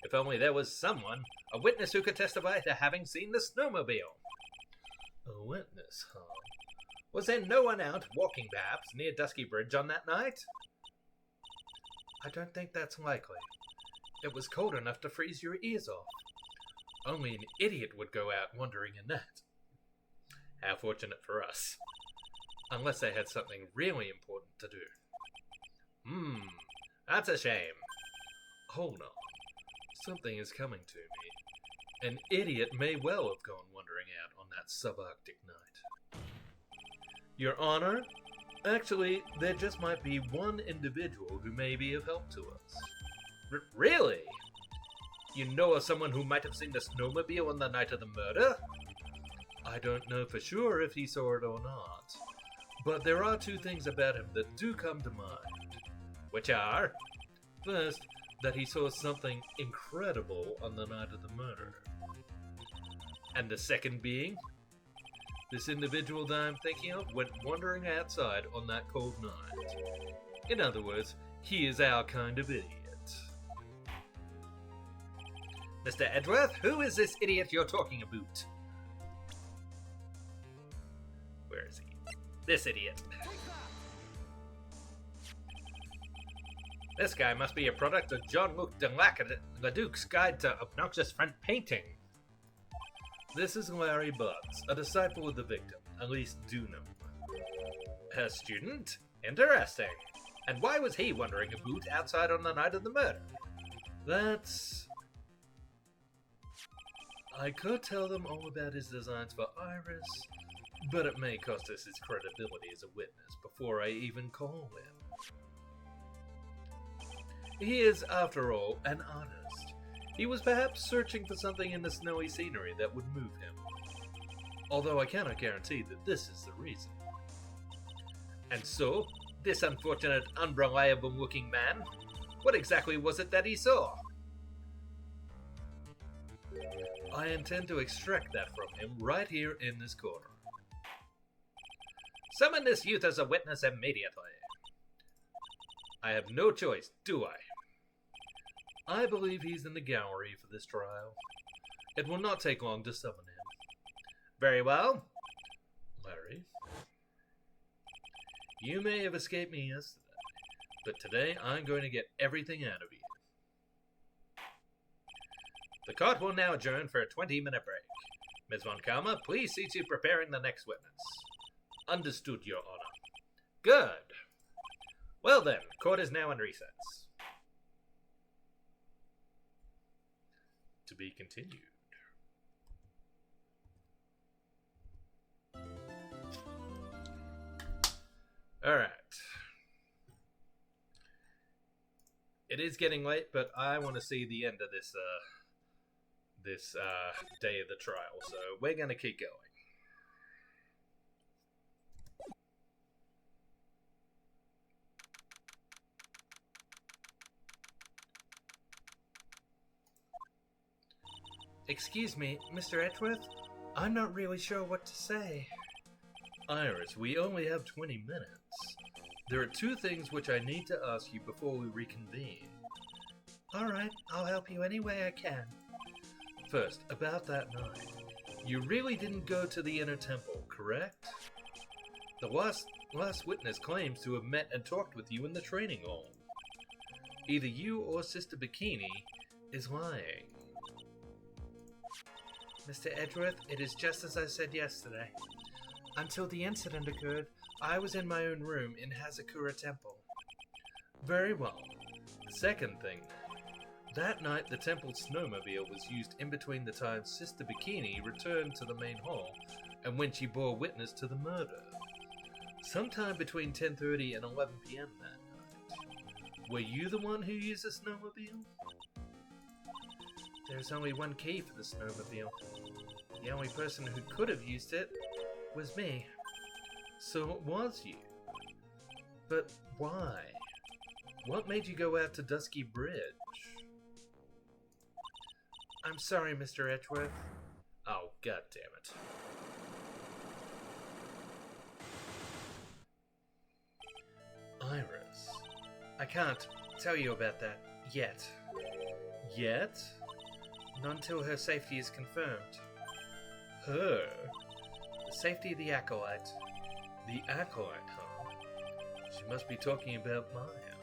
If only there was someone, a witness who could testify to having seen the snowmobile. A witness, huh? Was there no one out, walking perhaps, near Dusky Bridge on that night? I don't think that's likely. It was cold enough to freeze your ears off. Only an idiot would go out wandering in that. How fortunate for us. Unless they had something really important to do. That's a shame. Hold on. Something is coming to me. An idiot may well have gone wandering out on that subarctic night. Your Honor, actually, there just might be one individual who may be of help to us. Really? You know of someone who might have seen the snowmobile on the night of the murder? I don't know for sure if he saw it or not, but there are 2 things about him that do come to mind. Which are? First, that he saw something incredible on the night of the murder. And the second being? This individual that I'm thinking of went wandering outside on that cold night. In other words, he is our kind of idiot. Mr. Edgeworth, who is this idiot you're talking about? Where is he? This idiot. This guy must be a product of Jean-Luc Leduc's Guide to Obnoxious Front Painting. This is Larry Butts, a disciple of the victim, at least do know. A student? Interesting. And why was he wandering about outside on the night of the murder? I could tell them all about his designs for Iris, but it may cost us his credibility as a witness before I even call him. He is, after all, an artist. He was perhaps searching for something in the snowy scenery that would move him. Although I cannot guarantee that this is the reason. And so, this unfortunate, unreliable-looking man, what exactly was it that he saw? I intend to extract that from him right here in this corner. Summon this youth as a witness immediately. I have no choice, do I? I believe he's in the gallery for this trial. It will not take long to summon him. Very well. Larry, you may have escaped me yesterday, but today I'm going to get everything out of you. The court will now adjourn for a 20-minute break. Ms. Von Karma, please see to preparing the next witness. Understood, Your Honor. Good. Well then, court is now in recess. To be continued. Alright. It is getting late, but I want to see the end of this day of the trial, so we're gonna keep going. Excuse me, Mr. Edgeworth? I'm not really sure what to say. Iris, we only have 20 minutes. There are two things which I need to ask you before we reconvene. Alright, I'll help you any way I can. First, about that night. You really didn't go to the inner temple, correct? The last witness claims to have met and talked with you in the training hall. Either you or Sister Bikini is lying. Mr. Edgeworth, it is just as I said yesterday. Until the incident occurred, I was in my own room in Hazakura Temple. Very well. The second thing. That night, the temple's snowmobile was used in between the times Sister Bikini returned to the main hall and when she bore witness to the murder. Sometime between 10:30 and 11 p.m. that night. Were you the one who used the snowmobile? There's only one key for the snowmobile. The only person who could have used it was me. So it was you. But why? What made you go out to Dusky Bridge? I'm sorry, Mr. Edgeworth. Oh, god damn it. Iris. I can't tell you about that yet. Yet? Not until her safety is confirmed. Her? The safety of the Acolyte. The Acolyte, huh? She must be talking about Maya.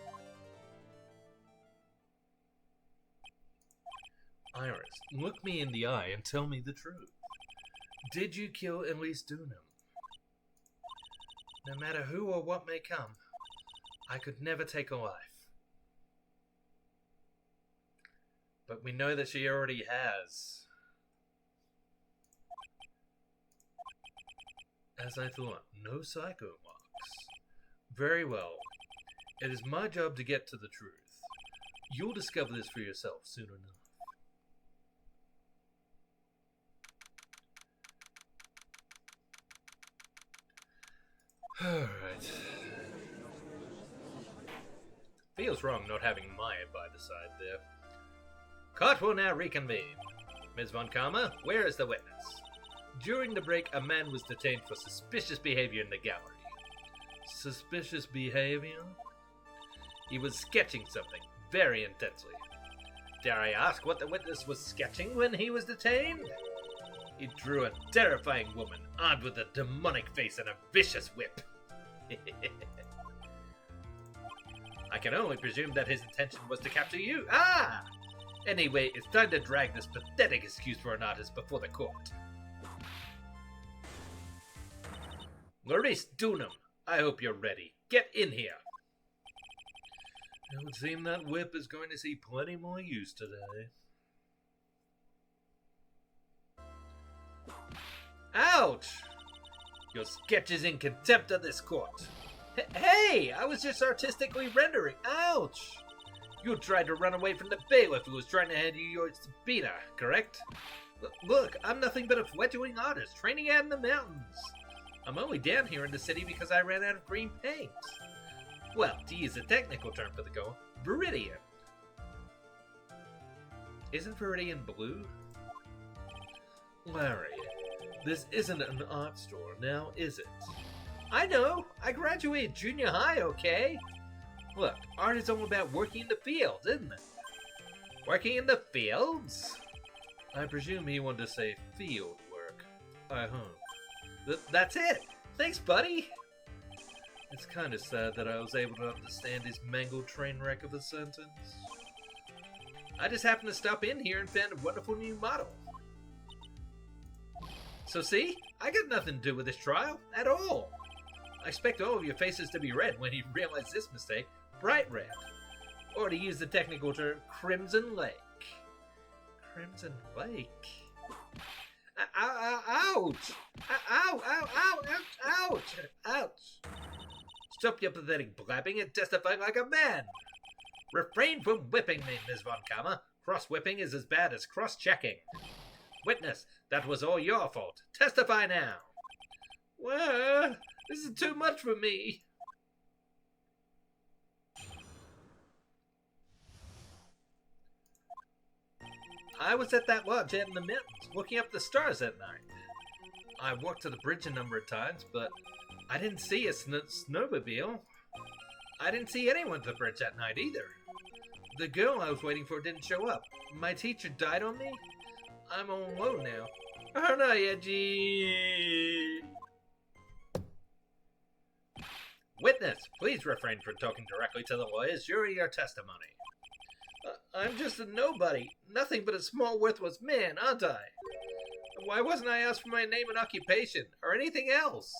Iris, look me in the eye and tell me the truth. Did you kill Elise Dunham? No matter who or what may come, I could never take a life. But we know that she already has. As I thought, no psycho marks. Very well. It is my job to get to the truth. You'll discover this for yourself soon enough. Alright. Feels wrong not having Maya by the side there. Court will now reconvene. Ms. Von Karma, where is the witness? During the break, a man was detained for suspicious behavior in the gallery. Suspicious behavior? He was sketching something very intensely. Dare I ask what the witness was sketching when he was detained? He drew a terrifying woman, armed with a demonic face and a vicious whip. I can only presume that his intention was to capture you. Ah! Anyway, it's time to drag this pathetic excuse for an artist before the court. Maurice Dunham, I hope you're ready. Get in here. It would seem that whip is going to see plenty more use today. Ouch! Your sketch is in contempt of this court. Hey! I was just artistically rendering. Ouch! You tried to run away from the bailiff who was trying to hand you your speeder, correct? Look, I'm nothing but a fledgling artist training out in the mountains. I'm only down here in the city because I ran out of green paint. Well, to use a technical term for the goal, Viridian. Isn't Viridian blue? Larry, this isn't an art store, now is it? I know! I graduated junior high, okay? Look, art is all about working in the fields, isn't it? Working in the fields? I presume he wanted to say field work. I hope. That's it! Thanks, buddy! It's kind of sad that I was able to understand his mangled train wreck of a sentence. I just happened to stop in here and found a wonderful new model. So see, I got nothing to do with this trial, at all. I expect all of your faces to be red when you realize this mistake. Bright red. Or to use the technical term, Crimson Lake. Crimson Lake? Ouch! Ow! Ow! Ow! Ouch! Ouch! Ouch! Stop your pathetic blabbing and testify like a man! Refrain from whipping me, Ms. Von Kammer. Cross-whipping is as bad as cross-checking. Witness, that was all your fault. Testify now. Well, this is too much for me. I was at that lodge out in the mountains, looking up the stars that night. I walked to the bridge a number of times, but I didn't see a snowmobile. I didn't see anyone at the bridge that night either. The girl I was waiting for didn't show up. My teacher died on me. I'm all alone now. Aren't I, Edgy? Witness, please refrain from talking directly to the lawyers during your testimony. I'm just a nobody. Nothing but a small worthless man, aren't I? Why wasn't I asked for my name and occupation, or anything else?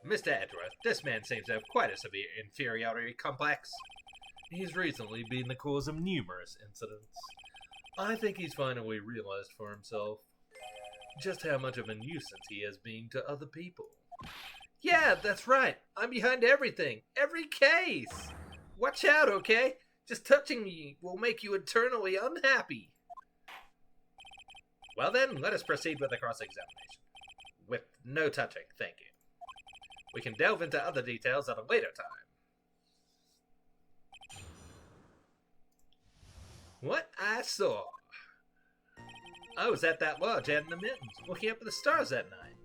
Mr. Edgeworth, this man seems to have quite a severe inferiority complex. He's recently been the cause of numerous incidents. I think he's finally realized for himself just how much of a nuisance he has been to other people. Yeah, that's right. I'm behind everything. Every case. Watch out, okay? Just touching me will make you eternally unhappy. Well then, let us proceed with the cross-examination. With no touching, thank you. We can delve into other details at a later time. What I saw. I was at that lodge out in the mountains, looking up at the stars that night.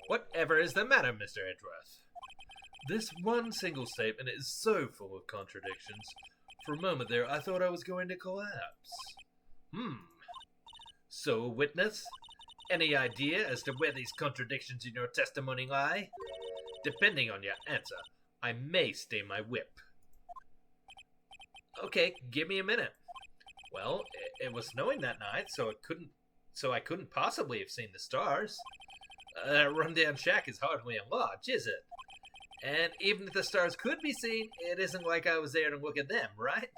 Whatever is the matter, Mr. Edgeworth? This one single statement is so full of contradictions. For a moment there, I thought I was going to collapse. So, witness? Any idea as to where these contradictions in your testimony lie? Depending on your answer, I may stay my whip. Okay, give me a minute. Well, it was snowing that night, so I couldn't possibly have seen the stars. That rundown shack is hardly a lodge, is it? And even if the stars could be seen, it isn't like I was there to look at them, right?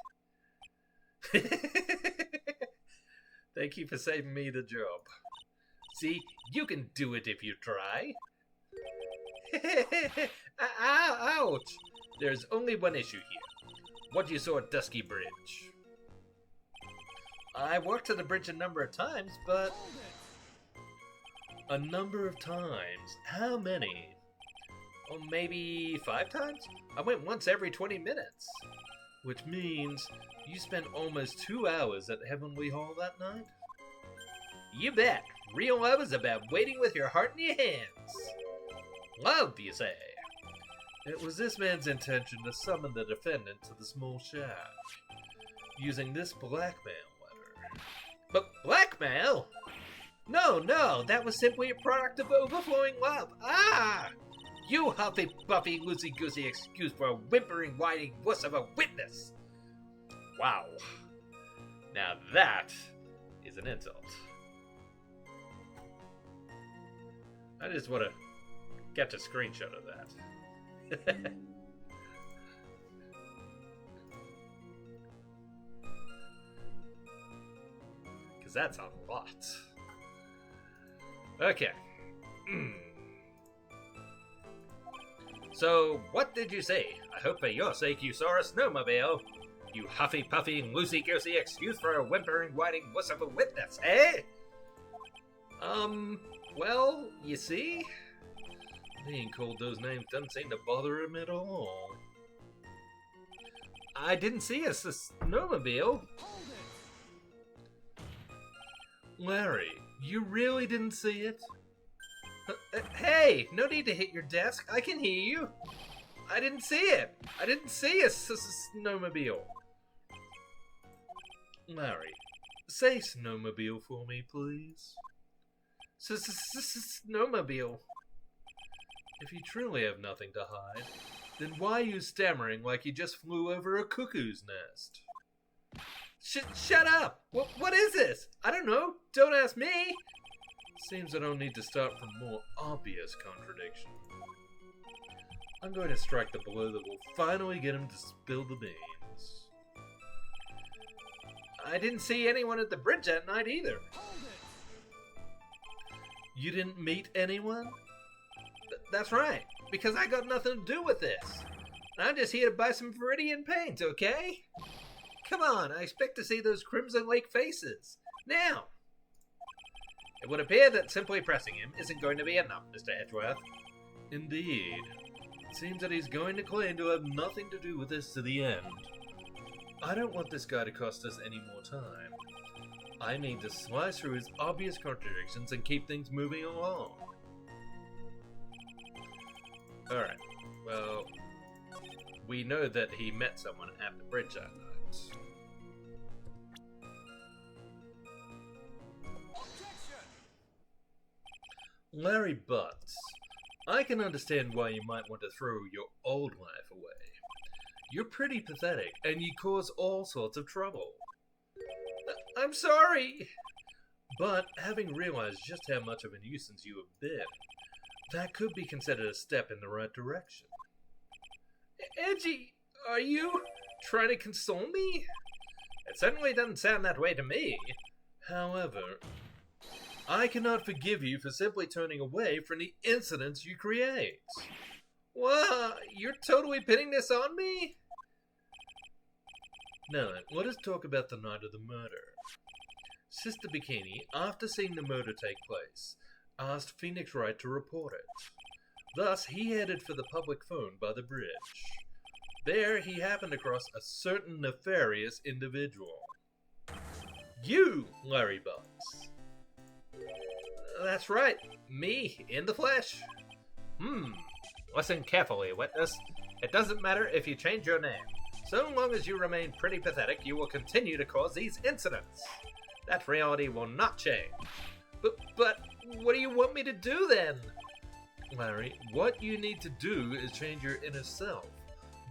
Thank you for saving me the job. See, you can do it if you try. Ouch! There's only one issue here. What you saw at Dusky Bridge. I walked to the bridge a number of times, but... A number of times? How many? Oh, maybe 5 times? I went once every 20 minutes. Which means you spent almost 2 hours at Heavenly Hall that night? You bet. Real love is about waiting with your heart in your hands. Love, you say? It was this man's intention to summon the defendant to the small shack, using this blackmail letter. But blackmail? No, that was simply a product of overflowing love. Ah! You huffy-puffy, loosey-goosey excuse for a whimpering, whining wuss of a witness! Wow. Now that is an insult. I just want to get a screenshot of that. Because that's a lot. Okay. So, what did you say? I hope for your sake you saw a snowmobile. You huffy-puffy, loosey-goosey excuse for a whimpering, whining wuss of a witness, eh? Well, you see? Being called those names doesn't seem to bother him at all. I didn't see a snowmobile. Larry, you really didn't see it? Hey, no need to hit your desk. I can hear you. I didn't see it. I didn't see a snowmobile. Larry, say snowmobile for me, please. Snowmobile. If you truly have nothing to hide, then why are you stammering like you just flew over a cuckoo's nest? Shut up! What is this? I don't know. Don't ask me. Seems I don't need to start from more obvious contradiction. I'm going to strike the blow that will finally get him to spill the beans. I didn't see anyone at the bridge that night either. You didn't meet anyone? That's right, because I got nothing to do with this. I'm just here to buy some Viridian paint, okay? Come on, I expect to see those Crimson Lake faces. Now! It would appear that simply pressing him isn't going to be enough, Mr. Edgeworth. Indeed. It seems that he's going to claim to have nothing to do with this to the end. I don't want this guy to cost us any more time. I need to slice through his obvious contradictions and keep things moving along. Alright, well, we know that he met someone at the bridge that night. Larry Butts, I can understand why you might want to throw your old life away. You're pretty pathetic, and you cause all sorts of trouble. I'm sorry! But having realized just how much of a nuisance you have been, that could be considered a step in the right direction. Edgy, are you trying to console me? It certainly doesn't sound that way to me. However, I cannot forgive you for simply turning away from the incidents you create. What? You're totally pinning this on me? Now, let us talk about the night of the murder. Sister Bikini, after seeing the murder take place, asked Phoenix Wright to report it. Thus, he headed for the public phone by the bridge. There, he happened across a certain nefarious individual. You, Larry Butts. That's right, me, in the flesh. Listen carefully, witness. It doesn't matter if you change your name. So long as you remain pretty pathetic, you will continue to cause these incidents. That reality will not change. But what do you want me to do then? Larry, what you need to do is change your inner self.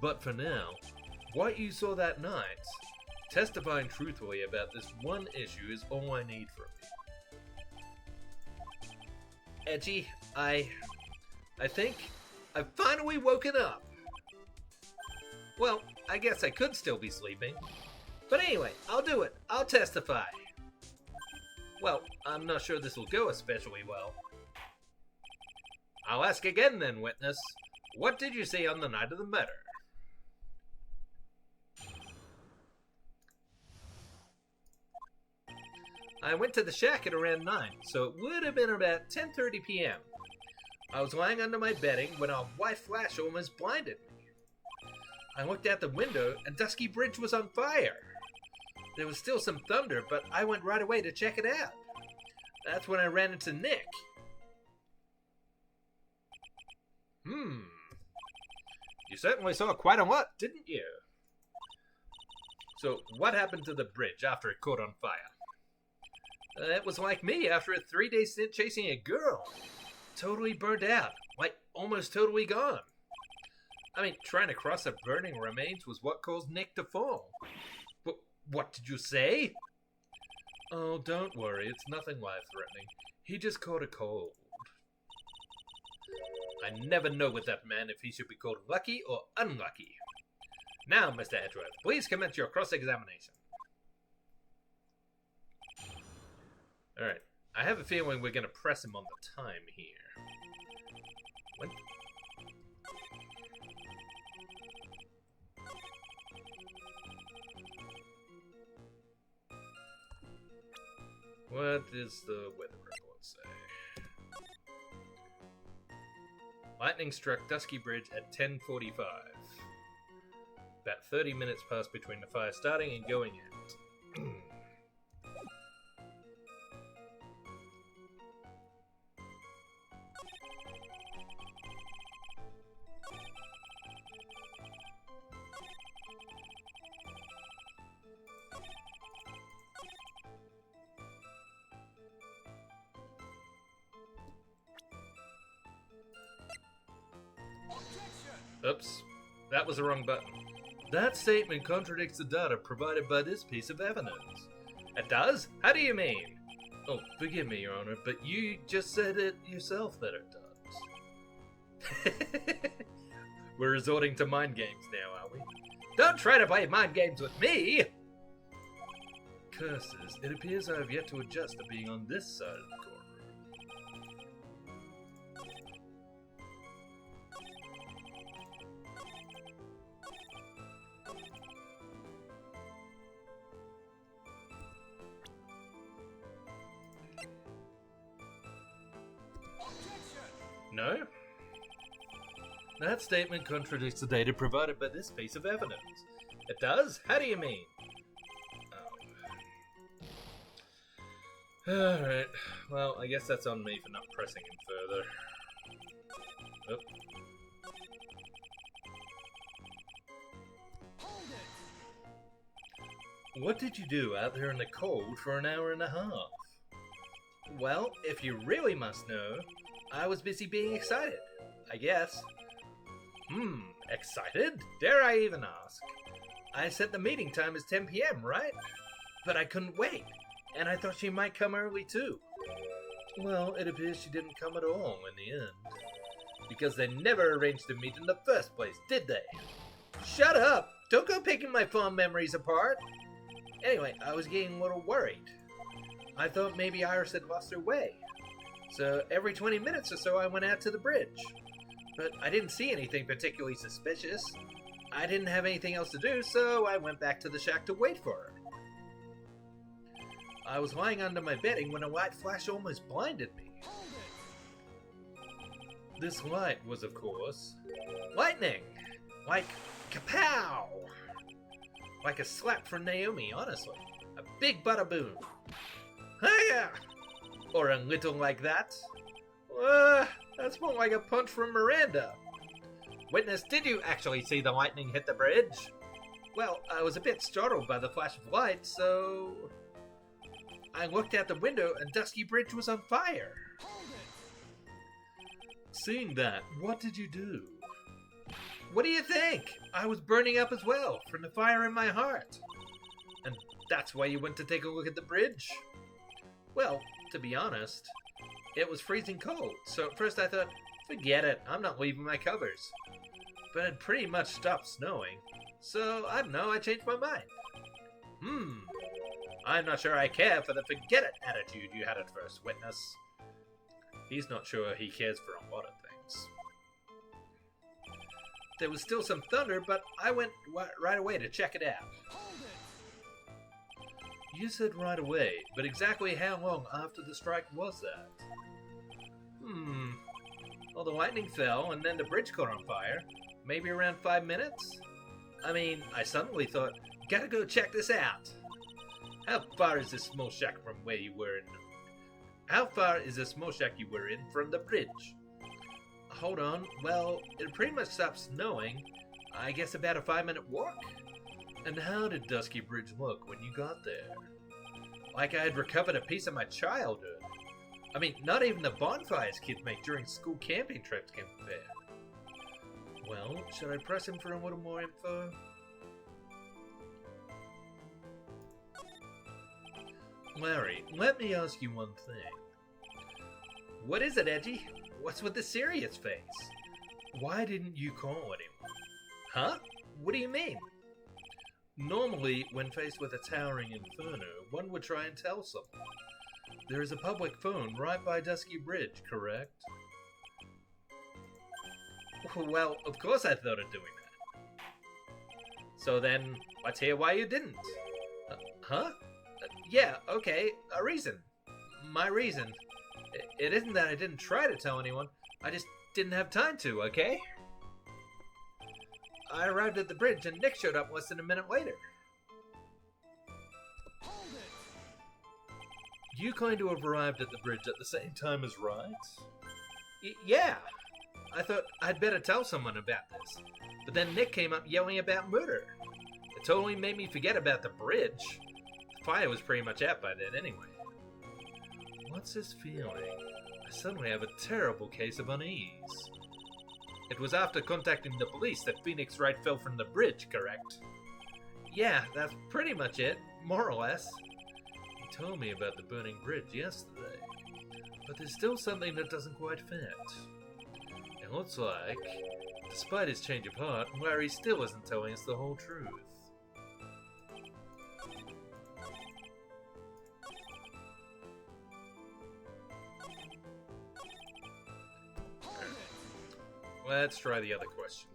But for now, what you saw that night, testifying truthfully about this one issue is all I need from you. Edgy, I think I've finally woken up. Well, I guess I could still be sleeping. But anyway, I'll do it. I'll testify. Well, I'm not sure this will go especially well. I'll ask again then, witness. What did you see on the night of the murder? I went to the shack at around 9, so it would have been about 10:30 p.m. I was lying under my bedding when a white flash almost blinded me. I looked out the window and Dusky Bridge was on fire. There was still some thunder, but I went right away to check it out. That's when I ran into Nick. You certainly saw quite a lot, didn't you? So, what happened to the bridge after it caught on fire? It was like me after a 3-day stint chasing a girl. Totally burnt out, like almost totally gone. I mean, trying to cross the burning remains was what caused Nick to fall. What did you say? Oh, don't worry, it's nothing life-threatening. He just caught a cold. I never know with that man if he should be called lucky or unlucky. Now, Mr. Edgeworth, please commence your cross-examination. Alright, I have a feeling we're going to press him on the time here. What does the weather report say? Lightning struck Dusky Bridge at 10:45. About 30 minutes passed between the fire starting and going out. Oops, that was the wrong button. That statement contradicts the data provided by this piece of evidence. It does? How do you mean? Oh, forgive me, Your Honor, but you just said it yourself that it does. We're resorting to mind games now, are we? Don't try to play mind games with me! Curses, it appears I have yet to adjust to being on this side of the courtroom. No? That statement contradicts the data provided by this piece of evidence. It does? How do you mean? Alright, well, I guess that's on me for not pressing him further. Oh. What did you do out there in the cold for an hour and a half? Well, if you really must know, I was busy being excited, I guess. Excited? Dare I even ask? I set the meeting time as 10 p.m., right? But I couldn't wait, and I thought she might come early too. Well, it appears she didn't come at all in the end. Because they never arranged to meet in the first place, did they? Shut up! Don't go picking my fond memories apart! Anyway, I was getting a little worried. I thought maybe Iris had lost her way. So every 20 minutes or so I went out to the bridge. But I didn't see anything particularly suspicious. I didn't have anything else to do, so I went back to the shack to wait for her. I was lying under my bedding when a light flash almost blinded me. This light was, of course, lightning! Like, kapow! Like a slap from Naomi, honestly. A big bada boom. Hiya! Or a little like that. That's more like a punch from Miranda. Witness, did you actually see the lightning hit the bridge? Well, I was a bit startled by the flash of light, so I looked out the window and Dusky Bridge was on fire. Seeing that, what did you do? What do you think? I was burning up as well, from the fire in my heart. And that's why you went to take a look at the bridge? Well, to be honest, it was freezing cold, so at first I thought, forget it, I'm not leaving my covers. But it pretty much stopped snowing, so I don't know, I changed my mind. I'm not sure I care for the forget it attitude you had at first, Witness. He's not sure he cares for a lot of things. There was still some thunder, but I went right away to check it out. You said right away, but exactly how long after the strike was that? Well, the lightning fell, and then the bridge caught on fire. Maybe around 5 minutes? I mean, I suddenly thought, gotta go check this out. How far is this small shack from where you were in? How far is the small shack you were in from the bridge? Hold on, well, it pretty much stopped snowing. I guess about a 5-minute walk? And how did Dusky Bridge look when you got there? Like I had recovered a piece of my childhood. I mean, not even the bonfires kids make during school camping trips can compare. Well, should I press him for a little more info? Larry, let me ask you one thing. What is it, Edgy? What's with the serious face? Why didn't you call anyone? Huh? What do you mean? Normally, when faced with a towering inferno, one would try and tell someone. There is a public phone right by Dusky Bridge, correct? Well, of course I thought of doing that. So then, let's hear why you didn't. Yeah, okay, a reason. My reason. It isn't that I didn't try to tell anyone, I just didn't have time to, okay? I arrived at the bridge and Nick showed up less than a minute later. You kind of have arrived at the bridge at the same time as Wright? Yeah. I thought I'd better tell someone about this. But then Nick came up yelling about murder. It totally made me forget about the bridge. The fire was pretty much out by then anyway. What's this feeling? I suddenly have a terrible case of unease. It was after contacting the police that Phoenix Wright fell from the bridge, correct? Yeah, that's pretty much it, more or less. He told me about the burning bridge yesterday, but there's still something that doesn't quite fit. It looks like, despite his change of heart, Larry still isn't telling us the whole truth. Let's try the other question.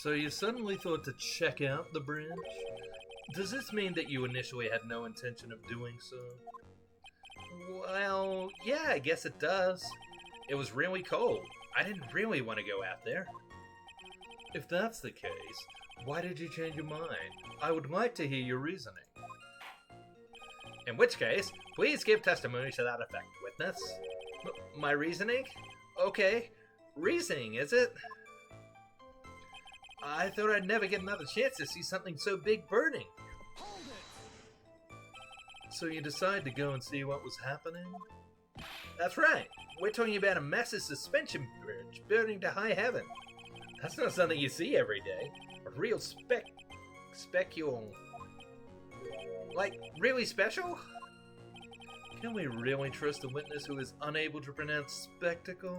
So you suddenly thought to check out the bridge? Does this mean that you initially had no intention of doing so? Well, yeah, I guess it does. It was really cold. I didn't really want to go out there. If that's the case, why did you change your mind? I would like to hear your reasoning. In which case, please give testimony to that effect, witness. My reasoning? Okay. Reasoning, is it? I thought I'd never get another chance to see something so big burning. So you decided to go and see what was happening? That's right. We're talking about a massive suspension bridge burning to high heaven. That's not something you see every day. A real specule. Like, really special? Can we really trust a witness who is unable to pronounce spectacle?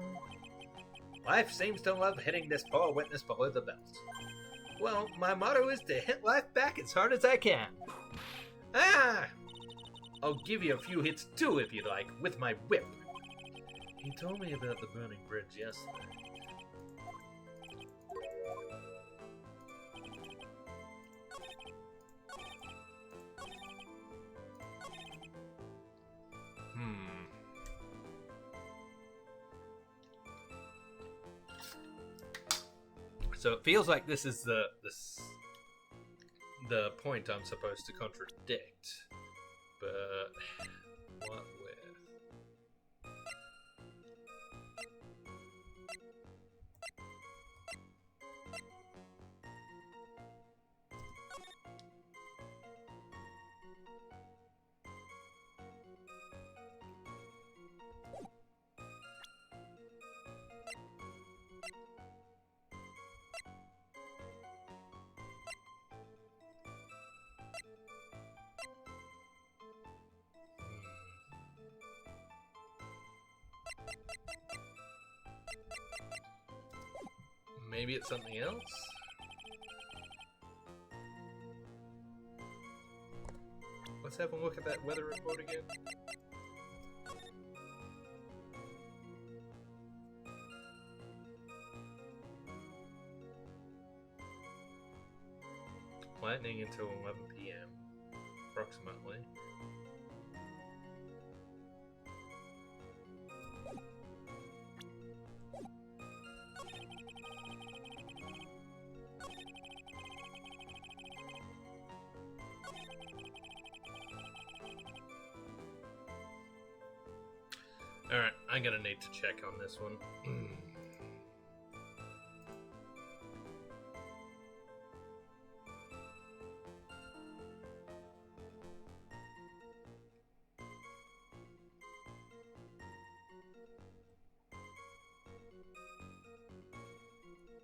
Life seems to love hitting this poor witness below the belt. Well, my motto is to hit life back as hard as I can. Ah! I'll give you a few hits too if you like, with my whip. He told me about the burning bridge yesterday. So it feels like this is the point I'm supposed to contradict, but what with? Maybe it's something else? Let's have a look at that weather report again. Lightning until 11 p.m. approximately. Alright, I'm gonna need to check on this one.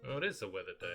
Oh, it is the weather data.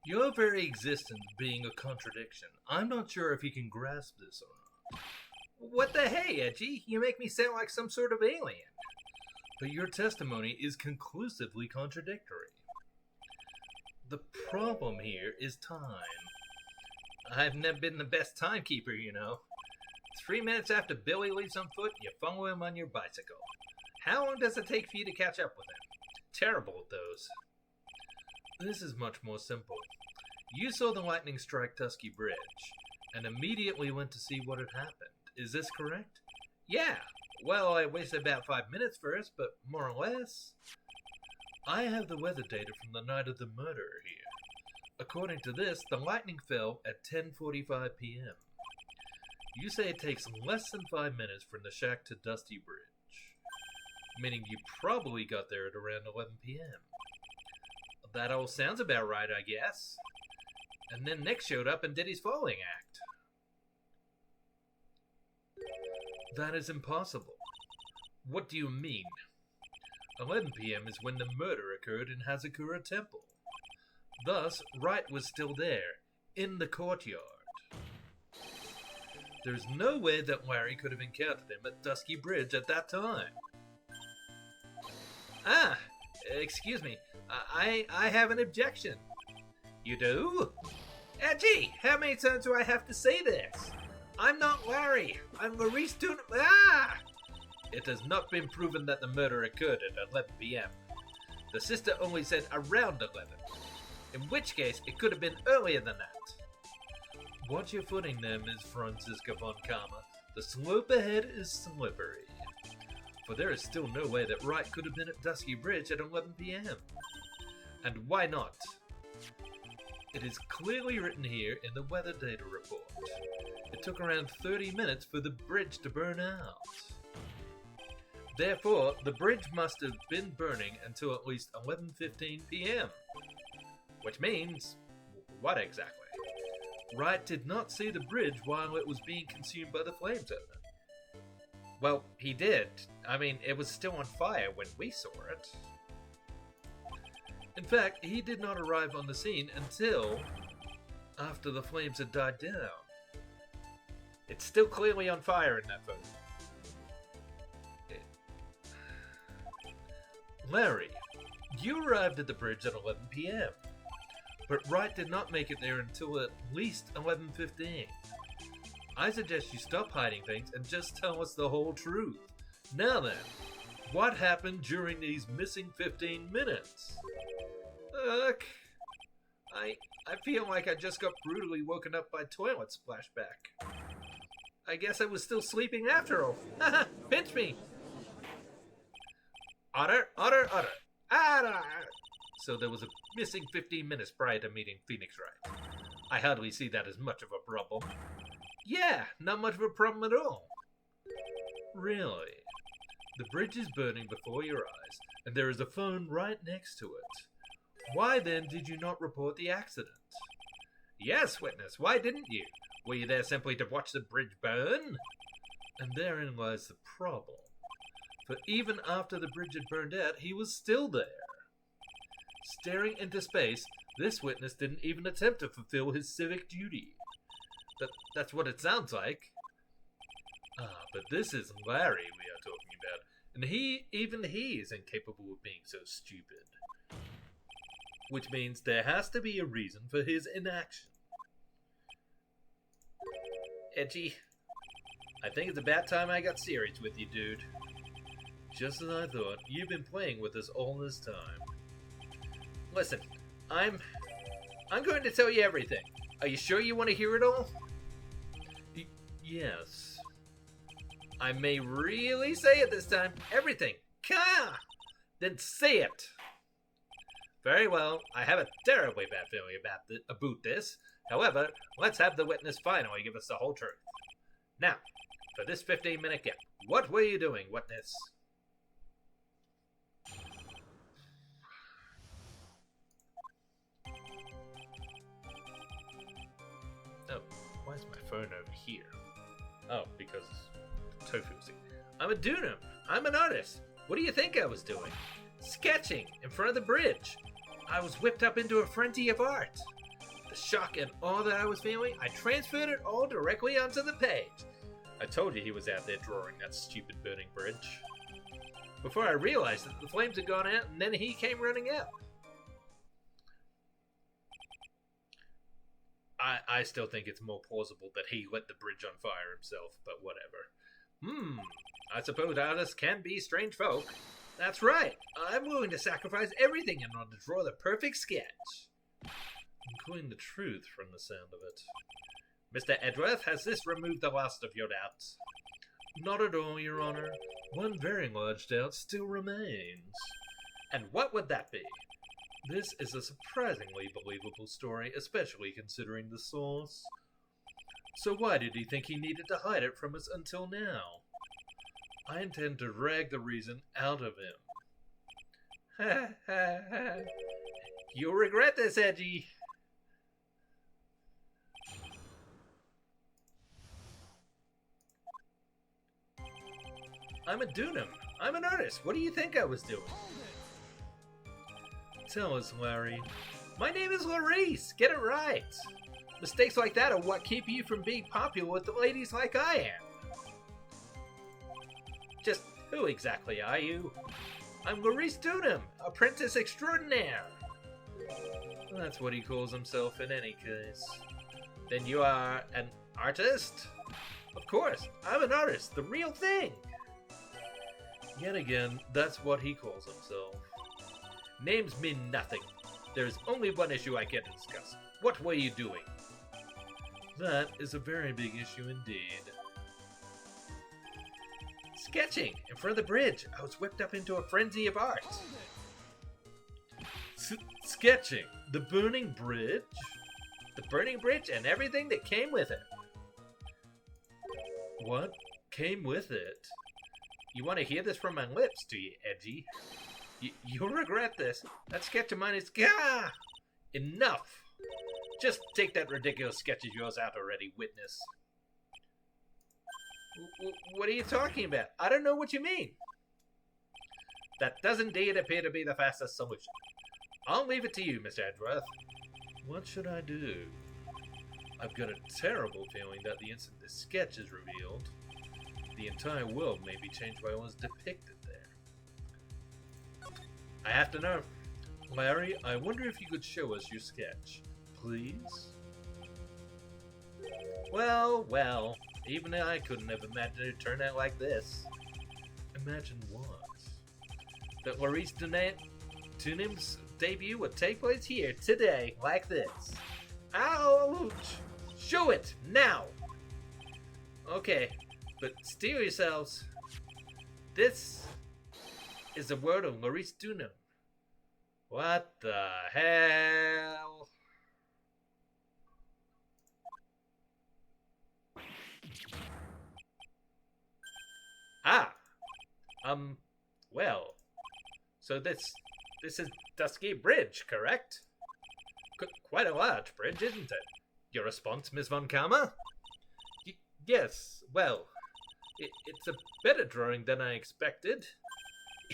Your very existence being a contradiction. I'm not sure if you can grasp this or not. What the hey, Edgy? You make me sound like some sort of alien. But your testimony is conclusively contradictory. The problem here is time. I've never been the best timekeeper, you know. 3 minutes after Billy leaves on foot, you follow him on your bicycle. How long does it take for you to catch up with him? Terrible at those. This is much more simple. You saw the lightning strike Tusky Bridge, and immediately went to see what had happened. Is this correct? Yeah. Well, I wasted about 5 minutes first, but more or less. I have the weather data from the night of the murder here. According to this, the lightning fell at 10:45 p.m. You say it takes less than 5 minutes from the shack to Dusty Bridge, meaning you probably got there at around 11 p.m. That all sounds about right, I guess. And then Nick showed up and did his following act. That is impossible. What do you mean? 11 p.m. is when the murder occurred in Hazakura Temple. Thus, Wright was still there, in the courtyard. There's no way that Larry could have encountered him at Dusky Bridge at that time. Ah, excuse me. I have an objection. You do? Gee, how many times do I have to say this? I'm not Larry. I'm Maurice Tuna. Ah! It has not been proven that the murder occurred at 11 p.m. The sister only said around 11. In which case, it could have been earlier than that. Watch your footing there, Ms. Franziska von Karma. The slope ahead is slippery. For there is still no way that Wright could have been at Dusky Bridge at 11 p.m. And why not? It is clearly written here in the weather data report. It took around 30 minutes for the bridge to burn out. Therefore, the bridge must have been burning until at least 11:15 p.m. Which means, what exactly? Wright did not see the bridge while it was being consumed by the flames at them. Well, he did. I mean, it was still on fire when we saw it. In fact, he did not arrive on the scene until after the flames had died down. It's still clearly on fire in that photo. Larry, you arrived at the bridge at 11 p.m., but Wright did not make it there until at least 11:15. I suggest you stop hiding things and just tell us the whole truth. Now then, what happened during these missing 15 minutes? Look, I feel like I just got brutally woken up by toilet splashback. I guess I was still sleeping after all. Pinch me! Otter, otter, otter. Otter! So there was a missing 15 minutes prior to meeting Phoenix Wright. I hardly see that as much of a problem. Yeah, not much of a problem at all. Really? The bridge is burning before your eyes, and there is a phone right next to it. Why then did you not report the accident? Yes, witness, why didn't you? Were you there simply to watch the bridge burn? And therein lies the problem. For even after the bridge had burned out, he was still there. Staring into space, this witness didn't even attempt to fulfill his civic duty. That's what it sounds like. But this is Larry we are talking about, and even he is incapable of being so stupid. Which means there has to be a reason for his inaction. Edgy, I think it's about time I got serious with you, dude. Just as I thought, you've been playing with us all this time. Listen, I'm going to tell you everything. Are you sure you want to hear it all? Yes. I may really say it this time. Everything. Ka! Then say it. Very well. I have a terribly bad feeling about this. However, let's have the witness finally give us the whole truth. Now, for this 15-minute gap, what were you doing, witness? Oh, why is my phone over here? Oh, because Tofu's. I'm a Dunham. I'm an artist. What do you think I was doing? Sketching in front of the bridge. I was whipped up into a frenzy of art. the shock and awe that I was feeling, I transferred it all directly onto the page. I told you he was out there drawing that stupid burning bridge. Before I realized that the flames had gone out, and then he came running out. I still think it's more plausible that he lit the bridge on fire himself, but whatever. I suppose artists can be strange folk. That's right. I'm willing to sacrifice everything in order to draw the perfect sketch. Including the truth from the sound of it. Mr. Edgeworth, has this removed the last of your doubts? Not at all, Your Honor. One very large doubt still remains. And what would that be? This is a surprisingly believable story, especially considering the source. So why did he think he needed to hide it from us until now? I intend to drag the reason out of him. Ha ha ha. You'll regret this, Edgy. I'm a Dunham. I'm an artist. What do you think I was doing? Tell us, Larry. My name is Larice. Get it right. Mistakes like that are what keep you from being popular with the ladies like I am. Just who exactly are you? I'm Larice Dunham, apprentice extraordinaire. That's what he calls himself in any case. Then you are an artist? Of course, I'm an artist, the real thing. Yet again, that's what he calls himself. Names mean nothing. There's only one issue I care to discuss. What were you doing? That is a very big issue indeed. Sketching in front of the bridge. I was whipped up into a frenzy of art. Sketching? The burning bridge? The burning bridge and everything that came with it. What came with it? You want to hear this from my lips, do you, Edgy? You'll regret this. That sketch of mine is... Gah! Enough! Just take that ridiculous sketch of yours out already, witness. What are you talking about? I don't know what you mean. That does indeed appear to be the fastest solution. I'll leave it to you, Mr. Edgeworth. What should I do? I've got a terrible feeling that the instant this sketch is revealed, the entire world may be changed by what is depicted there. I have to know. Larry, I wonder if you could show us your sketch, please? Well, even I couldn't have imagined it turned out like this. Imagine what? That Larice Dunham's debut would take place here, today, like this. Ouch! Show it, now! Okay, but steel yourselves. This is the word of Larice Dunham. What the hell? Well, so this is Dusky Bridge, correct? Quite a large bridge, isn't it? Your response, Miss Von Karma? Yes, well, it's a better drawing than I expected.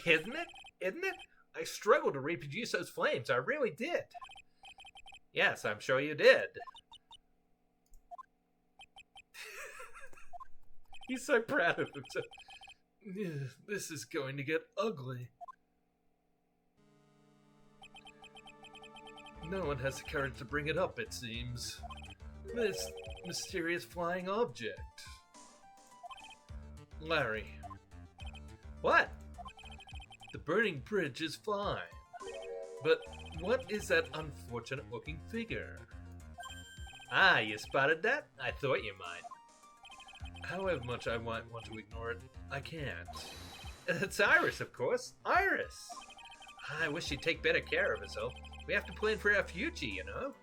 Isn't it? Isn't it? I struggled to reproduce those flames, I really did. Yes, I'm sure you did. He's so proud of himself. This is going to get ugly. No one has the courage to bring it up, it seems. This mysterious flying object. Larry. What? The burning bridge is fine. But what is that unfortunate-looking figure? Ah, you spotted that? I thought you might. However much I might want to ignore it, I can't. It's Iris, of course. Iris! I wish she'd take better care of herself. We have to plan for our future, you know?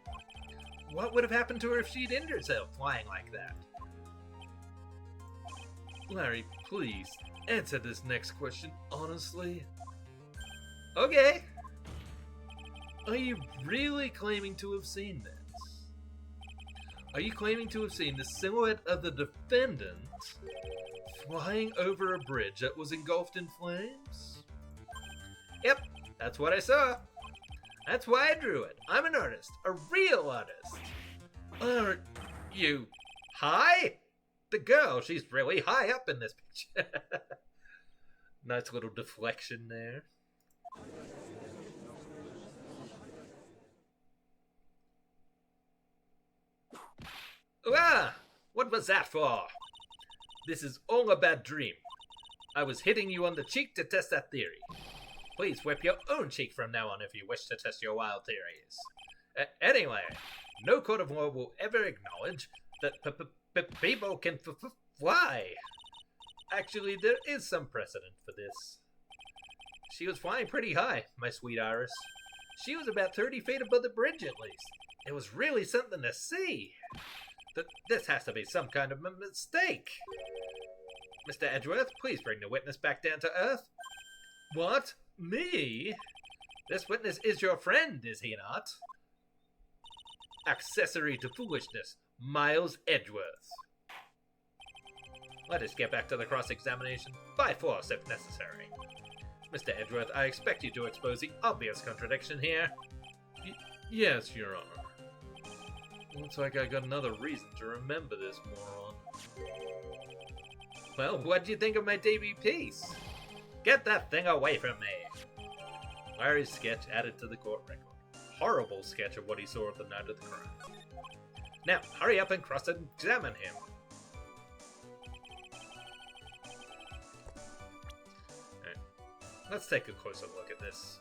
What would have happened to her if she'd injured herself flying like that? Larry, please, answer this next question honestly. Okay. Are you really claiming to have seen this? Are you claiming to have seen the silhouette of the defendant flying over a bridge that was engulfed in flames? Yep, that's what I saw. That's why I drew it. I'm an artist. A real artist. Are you High? The girl, she's really high up in this picture. Nice little deflection there. Ah! What was that for? This is all a bad dream. I was hitting you on the cheek to test that theory. Please whip your own cheek from now on if you wish to test your wild theories. Anyway, no court of law will ever acknowledge that people can fly. Actually, there is some precedent for this. She was flying pretty high, my sweet Iris. She was about 30 feet above the bridge at least. It was really something to see. This has to be some kind of mistake. Mr. Edgeworth, please bring the witness back down to earth. What? Me? This witness is your friend, is he not? Accessory to foolishness, Miles Edgeworth. Let us get back to the cross-examination, by force if necessary. Mr. Edgeworth, I expect you to expose the obvious contradiction here. Yes, Your Honor. Looks like I got another reason to remember this moron. Well, what do you think of my debut piece? Get that thing away from me! Larry's sketch added to the court record. Horrible sketch of what he saw at the night of the crime. Now, hurry up and cross-examine him. Alright, let's take a closer look at this.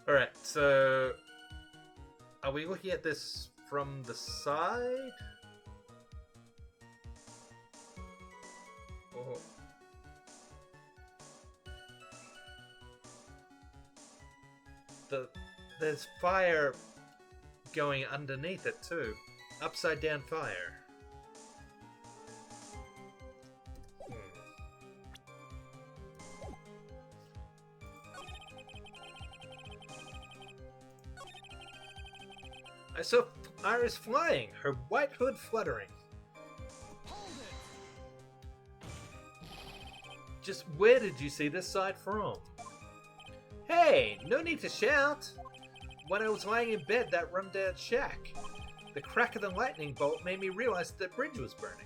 Alright, so are we looking at this from the side? Or there's fire going underneath it too. Upside down fire. I saw Iris flying, her white hood fluttering. Just where did you see this side from? Hey, no need to shout. When I was lying in bed that run-down shack, the crack of the lightning bolt made me realize the bridge was burning.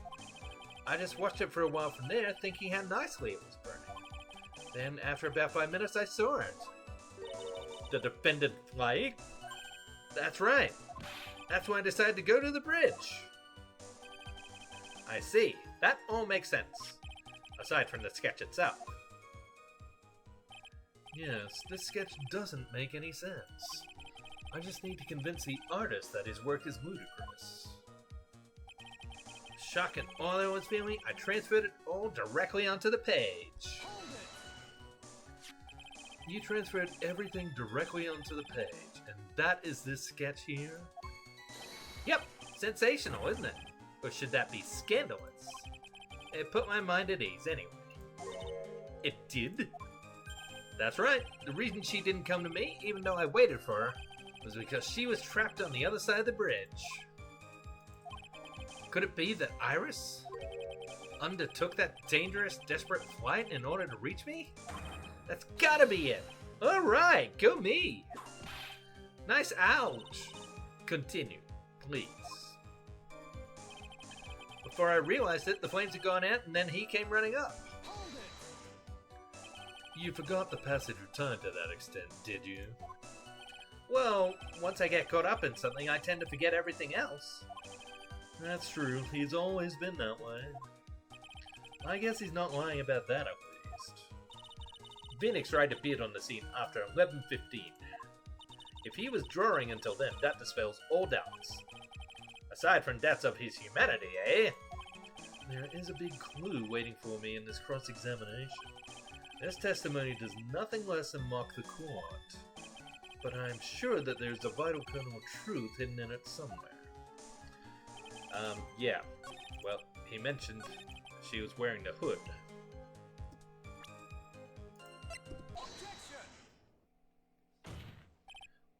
I just watched it for a while from there, thinking how nicely it was burning. Then, after about 5 minutes, I saw it. The defendant flying? That's right. That's when I decided to go to the bridge. I see. That all makes sense. Aside from the sketch itself. Yes, this sketch doesn't make any sense. I just need to convince the artist that his work is ludicrous. Shock and awe I was feeling, I transferred it all directly onto the page. You transferred everything directly onto the page, and that is this sketch here? Yep, sensational, isn't it? Or should that be scandalous? It put my mind at ease anyway. It did? That's right. The reason she didn't come to me, even though I waited for her, was because she was trapped on the other side of the bridge. Could it be that Iris undertook that dangerous, desperate flight in order to reach me? That's gotta be it. Alright, go me. Nice ouch. Continue, please. Before I realized it, the flames had gone out and then he came running up. You forgot the passage of time to that extent, did you? Well, once I get caught up in something, I tend to forget everything else. That's true. He's always been that way. I guess he's not lying about that, at least. Phoenix Wright appeared on the scene after 11:15. If he was drawing until then, that dispels all doubts. Aside from doubts of his humanity, eh? There is a big clue waiting for me in this cross-examination. This testimony does nothing less than mock the court. But I'm sure that there's a vital kernel of truth hidden in it somewhere. Yeah. Well, he mentioned she was wearing the hood.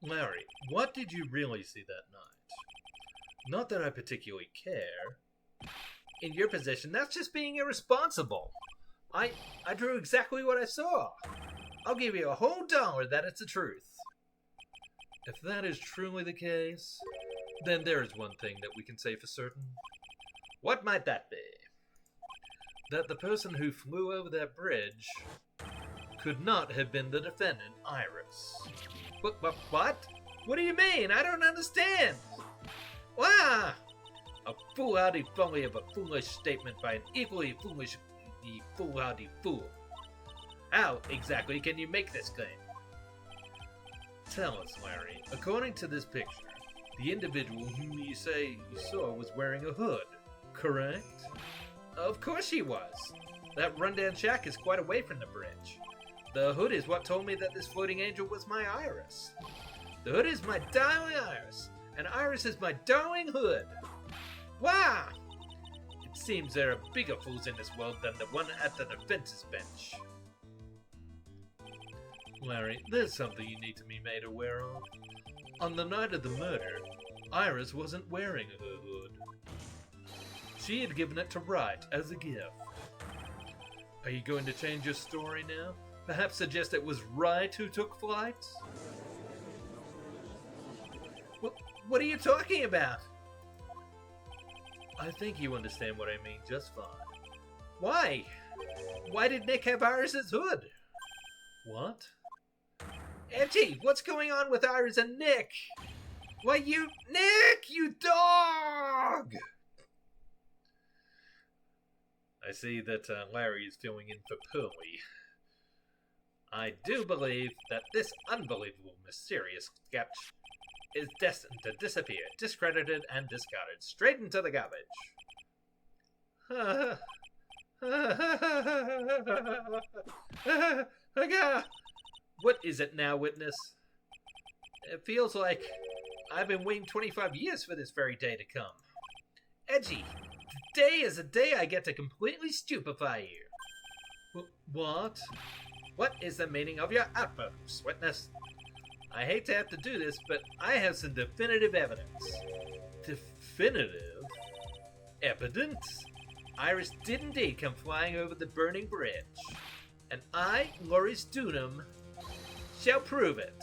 Larry, what did you really see that night? Not that I particularly care. In your position, that's just being irresponsible. I drew exactly what I saw. I'll give you a whole $1 that it's the truth. If that is truly the case, then there is one thing that we can say for certain. What might that be? That the person who flew over that bridge could not have been the defendant, Iris. What? What do you mean? I don't understand. Wow! A foolhardy folly of a foolish statement by an equally foolhardy fool. How exactly can you make this claim? Tell us, Larry. According to this picture, the individual whom you say you saw was wearing a hood, correct? Of course she was. That rundown shack is quite away from the bridge. The hood is what told me that this floating angel was my Iris. The hood is my darling Iris, and Iris is my darling hood. Wow! It seems there are bigger fools in this world than the one at the defense's bench. Larry, there's something you need to be made aware of. On the night of the murder, Iris wasn't wearing her hood. She had given it to Wright as a gift. Are you going to change your story now? Perhaps suggest it was Wright who took flight? What are you talking about? I think you understand what I mean just fine. Why? Why did Nick have Iris's hood? What? Edgy, what's going on with Iris and Nick? Why, Nick, you dog! I see that Larry is filling in for Pearly. I do believe that this unbelievable, mysterious sketch is destined to disappear, discredited, and discarded straight into the garbage. What is it now, witness? It feels like I've been waiting 25 years for this very day to come. Edgy, today is the day I get to completely stupefy you. What? What is the meaning of your outburst, witness? I hate to have to do this, but I have some definitive evidence. Definitive? Evidence? Iris did indeed come flying over the burning bridge. And I, Maurice Dunham, shall prove it.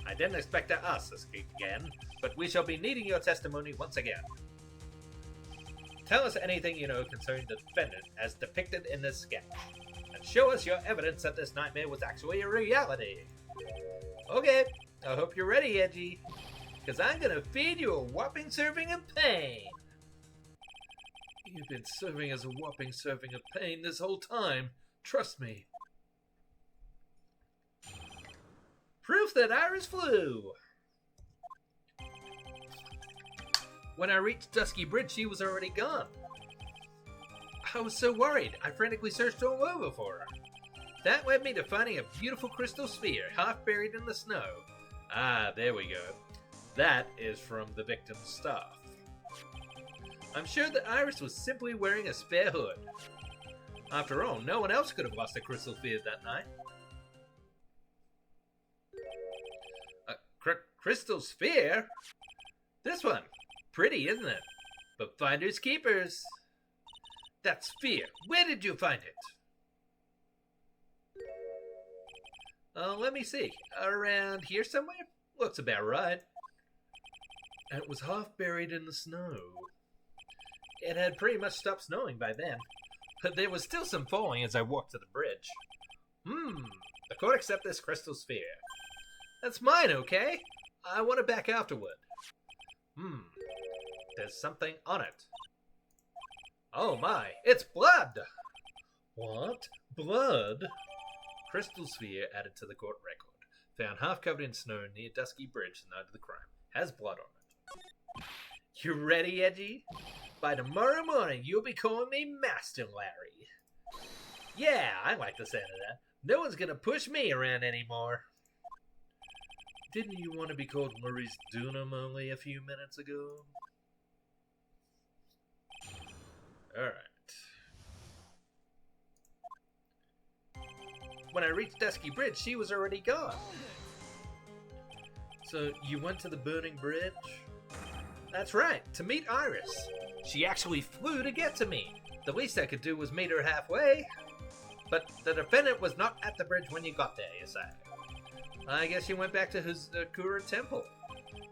I didn't expect to ask this again, but we shall be needing your testimony once again. Tell us anything you know concerning the defendant as depicted in this sketch, and show us your evidence that this nightmare was actually a reality. Okay, I hope you're ready, Edgy, because I'm gonna feed you a whopping serving of pain. You've been serving as a whopping serving of pain this whole time. Trust me. Proof that Iris flew. When I reached Dusky Bridge, she was already gone. I was so worried, I frantically searched all over for her. That led me to finding a beautiful crystal sphere, half buried in the snow. Ah, there we go. That is from the victim's stuff. I'm sure that Iris was simply wearing a spare hood. After all, no one else could have lost a crystal sphere that night. A crystal sphere? This one. Pretty, isn't it? But finders keepers. That sphere, where did you find it? Let me see. Around here somewhere? Looks about right. It was half buried in the snow. It had pretty much stopped snowing by then, but there was still some falling as I walked to the bridge. The court accept this crystal sphere. That's mine, okay? I want it back afterward. There's something on it. Oh my, it's blood! What? Blood? Crystal sphere added to the court record. Found half covered in snow near Dusky Bridge the night of the crime. Has blood on it. You ready, Edgy? By tomorrow morning, you'll be calling me Master Larry. Yeah, I like the sound of that. No one's gonna push me around anymore. Didn't you want to be called Maurice Dunham only a few minutes ago? Alright. when I reached Dusky Bridge, she was already gone. So you went to the burning bridge? That's right, to meet Iris. She actually flew to get to me. The least I could do was meet her halfway. But the defendant was not at the bridge when you got there, you say. I guess she went back to Hazakura Temple.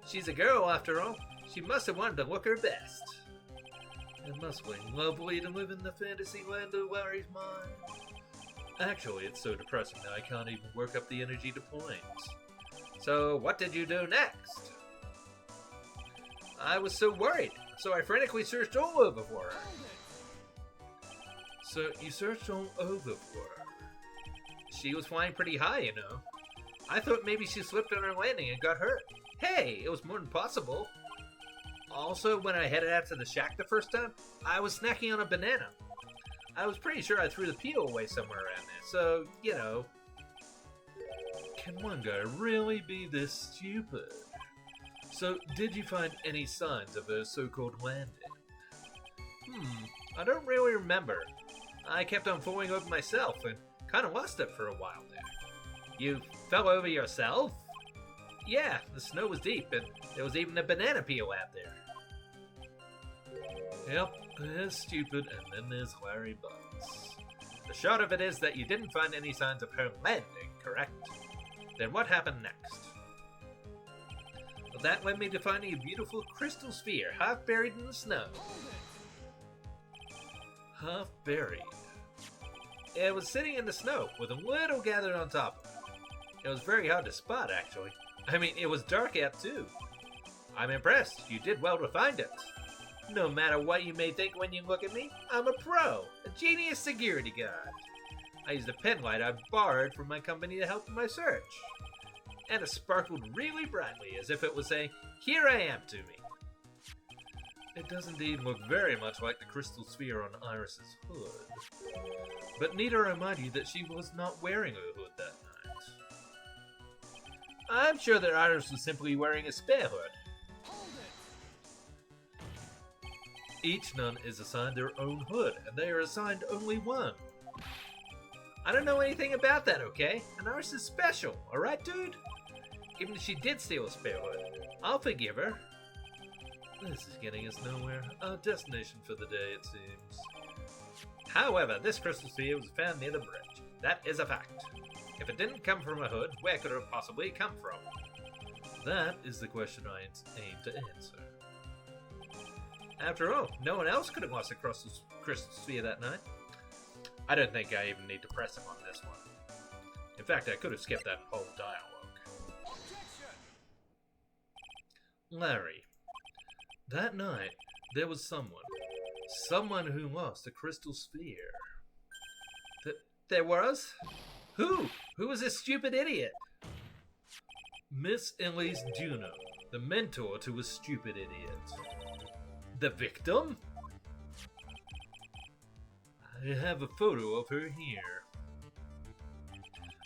She's a girl, after all. She must have wanted to look her best. It must be lovely to live in the fantasy land of Larry's mind. Actually, it's so depressing that I can't even work up the energy to points. So, what did you do next? I was so worried, so I frantically searched all over for her. So, you searched all over for her? She was flying pretty high, you know. I thought maybe she slipped on her landing and got hurt. Hey, it was more than possible. Also, when I headed out to the shack the first time, I was snacking on a banana. I was pretty sure I threw the peel away somewhere around there, so, you know. Can one guy really be this stupid? So, did you find any signs of a so-called landing? I don't really remember. I kept on falling over myself and kind of lost it for a while there. You fell over yourself? Yeah, the snow was deep and there was even a banana peel out there. Yep, there's stupid and then there's Larry Butts. The short of it is that you didn't find any signs of her landing, correct? Then what happened next? Well, that led me to finding a beautiful crystal sphere half buried in the snow. Half buried? It was sitting in the snow with a little gathered on top of it. It was very hard to spot, actually. I mean, it was dark out too. I'm impressed. You did well to find it. No matter what you may think when you look at me, I'm a pro, a genius security guard. I used a pen light I borrowed from my company to help in my search. And it sparkled really brightly, as if it was saying, "Here I am" to me. It does indeed look very much like the crystal sphere on Iris's hood. But need I remind you that she was not wearing her hood that night. I'm sure that Iris was simply wearing a spare hood. Each nun is assigned their own hood, and they are assigned only one. I don't know anything about that, okay? And Iris is special, alright, dude? Even if she did steal a spare hood, I'll forgive her. This is getting us nowhere. Our destination for the day, it seems. However, this crystal sphere was found near the bridge. That is a fact. If it didn't come from a hood, where could it have possibly come from? That is the question I aim to answer. After all, no one else could have lost a crystal sphere that night. I don't think I even need to press him on this one. In fact, I could have skipped that whole dialogue. Larry, that night there was someone who lost a crystal sphere. There was? Who? Who was this stupid idiot? Miss Elise Juno, the mentor to a stupid idiot. The victim? I have a photo of her here.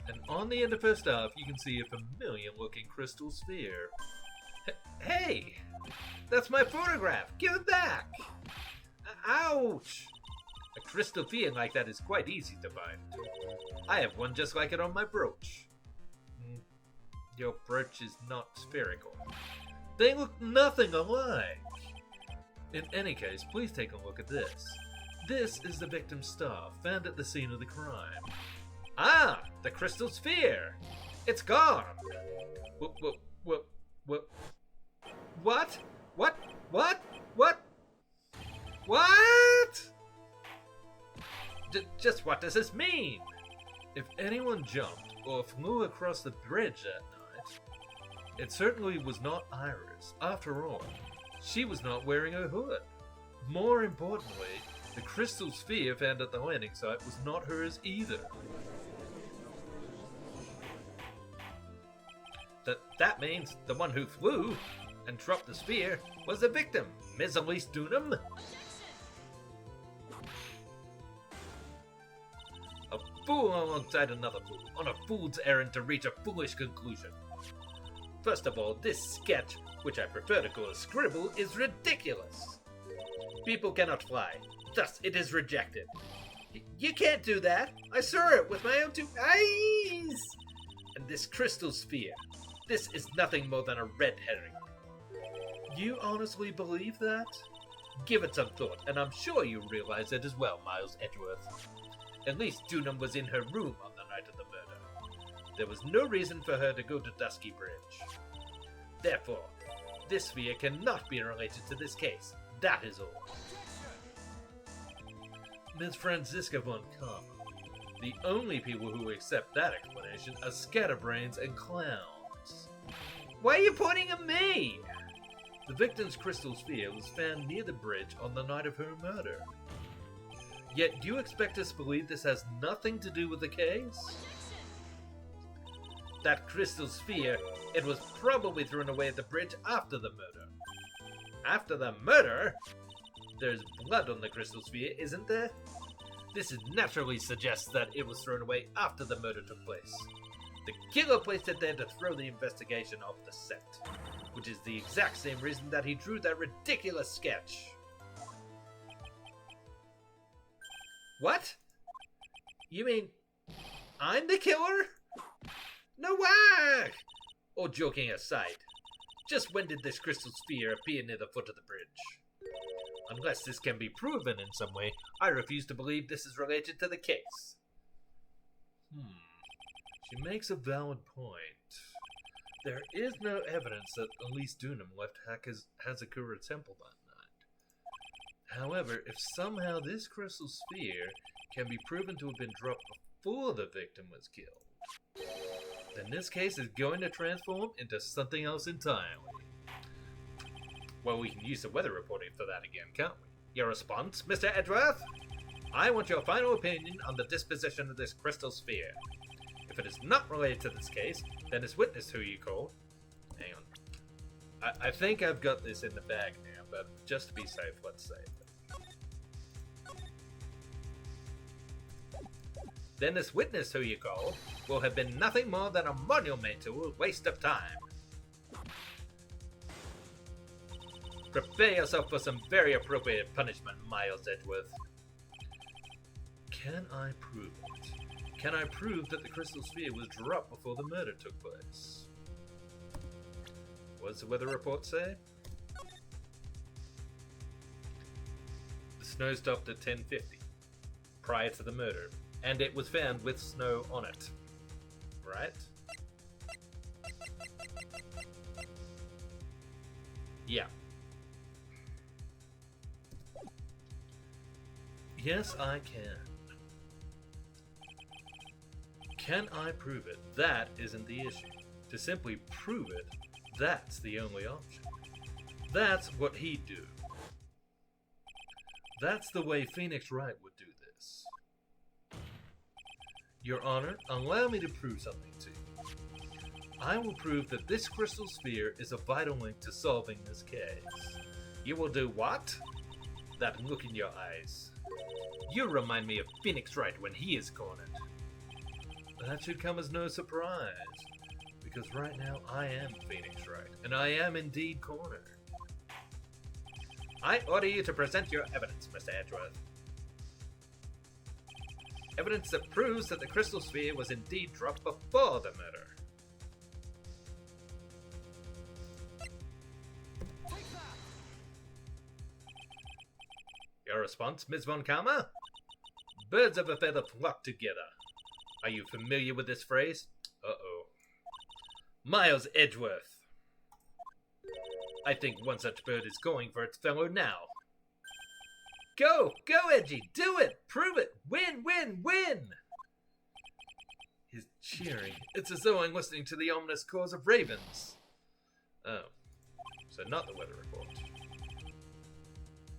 And on the end of her staff, you can see a familiar-looking crystal sphere. Hey! That's my photograph! Give it back! Ouch! A crystal sphere like that is quite easy to find. I have one just like it on my brooch. Your brooch is not spherical. They look nothing alike. In any case, please take a look at this. This is the victim's staff, found at the scene of the crime. Ah! The crystal sphere! It's gone! What? What? What? Just what does this mean? If anyone jumped or flew across the bridge that night, it certainly was not Iris. After all, she was not wearing her hood. More importantly, the crystal sphere found at the landing site was not hers either. That means the one who flew and dropped the sphere was the victim, Ms. Elise Dunham. A fool alongside another fool, on a fool's errand to reach a foolish conclusion. First of all, this sketch, which I prefer to call a scribble, is ridiculous. People cannot fly, thus it is rejected. You can't do that. I saw it with my own two eyes. And this crystal sphere, this is nothing more than a red herring. You honestly believe that? Give it some thought, and I'm sure you realize it as well, Miles Edgeworth. At least Dunham was in her room on the night of the murder. There was no reason for her to go to Dusky Bridge. Therefore, this sphere cannot be related to this case. That is all. Miss Franziska von Karma. The only people who accept that explanation are scatterbrains and clowns. Why are you pointing at me? The victim's crystal sphere was found near the bridge on the night of her murder. Yet you expect us to believe this has nothing to do with the case? That crystal sphere, it was probably thrown away at the bridge after the murder. After the murder? There's blood on the crystal sphere, isn't there? This naturally suggests that it was thrown away after the murder took place. The killer placed it there to throw the investigation off the scent, which is the exact same reason that he drew that ridiculous sketch. What? You mean I'm the killer? No way! All joking aside, just when did this crystal sphere appear near the foot of the bridge? Unless this can be proven in some way, I refuse to believe this is related to the case. She makes a valid point. There is no evidence that Elise Dunham left Hazakura Temple that night. However, if somehow this crystal sphere can be proven to have been dropped before the victim was killed, then this case is going to transform into something else entirely. Well, we can use the weather reporting for that again, can't we? Your response, Mr. Edgeworth? I want your final opinion on the disposition of this crystal sphere. If it is not related to this case, then it's witness who you call. Hang on. I think I've got this in the bag now, but just to be safe, let's save it. Then this witness who you call will have been nothing more than a monumental waste of time. Prepare yourself for some very appropriate punishment, Miles Edgeworth. Can I prove it? Can I prove that the crystal sphere was dropped before the murder took place? What does the weather report say? The snow stopped at 10:50, prior to the murder, and it was found with snow on it. Right? Yeah. Yes, I can. Can I prove it? That isn't the issue. To simply prove it, that's the only option. That's what he'd do. That's the way Phoenix Wright would do this. Your Honor, allow me to prove something to you. I will prove that this crystal sphere is a vital link to solving this case. You will do what? That look in your eyes. You remind me of Phoenix Wright when he is cornered. That should come as no surprise, because right now I am Phoenix Wright, and I am indeed cornered. I order you to present your evidence, Mr. Edgeworth. Evidence that proves that the crystal sphere was indeed dropped before the murder. Your response, Ms. Von Karma? Birds of a feather flock together. Are you familiar with this phrase? Uh-oh. Miles Edgeworth. I think one such bird is going for its fellow now. Go! Go, Edgy! Do it! Prove it! Win, win, win! He's cheering. It's as though I'm listening to the ominous cause of ravens. Oh. So not the weather report.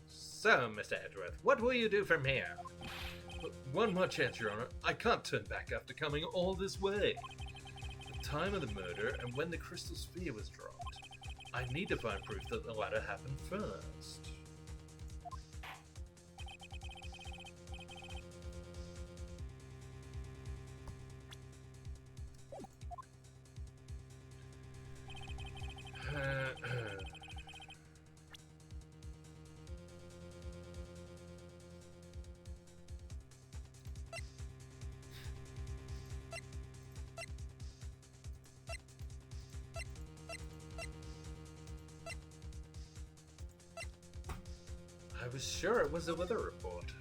So, Mr. Edgeworth, what will you do from here? One more chance, Your Honor. I can't turn back after coming all this way. The time of the murder and when the crystal sphere was dropped. I need to find proof that the latter happened first. was sure it was a weather report.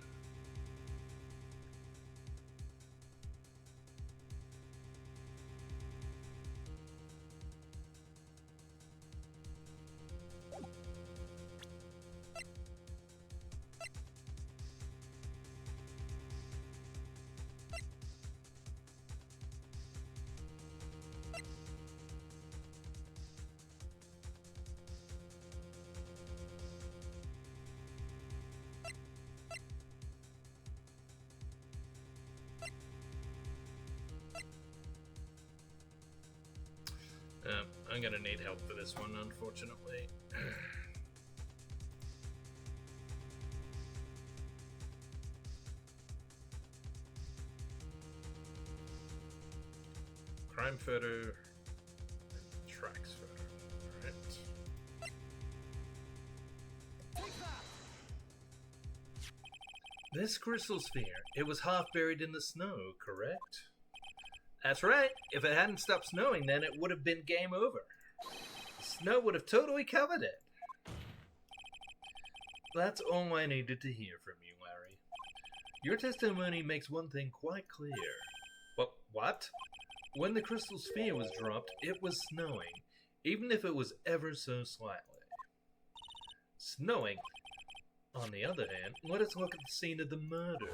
I'm gonna need help for this one, unfortunately. Crime photo, and tracks photo. Right. This crystal sphere, it was half buried in the snow, correct? That's right. If it hadn't stopped snowing, then it would have been game over. The snow would have totally covered it. That's all I needed to hear from you, Larry. Your testimony makes one thing quite clear. What? When the crystal sphere was dropped, it was snowing, even if it was ever so slightly. Snowing. On the other hand, let us look at the scene of the murder.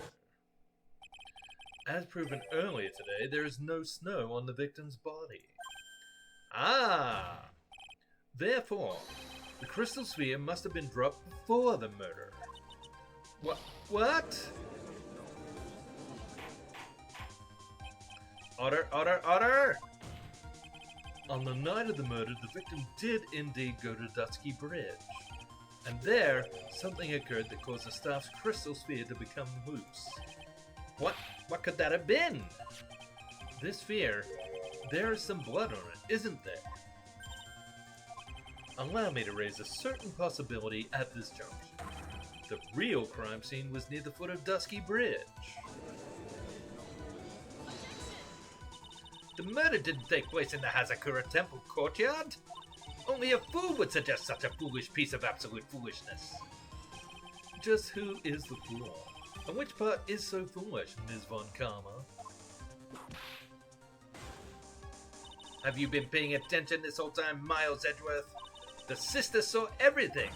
As proven earlier today, there is no snow on the victim's body. Ah! Therefore, the crystal sphere must have been dropped before the murder. What? Order! On the night of the murder, the victim did indeed go to Dusky Bridge. And there, something occurred that caused the staff's crystal sphere to become loose. What could that have been? This sphere, there is some blood on it, isn't there? Allow me to raise a certain possibility at this junction. The real crime scene was near the foot of Dusky Bridge. The murder didn't take place in the Hazakura Temple courtyard. Only a fool would suggest such a foolish piece of absolute foolishness. Just who is the fool? And which part is so foolish, Ms. Von Karma? Have you been paying attention this whole time, Miles Edgeworth? The sister saw everything.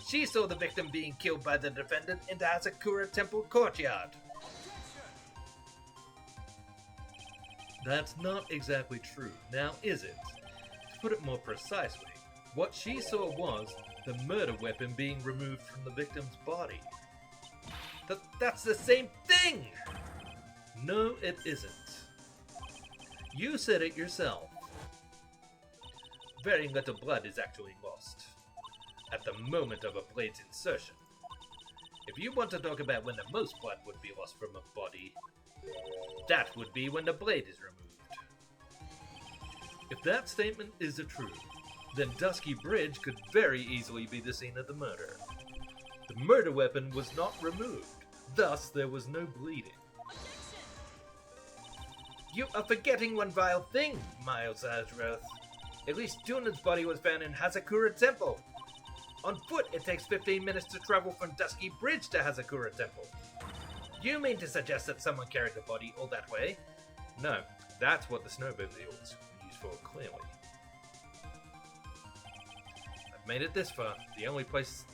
She saw the victim being killed by the defendant in the Hazakura Temple courtyard. That's not exactly true, now is it? To put it more precisely, what she saw was the murder weapon being removed from the victim's body. That's the same thing! No, it isn't. You said it yourself. Very little blood is actually lost at the moment of a blade's insertion. If you want to talk about when the most blood would be lost from a body, that would be when the blade is removed. If that statement is the truth, then Dusky Bridge could very easily be the scene of the murder. The murder weapon was not removed, thus there was no bleeding. You are forgetting one vile thing, Miles Edgeworth. At least Junan's body was found in Hazakura Temple. On foot, it takes 15 minutes to travel from Dusky Bridge to Hazakura Temple. You mean to suggest that someone carried the body all that way? No, that's what the snowmobile was used for, clearly. I've made it this far. The only place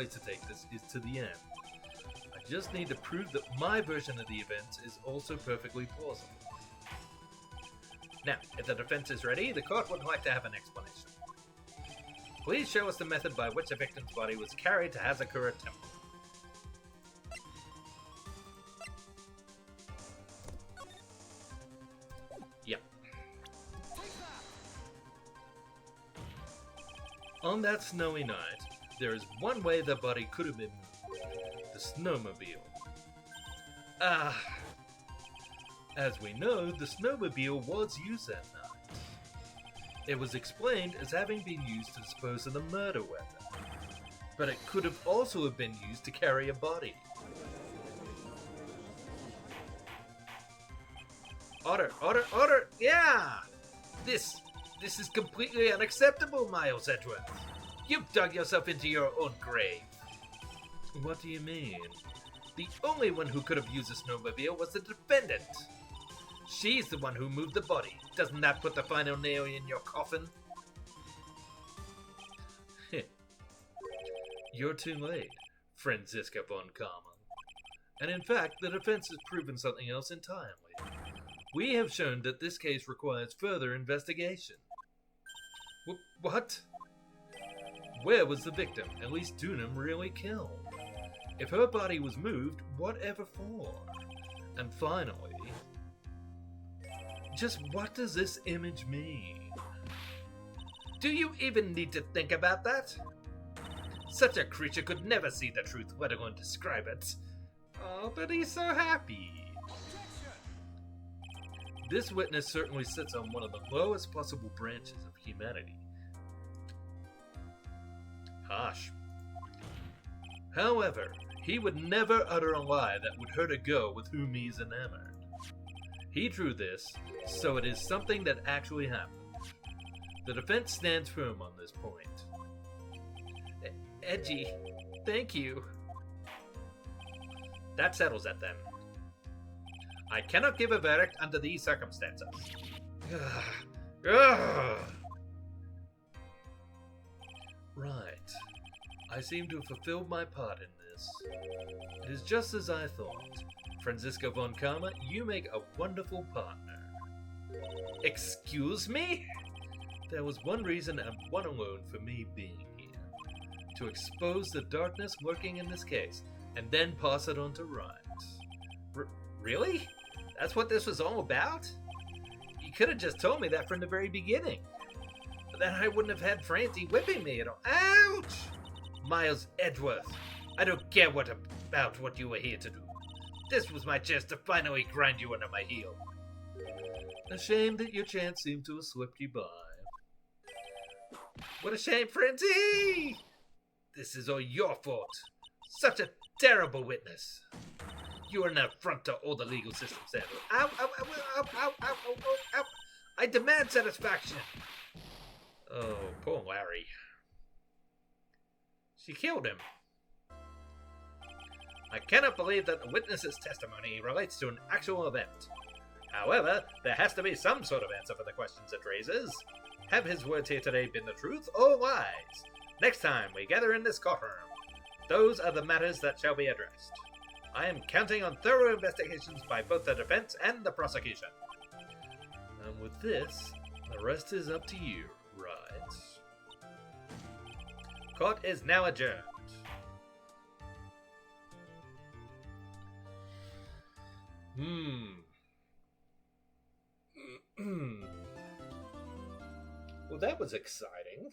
to take this is to the end. I just need to prove that my version of the events is also perfectly plausible. Now, if the defense is ready, the court would like to have an explanation. Please show us the method by which the victim's body was carried to Hazakura Temple. Yep. On that snowy night, there is one way the body could have been moved. The snowmobile. As we know, the snowmobile was used that night. It was explained as having been used to dispose of the murder weapon, but it could have also have been used to carry a body. Order! Yeah! This is completely unacceptable, Miles Edgeworth. You've dug yourself into your own grave. What do you mean? The only one who could have used a snowmobile was the defendant. She's the one who moved the body. Doesn't that put the final nail in your coffin? You're too late, Franziska von Karma. And in fact, the defense has proven something else entirely. We have shown that this case requires further investigation. What? Where was the victim, at least Dunham, really killed? If her body was moved, whatever for? And finally, just what does this image mean? Do you even need to think about that? Such a creature could never see the truth, let alone describe it. Oh, but he's so happy. This witness certainly sits on one of the lowest possible branches of humanity. Harsh. However, he would never utter a lie that would hurt a girl with whom he's enamored. He drew this, so it is something that actually happened. The defense stands firm on this point. Edgy, thank you. That settles it then. I cannot give a verdict under these circumstances. Right. I seem to have fulfilled my part in this. It is just as I thought. Franziska von Karma, you make a wonderful partner. Excuse me? There was one reason and one alone for me being here. To expose the darkness lurking in this case, and then pass it on to Wright. Really? That's what this was all about? You could have just told me that from the very beginning. Then I wouldn't have had Francie whipping me at all. Ouch! Miles Edgeworth, I don't care about what you were here to do. This was my chance to finally grind you under my heel. A shame that your chance seemed to have slipped you by. What a shame, Francie! This is all your fault. Such a terrible witness. You are an affront to all the legal system, Sandra. Ow, ow, ow, ow, ow, ow, ow, ow, ow. I demand satisfaction. Oh, poor Larry. She killed him. I cannot believe that the witness's testimony relates to an actual event. However, there has to be some sort of answer for the questions it raises. Have his words here today been the truth or lies? Next time we gather in this courtroom, those are the matters that shall be addressed. I am counting on thorough investigations by both the defense and the prosecution. And with this, the rest is up to you, Wright. Court is now adjourned. Well, that was exciting.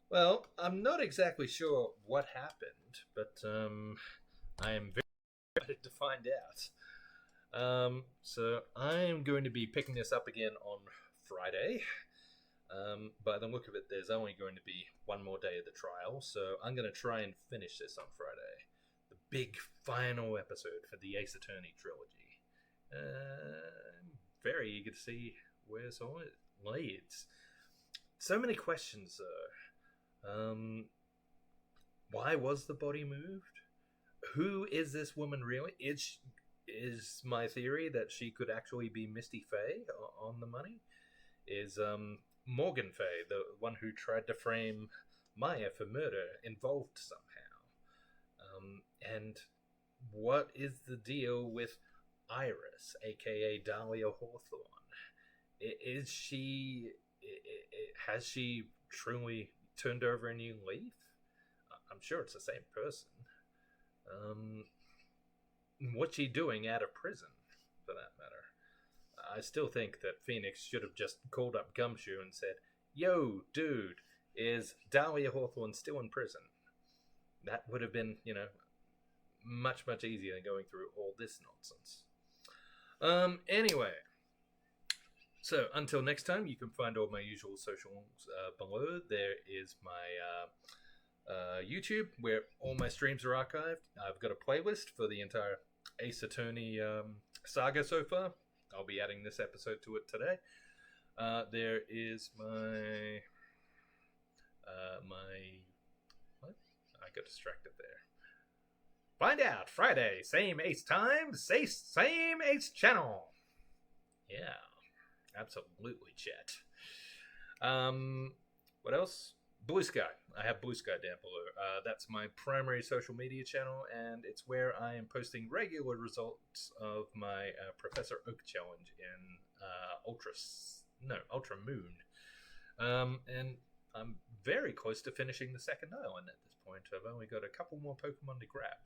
Well, I'm not exactly sure what happened, but I am very excited to find out. So I am going to be picking this up again on Friday. By the look of it, there's only going to be one more day of the trial, so I'm going to try and finish this on Friday. The big final episode for the Ace Attorney trilogy. I'm very eager to see where this all leads. So many questions, though. Why was the body moved? Who is this woman really? Is my theory that she could actually be Misty Fey on the money? Is Morgan Fey, the one who tried to frame Maya for murder, involved somehow? And what is the deal with Iris, aka Dahlia Hawthorne? Is she... has she truly turned over a new leaf? I'm sure it's the same person. What's she doing out of prison, for that matter? I still think that Phoenix should have just called up Gumshoe and said, "Yo, dude, is Dahlia Hawthorne still in prison?" That would have been, much, much easier than going through all this nonsense. Anyway. So, until next time, you can find all my usual socials below. There is my YouTube, where all my streams are archived. I've got a playlist for the entire Ace Attorney saga so far. I'll be adding this episode to it today. There is my what? I got distracted there. Find out Friday, same Ace time, same Ace channel. Yeah, absolutely, chat. What else? Blue Sky. I have Blue Sky down below. That's my primary social media channel, and it's where I am posting regular results of my Professor Oak challenge in Ultra Moon. And I'm very close to finishing the second island at this point. I've only got a couple more Pokemon to grab.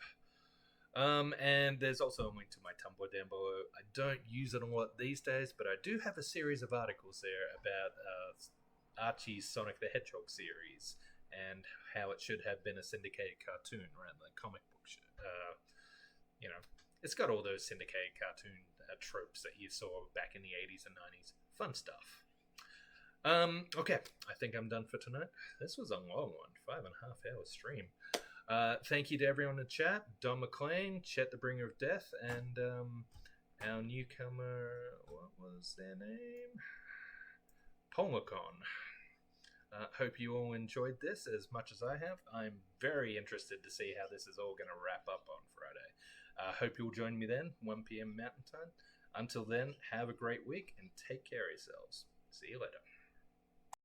And there's also a link to my Tumblr down below. I don't use it a lot these days, but I do have a series of articles there about Archie's Sonic the Hedgehog series and how it should have been a syndicated cartoon rather than comic book. It's got all those syndicated cartoon tropes that you saw back in the 80s and 90s. Fun stuff. Okay, I think I'm done for tonight. This was a long one, 5.5 hour stream. Thank you to everyone in chat. Don McLean, Chet the Bringer of Death, and our newcomer, what was their name? Polmacon. Hope you all enjoyed this as much as I have. I'm very interested to see how this is all going to wrap up on Friday. Hope you'll join me then, 1 p.m. Mountain Time. Until then, have a great week and take care of yourselves. See you later.